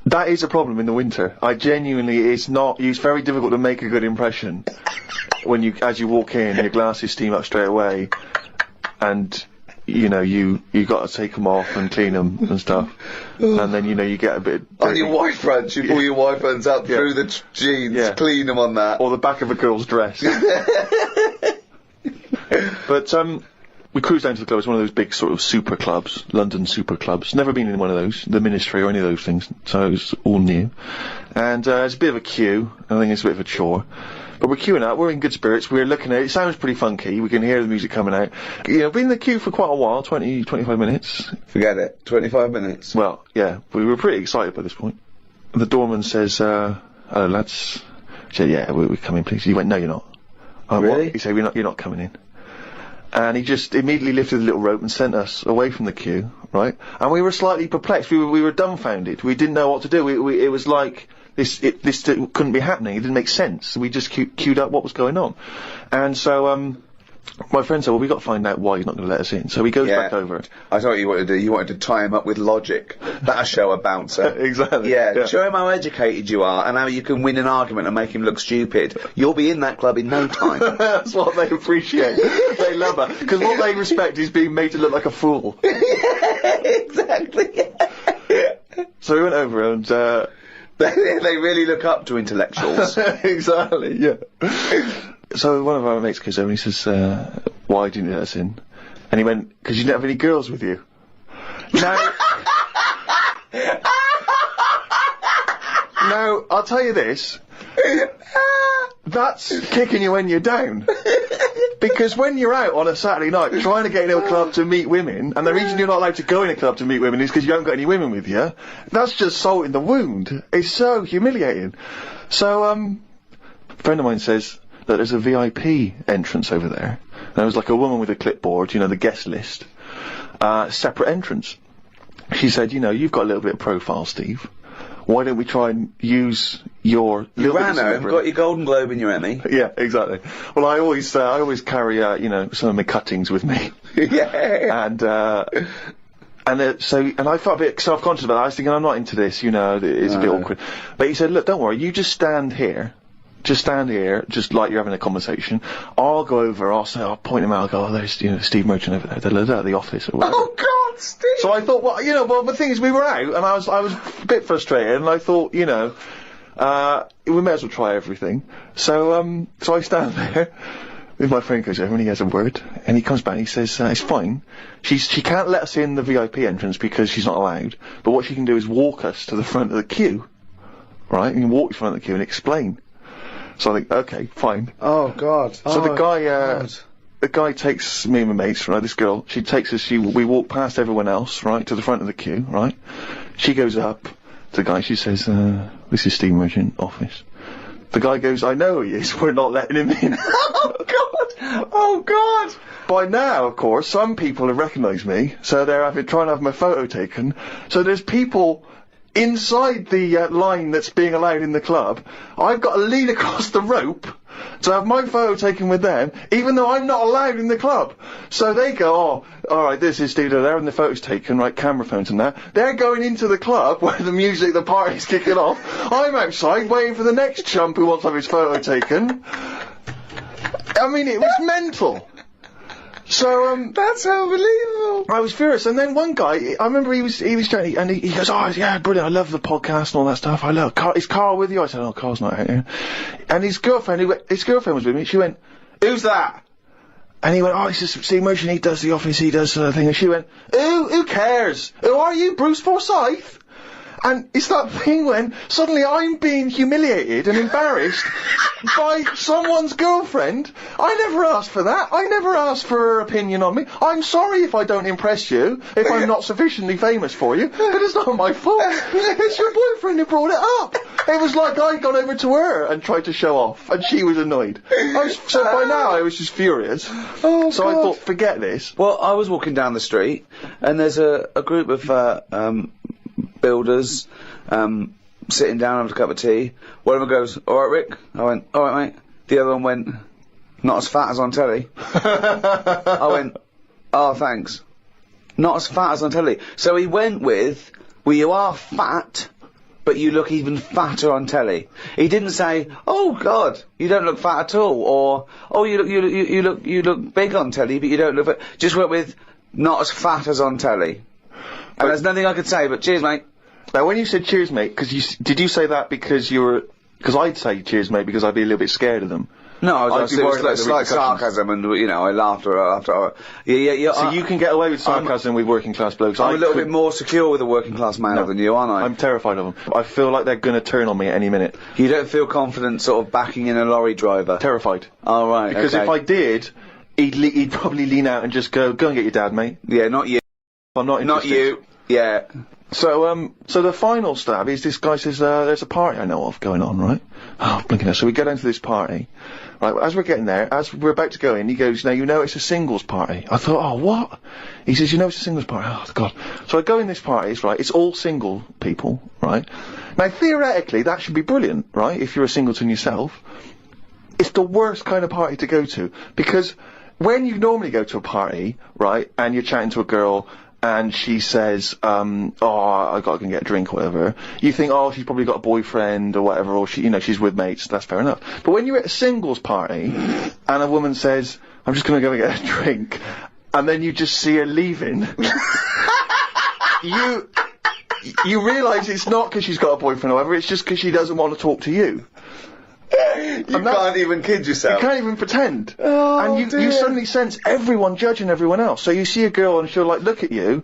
That is a problem in the winter. It's very difficult to make a good impression as you walk in, your glasses steam up straight away, and you got to take them off and clean them and stuff, and then you get a bit on your white fronts. You pull your white fronts up through the jeans, clean them on that, or the back of a girl's dress. But we cruised down to the club. It's one of those big sort of super clubs, London super clubs. Never been in one of those, the Ministry or any of those things, so it was all new. And it's a bit of a queue. I think it's a bit of a chore. But we're queuing up, we're in good spirits, we're looking at it, sounds pretty funky, we can hear the music coming out. Been in the queue for quite a while, 20, 25 minutes. Forget it, 25 minutes. Well, yeah, we were pretty excited by this point. The doorman says, "Hello lads." I said, "Yeah, we're coming please." He went, "No, you're not." Really? What? He said, "You're not coming in." And he just immediately lifted the little rope and sent us away from the queue, right? And we were slightly perplexed, we were dumbfounded, we didn't know what to do, it was like, this couldn't be happening. It didn't make sense. We just queued up what was going on. And so, my friend said, "Well, we've got to find out why he's not going to let us in." So he goes back over. I thought what you wanted to do. You wanted to tie him up with logic. That'll show a bouncer. Exactly. Yeah, show him how educated you are and how you can win an argument and make him look stupid. You'll be in that club in no time. That's what they appreciate. They love her. Because what they respect is being made to look like a fool. Exactly. So we went over and, they really look up to intellectuals. Exactly, yeah. So one of our mates goes over and he says, "Why didn't you let us in?" And he went, "Because you didn't have any girls with you." Now, I'll tell you this. That's kicking you when you're down. Because when you're out on a Saturday night trying to get into a club to meet women, and the reason you're not allowed to go in a club to meet women is because you haven't got any women with you, that's just salt in the wound. It's so humiliating. So, a friend of mine says that there's a VIP entrance over there. And there was like a woman with a clipboard, the guest list. Separate entrance. She said, "You've got a little bit of profile, Steve. Why don't we try and use your..." You ran home, got your Golden Globe and your Emmy. Yeah, exactly. Well, I always carry, some of my cuttings with me. Yeah. And I felt a bit self-conscious about that. I was thinking, I'm not into this, you know, it's a bit awkward. But he said, look, don't worry, you just stand here. Just stand here, just like you're having a conversation. I'll go over, I'll point him out, I'll go, oh, there's, you know, Steve Merchant over there, at the office or whatever. Oh, God, Steve! So I thought, well, you know, the thing is, we were out, and I was a bit frustrated, and I thought, you know, we may as well try everything. So I stand there, with my friend goes over, and he has a word, and he comes back and he says, it's fine. She can't let us in the VIP entrance because she's not allowed, but what she can do is walk us to the front of the queue. Right? You can walk to the front of the queue and explain. So I think, okay, fine. Oh, God. So the guy takes me and my mates, right, this girl, she takes us, we walk past everyone else, right, to the front of the queue, right? She goes up to the guy, she says, this is Steve Merchant office. The guy goes, I know he is, we're not letting him in. Oh, God! Oh, God! By now, of course, some people have recognised me, so they're trying to have my photo taken. So there's people inside the line that's being allowed in the club. I've got to lean across the rope to have my photo taken with them, even though I'm not allowed in the club. So they go, oh, alright, this is Steve, they're having the photos taken, right, camera phones and that. They're going into the club where the party's kicking off. I'm outside waiting for the next chump who wants to have his photo taken. I mean, it was mental. So, that's unbelievable. I was furious, and then one guy, I remember he was trying, and he goes, oh, yeah, brilliant, I love the podcast and all that stuff, I love Carl, is Carl with you? I said, oh, Carl's not out here. And his girlfriend was with me, she went, who's that? And he went, oh, it's just Steve Merchant, he does the office, he does the thing, and she went, who cares? Who are you, Bruce Forsyth? And it's that thing when suddenly I'm being humiliated and embarrassed by someone's girlfriend. I never asked for that. I never asked for her opinion on me. I'm sorry if I don't impress you, if I'm not sufficiently famous for you, but it's not my fault. It's your boyfriend who brought it up. It was like I'd gone over to her and tried to show off, and she was annoyed. So by now I was just furious. Oh, so God. I thought, forget this. Well, I was walking down the street, and there's a group of builders sitting down having a cup of tea. One of them goes, alright, Rick? I went, alright, mate. The other one went, not as fat as on telly. I went, oh, thanks. Not as fat as on telly. So he went with, well, you are fat, but you look even fatter on telly. He didn't say, oh, God, you don't look fat at all, or, oh, you look big on telly, but you don't look fat. Just went with, not as fat as on telly. And there's nothing I could say, but cheers, mate. Now, when you said cheers, mate, did you say that because because I'd say cheers, mate, because I'd be a little bit scared of them. No, I was I'd be worried it about was the like repercussions. sarcasm, and, you know, I laughed after. Yeah. So you can get away with sarcasm with working class blokes. I'm a little bit more secure with a working class male than you, aren't I? I'm terrified of them. I feel like they're going to turn on me at any minute. You don't feel confident sort of backing in a lorry driver? Terrified. Oh, right, Because okay. if I did, he'd probably lean out and just go and get your dad, mate. Yeah, not you. I'm not Not interested. you. Yeah. So the final stab is this guy says, there's a party I know of going on, right? Oh, blinking hell. So we go down to this party. Right, as we're getting there, as we're about to go in, he goes, now you know it's a singles party. I thought, oh, what? He says, you know it's a singles party. Oh, God. So I go in this party, it's right, it's all single people, right? Now, theoretically, that should be brilliant, right, if you're a singleton yourself. It's the worst kind of party to go to, because when you normally go to a party, right, and you're chatting to a girl, and she says, oh, I gotta go get a drink or whatever, you think, oh, she's probably got a boyfriend or whatever, or she, you know, she's with mates, that's fair enough. But when you're at a singles party, and a woman says, I'm just gonna go and get a drink, and then you just see her leaving, you realise it's not because she's got a boyfriend or whatever, it's just because she doesn't want to talk to you. You can't even kid yourself. You can't even pretend. Oh, and you suddenly sense everyone judging everyone else. So you see a girl and she'll like look at you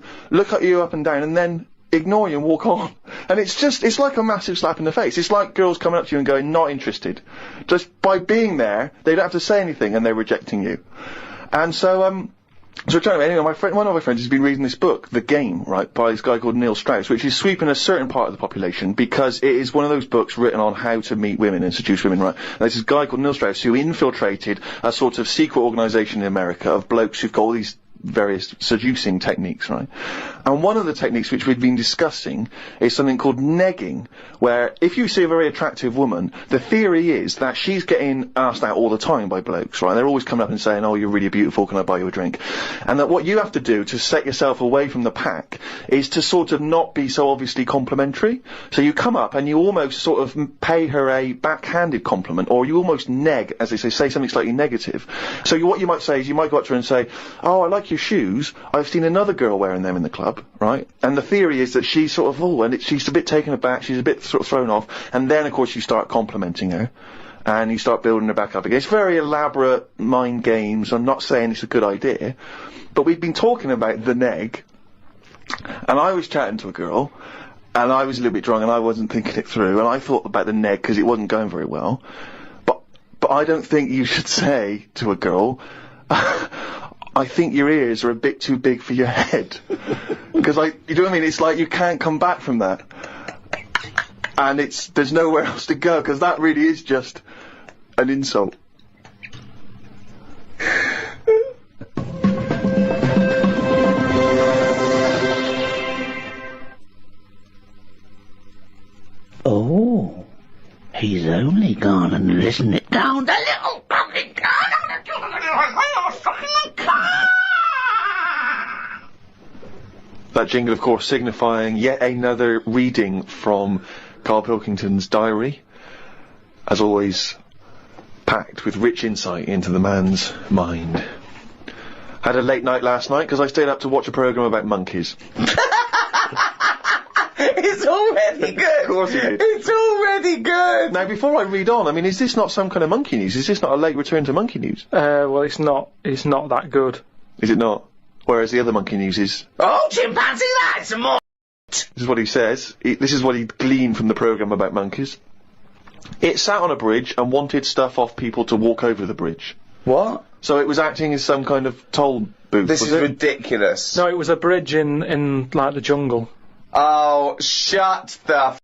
up and down, and then ignore you and walk on. And it's like a massive slap in the face. It's like girls coming up to you and going, not interested. Just by being there, they don't have to say anything and they're rejecting you. And so, anyway, one of my friends has been reading this book, The Game, right, by this guy called Neil Strauss, which is sweeping a certain part of the population because it is one of those books written on how to meet women and seduce women, right? And there's this guy called Neil Strauss who infiltrated a sort of secret organisation in America of blokes who've got all these various seducing techniques, right? And one of the techniques which we've been discussing is something called negging, where if you see a very attractive woman, the theory is that she's getting asked out all the time by blokes, right? They're always coming up and saying, oh, you're really beautiful, can I buy you a drink? And that what you have to do to set yourself away from the pack is to sort of not be so obviously complimentary. So you come up and you almost sort of pay her a backhanded compliment, or you almost neg, as they say something slightly negative. So what you might say is, you might go up to her and say, oh, I like your shoes, I've seen another girl wearing them in the club, right? And the theory is that she's sort of, she's a bit taken aback, she's a bit sort of thrown off, and then of course you start complimenting her, and you start building her back up again. It's very elaborate mind games. I'm not saying it's a good idea, but we've been talking about the neg, and I was chatting to a girl, and I was a little bit drunk, and I wasn't thinking it through, and I thought about the neg because it wasn't going very well, but I don't think you should say to a girl, I think your ears are a bit too big for your head. Because, you know what I mean? It's like you can't come back from that. And there's nowhere else to go, because that really is just an insult. Oh, he's only gone and listened it down the little fucking car. That jingle, of course, signifying yet another reading from Karl Pilkington's diary. As always, packed with rich insight into the man's mind. Had a late night last night because I stayed up to watch a programme about monkeys. It's already good! Of course you did. It's already good! Now, before I read on, I mean, is this not some kind of monkey news? Is this not a late return to monkey news? Well, it's not that good. Is it not? Whereas the other monkey news is... Oh, chimpanzee, that's some more. This is what he says. This is what he gleaned from the programme about monkeys. It sat on a bridge and wanted stuff off people to walk over the bridge. What? So it was acting as some kind of toll booth, This is ridiculous. No, it was a bridge in like, the jungle. Oh, shut the f***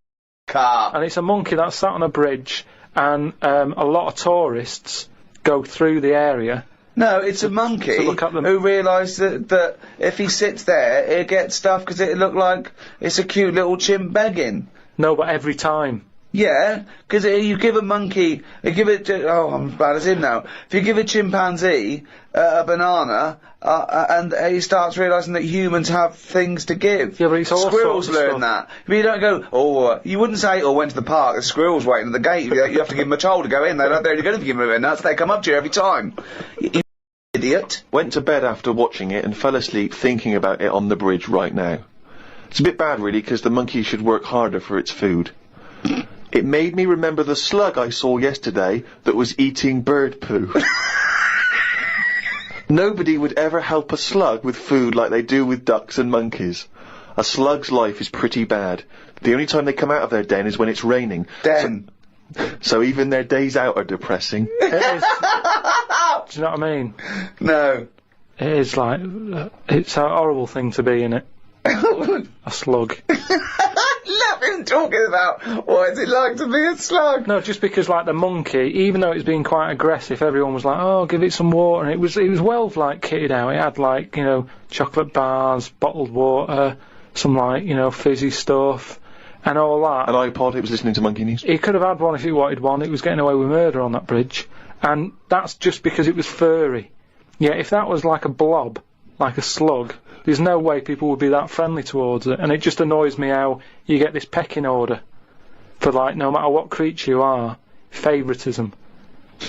up. And it's a monkey that sat on a bridge, and a lot of tourists go through the area. No, it's a monkey to look at them. who realised that if he sits there, he'll get stuff because it'll look like it's a cute little chimp begging. No, but every time. Yeah, because you give a monkey, I'm as bad as him now. If you give a chimpanzee a banana, and he starts realising that humans have things to give. Yeah, but it's all Squirrels sorts of learn that. But you don't go, you wouldn't say, went to the park, the squirrel's waiting at the gate. You have to give them a toll to go in. They're only going to give them a nuts, they come up to you every time. You idiot. Went to bed after watching it and fell asleep thinking about it on the bridge right now. It's a bit bad, really, because the monkey should work harder for its food. It made me remember the slug I saw yesterday that was eating bird poo. Nobody would ever help a slug with food like they do with ducks and monkeys. A slug's life is pretty bad. The only time they come out of their den is when it's raining. So even their days out are depressing. It is. Do you know what I mean? No. It is like, it's a horrible thing to be, innit? A slug. Love him talking about what is it like to be a slug. No, just because like the monkey, even though it's being quite aggressive, everyone was like, oh, give it some water, and it was well like kitted out. It had like, you know, chocolate bars, bottled water, some like, you know, fizzy stuff, and all that. An iPod, it was listening to Monkey News. He could have had one if he wanted one. It was getting away with murder on that bridge, and that's just because it was furry. Yeah, if that was like a blob, like a slug, there's no way people would be that friendly towards it, and it just annoys me how you get this pecking order for, like, no matter what creature you are, favouritism.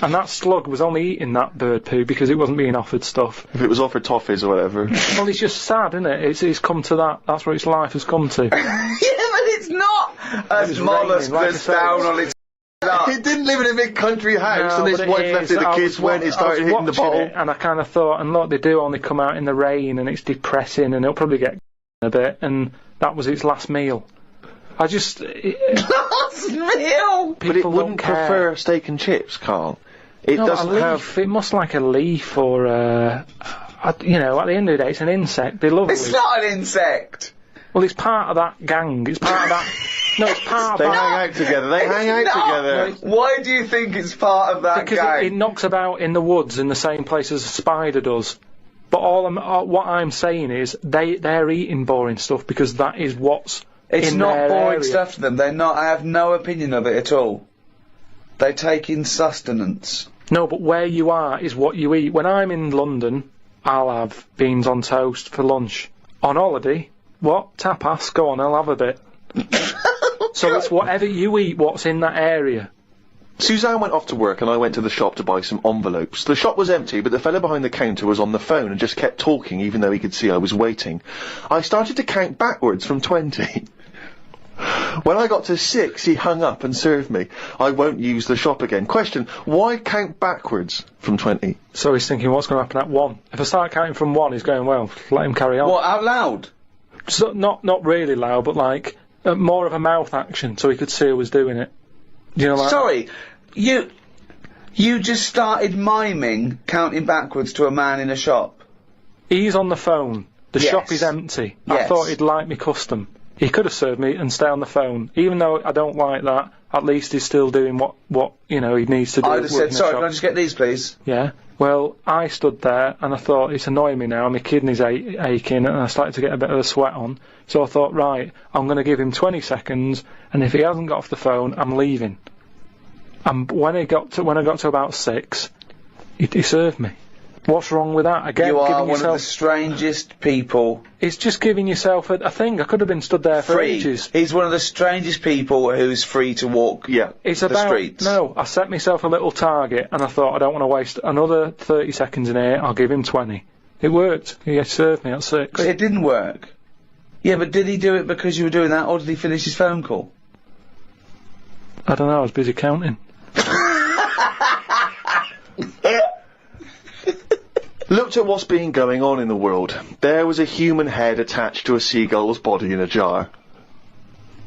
And that slug was only eating that bird poo because it wasn't being offered stuff. If it was offered toffees or whatever. Well, it's just sad, isn't it? It's come to that. That's where its life has come to. Yeah, but it's not a mollusk that's down on its He didn't live in a big country house, No, and his but wife it left is. it, the I kids was went, it started hitting the watching bottle. it, and I kind of thought, and look, they do only come out in the rain, and it's depressing, and it'll probably get a bit, and that was its last meal. I just... last meal! But it wouldn't prefer steak and chips, Carl. It doesn't have... It must like a leaf or you know, at the end of the day, it's an insect. They love it. It's not an insect! Well, it's part of that gang. It's part of that... No, it's part They of that... hang out together. They hang out together. Why do you think it's part of that Because gang? it knocks about in the woods in the same place as a spider does. But what I'm saying is they're eating boring stuff because that is what's It's in not their boring area. stuff to them. They're not. I have no opinion of it at all. They take in sustenance. No, but where you are is what you eat. When I'm in London, I'll have beans on toast for lunch. On holiday, what? Tapas? Go on, I'll have a bit. So it's whatever you eat, what's in that area. Suzanne went off to work and I went to the shop to buy some envelopes. The shop was empty, but the fellow behind the counter was on the phone and just kept talking even though he could see I was waiting. I started to count backwards from 20. When I got to 6, he hung up and served me. I won't use the shop again. Question, why count backwards from 20? So he's thinking, what's going to happen at 1? If I start counting from 1, he's going, well, let him carry on. What, out loud? So, not really loud, but like, more of a mouth action, so he could see who was doing it. You know, like, Sorry, you just started miming counting backwards to a man in a shop. he's on the phone. The Yes. shop is empty. I Yes. thought he'd like me custom. He could have served me and stay on the phone. Even though I don't like that, at least he's still doing what he needs to do. I'd have working said, the sorry, shop. can I just get these, please? Yeah. Well, I stood there and I thought, it's annoying me now, my kidneys aching, and I started to get a bit of a sweat on. So I thought, right, I'm going to give him 20 seconds, and if he hasn't got off the phone, I'm leaving. And when I got to about 6, he served me. What's wrong with that? Again, You are giving one yourself, of the strangest people. it's just giving yourself a thing. I could have been stood there for Free. ages. He's one of the strangest people who's free to walk It's the about, streets. no, I set myself a little target and I thought I don't want to waste another 30 seconds in here, I'll give him 20. It worked. He served me at 6. But it didn't work. Yeah, but did he do it because you were doing that, or did he finish his phone call? I don't know, I was busy counting. Looked at what's been going on in the world. There was a human head attached to a seagull's body in a jar.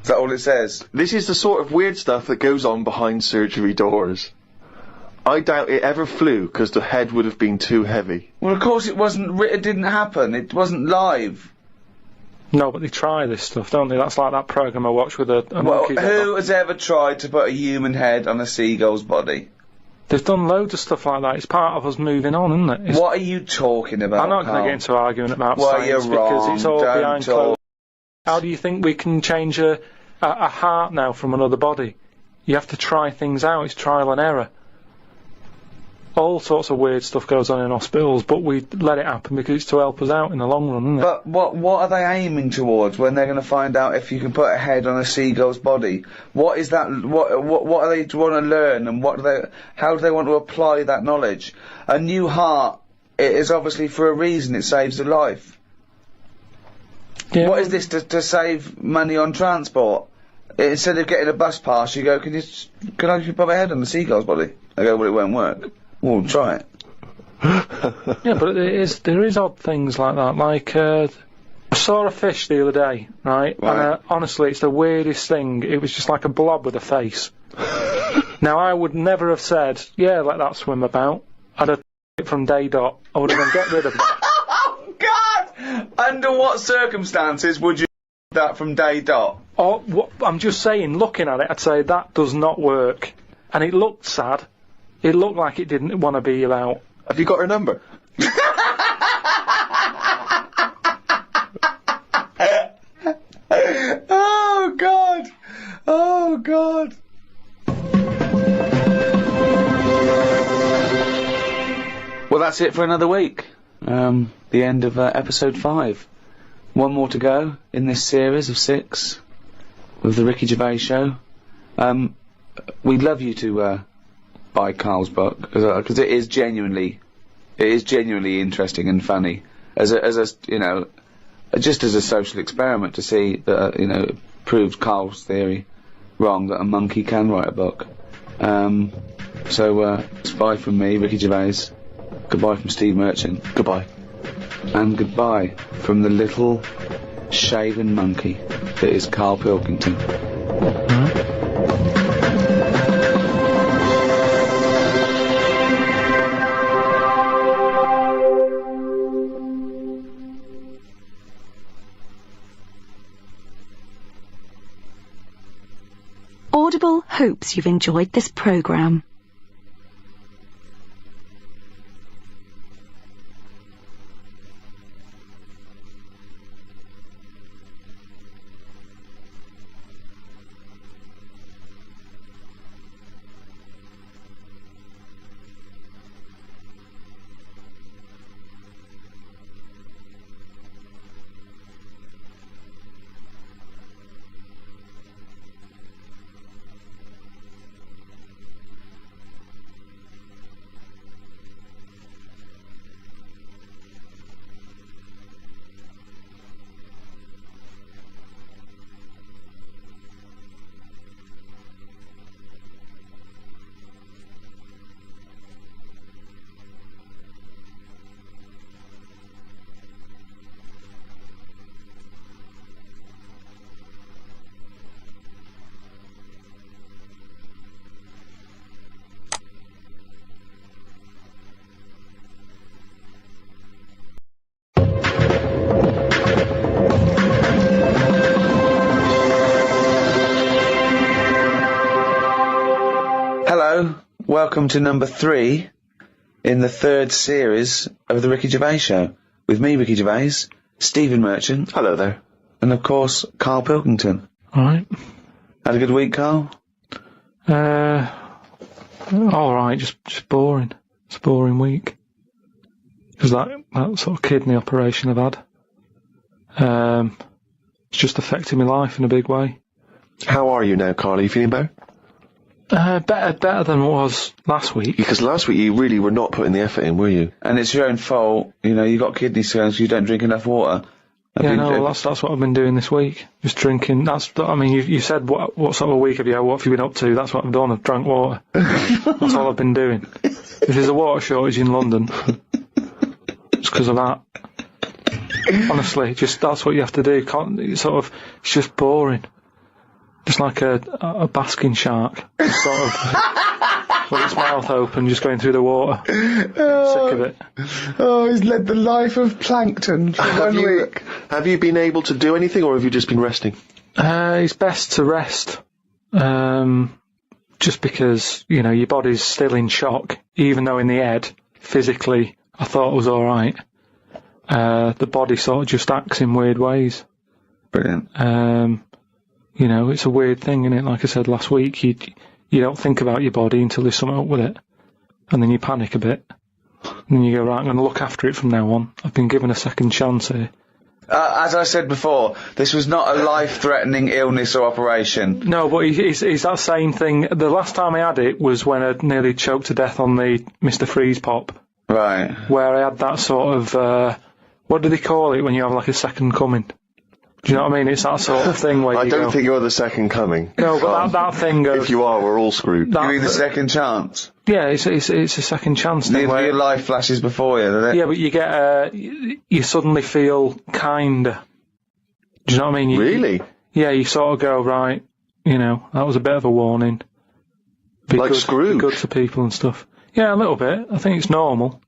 Is that all it says? This is the sort of weird stuff that goes on behind surgery doors. I doubt it ever flew because the head would have been too heavy. Well, of course it wasn't. It didn't happen. It wasn't live. No, but they try this stuff, don't they? That's like that programme I watched with a Well, monkey. who has ever tried to put a human head on a seagull's body? They've done loads of stuff like that. It's part of us moving on, isn't it? It's, What are you talking about? I'm not going to Carl? get into arguing about Well, science you're because wrong. it's all Don't behind talk. closed. How do you think we can change a heart now from another body? You have to try things out. It's trial and error. All sorts of weird stuff goes on in hospitals, but we let it happen because it's to help us out in the long run, isn't it? But what are they aiming towards when they're going to find out if you can put a head on a seagull's body? What is that? What are they want to learn, and how do they want to apply that knowledge? A new heart, it is obviously for a reason. It saves a life. Yeah, What is this to save money on transport? Instead of getting a bus pass, you go, can I just put my head on the seagull's body? I go, well, it won't work. Well, try it. Yeah, but there is odd things like that. Like, I saw a fish the other day, right? Right. And honestly, it's the weirdest thing. It was just like a blob with a face. Now, I would never have said, yeah, let that swim about. I'd have it from day dot. I would have gone, get rid of it. Oh, God! Under what circumstances would you that from day dot? Or, I'm just saying, looking at it, I'd say that does not work. And it looked sad. It looked like it didn't want to be about. Have you got her number? Oh, God! Oh, God! Well, that's it for another week. The end of episode 5. One more to go in this series of 6 of the Ricky Gervais Show. We'd love you to buy Karl's book because it is genuinely interesting and funny as a just as a social experiment to see that it proved Karl's theory wrong that a monkey can write a book. So it's bye from me, Ricky Gervais. Goodbye from Steve Merchant. Goodbye. And goodbye from the little shaven monkey that is Karl Pilkington. Audible hopes you've enjoyed this programme. welcome to number 3 in the 3rd series of the Ricky Gervais Show. With me, Ricky Gervais, Stephen Merchant. Hello there. And of course, Karl Pilkington. Alright. Had a good week, Karl? Alright, just boring. It's a boring week. Because that sort of kidney operation I've had, it's just affected my life in a big way. How are you now, Carl? Are you feeling better? Better than it was last week. Because last week you really were not putting the effort in, were you? And it's your own fault. You know, you got kidney stones, you don't drink enough water. That's what I've been doing this week. Just drinking. You said what sort of a week have you had? What have you been up to? That's what I've done. I've drank water. That's all I've been doing. If there's a water shortage in London, it's because of that. Honestly, that's what you have to do. It's just boring. Just like a basking shark, just sort of with its mouth open, just going through the water. Sick of it. Oh, he's led the life of plankton for 1 week. Have you been able to do anything, or have you just been resting? It's best to rest, just because, you know, your body's still in shock, even though in the head, physically, I thought it was alright. The body sort of just acts in weird ways. Brilliant. You know, it's a weird thing, isn't it? Like I said last week, you don't think about your body until there's something up with it. And then you panic a bit. And then you go, right, I'm going to look after it from now on. I've been given a second chance here. As I said before, this was not a life-threatening illness or operation. No, but it's that same thing. The last time I had it was when I nearly choked to death on the Mr. Freeze Pop. Right. Where I had that sort of, what do they call it when you have like a second coming? Do you know what I mean? It's that sort of thing where I don't think you're the second coming. No, but that thing of... If you are, we're all screwed. You mean the second chance? Yeah, it's a second chance thing. Your life flashes before you, doesn't it? Yeah, but you get you suddenly feel kinder. Do you know what I mean? Really? Yeah, you sort of go, right, you know, that was a bit of a warning. Like Scrooge? Be good to people and stuff. Yeah, a little bit. I think it's normal.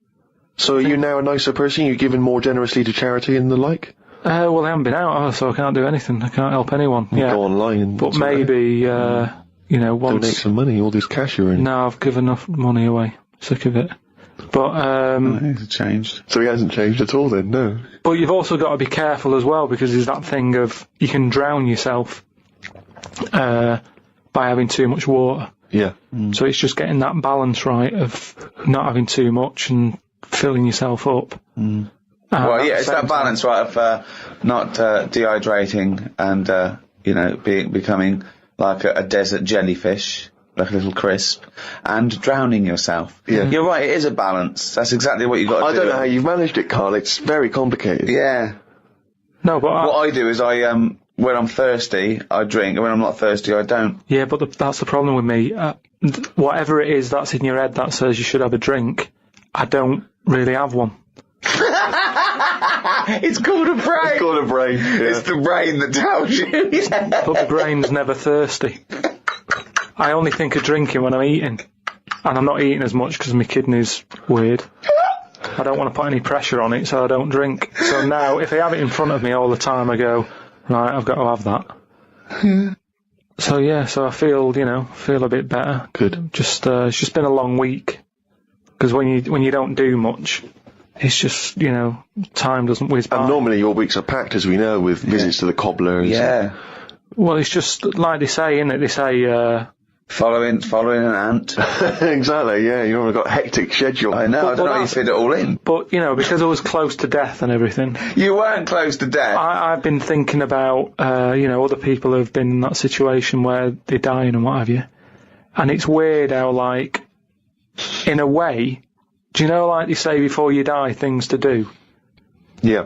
So are you now a nicer person? You're giving more generously to charity and the like? Well, I haven't been out, so I can't do anything. I can't help anyone. Yeah. Go online and... But maybe, you know, once... Donate some money, all this cash you're in. No, I've given enough money away. Sick of it. But, It's changed. So he hasn't changed at all then, no? But you've also got to be careful as well, because there's that thing of you can drown yourself by having too much water. Yeah. So it's just getting that balance right of not having too much and filling yourself up. Well, yeah, it's that balance, right, of not dehydrating and, you know, becoming like a desert jellyfish, like a little crisp, and drowning yourself. Yeah. You're right, it is a balance. That's exactly what you've got to do. I don't know how you've managed it, Carl. It's very complicated. Yeah. No, but What I do is when I'm thirsty, I drink, and when I'm not thirsty, I don't. Yeah, but that's the problem with me. Whatever it is that's in your head that says you should have a drink, I don't really have one. It's called a brain. It's called a brain. Yeah. It's the brain that tells you. But the brain's never thirsty. I only think of drinking when I'm eating. And I'm not eating as much because my kidney's weird. I don't want to put any pressure on it, so I don't drink. So now, if I have it in front of me all the time, I go, right, I've got to have that. So yeah, so I feel a bit better. Good. Just, it's just been a long week. Because when you don't do much, it's just, you know, time doesn't whiz by. And normally your weeks are packed, as we know, with visits to the cobblers. Yeah. Well, it's just like they say, isn't it? They say, Following an ant. Exactly, yeah. You've got a hectic schedule. I know, I don't know how you fit it all in. But, you know, because I was close to death and everything. You weren't close to death. I've been thinking about, you know, other people who've been in that situation where they're dying and what have you. And it's weird how, like, in a way, do you know, like they say before you die, things to do? Yeah.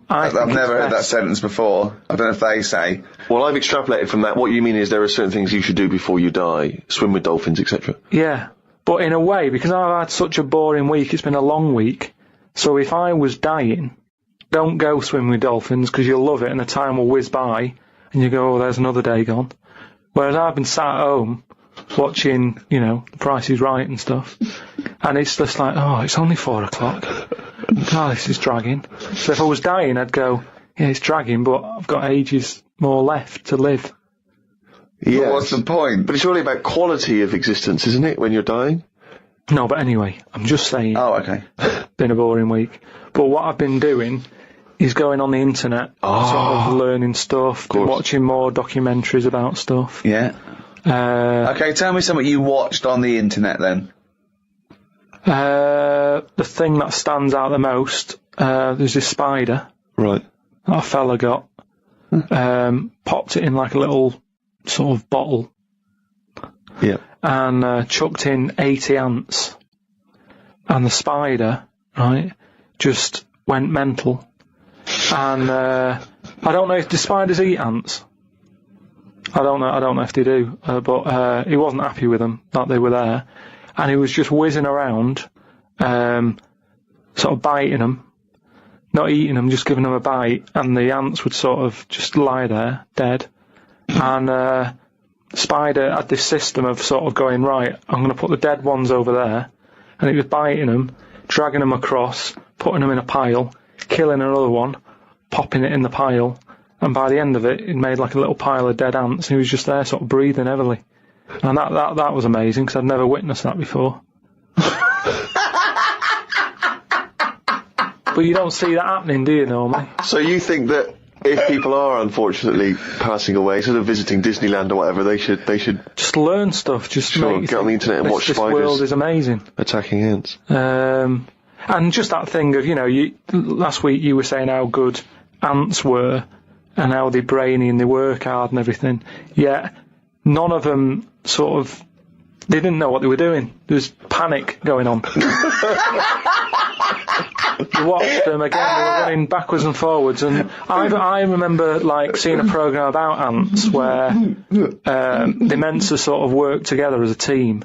I've never heard that sentence before. I don't know if they say. Well, I've extrapolated from that. What you mean is there are certain things you should do before you die. Swim with dolphins, etc. Yeah. But in a way, because I've had such a boring week, it's been a long week. So if I was dying, don't go swim with dolphins because you'll love it and the time will whiz by and you go, oh, there's another day gone. Whereas I've been sat at home watching, you know, The Price is Right and stuff. And it's just like, oh, it's only 4 o'clock. Oh, this is dragging. So if I was dying, I'd go, yeah, it's dragging, but I've got ages more left to live. Yeah. But what's the point? But it's really about quality of existence, isn't it, when you're dying? No, but anyway, I'm just saying. Oh, okay. Been a boring week. But what I've been doing is going on the internet, sort of learning stuff, watching more documentaries about stuff. Yeah. Okay, tell me something you watched on the internet then. The thing that stands out the most, there's this spider. Right. That a fella got. Popped it in like a little sort of bottle. Yeah. And chucked in 80 ants. And the spider, right, just went mental. And I don't know if the spiders eat ants. I don't know if they do, but he wasn't happy with them, that they were there. And he was just whizzing around, sort of biting them. Not eating them, just giving them a bite. And the ants would sort of just lie there, dead. And spider had this system of sort of going, right, I'm going to put the dead ones over there. And it was biting them, dragging them across, putting them in a pile, killing another one, popping it in the pile. And by the end of it, it made like a little pile of dead ants. And he was just there sort of breathing heavily. And that was amazing, because I'd never witnessed that before. But you don't see that happening, do you, normally? So you think that if people are unfortunately passing away, sort of visiting Disneyland or whatever, they should just learn stuff. Just get on the internet and watch this spiders. This world is amazing. Attacking ants. And just that thing of, last week you were saying how good ants were and how they're brainy and they work hard and everything. Yet none of them they didn't know what they were doing. There was panic going on. You watched them again, they were running backwards and forwards, and I remember seeing a programme about ants where they're meant to sort of work together as a team,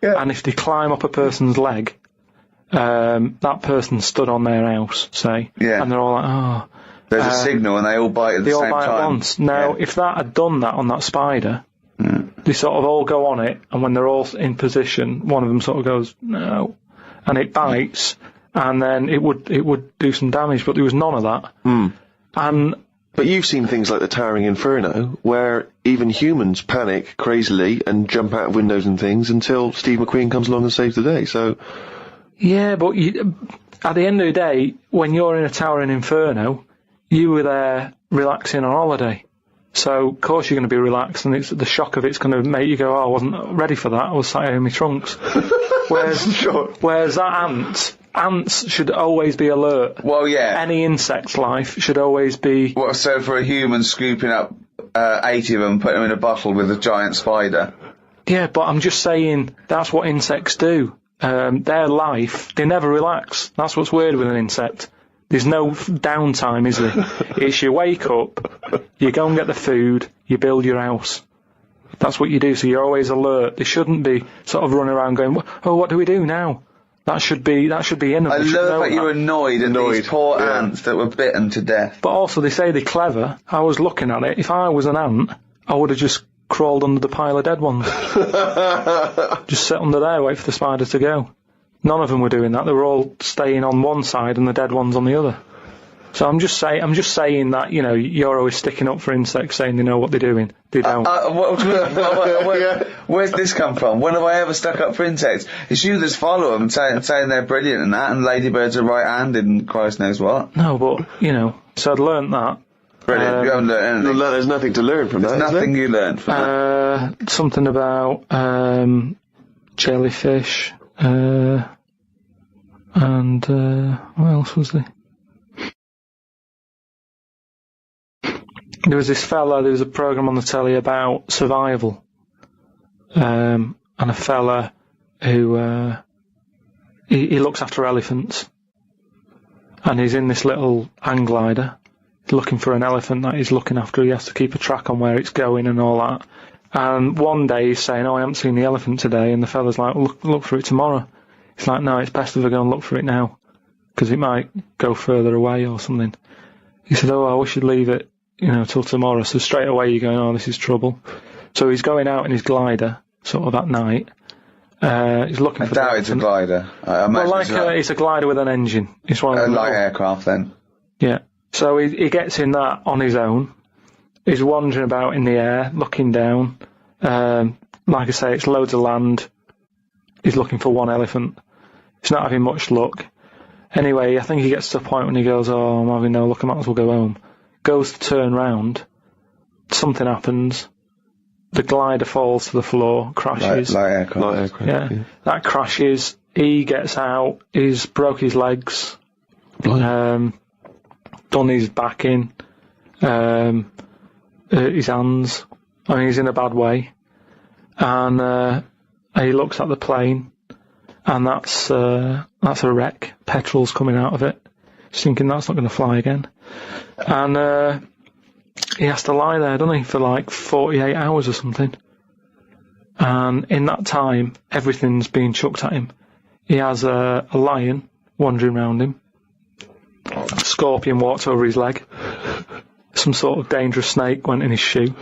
and if they climb up a person's leg, that person stood on their house, say, and they're all like, oh. There's a signal and they all bite at the same time. They all bite at once. Now, if that had done that on that spider, they sort of all go on it, and when they're all in position, one of them sort of goes, no, and it bites, and then it would do some damage, but there was none of that. But you've seen things like the Towering Inferno, where even humans panic crazily and jump out of windows and things until Steve McQueen comes along and saves the day, so... Yeah, but at the end of the day, when you're in a Towering Inferno, you were there relaxing on holiday. So, of course you're going to be relaxed, and the shock of it's going to make you go, oh, I wasn't ready for that, I was sat here in my trunks. Whereas that ants should always be alert. Well, yeah. Any insect's life should always be... Well, so for a human scooping up 80 of them, putting them in a bottle with a giant spider. Yeah, but I'm just saying, that's what insects do. Their life, they never relax. That's what's weird with an insect. There's no downtime, is there? It's you wake up, you go and get the food, you build your house. That's what you do, so you're always alert. They shouldn't be sort of running around going, oh, what do we do now? That should be in them. I love that you're annoyed at these poor ants that were bitten to death. But also, they say they're clever. I was looking at it. If I was an ant, I would have just crawled under the pile of dead ones. Just sit under there, wait for the spider to go. None of them were doing that. They were all staying on one side and the dead ones on the other. So I'm just saying that, you're always sticking up for insects, saying they know what they're doing. They don't. Where's this come from? When have I ever stuck up for insects? It's you that's follow them and saying they're brilliant and that, and ladybirds are right-handed and Christ knows what. No, but, so I'd learned that. Brilliant. You haven't learned anything. There's nothing to learn from that. There's nothing you learned from that. Something about jellyfish, and what else was there? There was this fella, there was a programme on the telly about survival, and a fella who he looks after elephants, and he's in this little hang glider looking for an elephant that he's looking after. He has to keep a track on where it's going and all that. And one day he's saying, oh, I haven't seen the elephant today, and the fella's like, well, look for it tomorrow. He's like, no, it's best if I go and look for it now, because it might go further away or something. He said, oh, we should leave it, till tomorrow. So straight away you're going, oh, this is trouble. So he's going out in his glider, sort of at night. He's looking for. I doubt it's a glider. It's a glider with an engine. It's one of the light aircraft then. Yeah. So he gets in that on his own. He's wandering about in the air, looking down. Like I say, it's loads of land. he's looking for one elephant. He's not having much luck. Anyway, I think he gets to a point when he goes, oh, I'm having no luck, I might as well go home. Goes to turn round. Something happens. The glider falls to the floor, crashes. Light aircraft. Yeah. That crashes. He gets out. He's broke his legs. Done his back in. His hands. I mean, he's in a bad way. And he looks at the plane, and that's a wreck. Petrol's coming out of it. He's thinking that's not going to fly again. And he has to lie there, doesn't he, for like 48 hours or something. And in that time, everything's being chucked at him. He has a lion wandering around him. A scorpion walked over his leg. Some sort of dangerous snake went in his shoe.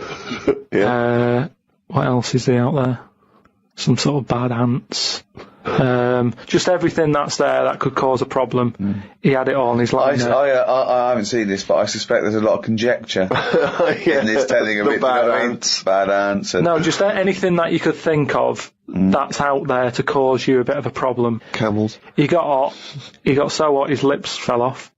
What else is there out there? Some sort of bad ants. Just everything that's there that could cause a problem. He had it all in his life. I haven't seen this, but I suspect there's a lot of conjecture in this telling of it. Bad ants. Bad ants. No, just anything that you could think of that's out there to cause you a bit of a problem. Camels. He got hot. He got so hot his lips fell off.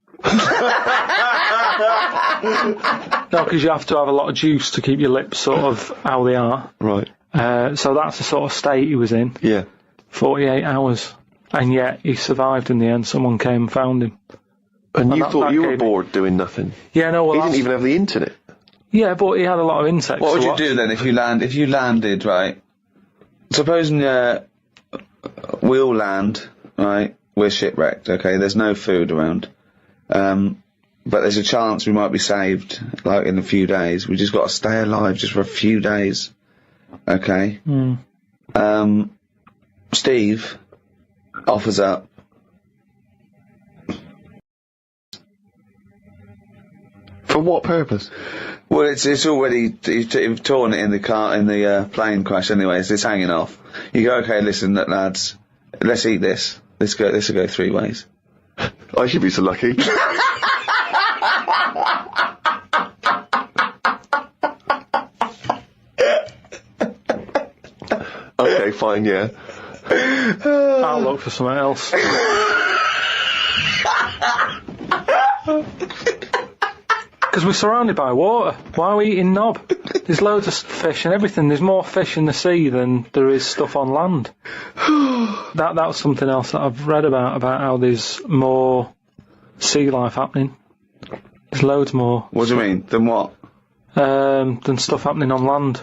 No, because you have to have a lot of juice to keep your lips sort of how they are. Right. So that's the sort of state he was in. Yeah. 48 hours. And yet he survived in the end. Someone came and found him. And you thought you were bored doing nothing. Yeah, no, well, he didn't even have the internet. Yeah, but he had a lot of insects. What would you do then if you landed, right? Supposing we'll land, right? We're shipwrecked, okay? There's no food around. But there's a chance we might be saved, like, in a few days. We just got to stay alive just for a few days. Okay? Steve offers up. For what purpose? Well, it's already, you've torn it in the car, in the plane crash anyway, so it's hanging off. You go, okay, listen, lads, let's eat this. This will go 3 ways. I should be so lucky. Okay, fine, yeah. I'll look for something else. Because we're surrounded by water. Why are we eating knob? There's loads of fish and everything. There's more fish in the sea than there is stuff on land. That's something else that I've read about how there's more sea life happening. There's loads more. What do you mean? Than what? Than stuff happening on land.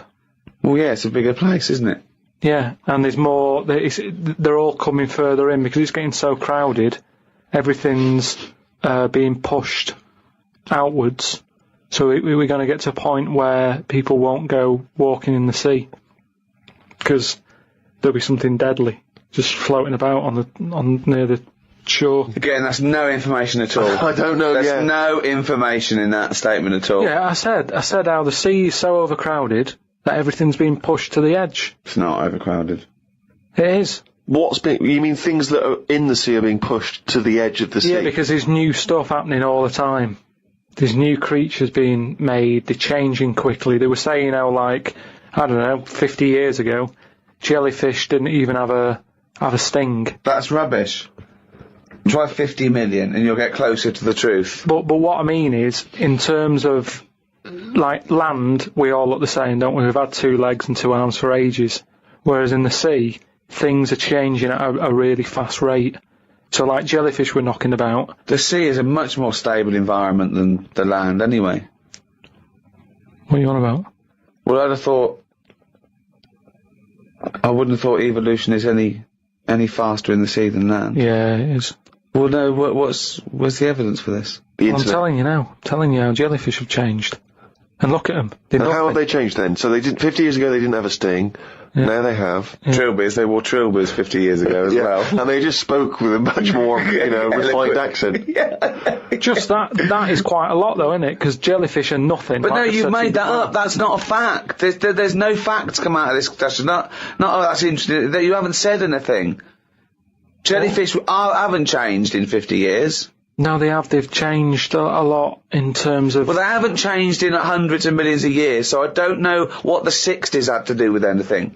Well, yeah, it's a bigger place, isn't it? Yeah, and there's more. They're all coming further in because it's getting so crowded. Everything's being pushed outwards. So we're going to get to a point where people won't go walking in the sea because there'll be something deadly just floating about on near the shore. Again, that's no information at all. I don't know. There's no information in that statement at all. Yeah, I said how the sea is so overcrowded that everything's being pushed to the edge. It's not overcrowded. It is. You mean things that are in the sea are being pushed to the edge of the sea? Yeah, because there's new stuff happening all the time. There's new creatures being made, they're changing quickly. They were saying how, like, I don't know, 50 years ago, jellyfish didn't even have a sting. That's rubbish. Try 50 million and you'll get closer to the truth. But what I mean is, in terms of, like, land, we all look the same, don't we? We've had 2 legs and 2 arms for ages. Whereas in the sea, things are changing at a really fast rate. So, like, jellyfish were knocking about. The sea is a much more stable environment than the land, anyway. What are you on about? Well, I wouldn't have thought evolution is any faster in the sea than land. Yeah, it is. Well, no, what's the evidence for this? Well, I'm telling you now. I'm telling you how jellyfish have changed. And look at them. And how have they changed then? So 50 years ago they didn't have a sting. Yeah. Now they have. Yeah. Trilbies, they wore trilbies 50 years ago as well. And they just spoke with a much more, refined accent. Just that is quite a lot though, isn't it? Because jellyfish are nothing. But no, you've made that up. That's not a fact. There's no facts come out of this discussion. Not, oh, that's interesting. You haven't said anything. Jellyfish haven't changed in 50 years. No, they have. They've changed a lot in terms of... Well, they haven't changed in hundreds of millions of years, so I don't know what the 60s had to do with anything.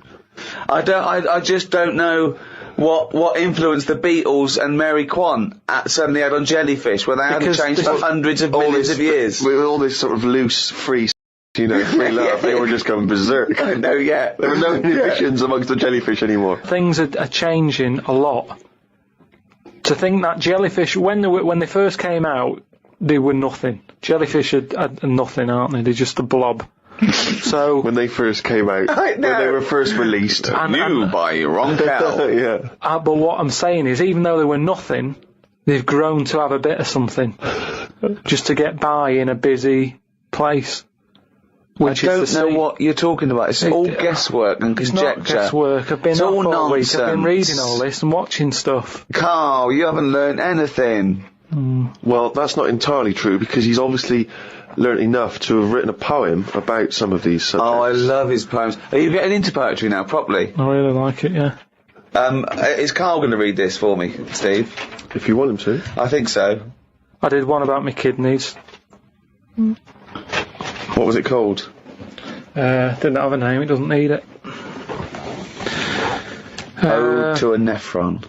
I just don't know what influence the Beatles and Mary Quant suddenly had on jellyfish, where they hadn't Because changed for hundreds of millions of years. With all this sort of loose, free, free love, they were just going berserk. I know, yeah. There were no inhibitions amongst the jellyfish anymore. Things are changing a lot. To think that jellyfish, when they first came out, they were nothing. Jellyfish are nothing, aren't they? They're just a blob. So When they first came out, when they were first released. New by Ron Cal. Yeah. but what I'm saying is, even though they were nothing, they've grown to have a bit of something, just to get by in a busy place. Which I is don't the know sea. what you're talking about. It's all guesswork and It's conjecture. not guesswork. I've been It's up all all week. I've been nonsense. reading all this and watching stuff. Carl, you haven't learned anything. Well, that's not entirely true, because he's obviously learnt enough to have written a poem about some of these subjects. Oh, I love his poems. Are you getting into poetry now, properly? I really like it. Yeah. Is Carl going to read this for me, Steve? If you want him to. I think so. I did one about my kidneys. What was it called? Didn't have a name. It doesn't need it. Ode to a Nephron.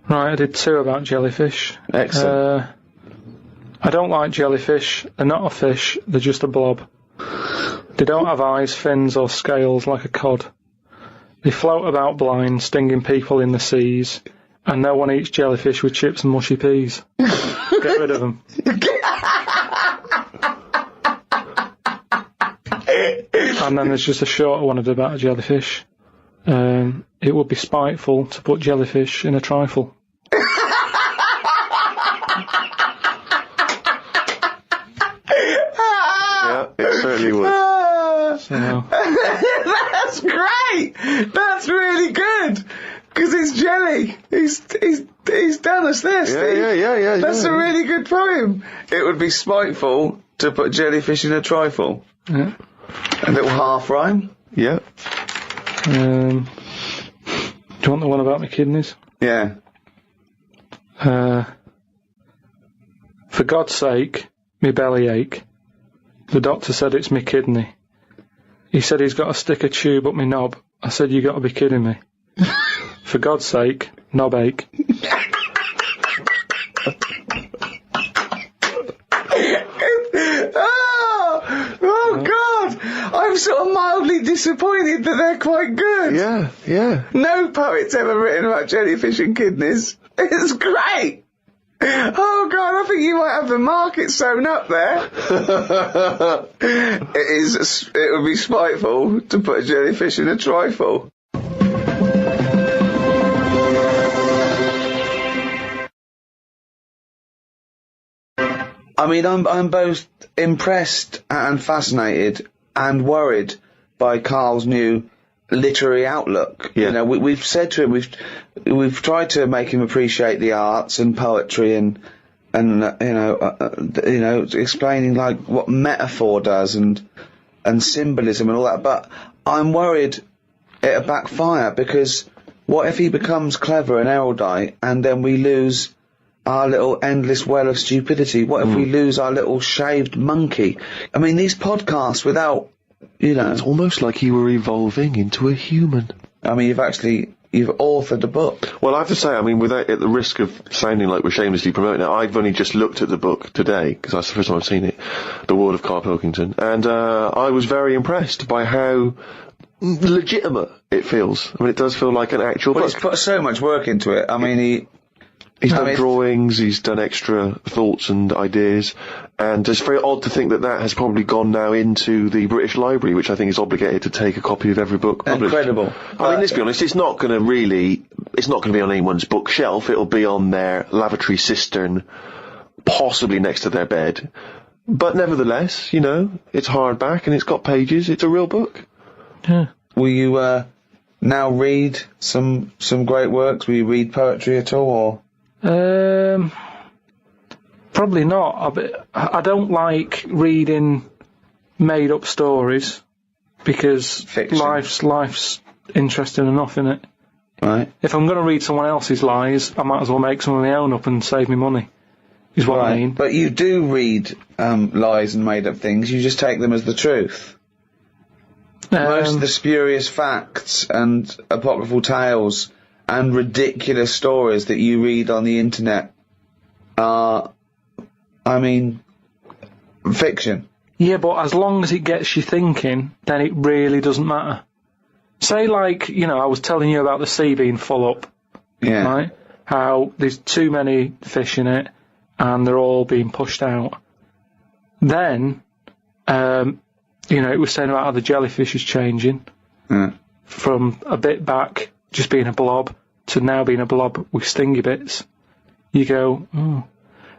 Right, I did 2 about jellyfish. Excellent. I don't like jellyfish. They're not a fish. They're just a blob. They don't have eyes, fins, or scales like a cod. They float about blind, stinging people in the seas. And no one eats jellyfish with chips and mushy peas. Get rid of them. And then there's just a shorter one about a jellyfish. It would be spiteful to put jellyfish in a trifle. Yeah, it certainly would. So, That's great! That's really good! Because it's jelly. He's done us this. Yeah. That's a really good poem. It would be spiteful to put jellyfish in a trifle. yeah. A little half rhyme. Yeah. Do you want the one about my kidneys? Yeah. For God's sake, me belly ache. The doctor said it's me kidney. He said he's got to stick a tube up me knob. I said, you got to be kidding me. For God's sake, knob ache. Oh God! I'm sort of mildly disappointed that they're quite good. Yeah. No poet's ever written about jellyfish and kidneys. It's great. Oh God, I think you might have the market sewn up there. It would be spiteful to put a jellyfish in a trifle. I mean, I'm both impressed and fascinated and worried by Karl's new literary outlook. Yeah. You know, we've said to him, we've tried to make him appreciate the arts and poetry and explaining like what metaphor does and symbolism and all that. But I'm worried it'll backfire, because what if he becomes clever and erudite and then we lose our little endless well of stupidity? What if we lose our little shaved monkey? I mean, these podcasts without, It's almost like you were evolving into a human. I mean, you've authored a book. Well, I have to say, I mean, without at the risk of sounding like we're shamelessly promoting it, I've only just looked at the book today, because that's the first time I've seen it, The World of Karl Pilkington, and I was very impressed by how legitimate it feels. I mean, it does feel like an actual Well, book. he's put so much work into it. I mean, He's done mean, drawings, he's done extra thoughts and ideas, and it's very odd to think that has probably gone now into the British Library, which I think is obligated to take a copy of every book published. Incredible. I mean, let's be honest, it's not going to be on anyone's bookshelf, it'll be on their lavatory cistern, possibly next to their bed. But nevertheless, it's hardback and it's got pages, it's a real book. Yeah. Will you now read some great works? Will you read poetry at all, or...? Probably not. I don't like reading made-up stories, because Fiction. life's interesting enough, innit? Right. If I'm going to read someone else's lies, I might as well make some of my own up and save me money, is what I mean. But you do read lies and made-up things, you just take them as the truth. Most of the spurious facts and apocryphal tales and ridiculous stories that you read on the internet are, I mean, fiction. Yeah, but as long as it gets you thinking, then it really doesn't matter. Say, like, I was telling you about the sea being full up. Yeah. Right? How there's too many fish in it, and they're all being pushed out. Then, it was saying about how the jellyfish is changing. From a bit back, just being a blob, to now being a blob with stingy bits. You go, oh.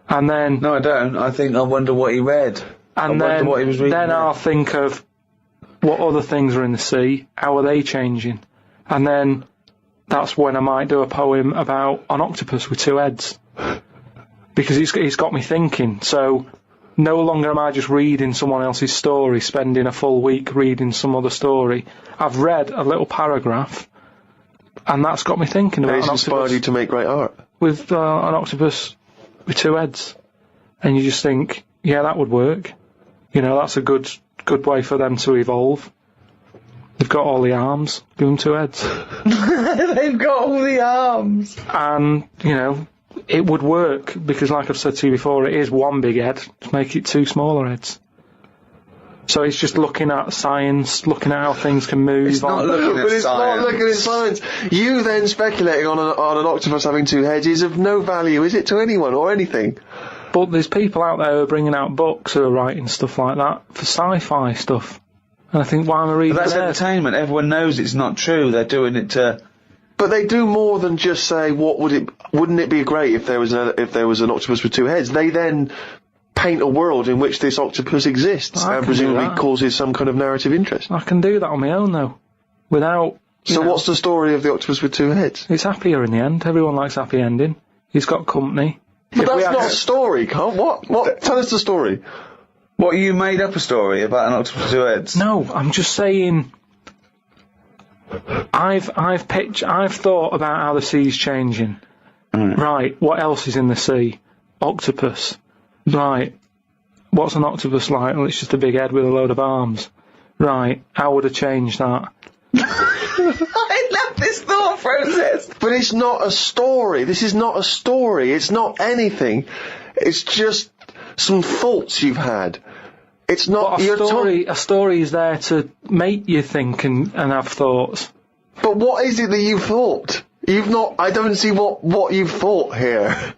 And then... No, I don't. I wonder what he read. And I wonder what he was reading. Then I'll think of what other things are in the sea, how are they changing? And then that's when I might do a poem about an octopus with two heads. Because it's got me thinking. So no longer am I just reading someone else's story, spending a full week reading some other story. I've read a little paragraph, and that's got me thinking about it's inspired you to make great art. With an octopus with two heads. And you just think, yeah, that would work. That's a good way for them to evolve. They've got all the arms. Give them two heads. They've got all the arms. And, it would work, because like I've said to you before, it is one big head to make it two smaller heads. So it's just looking at science, looking at how things can move. It's not looking at But it's science. not looking at science. You then speculating on an octopus having two heads is of no value, is it, to anyone or anything? But there's people out there who are bringing out books who are writing stuff like that for sci-fi stuff. And I think, why am I reading But that's theirs? entertainment. Everyone knows it's not true. They're doing it to... But they do more than just say, wouldn't it be great if there was an octopus with two heads? They then paint a world in which this octopus exists I and can do presumably that. causes some kind of narrative interest. I can do that on my own, though. Without... So what's the story of the octopus with two heads? It's happier in the end. Everyone likes happy ending. He's got company. But that's not a story, Carl. What? Tell us the story. What, you made up a story about an octopus with two heads? No, I'm just saying... I've thought about how the sea's changing. Right, what else is in the sea? Octopus. Right, what's an octopus like? Well, it's just a big head with a load of arms. Right, how would I change that? I love this thought process. But it's not a story. This is not a story. It's not anything. It's just some thoughts you've had. It's not... But a story is there to make you think and have thoughts. But what is it that you've thought? You've not... I don't see what you've thought here.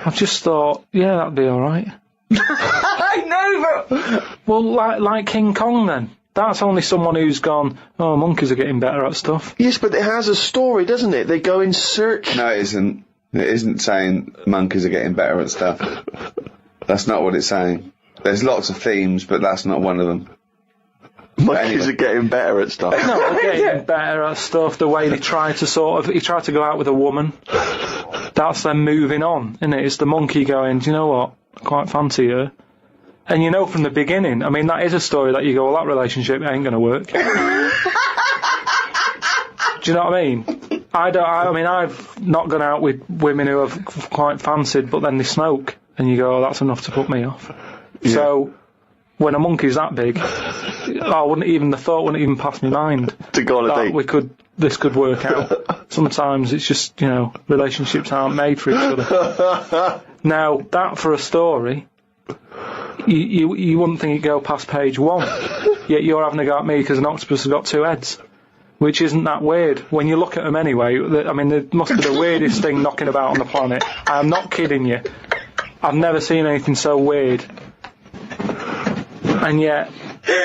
I've just thought, yeah, that'd be alright. I know, but... Well, like King Kong then. That's only someone who's gone, oh, monkeys are getting better at stuff. Yes, but it has a story, doesn't it? They go in search... No, it isn't. It isn't saying monkeys are getting better at stuff. That's not what it's saying. There's lots of themes, but that's not one of them. Monkeys are getting better at stuff. No, they're getting better at stuff. The way they try to he tried to go out with a woman. That's them moving on, isn't it? It's the monkey going, do you know what? I quite fancy her. And from the beginning, I mean, that is a story that you go, well, that relationship ain't going to work. Do you know what I mean? I've not gone out with women who I've quite fancied, but then they smoke. And you go, oh, that's enough to put me off. Yeah. So, when a monkey's that big, the thought wouldn't even pass my mind. To go on a date. This could work out. Sometimes it's just, relationships aren't made for each other. Now, that for a story, you wouldn't think it'd go past page 1. Yet you're having a go at me because an octopus has got two heads. Which isn't that weird. When you look at them anyway, they must be the weirdest thing knocking about on the planet. I'm not kidding you. I've never seen anything so weird. And yet... he's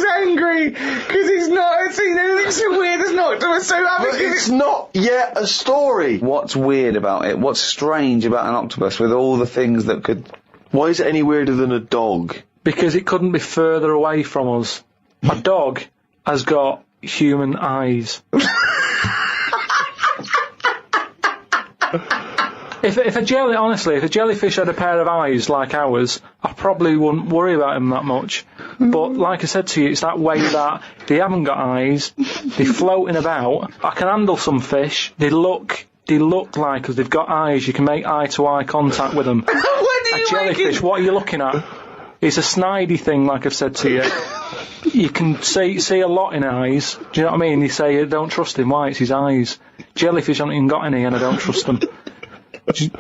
angry because he's not seen anything so weird as an octopus. But it's not yet a story. What's weird about it? What's strange about an octopus with all the things that could... Why is it any weirder than a dog? Because it couldn't be further away from us. A dog has got human eyes. If a jellyfish had a pair of eyes like ours, I probably wouldn't worry about him that much. But like I said to you, it's that way that they haven't got eyes, they're floating about. I can handle some fish. They look like, because they've got eyes, you can make eye-to-eye contact with them. A jellyfish, what are you looking at? It's a snidey thing, like I've said to you. you can see a lot in eyes. Do you know what I mean? You say, don't trust him. Why? It's his eyes. Jellyfish haven't even got any, and I don't trust them.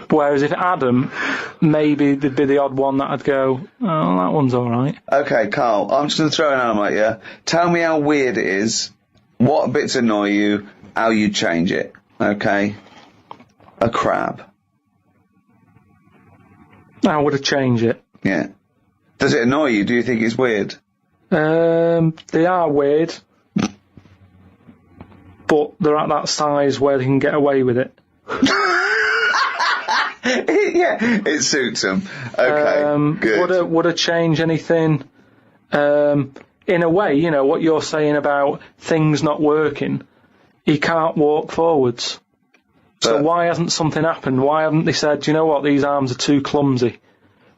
Whereas if Adam, maybe there'd be the odd one that I'd go, oh, that one's alright. Okay, Carl, I'm just going to throw an animal at you. Tell me how weird it is, what bits annoy you, how you change it. Okay? A crab. How would I change it? Yeah. Does it annoy you? Do you think it's weird? They are weird, but they're at that size where they can get away with it. Yeah, it suits them. Okay, good. Would I change anything? In a way, you know, what you're saying about things not working, he can't walk forwards. So why hasn't something happened? Why haven't they said, do you know what, these arms are too clumsy.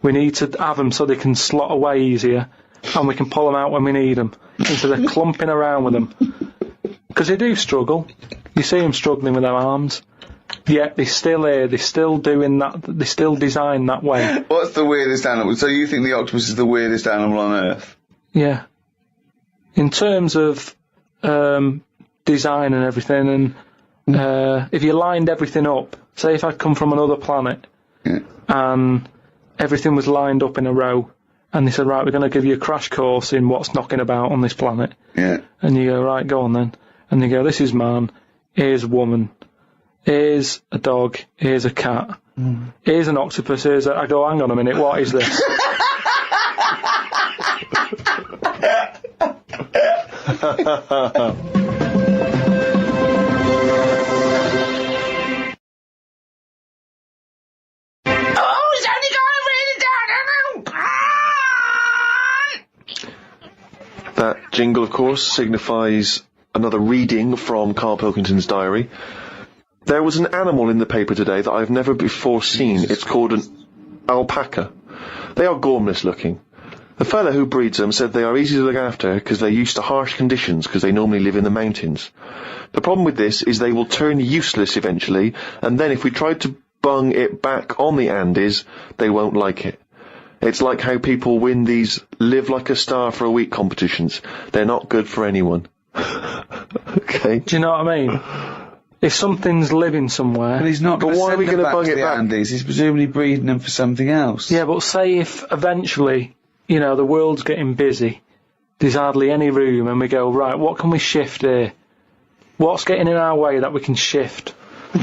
We need to have them so they can slot away easier, and we can pull them out when we need them, instead of clumping around with them. Because they do struggle. You see them struggling with their arms. Yet they're still here, they're still doing that, they're still designed that way. What's the weirdest animal? So you think the octopus is the weirdest animal on Earth? Yeah. In terms of design and everything, and if you lined everything up, say if I'd come from another planet, and everything was lined up in a row, and they said, right, we're going to give you a crash course in what's knocking about on this planet. Yeah. And you go, right, go on then. And they go, this is man, here's a woman, here's a dog, here's a cat, here's an octopus, I go, hang on a minute, what is this? That jingle, of course, signifies another reading from Karl Pilkington's diary. There was an animal in the paper today that I've never before seen. It's called an alpaca. They are gormless looking. The fellow who breeds them said they are easy to look after because they're used to harsh conditions because they normally live in the mountains. The problem with this is they will turn useless eventually, and then if we try to bung it back on the Andes, they won't like it. It's like how people win these live like a star for a week competitions. They're not good for anyone. Okay. Do you know what I mean? If something's living somewhere... But he's not going to why are we going to bung it the back? Andes? He's presumably breeding them for something else. Yeah, but say if eventually, you know, the world's getting busy, there's hardly any room, and we go, right, what can we shift here? What's getting in our way that we can shift?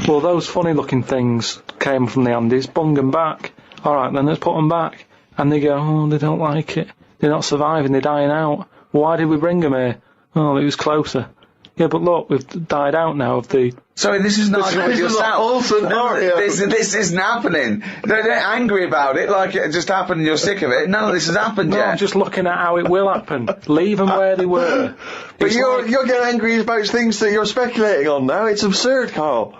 Well, those funny-looking things came from the Andes, bung them back. All right, then let's put them back. And they go, oh, they don't like it. They're not surviving, they're dying out. Why did we bring them here? Oh, it was closer. Yeah, but look, we've died out now of the... Sorry, this is not with yourself. This isn't happening. Don't get angry about it like it just happened and you're sick of it. None of this has happened yet. I'm just looking at how it will happen. Leave them where they were. But you're getting angry about things that you're speculating on now. It's absurd, Carl.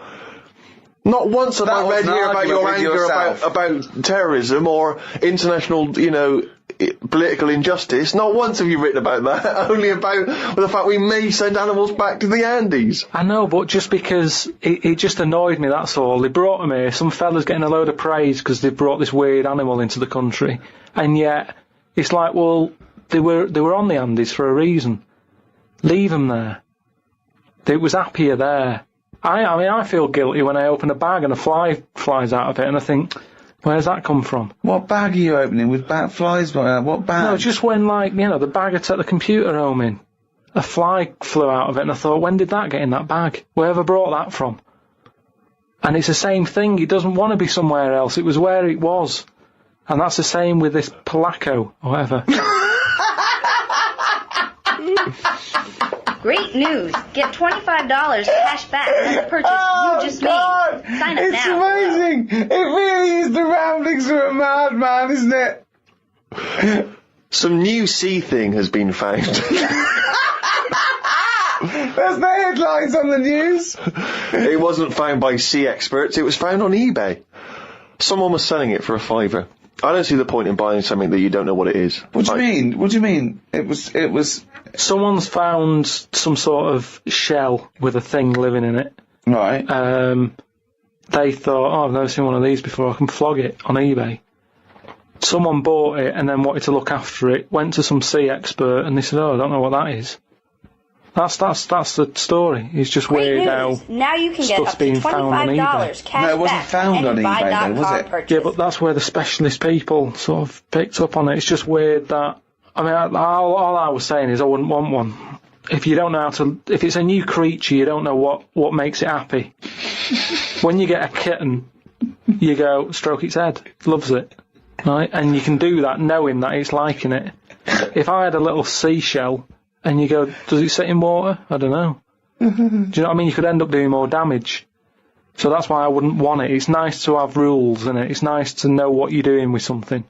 Not once have I read here about your anger about terrorism or international, you know, political injustice. Not once have you written about that. Only about the fact we may send animals back to the Andes. I know, but just because it just annoyed me, that's all. They brought them here. Some fella's getting a load of praise because they brought this weird animal into the country. And yet, it's like, well, they were on the Andes for a reason. Leave them there. It was happier there. I mean, I feel guilty when I open a bag and a fly flies out of it, and I think, where's that come from? What bag are you opening with flies? What bag? No, just when, like, you know, the bag I took the computer home in, a fly flew out of it, and I thought, when did that get in that bag? Whoever brought that from? And it's the same thing. It doesn't want to be somewhere else. It was where it was. And that's the same with this Polaco, or whatever. Great news! Get $25 cash back on the purchase you just made. Sign up now. It's amazing! It really is the ramblings of a madman, isn't it? Some new sea thing has been found. That's the headlines on the news. It wasn't found by sea experts, it was found on eBay. Someone was selling it for $5. I don't see the point in buying something that you don't know what it is. What do you mean? What do you mean? It was... Someone's found some sort of shell with a thing living in it. Right. They thought, oh, I've never seen one of these before, I can flog it on eBay. someone bought it and then wanted to look after it, went to some sea expert, and they said, "Oh, I don't know what that is." That's the story. It's just Great weird news. how Now you can get stuff's up to being found on $25 eBay. cash No, it wasn't back found for on any eBay though, buy.com was it? purchase. Yeah, but that's where the specialist people sort of picked up on it. It's just weird that, I mean, all I was saying is I wouldn't want one. If you don't know how to, if it's a new creature, you don't know what makes it happy. When you get a kitten, you go, stroke its head, loves it, right? And you can do that knowing that it's liking it. If I had a little seashell, and you go, does it sit in water? I don't know. Do you know what I mean? You could end up doing more damage. So that's why I wouldn't want it. It's nice to have rules, isn't it? It's nice to know what you're doing with something.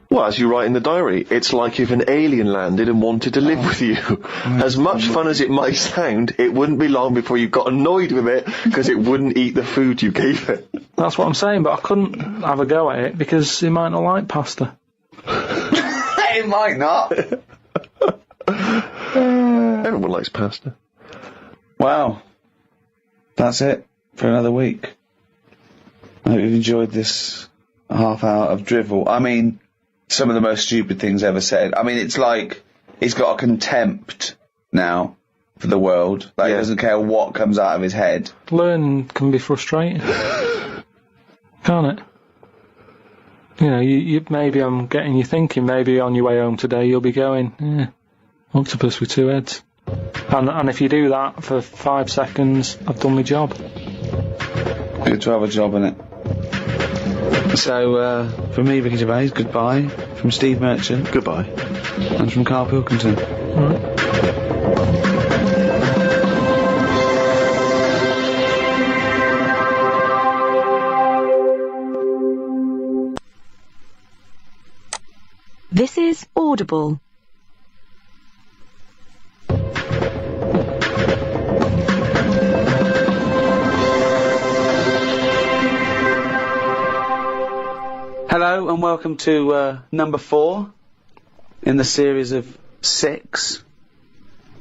Well, as you write in the diary, it's like if an alien landed and wanted to live with you. As much fun as it might sound, it wouldn't be long before you got annoyed with it because it wouldn't eat the food you gave it. That's what I'm saying, but I couldn't have a go at it because it might not like pasta. It might not. Everyone likes pasta. Wow. That's it for another week. I hope you've enjoyed this half hour of drivel. I mean, some of the most stupid things ever said. I mean, it's like he's got a contempt now for the world. Like, he doesn't care what comes out of his head. Learning can be frustrating. Can't it? You know, you maybe I'm getting you thinking, maybe on your way home today you'll be going, octopus with two heads. And if you do that for 5 seconds, I've done my job. Good to have a job in it. So, from me, Ricky Gervais, goodbye. From Steve Merchant, Goodbye. and from Karl Pilkington. All right. This is Audible. Hello and welcome to number 4 in the series of 6,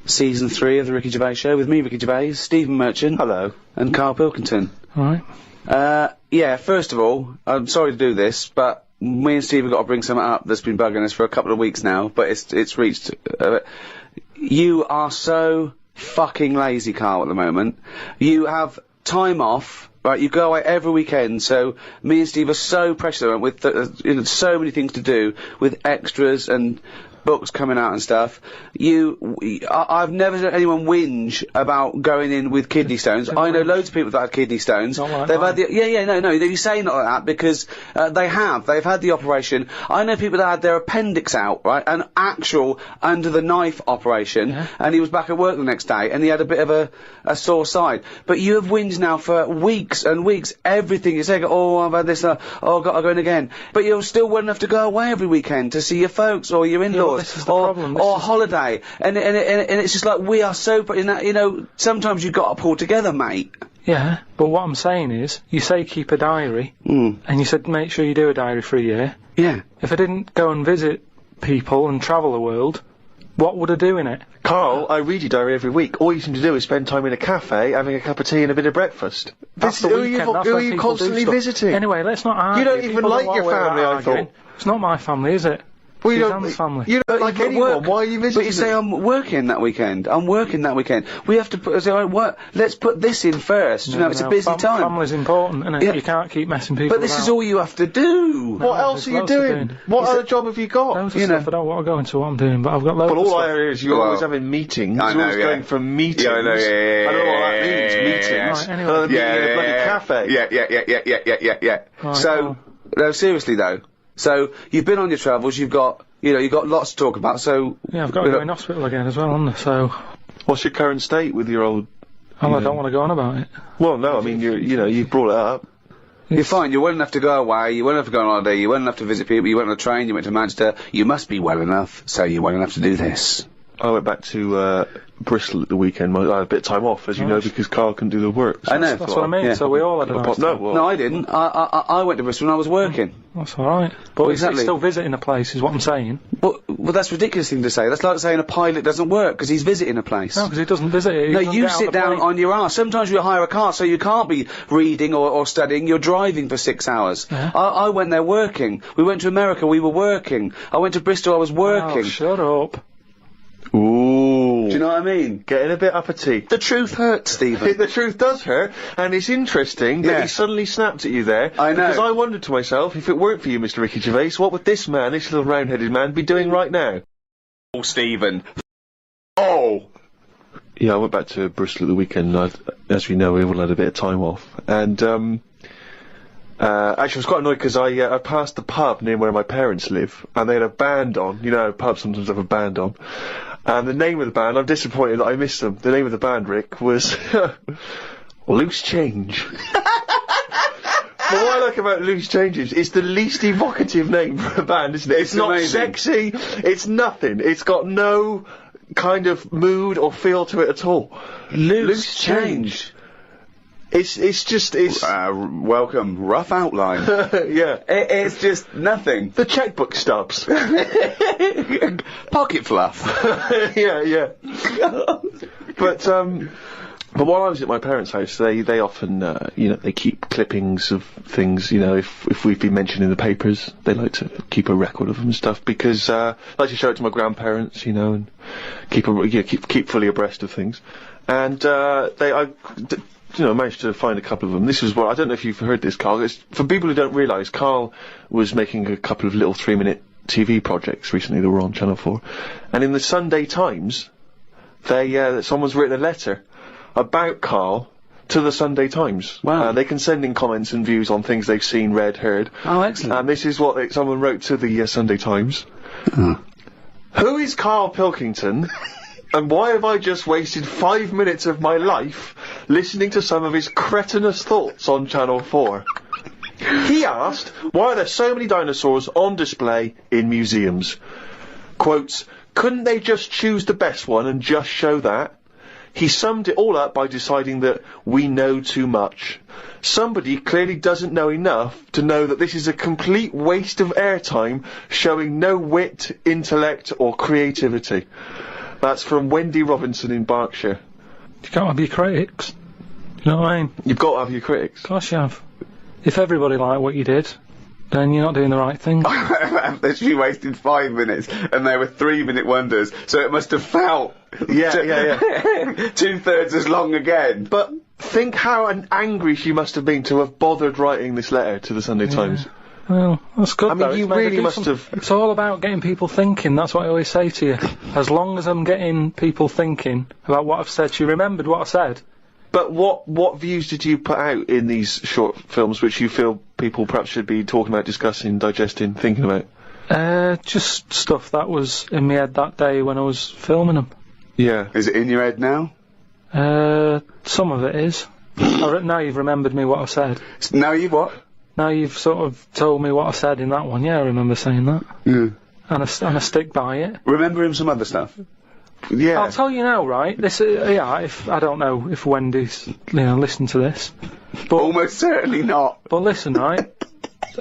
season 3 of the Ricky Gervais Show with me, Ricky Gervais, Stephen Merchant, Hello. and Karl Pilkington. All right. Yeah, first of all, I'm sorry to do this, but me and Steve have got to bring something up that's been bugging us for a couple of weeks now, but it's reached. You are so fucking lazy, Karl, at the moment. You have time off. Right, you go away every weekend, so me and Steve are so precious at the moment with so many things to do, with extras and books coming out and stuff. I've never heard anyone whinge about going in with kidney stones. I know loads of people that have kidney stones. Not like They've mine. had no, you say not like that because they've had the operation. I know people that had their appendix out, right, an actual under the knife operation, and he was back at work the next day and he had a bit of a sore side. But you have whinged now for weeks and weeks, everything. You say, oh, I've had this, oh, I've got to go in again. But you're still well enough to go away every weekend to see your folks or your in-laws. this is the or problem. or holiday, and it's just like we are so. Sometimes you've got to pull together, mate. Yeah, but what I'm saying is, you say keep a diary, and you said make sure you do a diary for a year. Yeah. If I didn't go and visit people and travel the world, what would I do in it? Carl, I read your diary every week. All you seem to do is spend time in a cafe, having a cup of tea and a bit of breakfast. That's the Who weekend. That's are when you people do constantly stuff. visiting? Anyway, let's not argue. You don't even People like know your what we're family, I arguing. thought. It's not my family, is it? Well, you Suzanne's family. don't like But anyone. work. Why are you visiting? But you say I'm working that weekend. We have to put. Let's put this in first. It's a busy time. Family's important, isn't it? Yeah. You can't keep messing people But this is about. all you have to do. What else are you loads to doing? do. What other job have you got? Loads of stuff. I don't want to go into what I'm doing, but I've got loads But of all stuff. I hear is you're Well, always having meetings. I You're know, always yeah. going for meetings. Yeah, I know, yeah, I don't know what that means, yeah, meetings. Right, anyway. Another meeting in a bloody cafe. Yeah. Right, So, no, seriously though. So you've been on your travels. You've got lots to talk about. So Yeah, I've got to go in hospital again as well, haven't I? So, What's your current state with your old... I don't want to go on about it. Well, no, I mean, you've brought it up. You're fine. You're well enough to go away. You're well enough to go on holiday. You're well enough to visit people. You went on a train. You went to Manchester. You must be well enough. So you're well enough to do this. I went back to Bristol at the weekend. I had a bit of time off, as you know, because Carl can do the work. I know. That's what I mean. Yeah. So we all had a nice time. No, No, I didn't. I went to Bristol when I was working. That's alright. But he's still visiting a place, is what I'm saying. Well, that's a ridiculous thing to say. That's like saying a pilot doesn't work because he's visiting a place. No, because he doesn't visit it. No, you sit down on your arse. Sometimes you hire a car, so you can't be reading or studying. You're driving for 6 hours. Yeah. I went there working. We went to America, we were working. I went to Bristol, I was working. Oh, shut up. Ooh. Do you know what I mean? Getting a bit uppity. The truth hurts, Stephen. The truth does hurt, and it's interesting that he suddenly snapped at you there. I know. Because I wondered to myself, if it weren't for you, Mr. Ricky Gervais, what would this man, this little round-headed man, be doing right now? Oh, Stephen. Oh! Yeah, I went back to Bristol at the weekend, and as we know, we all had a bit of time off. And, actually, I was quite annoyed because I passed the pub near where my parents live, and they had a band on. You know, pubs sometimes have a band on. And the name of the band, I'm disappointed that I missed them. The name of the band, Rick, was Loose Change. But what I like about Loose Change is it's the least evocative name for a band, isn't it? It's not amazing. Sexy, it's nothing. It's got no kind of mood or feel to it at all. Loose Change. It's welcome. Rough outline. yeah. It's just nothing. The checkbook stubs. Pocket fluff. yeah. But while I was at my parents' house, they often, they keep clippings of things, if we've been mentioned in the papers, they like to keep a record of them and stuff, because, I like to show it to my grandparents, and keep fully abreast of things. And, managed to find a couple of them. This was what, I don't know if you've heard this, Karl. It's, for people who don't realise, Karl was making a couple of little 3-minute TV projects recently that were on Channel 4. And in the Sunday Times, someone's written a letter about Karl to the Sunday Times. Wow. They can send in comments and views on things they've seen, read, heard. Oh, excellent. And this is what someone wrote to the Sunday Times. Who is Karl Pilkington? And why have I just wasted 5 minutes of my life listening to some of his cretinous thoughts on Channel 4? He asked, why are there so many dinosaurs on display in museums? Quotes, couldn't they just choose the best one and just show that? He summed it all up by deciding that we know too much. Somebody clearly doesn't know enough to know that this is a complete waste of airtime, showing no wit, intellect or creativity. That's from Wendy Robinson in Berkshire. You can't have your critics. You know what I mean? You've got to have your critics. Of course you have. If everybody liked what you did, then you're not doing the right thing. She wasted 5 minutes, and they were 3-minute wonders, so it must have felt... Yeah. 2/3 as long again. But think how angry she must have been to have bothered writing this letter to the Sunday Times. Well, that's good. I mean, you really must have... It's all about getting people thinking, that's what I always say to you. As long as I'm getting people thinking about what I've said, she remembered what I said. But what views did you put out in these short films which you feel people perhaps should be talking about, discussing, digesting, thinking about? Just stuff that was in my head that day when I was filming them. Yeah. Is it in your head now? Some of it is. Now you've remembered me what I said. Now you what? Now you've sort of told me what I said in that one. Yeah, I remember saying that. Yeah. And I stick by it. Remember him some other stuff? Yeah. I'll tell you now, right? This, if I don't know if Wendy's, listen to this, but almost certainly not. But listen, right?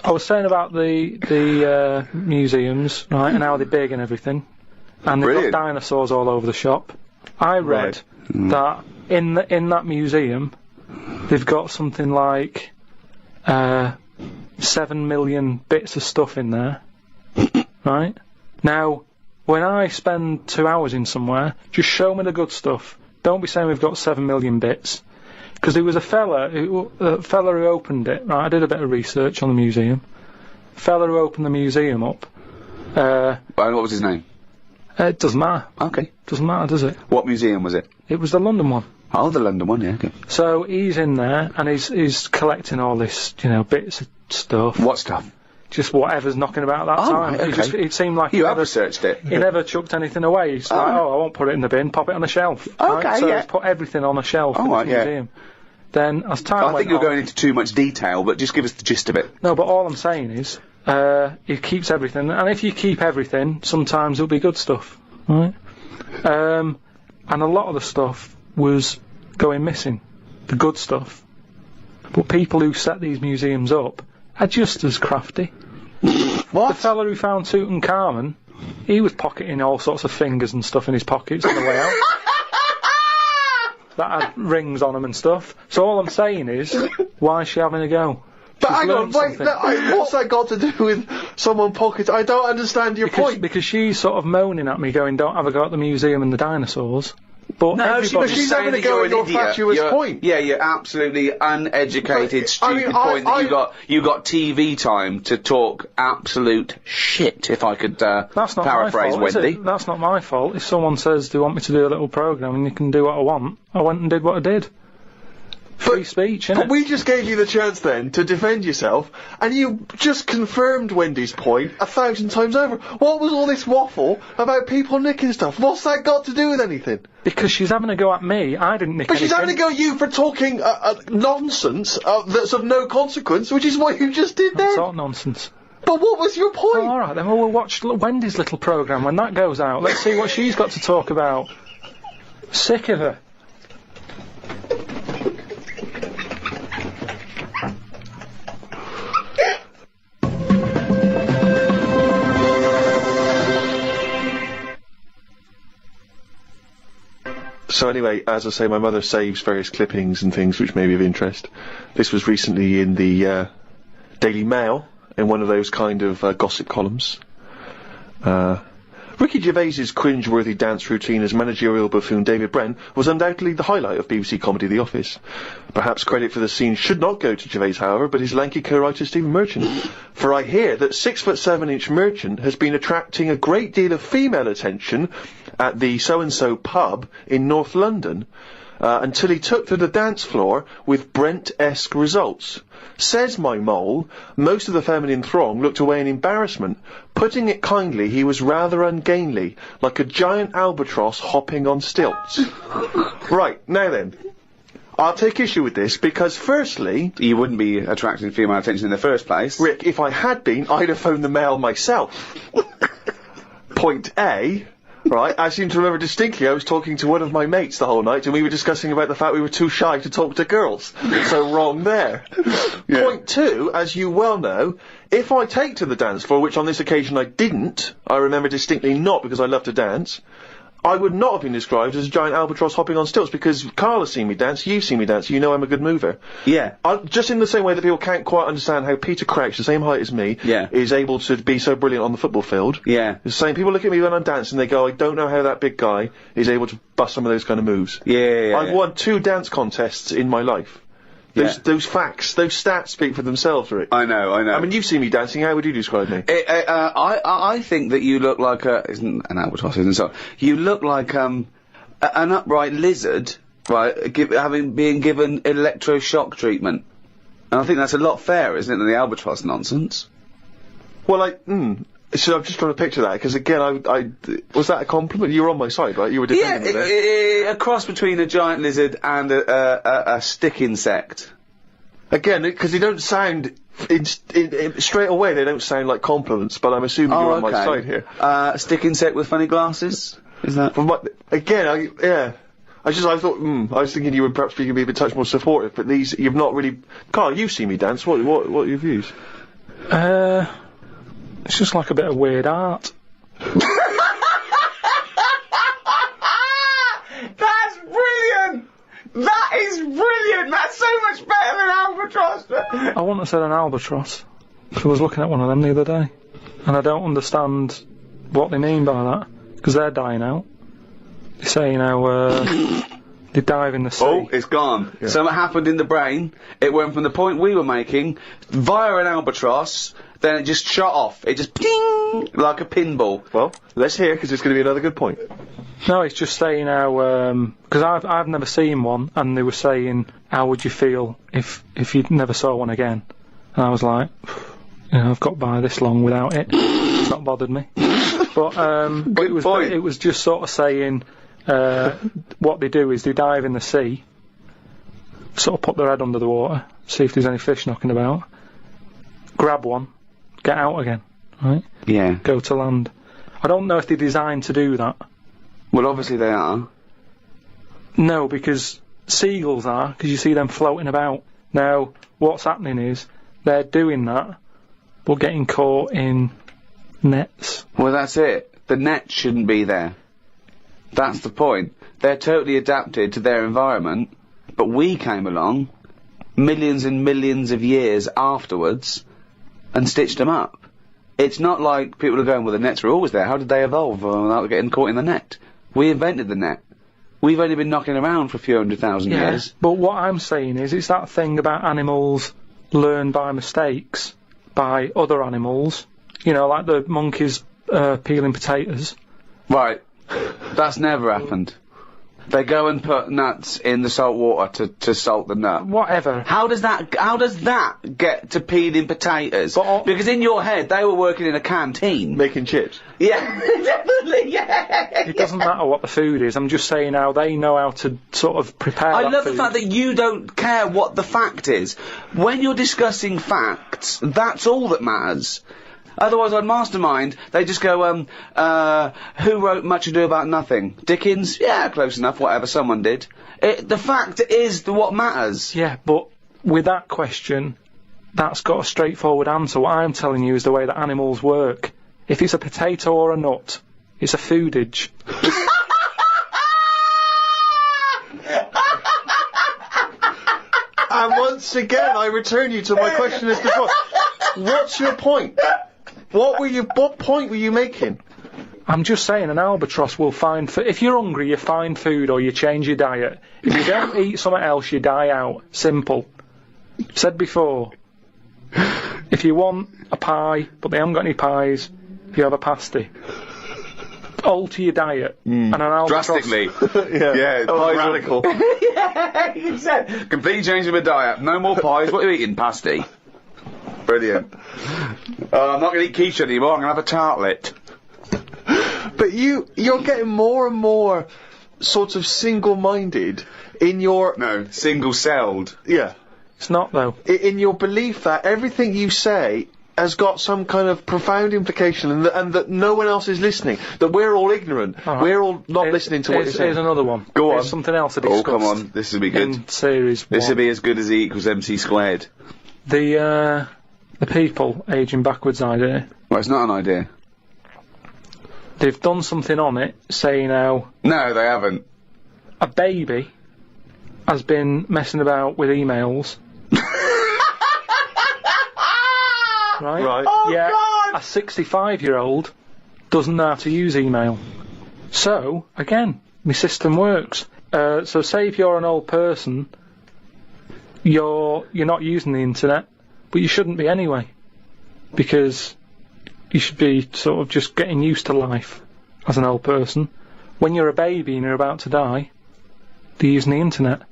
I was saying about the museums, right, and how they're big and everything, and they've got dinosaurs all over the shop. I read that in that museum, they've got something like 7 million bits of stuff in there, right? Now, when I spend 2 hours in somewhere, just show me the good stuff. Don't be saying we've got 7 million bits. Because there was a fella who opened it, right? I did a bit of research on the museum. Fella who opened the museum up. What was his name? It doesn't matter. Okay. Doesn't matter, does it? What museum was it? It was the London one. Oh, the London one, yeah, okay. So he's in there, and he's collecting all this, bits of stuff. What stuff? Just whatever's knocking about that time. Right, okay. It seemed like you have researched it. He never chucked anything away. He's like, I won't put it in the bin, pop it on the shelf. Okay, right? So he's put everything on a shelf in the museum. Then, as time went I think you're going into too much detail, but just give us the gist of it. No, but all I'm saying is, he keeps everything, and if you keep everything, sometimes it'll be good stuff, right? And a lot of the stuff was going missing, the good stuff. But people who set these museums up are just as crafty. The fella who found Tutankhamun, he was pocketing all sorts of fingers and stuff in his pockets on the way out. That had rings on them and stuff. So all I'm saying is, why is she having a go? But hang on, wait, what's that got to do with someone pocket? I don't understand your point. Because she's sort of moaning at me, going, "Don't have a go at the museum and the dinosaurs." But No, she's having a go at your fatuous point. Yeah, you're absolutely uneducated, stupid point that you got TV time to talk absolute shit, if I could That's not paraphrase my fault, Wendy. is it? That's not my fault. If someone says they want me to do a little programme and you can do what I want, I went and did what I did. Free speech, innit? But we just gave you the chance then to defend yourself, and you just confirmed Wendy's point 1,000 times over. What was all this waffle about people nicking stuff? What's that got to do with anything? Because she's having a go at me. I didn't nick But anything. she's having a go at you for talking nonsense that's of no consequence, which is what you just did What then. sort of nonsense? But what was your point? Oh, alright then, well, we'll watch Wendy's little programme when that goes out. Let's see what she's got to talk about. Sick of her. So anyway, as I say, my mother saves various clippings and things which may be of interest. This was recently in the Daily Mail, in one of those kind of gossip columns. Ricky Gervais's cringe-worthy dance routine as managerial buffoon David Brent was undoubtedly the highlight of BBC comedy The Office. Perhaps credit for the scene should not go to Gervais, however, but his lanky co-writer Stephen Merchant. For I hear that 6'7" Merchant has been attracting a great deal of female attention at the so-and-so pub in North London, until he took to the dance floor with Brent-esque results. Says my mole, most of the feminine throng looked away in embarrassment. Putting it kindly, he was rather ungainly, like a giant albatross hopping on stilts. Right, now then. I'll take issue with this because, firstly... You wouldn't be attracting female attention in the first place. Rick, if I had been, I'd have phoned the Mail myself. Point A... Right, I seem to remember distinctly I was talking to one of my mates the whole night and we were discussing about the fact we were too shy to talk to girls. So wrong there. Yeah. Point 2, as you well know, if I take to the dance floor, which on this occasion I didn't, I remember distinctly not because I love to dance, I would not have been described as a giant albatross hopping on stilts because Karl has seen me dance, you've seen me dance, you know I'm a good mover. Yeah. Just in the same way that people can't quite understand how Peter Crouch, the same height as me, Yeah. is able to be so brilliant on the football field. Yeah. The same, people look at me when I'm dancing, they go, I don't know how that big guy is able to bust some of those kind of moves. Yeah. I've won 2 dance contests in my life. Those facts, those stats speak for themselves, Rick. I know. I mean, you've seen me dancing, how would you describe me? I think that you look like isn't an albatross, isn't it? So, you look like, an upright lizard, right, being given electroshock treatment. And I think that's a lot fairer, isn't it, than the albatross nonsense? Well, so I'm just trying to picture that, because again, was that a compliment? You were on my side, right? You were defending me there. A cross between a giant lizard and a stick insect. Again, because they don't sound, straight away they don't sound like compliments, but I'm assuming you're on my side here. A stick insect with funny glasses? Is that? I thought, I was thinking you would perhaps be a touch more supportive, but you've not really... Carl, you've seen me dance, what are your views? It's just like a bit of weird art. That's brilliant! That is brilliant! That's so much better than albatross! I wouldn't have said an albatross. I was looking at one of them the other day, and I don't understand what they mean by that, because they're dying out. They say, they dive in the sea. Oh, it's gone. Yeah. Something happened in the brain. It went from the point we were making via an albatross, then it just shut off. It just ping like a pinball. Well, let's hear, because it's going to be another good point. No, it's just saying how, because I've never seen one, and they were saying, how would you feel if you never saw one again? And I was like, I've got by this long without it. It's not bothered me. But it was just sort of saying, what they do is they dive in the sea, sort of put their head under the water, see if there's any fish knocking about, grab one, get out again, right? Yeah. Go to land. I don't know if they're designed to do that. Well, obviously they are. No, because seagulls are, because you see them floating about. Now, what's happening is, they're doing that, but getting caught in nets. Well, that's it. The net shouldn't be there. That's the point. They're totally adapted to their environment, but we came along millions and millions of years afterwards and stitched them up. It's not like people are going, well, the nets were always there. How did they evolve without getting caught in the net? We invented the net. We've only been knocking around for a few 100,000 years. But what I'm saying is, it's that thing about animals learn by mistakes by other animals. You know, like the monkeys peeling potatoes. Right. That's never happened. They go and put nuts in the salt water to salt the nut. Whatever. How does that get to peeling potatoes? Because in your head, they were working in a canteen. Making chips. Yeah, definitely, yeah. It doesn't matter what the food is, I'm just saying how they know how to sort of prepare I that love food. the fact that you don't care what the fact is. When you're discussing facts, that's all that matters. Otherwise, on Mastermind, they just go, who wrote Much Ado About Nothing? Dickens? Yeah, close enough, whatever, someone did. The fact is what matters. Yeah, but with that question, that's got a straightforward answer. What I'm telling you is the way that animals work. If it's a potato or a nut, it's a foodage. And once again, I return you to my question as before. What's your point? What point were you making? I'm just saying an albatross will find if you're hungry, you find food or you change your diet. If you don't eat something else, you die out. Simple. Said before. If you want a pie, but they haven't got any pies, you have a pasty. Alter your diet. And an albatross... Drastically. Yeah, pies radical. Yeah, you said, completely changing my diet. No more pies, what are you eating? Pasty. Brilliant. I'm not going to eat quiche anymore, I'm going to have a tartlet. But you're getting more and more sort of single-minded in your... No, single-celled. Yeah. It's not, though. In your belief that everything you say has got some kind of profound implication and that no one else is listening, that we're all ignorant, we're all not listening to what you're saying. Here's another one. Go on. Here's something else I discussed. Oh, come on, this will be good. In series This will 1. be as good as E equals MC squared. The people ageing backwards idea. Well, it's not an idea. They've done something on it, saying how No, they haven't. a baby has been messing about with emails. Right? Oh, yeah, God! a 65-year-old doesn't know how to use email. So, again, my system works. So say if you're an old person, you're not using the internet, but you shouldn't be anyway. Because you should be sort of just getting used to life as an old person. When you're a baby and you're about to die, they're using the internet.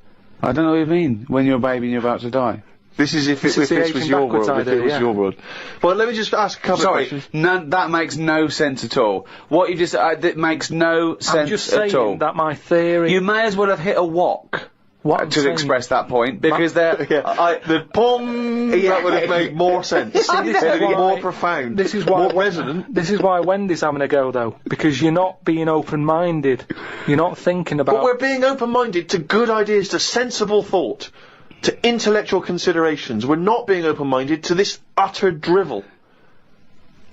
I don't know what you mean, when you're a baby and you're about to die. This is if This it is the was aging your backwards world. If it idea, was yeah. your world. Well, let me just ask a couple of questions. That makes no sense at all. What you just, that makes no sense I'm just saying at all. that my theory... You may as well have hit a wok what I'm to saying- express that point, because they're... The pong, that would have made more sense. this is why- more profound. This is why more resonant. This is why Wendy's having a go, though, because you're not being open-minded. You're not thinking about... But we're being open-minded to good ideas, to sensible thought, to intellectual considerations. We're not being open-minded to this utter drivel.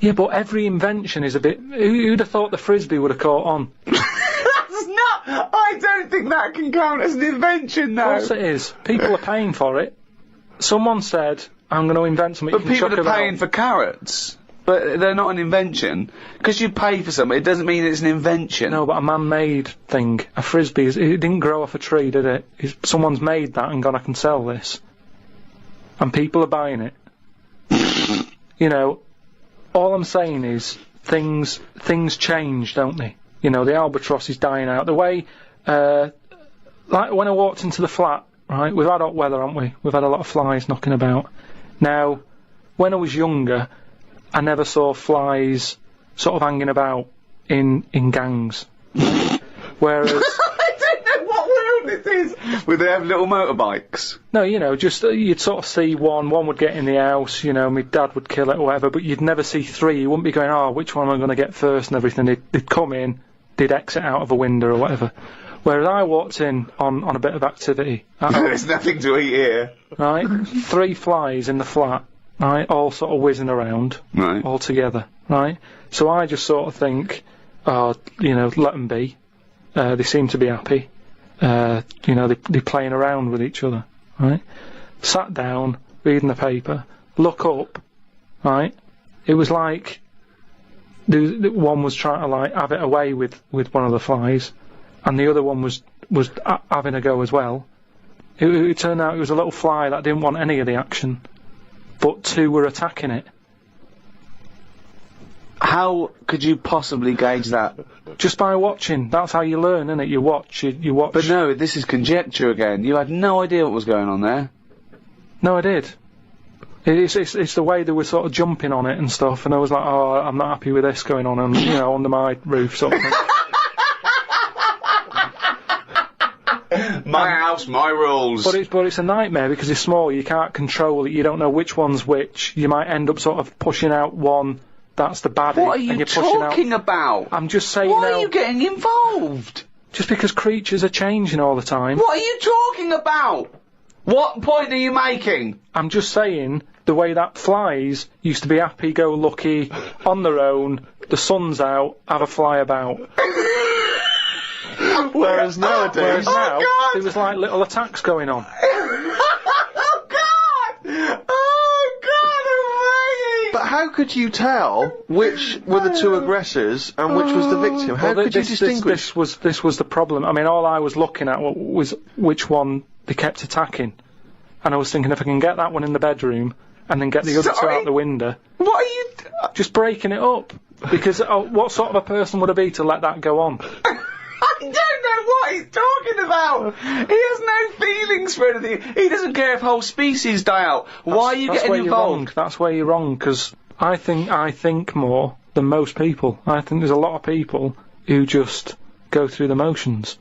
Yeah, but every invention is a bit... Who'd have thought the Frisbee would have caught on? That's not... I don't think that can count as an invention, though. Of course it is. People are paying for it. Someone said, I'm going to invent something But you can people chuck are about. paying for carrots. But they're not an invention. Because you pay for something, it doesn't mean it's an invention. No, but a man-made thing. A Frisbee, it didn't grow off a tree, did it? Someone's made that and gone, I can sell this. And people are buying it. You know, all I'm saying is, things change, don't they? You know, the albatross is dying out. The way, like when I walked into the flat, right, we've had hot weather, haven't we? We've had a lot of flies knocking about. Now, when I was younger, I never saw flies sort of hanging about in gangs. Whereas... I don't know what world this is. Would they have little motorbikes? No, you know, just you'd sort of see one would get in the house, you know, my dad would kill it or whatever, but you'd never see three. You wouldn't be going, oh, which one am I going to get first and everything. They'd come in, they'd exit out of a window or whatever. Whereas I walked in on a bit of activity. There's nothing to eat here. Right? 3 flies in the flat. right, all sort of whizzing around, Right. all together, right? So I just sort of think, let them be. They seem to be happy. They're playing around with each other, right? Sat down, reading the paper, look up, right? It was like one was trying to like have it away with one of the flies, and the other one was having a go as well. It turned out it was a little fly that didn't want any of the action, but two were attacking it. How could you possibly gauge that? Just by watching. That's how you learn, isn't it? You watch. You watch. But no, this is conjecture again. You had no idea what was going on there. No, I did. It's the way they were sort of jumping on it and stuff, and I was like, oh, I'm not happy with this going on, and under my roof sort of thing. My house, my rules. But it's a nightmare because it's small. You can't control it. You don't know which one's which. You might end up sort of pushing out one. That's the baddie. What are you talking about? I'm just saying. Why are you getting involved? Just because creatures are changing all the time. What are you talking about? What point are you making? I'm just saying the way that flies used to be happy-go-lucky, on their own. The sun's out, have a fly about. Whereas nowadays... now, there was like little attacks going on. Oh God! But how could you tell which were the two aggressors and which was the victim? How could you distinguish? This was the problem. I mean, all I was looking at was which one they kept attacking. And I was thinking if I can get that one in the bedroom and then get the other two out the window. What are you... Just breaking it up. Because what sort of a person would I be to let that go on? I don't know what he's talking about. He has no feelings for anything. He doesn't care if whole species die out. Why are you getting involved? That's where you're wrong, because I think more than most people. I think there's a lot of people who just go through the motions.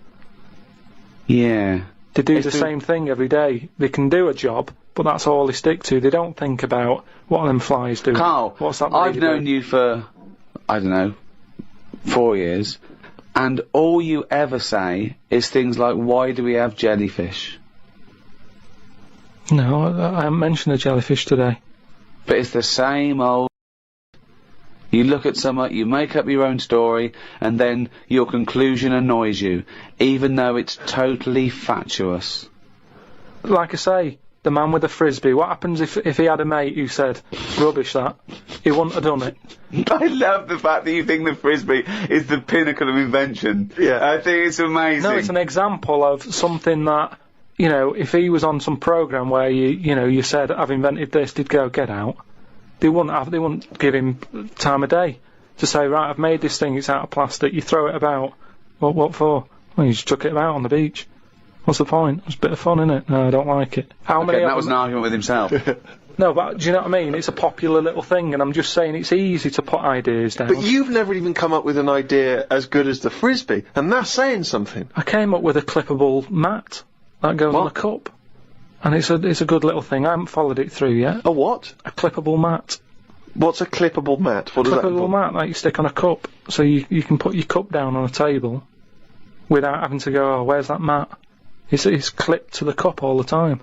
Yeah. They do the same thing every day. They can do a job, but that's all they stick to. They don't think about what are them flies doing. Carl, what's that I've known you for, 4 years. And all you ever say is things like, why do we have jellyfish? No, I haven't mentioned a jellyfish today. But it's the same old... You look at something, you make up your own story, and then your conclusion annoys you, even though it's totally fatuous. Like I say, the man with the frisbee, what happens if he had a mate who said, rubbish that, he wouldn't have done it? I love the fact that you think the frisbee is the pinnacle of invention. Yeah. I think it's amazing. No, it's an example of something that, if he was on some programme where you said, I've invented this, he'd go, get out. They wouldn't give him time of day to say, right, I've made this thing, it's out of plastic, you throw it about. What for? Well, you just chuck it about on the beach. What's the point? It's a bit of fun, innit? No, I don't like it. That was an argument with himself. No, but do you know what I mean? It's a popular little thing, and I'm just saying it's easy to put ideas down. But you've never even come up with an idea as good as the frisbee, and that's saying something. I came up with a clippable mat that goes on a cup. And it's a good little thing. I haven't followed it through yet. A what? A clippable mat. What's a clippable mat? What does that involve? Clippable mat, like you stick on a cup. So you can put your cup down on a table without having to go, oh, where's that mat? It's clipped to the cup all the time.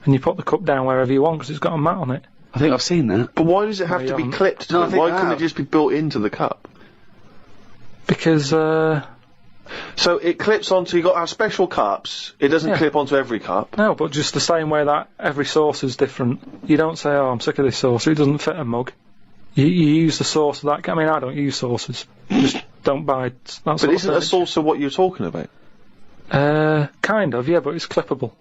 And you put the cup down wherever you want because it's got a mat on it. I think I've seen that. But why does it have to be clipped? Why couldn't it just be built into the cup? Because, So it clips onto, you've got to have special cups, it doesn't clip onto every cup. No, but just the same way that every sauce is different. You don't say, oh, I'm sick of this sauce, it doesn't fit a mug. You use the sauce of that, I mean, I don't use sauces. Just don't buy that sort of thing. But isn't a saucer what you're talking about? Kind of, yeah, but it's clippable.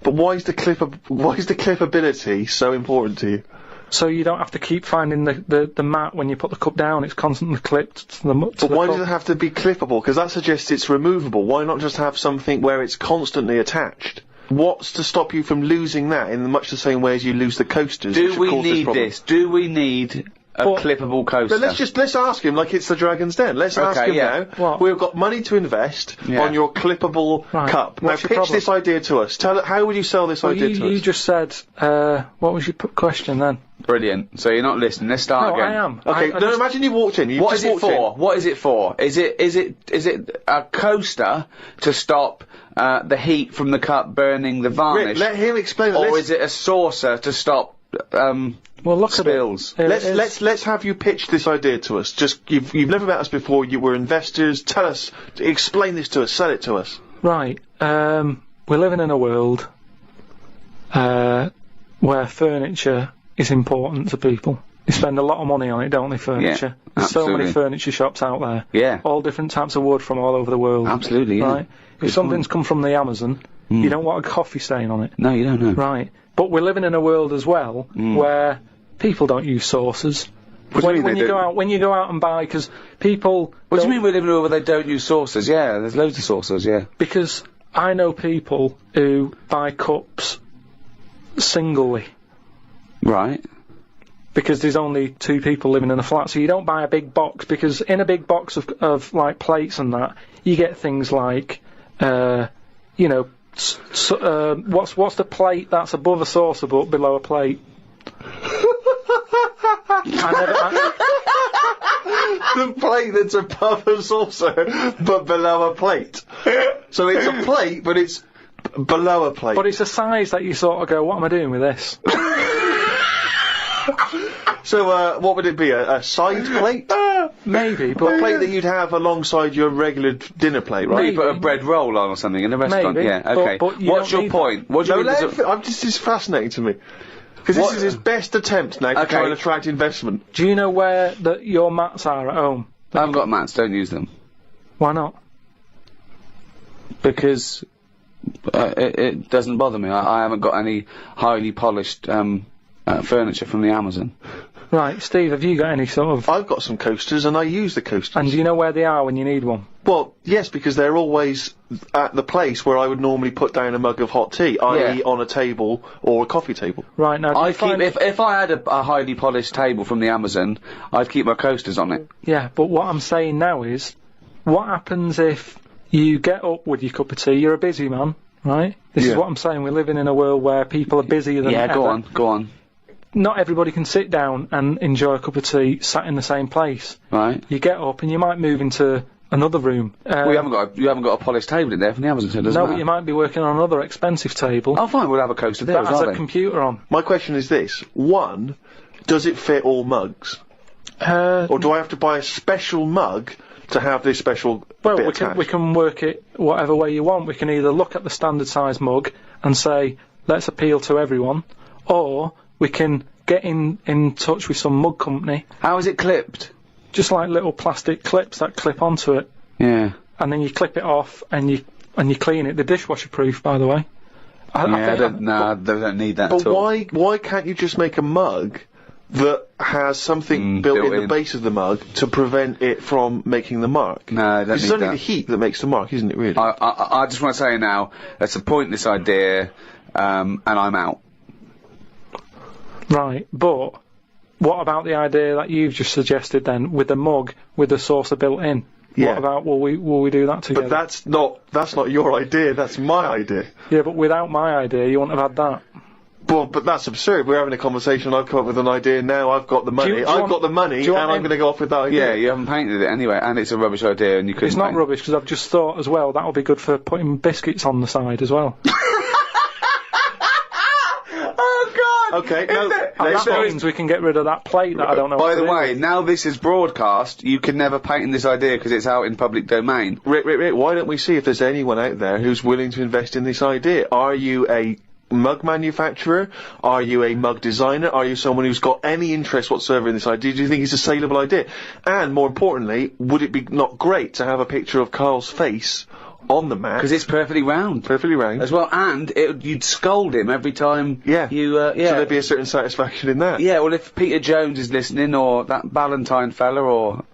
But why is the clippability so important to you? So you don't have to keep finding the mat when you put the cup down, it's constantly clipped to the But why does it have to be clippable? Because that suggests it's removable. Why not just have something where it's constantly attached? What's to stop you from losing that in much the same way as you lose the coasters? Do we need this? Do we need a clippable coaster? But let's ask him like it's the Dragon's Den. Let's ask him now. What? We've got money to invest on your clippable cup. Now pitch this idea to us. How would you sell this idea to us? You just said, what was your question then? Brilliant. So you're not listening. Let's start again. I am. Okay, imagine you walked in. What is it for? What is it for? Is it a coaster to stop the heat from the cup burning the varnish? Rick, let him explain it. Or is it a saucer to stop Well, look spills. at it. Let's have you pitch this idea to us. Just you've never met us before. You were investors. Tell us, explain this to us. Sell it to us. Right. We're living in a world where furniture is important to people. They spend a lot of money on it, don't they, furniture? Yeah, There's so absolutely. many furniture shops out there. Yeah. All different types of wood from all over the world. Absolutely, yeah. Right? If something's come from the Amazon, you don't want a coffee stain on it. No, you don't know. Right. But we're living in a world as well where people don't use saucers. When you go out and buy, because people... What do you mean we live in a world where they don't use saucers? Yeah, there's loads of saucers, yeah. Because I know people who buy cups singly. Right. Because there's only 2 people living in a flat, so you don't buy a big box, because in a big box of like plates and that, you get things like, what's the plate that's above a saucer but below a plate? The plate that's above a saucer, but below a plate. So it's a plate, but it's below a plate. But it's a size that you sort of go, what am I doing with this? So, what would it be? A side plate? Maybe, but A plate that you'd have alongside your regular dinner plate, right? You put a bread roll on or something in a restaurant. Maybe, Yeah, okay. but you What's don't your need point? What do you mean? This is fascinating to me. Because this is his best attempt now to try and attract investment. do you know where your mats are at home? I haven't got mats, don't use them. Why not? Because it doesn't bother me. I haven't got any highly polished furniture from the Amazon. Right, Steve, have you got any sort of... I've got some coasters and I use the coasters. And do you know where they are when you need one? Well, yes, because they're always at the place where I would normally put down a mug of hot tea, i.e. on a table or a coffee table. Right, now... If I had a highly polished table from the Amazon, I'd keep my coasters on it. Yeah, but what I'm saying now is, what happens if you get up with your cup of tea, you're a busy man, right? This is what I'm saying, we're living in a world where people are busier than ever. Yeah, go on. Not everybody can sit down and enjoy a cup of tea sat in the same place. Right. You get up and you might move into another room. You haven't got a polished table in there from the Amazon, so it doesn't No, matter. but you might be working on another expensive table. Oh, fine, we'll have a coaster there that as has well a then. computer on. My question is this. 1, does it fit all mugs? Or do I have to buy a special mug to have this special Well, bit we attached? can work it whatever way you want. We can either look at the standard size mug and say, let's appeal to everyone, or we can get in touch with some mug company. How is it clipped? Just like little plastic clips that clip onto it. Yeah. And then you clip it off and you clean it. They're dishwasher proof, by the way. They don't need that But at all. why can't you just make a mug that has something built in the base of the mug to prevent it from making the mark? No, It's only the heat that makes the mark, isn't it, really? I just want to say now, that's a pointless idea, and I'm out. Right, but what about the idea that you've just suggested then, with the mug with the saucer built in? Yeah. What about will we do that together? But that's not your idea, that's my idea. Yeah, but without my idea, you wouldn't have had that. Well, but that's absurd. We're having a conversation, I've come up with an idea, now I've got the money. And I'm going to go off with that idea. Yeah, you haven't painted it anyway, and it's a rubbish idea, and you couldn't It's not paint. rubbish, because I've just thought as well, that'll be good for putting biscuits on the side as well. Okay, no, And that means we can get rid of that plate that I don't know By what the to do way, with. now this is broadcast, you can never patent this idea because it's out in public domain. Rick, why don't we see if there's anyone out there who's willing to invest in this idea? Are you a mug manufacturer? Are you a mug designer? Are you someone who's got any interest whatsoever in this idea? Do you think it's a saleable idea? And more importantly, would it be not great to have a picture of Karl's face on the mat? Because it's perfectly round. Perfectly round. As well, and you'd scold him every time Yeah. you, So there'd be a certain satisfaction in that. Yeah, well, if Peter Jones is listening, or that Ballantyne fella, or,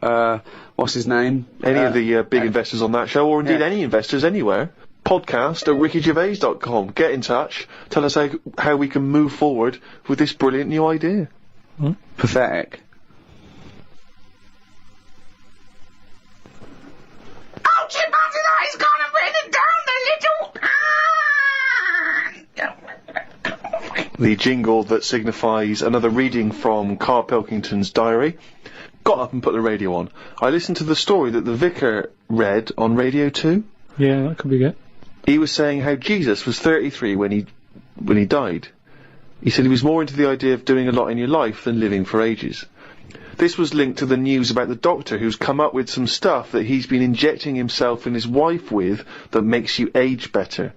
what's his name? Any of the big investors on that show, or indeed any investors anywhere, podcast@rickygervais.com. Get in touch. Tell us how we can move forward with this brilliant new idea. Pathetic. Ouchie, Martin, he's gone and written it down, the little... The jingle that signifies another reading from Karl Pilkington's diary. Got up and put the radio on. I listened to the story that the vicar read on Radio 2. Yeah, that could be good. He was saying how Jesus was 33 when he died. He said he was more into the idea of doing a lot in your life than living for ages. This was linked to the news about the doctor who's come up with some stuff that he's been injecting himself and his wife with that makes you age better.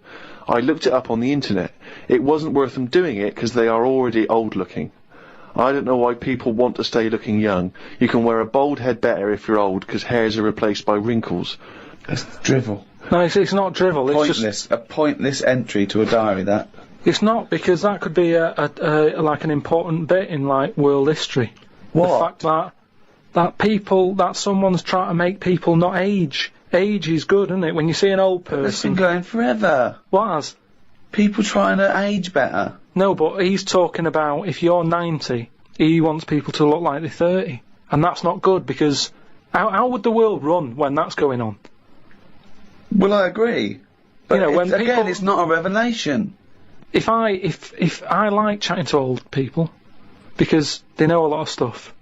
I looked it up on the internet. It wasn't worth them doing it because they are already old looking. I don't know why people want to stay looking young. You can wear a bald head better if you're old because hairs are replaced by wrinkles. That's drivel. No, it's not drivel. It's Pointless. A pointless entry to a diary, that. It's not, because that could be like an important bit in like world history. What? The fact that someone's trying to make people not age. Age is good, isn't it? When you see an old It's been person. going forever. What has? People trying to age better. No, but he's talking about if you're 90, he wants people to look like they're 30. And that's not good, because how would the world run when that's going on? Well, I agree. But when again, it's not a revelation. If I like chatting to old people, because they know a lot of stuff.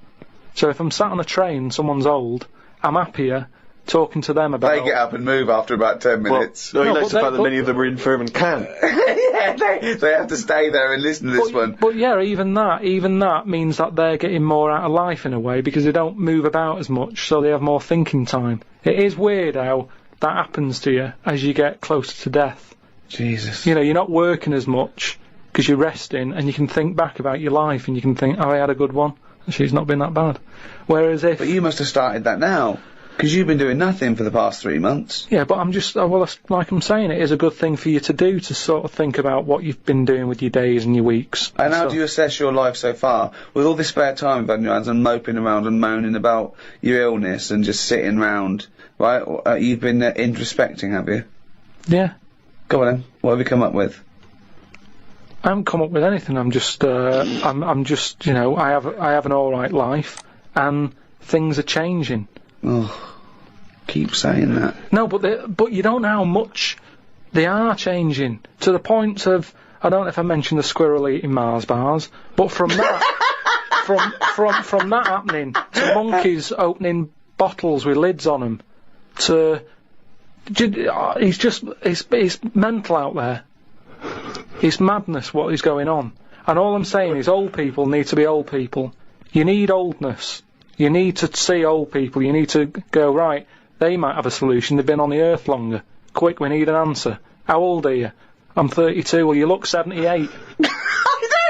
So if I'm sat on a train and someone's old, I'm happier talking to them about... They get up and move after about 10 minutes. Well, no, he likes the fact that many of them are infirm and can't. Yeah, they have to stay there and listen to this one. But yeah, even that means that they're getting more out of life in a way, because they don't move about as much, so they have more thinking time. It is weird how that happens to you as you get closer to death. Jesus. You know, you're not working as much because you're resting, and you can think back about your life and you can think, oh, I had a good one. Actually, it's not been that bad. Whereas if... But you must have started that now, because you've been doing nothing for the past 3 months. Yeah, but I'm just... well, like I'm saying, it is a good thing for you to do, to sort of think about what you've been doing with your days and your weeks. And how do you assess your life so far? With all this spare time you've had in your hands and moping around and moaning about your illness and just sitting round, right? You've been introspecting, have you? Yeah. Go on then. What have you come up with? I haven't come up with anything. I'm just, I'm just, you know, I have an alright life, and things are changing. Oh, keep saying that. No, but you don't know how much they are changing, to the point of, I don't know if I mentioned the squirrel eating Mars bars, but from that, from that happening, to monkeys opening bottles with lids on them, to, it's mental out there. It's madness what is going on. And all I'm saying is old people need to be old people. You need oldness. You need to see old people. You need to go, right, they might have a solution. They've been on the earth longer. Quick, we need an answer. How old are you? I'm 32. Well, you look 78. I don't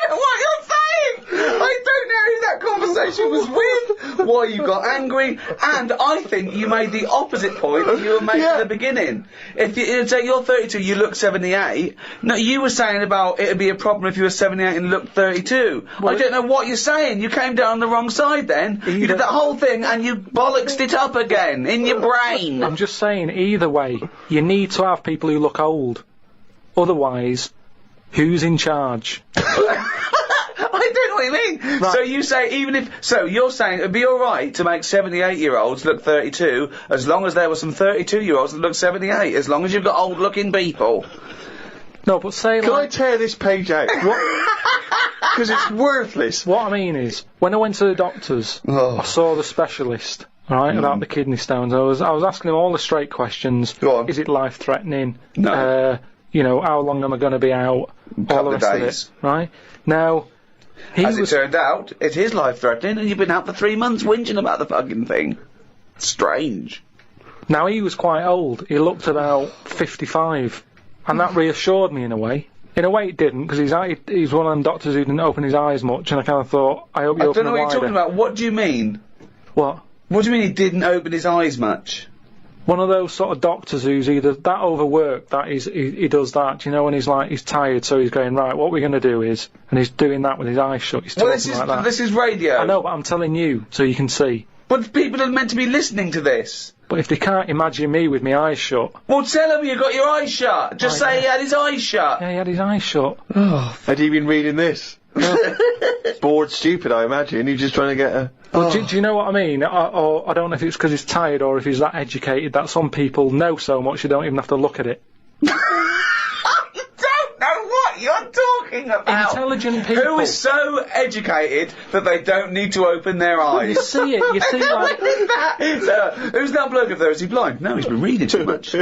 know what you're saying! I don't know who that conversation was with, why you got angry, and I think you made the opposite point that you were making at the beginning. If you say you're 32, you look 78, no, you were saying about it'd be a problem if you were 78 and looked 32. Well, I don't know what you're saying. You came down the wrong side then. You did that whole thing and you bollocksed it up again in your brain. I'm just saying, either way, you need to have people who look old. Otherwise, who's in charge? I don't know what you mean. Right. So you say you're saying it'd be alright to make 78-year-olds look 32, as long as there were some 32-year-olds that look 78, as long as you've got old-looking people. No, but say Can I tear this page out? Because it's worthless. What I mean is, when I went to the doctors, I saw the specialist, right, about the kidney stones. I was asking him all the straight questions. Go on. Is it life-threatening? No. You know, how long am I going to be out? All the rest of it, right? Now, as it turned out, it is life-threatening, and you've been out for 3 months whinging about the fucking thing. Strange. Now, he was quite old. He looked about 55, and that reassured me in a way. In a way it didn't, because he's one of them doctors who didn't open his eyes much, and I kind of thought, I hope you open them wider. I don't know what you're talking about. What do you mean? What? What do you mean he didn't open his eyes much? One of those sort of doctors who's either that overworked, that he does that, you know, and he's tired, so he's going, right, what we're going to do is, and he's doing that with his eyes shut, he's talking like that. This is radio. I know, but I'm telling you, so you can see. But people are meant to be listening to this. But if they can't imagine me with my eyes shut... Well, tell him you got your eyes shut. Just say he had his eyes shut. Yeah, he had his eyes shut. Oh, had he been reading this? Bored stupid, I imagine. He's just trying to get a... Well, do you know what I mean? Or I don't know if it's because he's tired or if he's that educated that some people know so much you don't even have to look at it. You don't know what you're talking about. Intelligent people. Who is so educated that they don't need to open their eyes? You see it. You see like... Who's that bloke up there? Is he blind? No, he's been reading too much.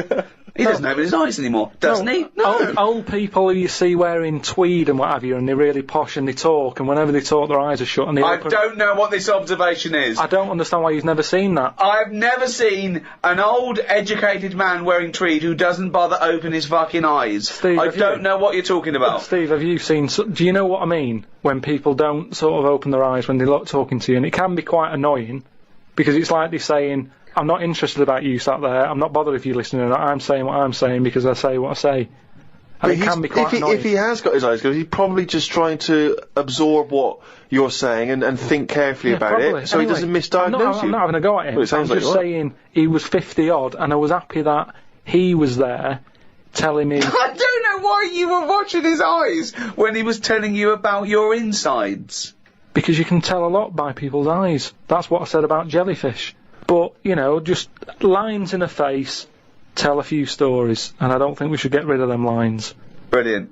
He doesn't open his eyes anymore, doesn't he? No. Old people who you see wearing tweed and what have you, and they're really posh and they talk, and whenever they talk, their eyes are shut and they I open. don't know what this observation is. I don't understand why you've never seen that. I've never seen an old, educated man wearing tweed who doesn't bother open his fucking eyes. Steve, I don't know what you're talking about. Steve, have you seen... do you know what I mean? When people don't sort of open their eyes when they're talking to you, and it can be quite annoying, because it's like they're saying, I'm not interested about you sat there, I'm not bothered if you're listening or not, I'm saying what I'm saying because I say what I say. And it can be quite annoying. If he has got his eyes closed, he's probably just trying to absorb what you're saying and think carefully about probably. it, so Anyway, he doesn't misdiagnose you. I'm not having a go at him. Well, it sounds I'm like just saying he was 50 odd, and I was happy that he was there telling me... I don't know why you were watching his eyes when he was telling you about your insides. Because you can tell a lot by people's eyes. That's what I said about jellyfish. But, you know, just lines in a face tell a few stories, and I don't think we should get rid of them lines. Brilliant.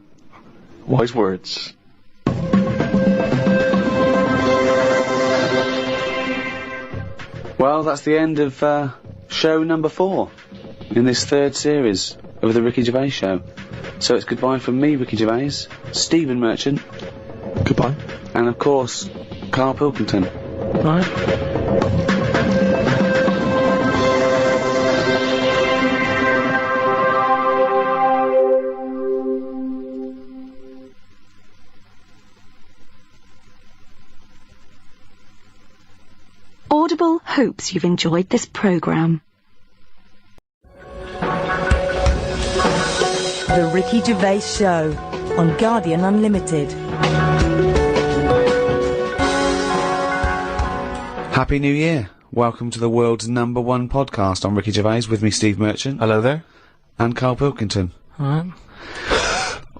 Wise words. Well, that's the end of show number 4 in this 3rd series of the Ricky Gervais Show. So it's goodbye from me, Ricky Gervais, Stephen Merchant. Goodbye. And of course, Karl Pilkington. Right. Audible hopes you've enjoyed this programme. The Ricky Gervais Show on Guardian Unlimited. Happy New Year. Welcome to the world's #1 podcast. I'm Ricky Gervais, with me Steve Merchant. Hello there. And Karl Pilkington. Alright.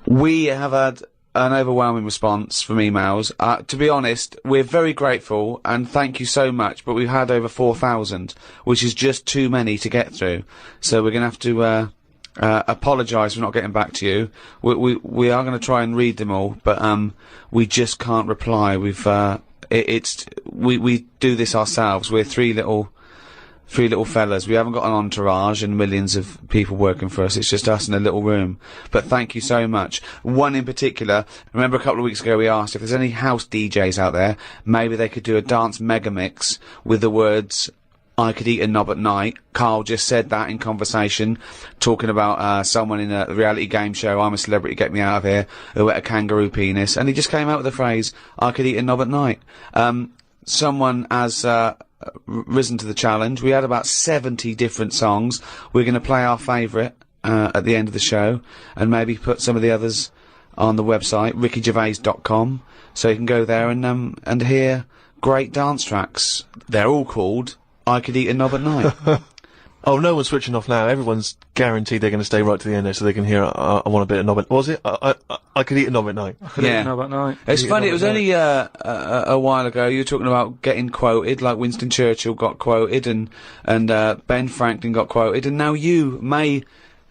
We have had an overwhelming response from emails. To be honest, we're very grateful and thank you so much, but we've had over 4,000, which is just too many to get through. So we're going to have to apologise for not getting back to you. We are going to try and read them all, but we just can't reply. We do this ourselves. We're three little fellas. We haven't got an entourage and millions of people working for us. It's just us in a little room. But thank you so much. One in particular, remember a couple of weeks ago we asked if there's any house DJs out there, maybe they could do a dance mega mix with the words, I could eat a knob at night. Karl just said that in conversation, talking about someone in a reality game show, I'm a celebrity, get me out of here, who ate a kangaroo penis. And he just came out with the phrase, I could eat a knob at night. Someone has risen to the challenge. We had about 70 different songs. We're going to play our favourite at the end of the show, and maybe put some of the others on the website, rickygervais.com, so you can go there and hear great dance tracks. They're all called I Could Eat a Knob at Night. Oh, no one's switching off now. Everyone's guaranteed they're going to stay right to the end there so they can hear, I want a bit of knob at... What was it? I could eat a knob at night. I could eat a knob at night. It's funny, it was only a while ago you were talking about getting quoted, like Winston Churchill got quoted and Ben Franklin got quoted, and now you may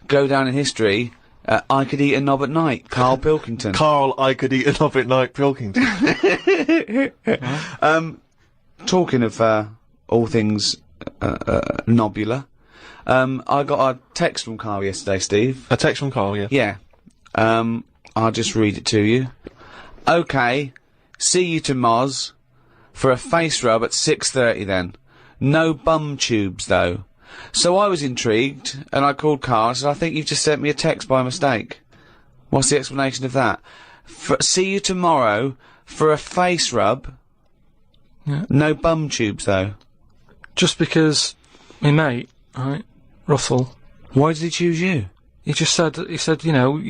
go down in history, I could eat a knob at night, Karl Pilkington. Karl, I could eat a knob at night, Pilkington. Talking of all things nobular, I got a text from Karl yesterday, Steve. A text from Karl, yeah. Yeah. I'll just read it to you. Okay, see you to Moz for a face rub at 6:30 then. No bum tubes though. So I was intrigued, and I called Karl and said, I think you've just sent me a text by mistake. What's the explanation of that? See you tomorrow for a face rub. Yeah. No bum tubes though. Just because my mate, right, Russell. Why did he choose you? He said, you know,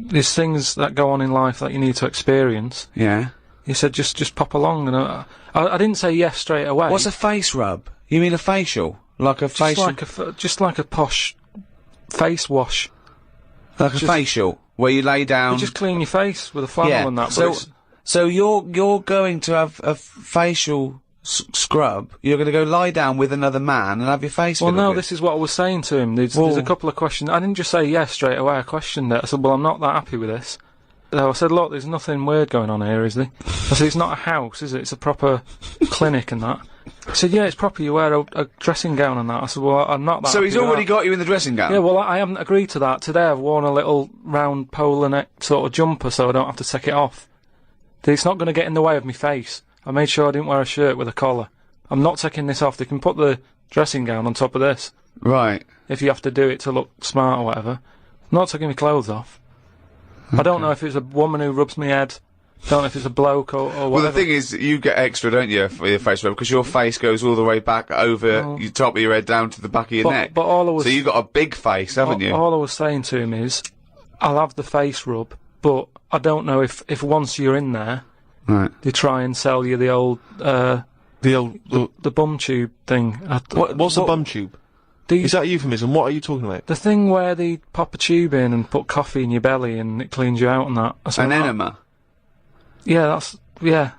there's things that go on in life that you need to experience. Yeah. He said, just pop along, and I didn't say yes straight away. What's a face rub? You mean a facial? Like a facial? Just like a posh face wash. Like a facial, where you lay down... You just clean your face with a flannel and that, So you're going to have a facial scrub, you're going to go lie down with another man and have your face Well, no, with. this is what I was saying to him. There's a couple of questions. I didn't just say yes straight away, I questioned it. I said, well, I'm not that happy with this. though. I said, look, there's nothing weird going on here, is there? I said, it's not a house, is it? It's a proper clinic and that. He said, yeah, it's proper, you wear a dressing gown and that. I said, well, I'm not that. So he's already got you in the dressing gown? Yeah, well, I haven't agreed to that. Today I've worn a little round polar neck sort of jumper so I don't have to take it off. It's not going to get in the way of my face. I made sure I didn't wear a shirt with a collar. I'm not taking this off. They can put the dressing gown on top of this. Right. If you have to do it to look smart or whatever. I'm not taking my clothes off. Okay. I don't know if it's a woman who rubs my head. Don't know if it's a bloke or whatever. Well, the thing is, you get extra, don't you, for your face rub, because your face goes all the way back over the top of your head down to the back of your neck. But all I was... So you've got a big face, haven't you? All I was saying to him is, I'll have the face rub, but I don't know if once you're in there, right, they try and sell you the old... the bum tube thing. What's the bum tube? Is that a euphemism? What are you talking about? The thing where they pop a tube in and put coffee in your belly and it cleans you out and that. An enema? Yeah, that's... Yeah.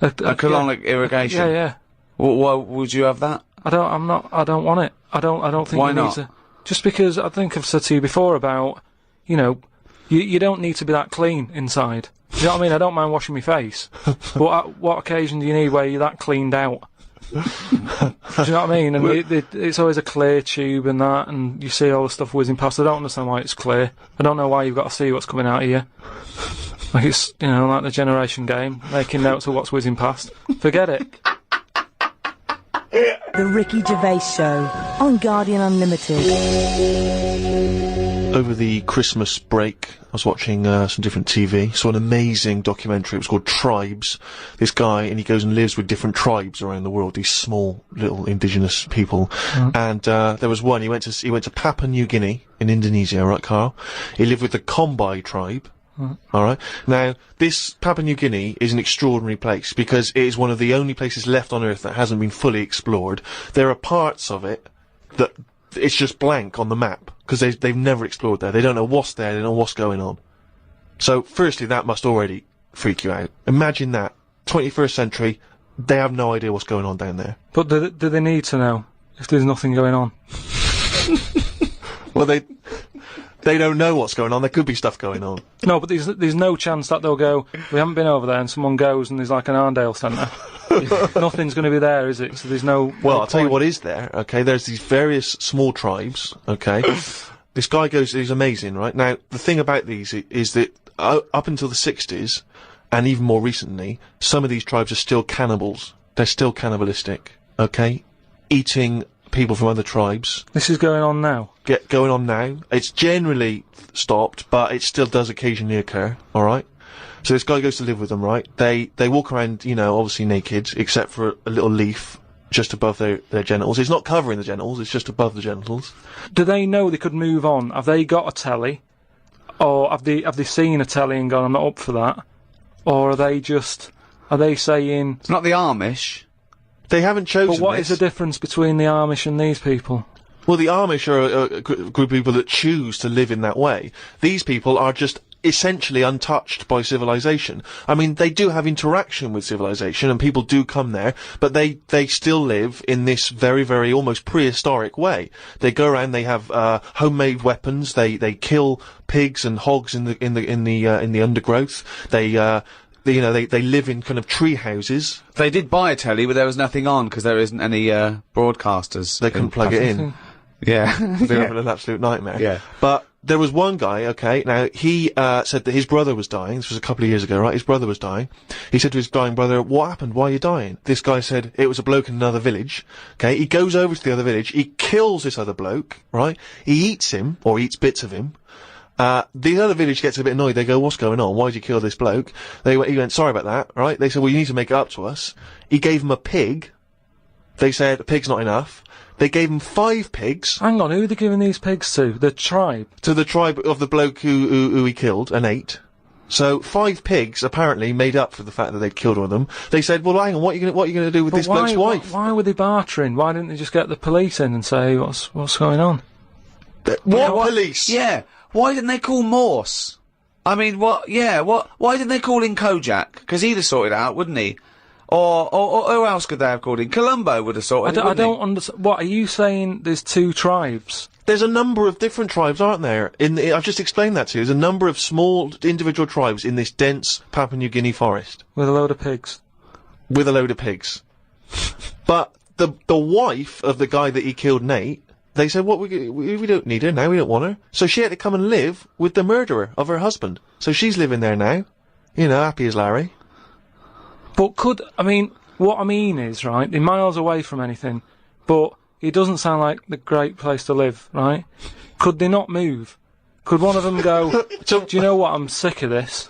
A colonic irrigation? Yeah. Why would you have that? I don't want it. I don't think Why you not? need to... Just because I think I've said to you before about, you know, you don't need to be that clean inside. You know what I mean? I don't mind washing my face. But at what occasion do you need where you're that cleaned out? Do you know what I mean? And it's always a clear tube and that, and you see all the stuff whizzing past. I don't understand why it's clear. I don't know why you've got to see what's coming out of you. Like it's, you know, like the generation game, making notes of what's whizzing past. Forget it. The Ricky Gervais Show on Guardian Unlimited. Over the Christmas break, I was watching some different TV. Saw an amazing documentary. It was called Tribes. This guy, and he goes and lives with different tribes around the world. These small little indigenous people. And there was one. He went to Papua New Guinea in Indonesia, right, Carl? He lived with the Kombai tribe. All right. Now, this Papua New Guinea is an extraordinary place because it is one of the only places left on Earth that hasn't been fully explored. There are parts of it that it's just blank on the map because they've never explored there. They don't know what's there. They don't know what's going on. So, firstly, that must already freak you out. Imagine that 21st century. They have no idea what's going on down there. But do they need to know if there's nothing going on? Well, they don't know what's going on. There could be stuff going on. No, but there's no chance that they'll go, we haven't been over there, and someone goes and there's like an Arndale centre. Nothing's going to be there, is it? So there's no... Well, I'll tell you what is there, okay? There's these various small tribes, okay? This guy goes, he's amazing, right? Now, the thing about these is that up until the 60s, and even more recently, some of these tribes are still cannibals. They're still cannibalistic, okay? Eating people from other tribes. This is going on now? Going on now. It's generally stopped, but it still does occasionally occur, alright? So this guy goes to live with them, right? They walk around, you know, obviously naked, except for a little leaf just above their genitals. It's not covering the genitals, it's just above the genitals. Do they know they could move on? Have they got a telly? Or have they seen a telly and gone, I'm not up for that? Or are they saying... It's not the Amish. They haven't chosen But what is the difference between the Amish and these people? Well, the Amish are a group of people that choose to live in that way. These people are just essentially untouched by civilization. I mean, they do have interaction with civilization, and people do come there, but they still live in this very, very almost prehistoric way. They go around, they have homemade weapons, they kill pigs and hogs in the undergrowth. They live in kind of tree houses. They did buy a telly, but there was nothing on because there isn't any broadcasters. They couldn't plug it in. Yeah. They're having an absolute nightmare. Yeah. But there was one guy, okay, now he said that his brother was dying. This was a couple of years ago, right? His brother was dying. He said to his dying brother, what happened? Why are you dying? This guy said, it was a bloke in another village. Okay, he goes over to the other village, he kills this other bloke, right? He eats him, or eats bits of him. The other village gets a bit annoyed. They go, what's going on? Why did you kill this bloke? He went, sorry about that, right? They said, well, you need to make it up to us. He gave him a pig. They said, a pig's not enough. They gave him 5 pigs. Hang on, who are they giving these pigs to? The tribe? To the tribe of the bloke who he killed and ate. So 5 pigs apparently made up for the fact that they'd killed all of them. They said, well, hang on, what are you going to do with this bloke's wife? Why were they bartering? Why didn't they just get the police in and say, what's going on? What police? Yeah. Why didn't they call Morse? I mean, why didn't they call in Kojak? Because he'd have sorted it out, wouldn't he? Or who else could they have called in? Columbo would have sorted it, I don't understand. What, are you saying there's 2 tribes? there's a number of different tribes, aren't there? I've just explained that to you. There's a number of small individual tribes in this dense Papua New Guinea forest. With a load of pigs. With a load of pigs. But the wife of the guy that he killed, Nate, they said, "What, we don't need her now, we don't want her." So she had to come and live with the murderer of her husband. So she's living there now. You know, happy as Larry. But what I mean is, right, they're miles away from anything, but it doesn't sound like the great place to live, right? Could they not move? Could one of them go, do you know what, I'm sick of this.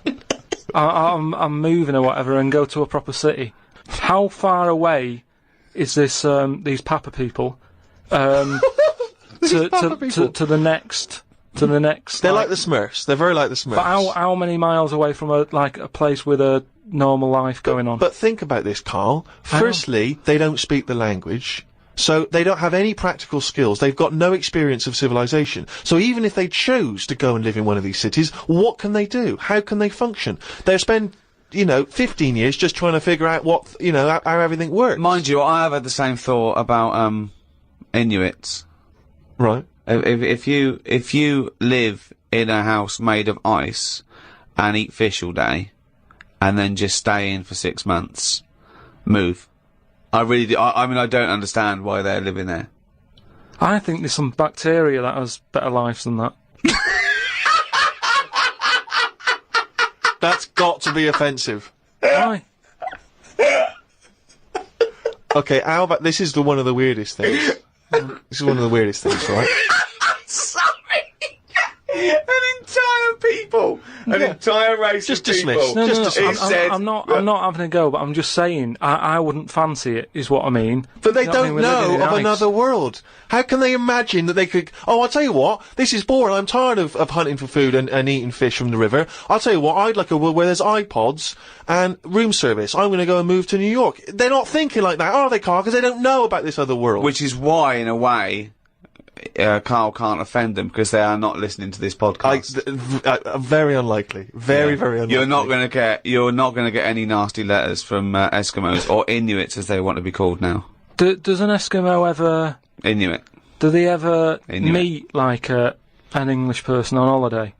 I'm moving or whatever, and go to a proper city. How far away is this, these Papa people, to the next... They're like the Smurfs. They're very like the Smurfs. But how many miles away from a place with a normal life going on? But think about this, Carl. Firstly, they don't speak the language, so they don't have any practical skills. They've got no experience of civilization. So even if they chose to go and live in one of these cities, what can they do? How can they function? They'll spend, 15 years just trying to figure out what, how everything works. Mind you, I have had the same thought about, Inuits. Right. If you live in a house made of ice and eat fish all day, and then just stay in for 6 months, move. I really do. I mean, I don't understand why they're living there. I think there's some bacteria that has better lives than that. That's got to be offensive. Why? Okay, how about this is one of the weirdest things. This is one of the weirdest things, right? Sorry! An entire race just of dismiss. people. No, I'm not having a go, but I'm just saying, I wouldn't fancy it, is what I mean. But they You know what I don't mean? We're living in know of ice. another world. How can they imagine that they could... Oh, I'll tell you what, this is boring. I'm tired of hunting for food and eating fish from the river. I'll tell you what, I'd like a world where there's iPods and room service. I'm going to go and move to New York. They're not thinking like that, are they, Carl? Because they don't know about this other world. Which is why, in a way, Carl can't offend them, because they are not listening to this podcast. Very unlikely. Very unlikely. You're not going to get any nasty letters from Eskimos or Inuits, as they want to be called now. Does an Eskimo ever... Inuit. Do they ever Inuit. meet, like, an English person on holiday?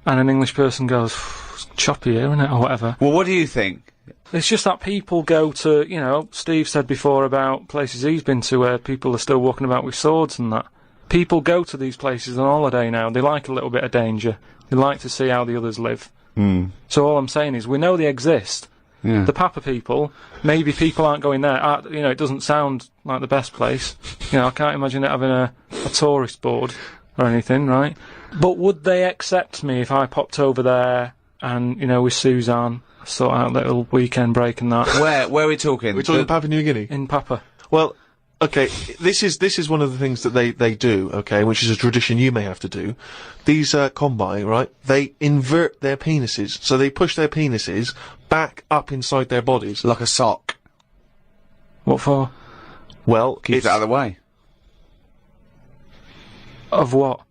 And an English person goes, it's choppy here, isn't it, or whatever. Well, what do you think? It's just that people go to, Steve said before about places he's been to where people are still walking about with swords and that. People go to these places on holiday now. They like a little bit of danger. They like to see how the others live. So all I'm saying is, we know they exist. Yeah. The Papa people, maybe people aren't going there. It doesn't sound like the best place. I can't imagine it having a tourist board or anything, right? But would they accept me if I popped over there and, with Suzanne, sort out a little weekend break and that? Where are we talking? We're talking Papua New Guinea. In Papa. Well, okay, this is one of the things that they do, okay, which is a tradition you may have to do. These combine, right, they invert their penises, so they push their penises back up inside their bodies. Like a sock. What for? Well, Keep it out of the way. Of what?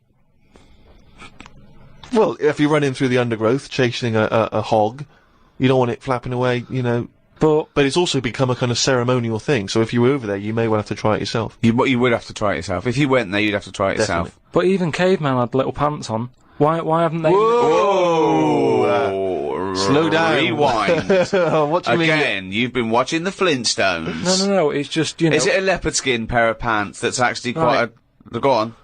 Well, if you're running through the undergrowth, chasing a hog, you don't want it flapping away, But it's also become a kind of ceremonial thing, so if you were over there, you may well have to try it yourself. You would have to try it yourself. If you went there, you'd have to try it yourself. But even cavemen had little pants on. Why haven't they... Whoa! Slow down. Rewind. What do you mean? Again, you've been watching the Flintstones. No, it's just, Is it a leopard skin pair of pants that's actually quite a... Go on.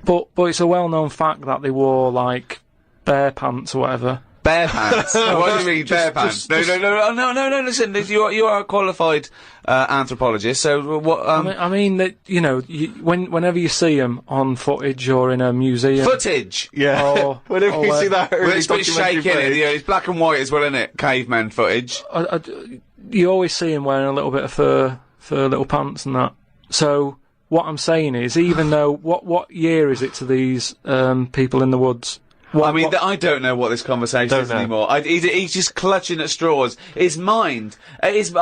But it's a well-known fact that they wore, like, bear pants or whatever. Bare pants. What do you mean, bare pants? No, listen, you are a qualified anthropologist, so what, I mean that, whenever you see them on footage or in a museum... Footage! Yeah. Whenever you see that early It's a bit documentary shaky, footage. it's black and white as well, isn't it? Caveman footage. You always see them wearing a little bit of fur little pants and that. So, what I'm saying is, even though... What year is it to these people in the woods? I don't know what this conversation is anymore. He's just clutching at straws. His mind, it's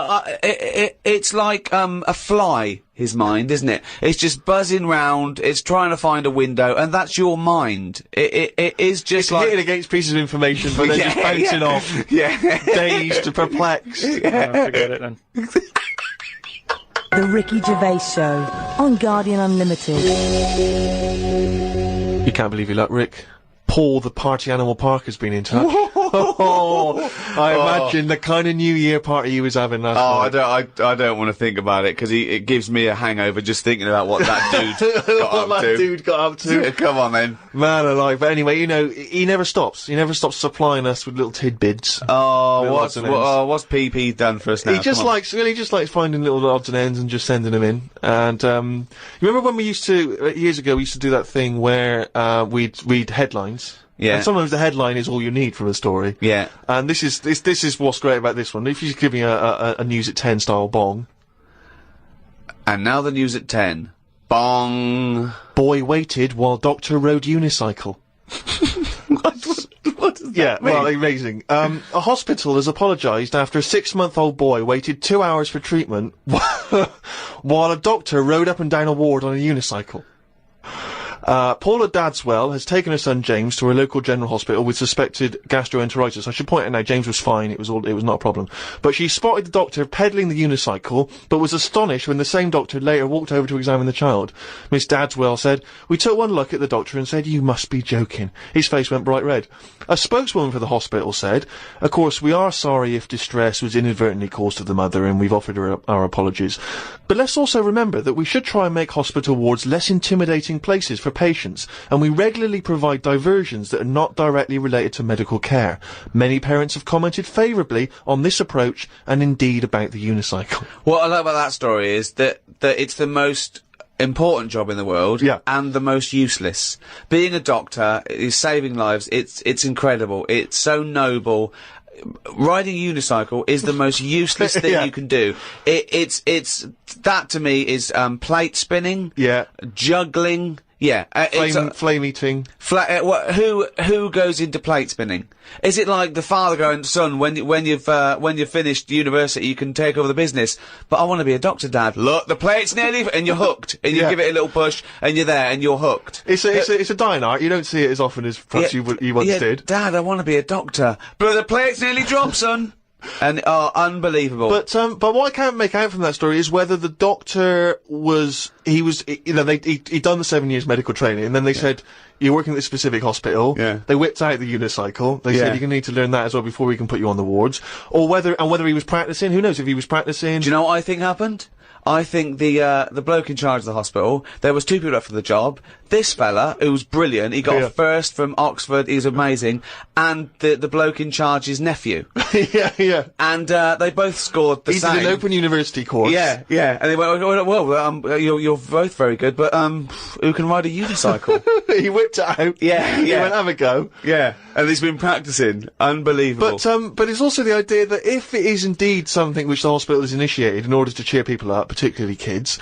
like a fly. His mind, isn't it? It's just buzzing round. It's trying to find a window, and that's your mind. It is just it's like hitting against pieces of information, but then just bouncing off. Yeah, Dazed, perplexed. Forget it then. The Ricky Gervais Show on Guardian Unlimited. You can't believe your luck, Rick. Paul, the party animal park, has been in touch. I imagine the kind of New Year party he was having last night. I don't want to think about it, because it gives me a hangover just thinking about what that dude got up to. Come on, then. Man alive. But anyway, you know, he never stops. He never stops supplying us with little tidbits. Oh, what's PP done for us now? He just likes finding little odds and ends and just sending them in. And, you remember when we used to, years ago, we used to do that thing where, we'd read headlines. Yeah. And sometimes the headline is all you need from a story. Yeah. And this is what's great about this one. If you give me a news at 10 style bong. And now the news at 10. Bong. Boy waited while doctor rode unicycle. What does that mean? Well, amazing. A hospital has apologised after a 6-month-old boy waited 2 hours for treatment while a doctor rode up and down a ward on a unicycle. Paula Dadswell has taken her son James to a local general hospital with suspected gastroenteritis. I should point out now, James was fine, it was not a problem. But she spotted the doctor pedalling the unicycle, but was astonished when the same doctor later walked over to examine the child. Miss Dadswell said, "We took one look at the doctor and said, 'You must be joking.' His face went bright red." A spokeswoman for the hospital said, "Of course, we are sorry if distress was inadvertently caused to the mother, and we've offered her our apologies. But let's also remember that we should try and make hospital wards less intimidating places for patients, and we regularly provide diversions that are not directly related to medical care. Many parents have commented favourably on this approach and indeed about the unicycle." What I like about that story is that it's the most important job in the world, Yeah. and the most useless. Being a doctor is saving lives. It's incredible. It's so noble. Riding a unicycle is the most useless thing Yeah. you can do. It's that to me is plate spinning, Yeah. juggling. Yeah, Flame eating. Who goes into plate spinning? Is it like the father going, "Son, when you've finished university, you can take over the business"? But I want to be a doctor, Dad. Look, the plate's nearly, and you're hooked, and you Yeah. give it a little push, and you're there, and you're hooked. It's a dying art. You don't see it as often as perhaps you once did. Dad, I want to be a doctor, but the plate's nearly dropped, son. And unbelievable. But what I can't make out from that story is whether the doctor he'd done the 7 years medical training, and then they said, "You're working at this specific hospital." Yeah. They whipped out the unicycle. They said, "You're gonna need to learn that as well before we can put you on the wards." Or whether he was practicing. Who knows if he was practicing? Do you know what I think happened? I think the bloke in charge of the hospital, there was 2 people up for the job. This fella, who was brilliant, he got a first from Oxford, he's amazing, and the bloke in charge's nephew. yeah. And, they both scored the same. He did an open university course. Yeah. And they went, well, you're both very good, but, who can ride a unicycle? He whipped it out. Yeah. He went, "Have a go." Yeah. And he's been practicing. Unbelievable. But it's also the idea that if it is indeed something which the hospital has initiated in order to cheer people up, particularly kids,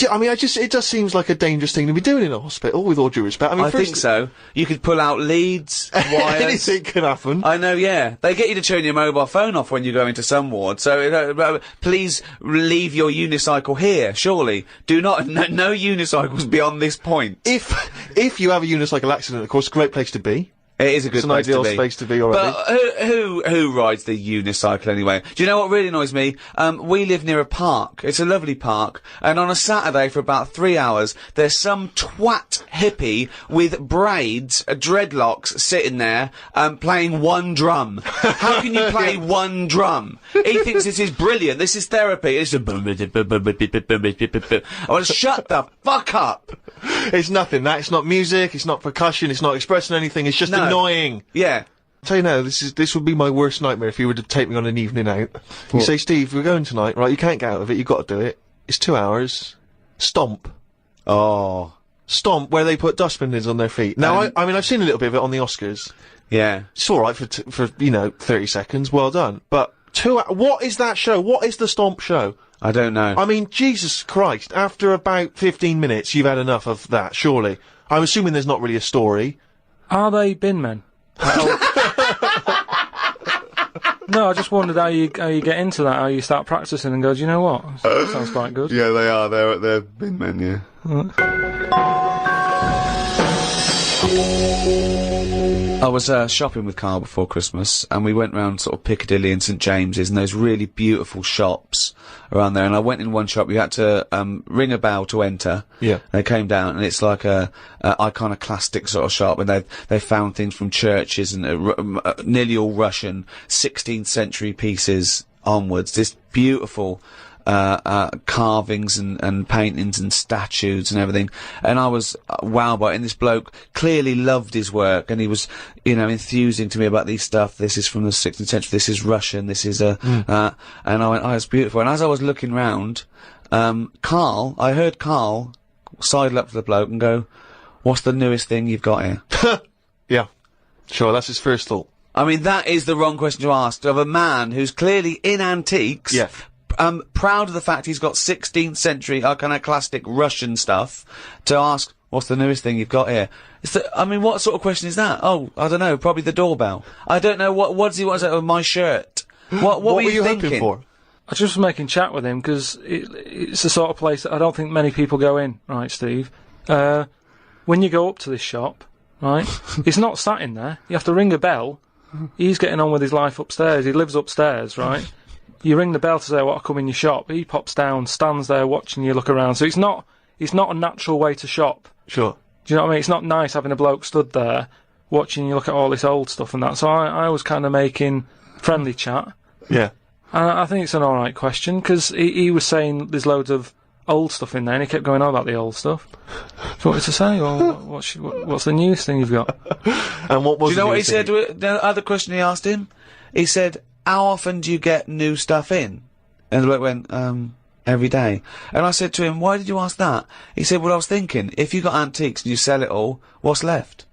I mean, it just seems like a dangerous thing to be doing in a hospital, with all due respect. I mean, I think so. You could pull out leads, wires. Anything can happen. I know, yeah. They get you to turn your mobile phone off when you go into some ward, so, please leave your unicycle here, surely. Do not, no unicycles beyond this point. If you have a unicycle accident, of course, great place to be. It is a good place to be. It's an ideal space to be already. But who rides the unicycle anyway? Do you know what really annoys me? We live near a park. It's a lovely park. And on a Saturday for about 3 hours, there's some twat hippie with braids, dreadlocks, sitting there, playing one drum. How can you play one drum? He thinks this is brilliant. This is therapy. It's I want to shut the fuck up. It's nothing. It's not music. It's not percussion. It's not expressing anything. It's just annoying. Yeah. Tell you now, this would be my worst nightmare if you were to take me on an evening out. You say, "Steve, we're going tonight, right? You can't get out of it. You've got to do it. It's 2 hours. Stomp." Oh. Stomp, where they put dustbin lids on their feet. Now, I mean, I've seen a little bit of it on the Oscars. Yeah. It's alright for 30 seconds. Well done. But what is that show? What is the Stomp show? I don't know. I mean, Jesus Christ, after about 15 minutes, you've had enough of that, surely. I'm assuming there's not really a story. Are they bin men? No, I just wondered how you get into that, how you start practicing and go, "Do you know what? That sounds quite good." Yeah, they are. They're bin men, yeah. I was shopping with Karl before Christmas, and we went round sort of Piccadilly and St James's and those really beautiful shops around there. And I went in one shop. You had to ring a bell to enter. Yeah. They came down, and it's like a iconoclastic sort of shop, and they found things from churches and nearly all Russian 16th century pieces onwards. This beautiful carvings and paintings and statues and everything, and I was wowed by it. And this bloke clearly loved his work, and he was, enthusing to me about these stuff. This is from the 16th century. This is Russian. This is and I went, oh, it's beautiful. And as I was looking round, I heard Karl sidle up to the bloke and go, "What's the newest thing you've got here?" Yeah. Sure, that's his first thought. I mean, that is the wrong question to ask of a man who's clearly in antiques. Yeah. Proud of the fact he's got 16th century iconoclastic Russian stuff, to ask, what's the newest thing you've got here? What sort of question is that? Oh, I don't know, probably the doorbell. I don't know, what does he want to say with my shirt? What were you thinking? hoping for? I just was making chat with him, because it's the sort of place that I don't think many people go in, right, Steve? When you go up to this shop, right, he's not sat in there. You have to ring a bell. He's getting on with his life upstairs. He lives upstairs, right? You ring the bell to say, "What, I come in your shop?" He pops down, stands there watching you look around. So it's not a natural way to shop. Sure. Do you know what I mean? It's not nice having a bloke stood there watching you look at all this old stuff and that. So I was kind of making friendly chat. Yeah. And I think it's an alright question, because he was saying there's loads of old stuff in there, and he kept going on about the old stuff. So what did to say? Well, what's the newest thing you've got? And what was Do you know what he said to it? The other question he asked him? He said, "How often do you get new stuff in?" And the bloke went, every day. And I said to him, "Why did you ask that?" He said, "Well, I was thinking, if you got antiques and you sell it all, what's left?"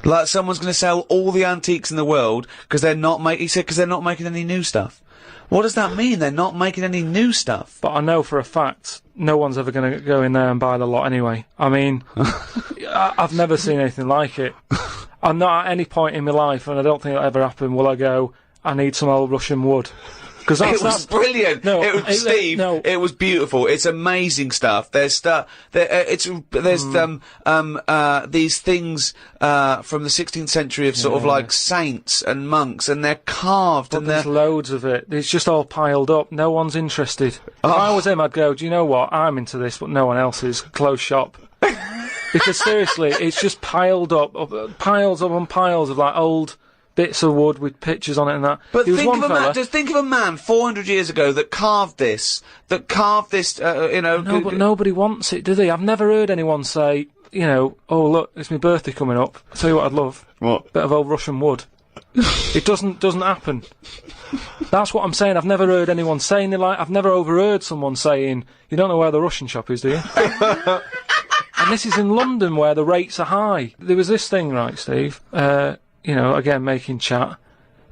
Like, someone's going to sell all the antiques in the world because they're not making any new stuff. What does that mean? They're not making any new stuff. But I know for a fact no one's ever going to go in there and buy the lot anyway. I mean, I've never seen anything like it. I'm not at any point in my life, and I don't think it'll ever happen, will I go, "I need some old Russian wood." Because It was brilliant. No, Steve, no. it was beautiful. It's amazing stuff. There's stuff. There's these things from the 16th century of sort of like saints and monks, and they're carved, and there's loads of it. It's just all piled up. No one's interested. If I was him, I'd go, "Do you know what? I'm into this, but no one else is. Close shop." Because seriously, it's just piled up, piles upon piles of like old bits of wood with pictures on it and that. But think of a man 400 years ago that carved this, No, but nobody wants it, do they? I've never heard anyone say, "Oh, look, it's my birthday coming up. I'll tell you what I'd love. What? Bit of old Russian wood." It doesn't happen. That's what I'm saying. I've never heard anyone saying it. I've never overheard someone saying, "You don't know where the Russian shop is, do you?" And this is in London, where the rates are high. There was this thing, right, Steve? Again, making chat.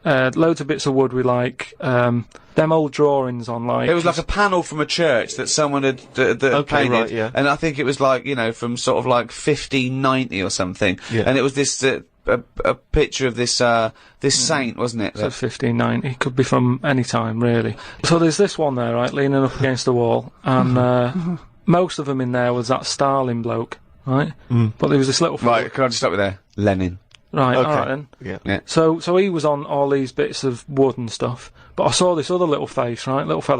Loads of bits of wood with, like, them old drawings on, like... It was like a panel from a church that someone had painted. Right, yeah. And I think it was like, from sort of like 1590 or something. Yeah. And it was this, a picture of this saint, wasn't it? So 1590. Could be from any time, really. So there's this one there, right, leaning up against the wall, and, most of them in there was that Stalin bloke, right? But there was this little... Right, can I just stop you there? Lenin. Right, Okay. alright then. Yeah. So he was on all these bits of wood and stuff, but I saw this other little face, right? Little fella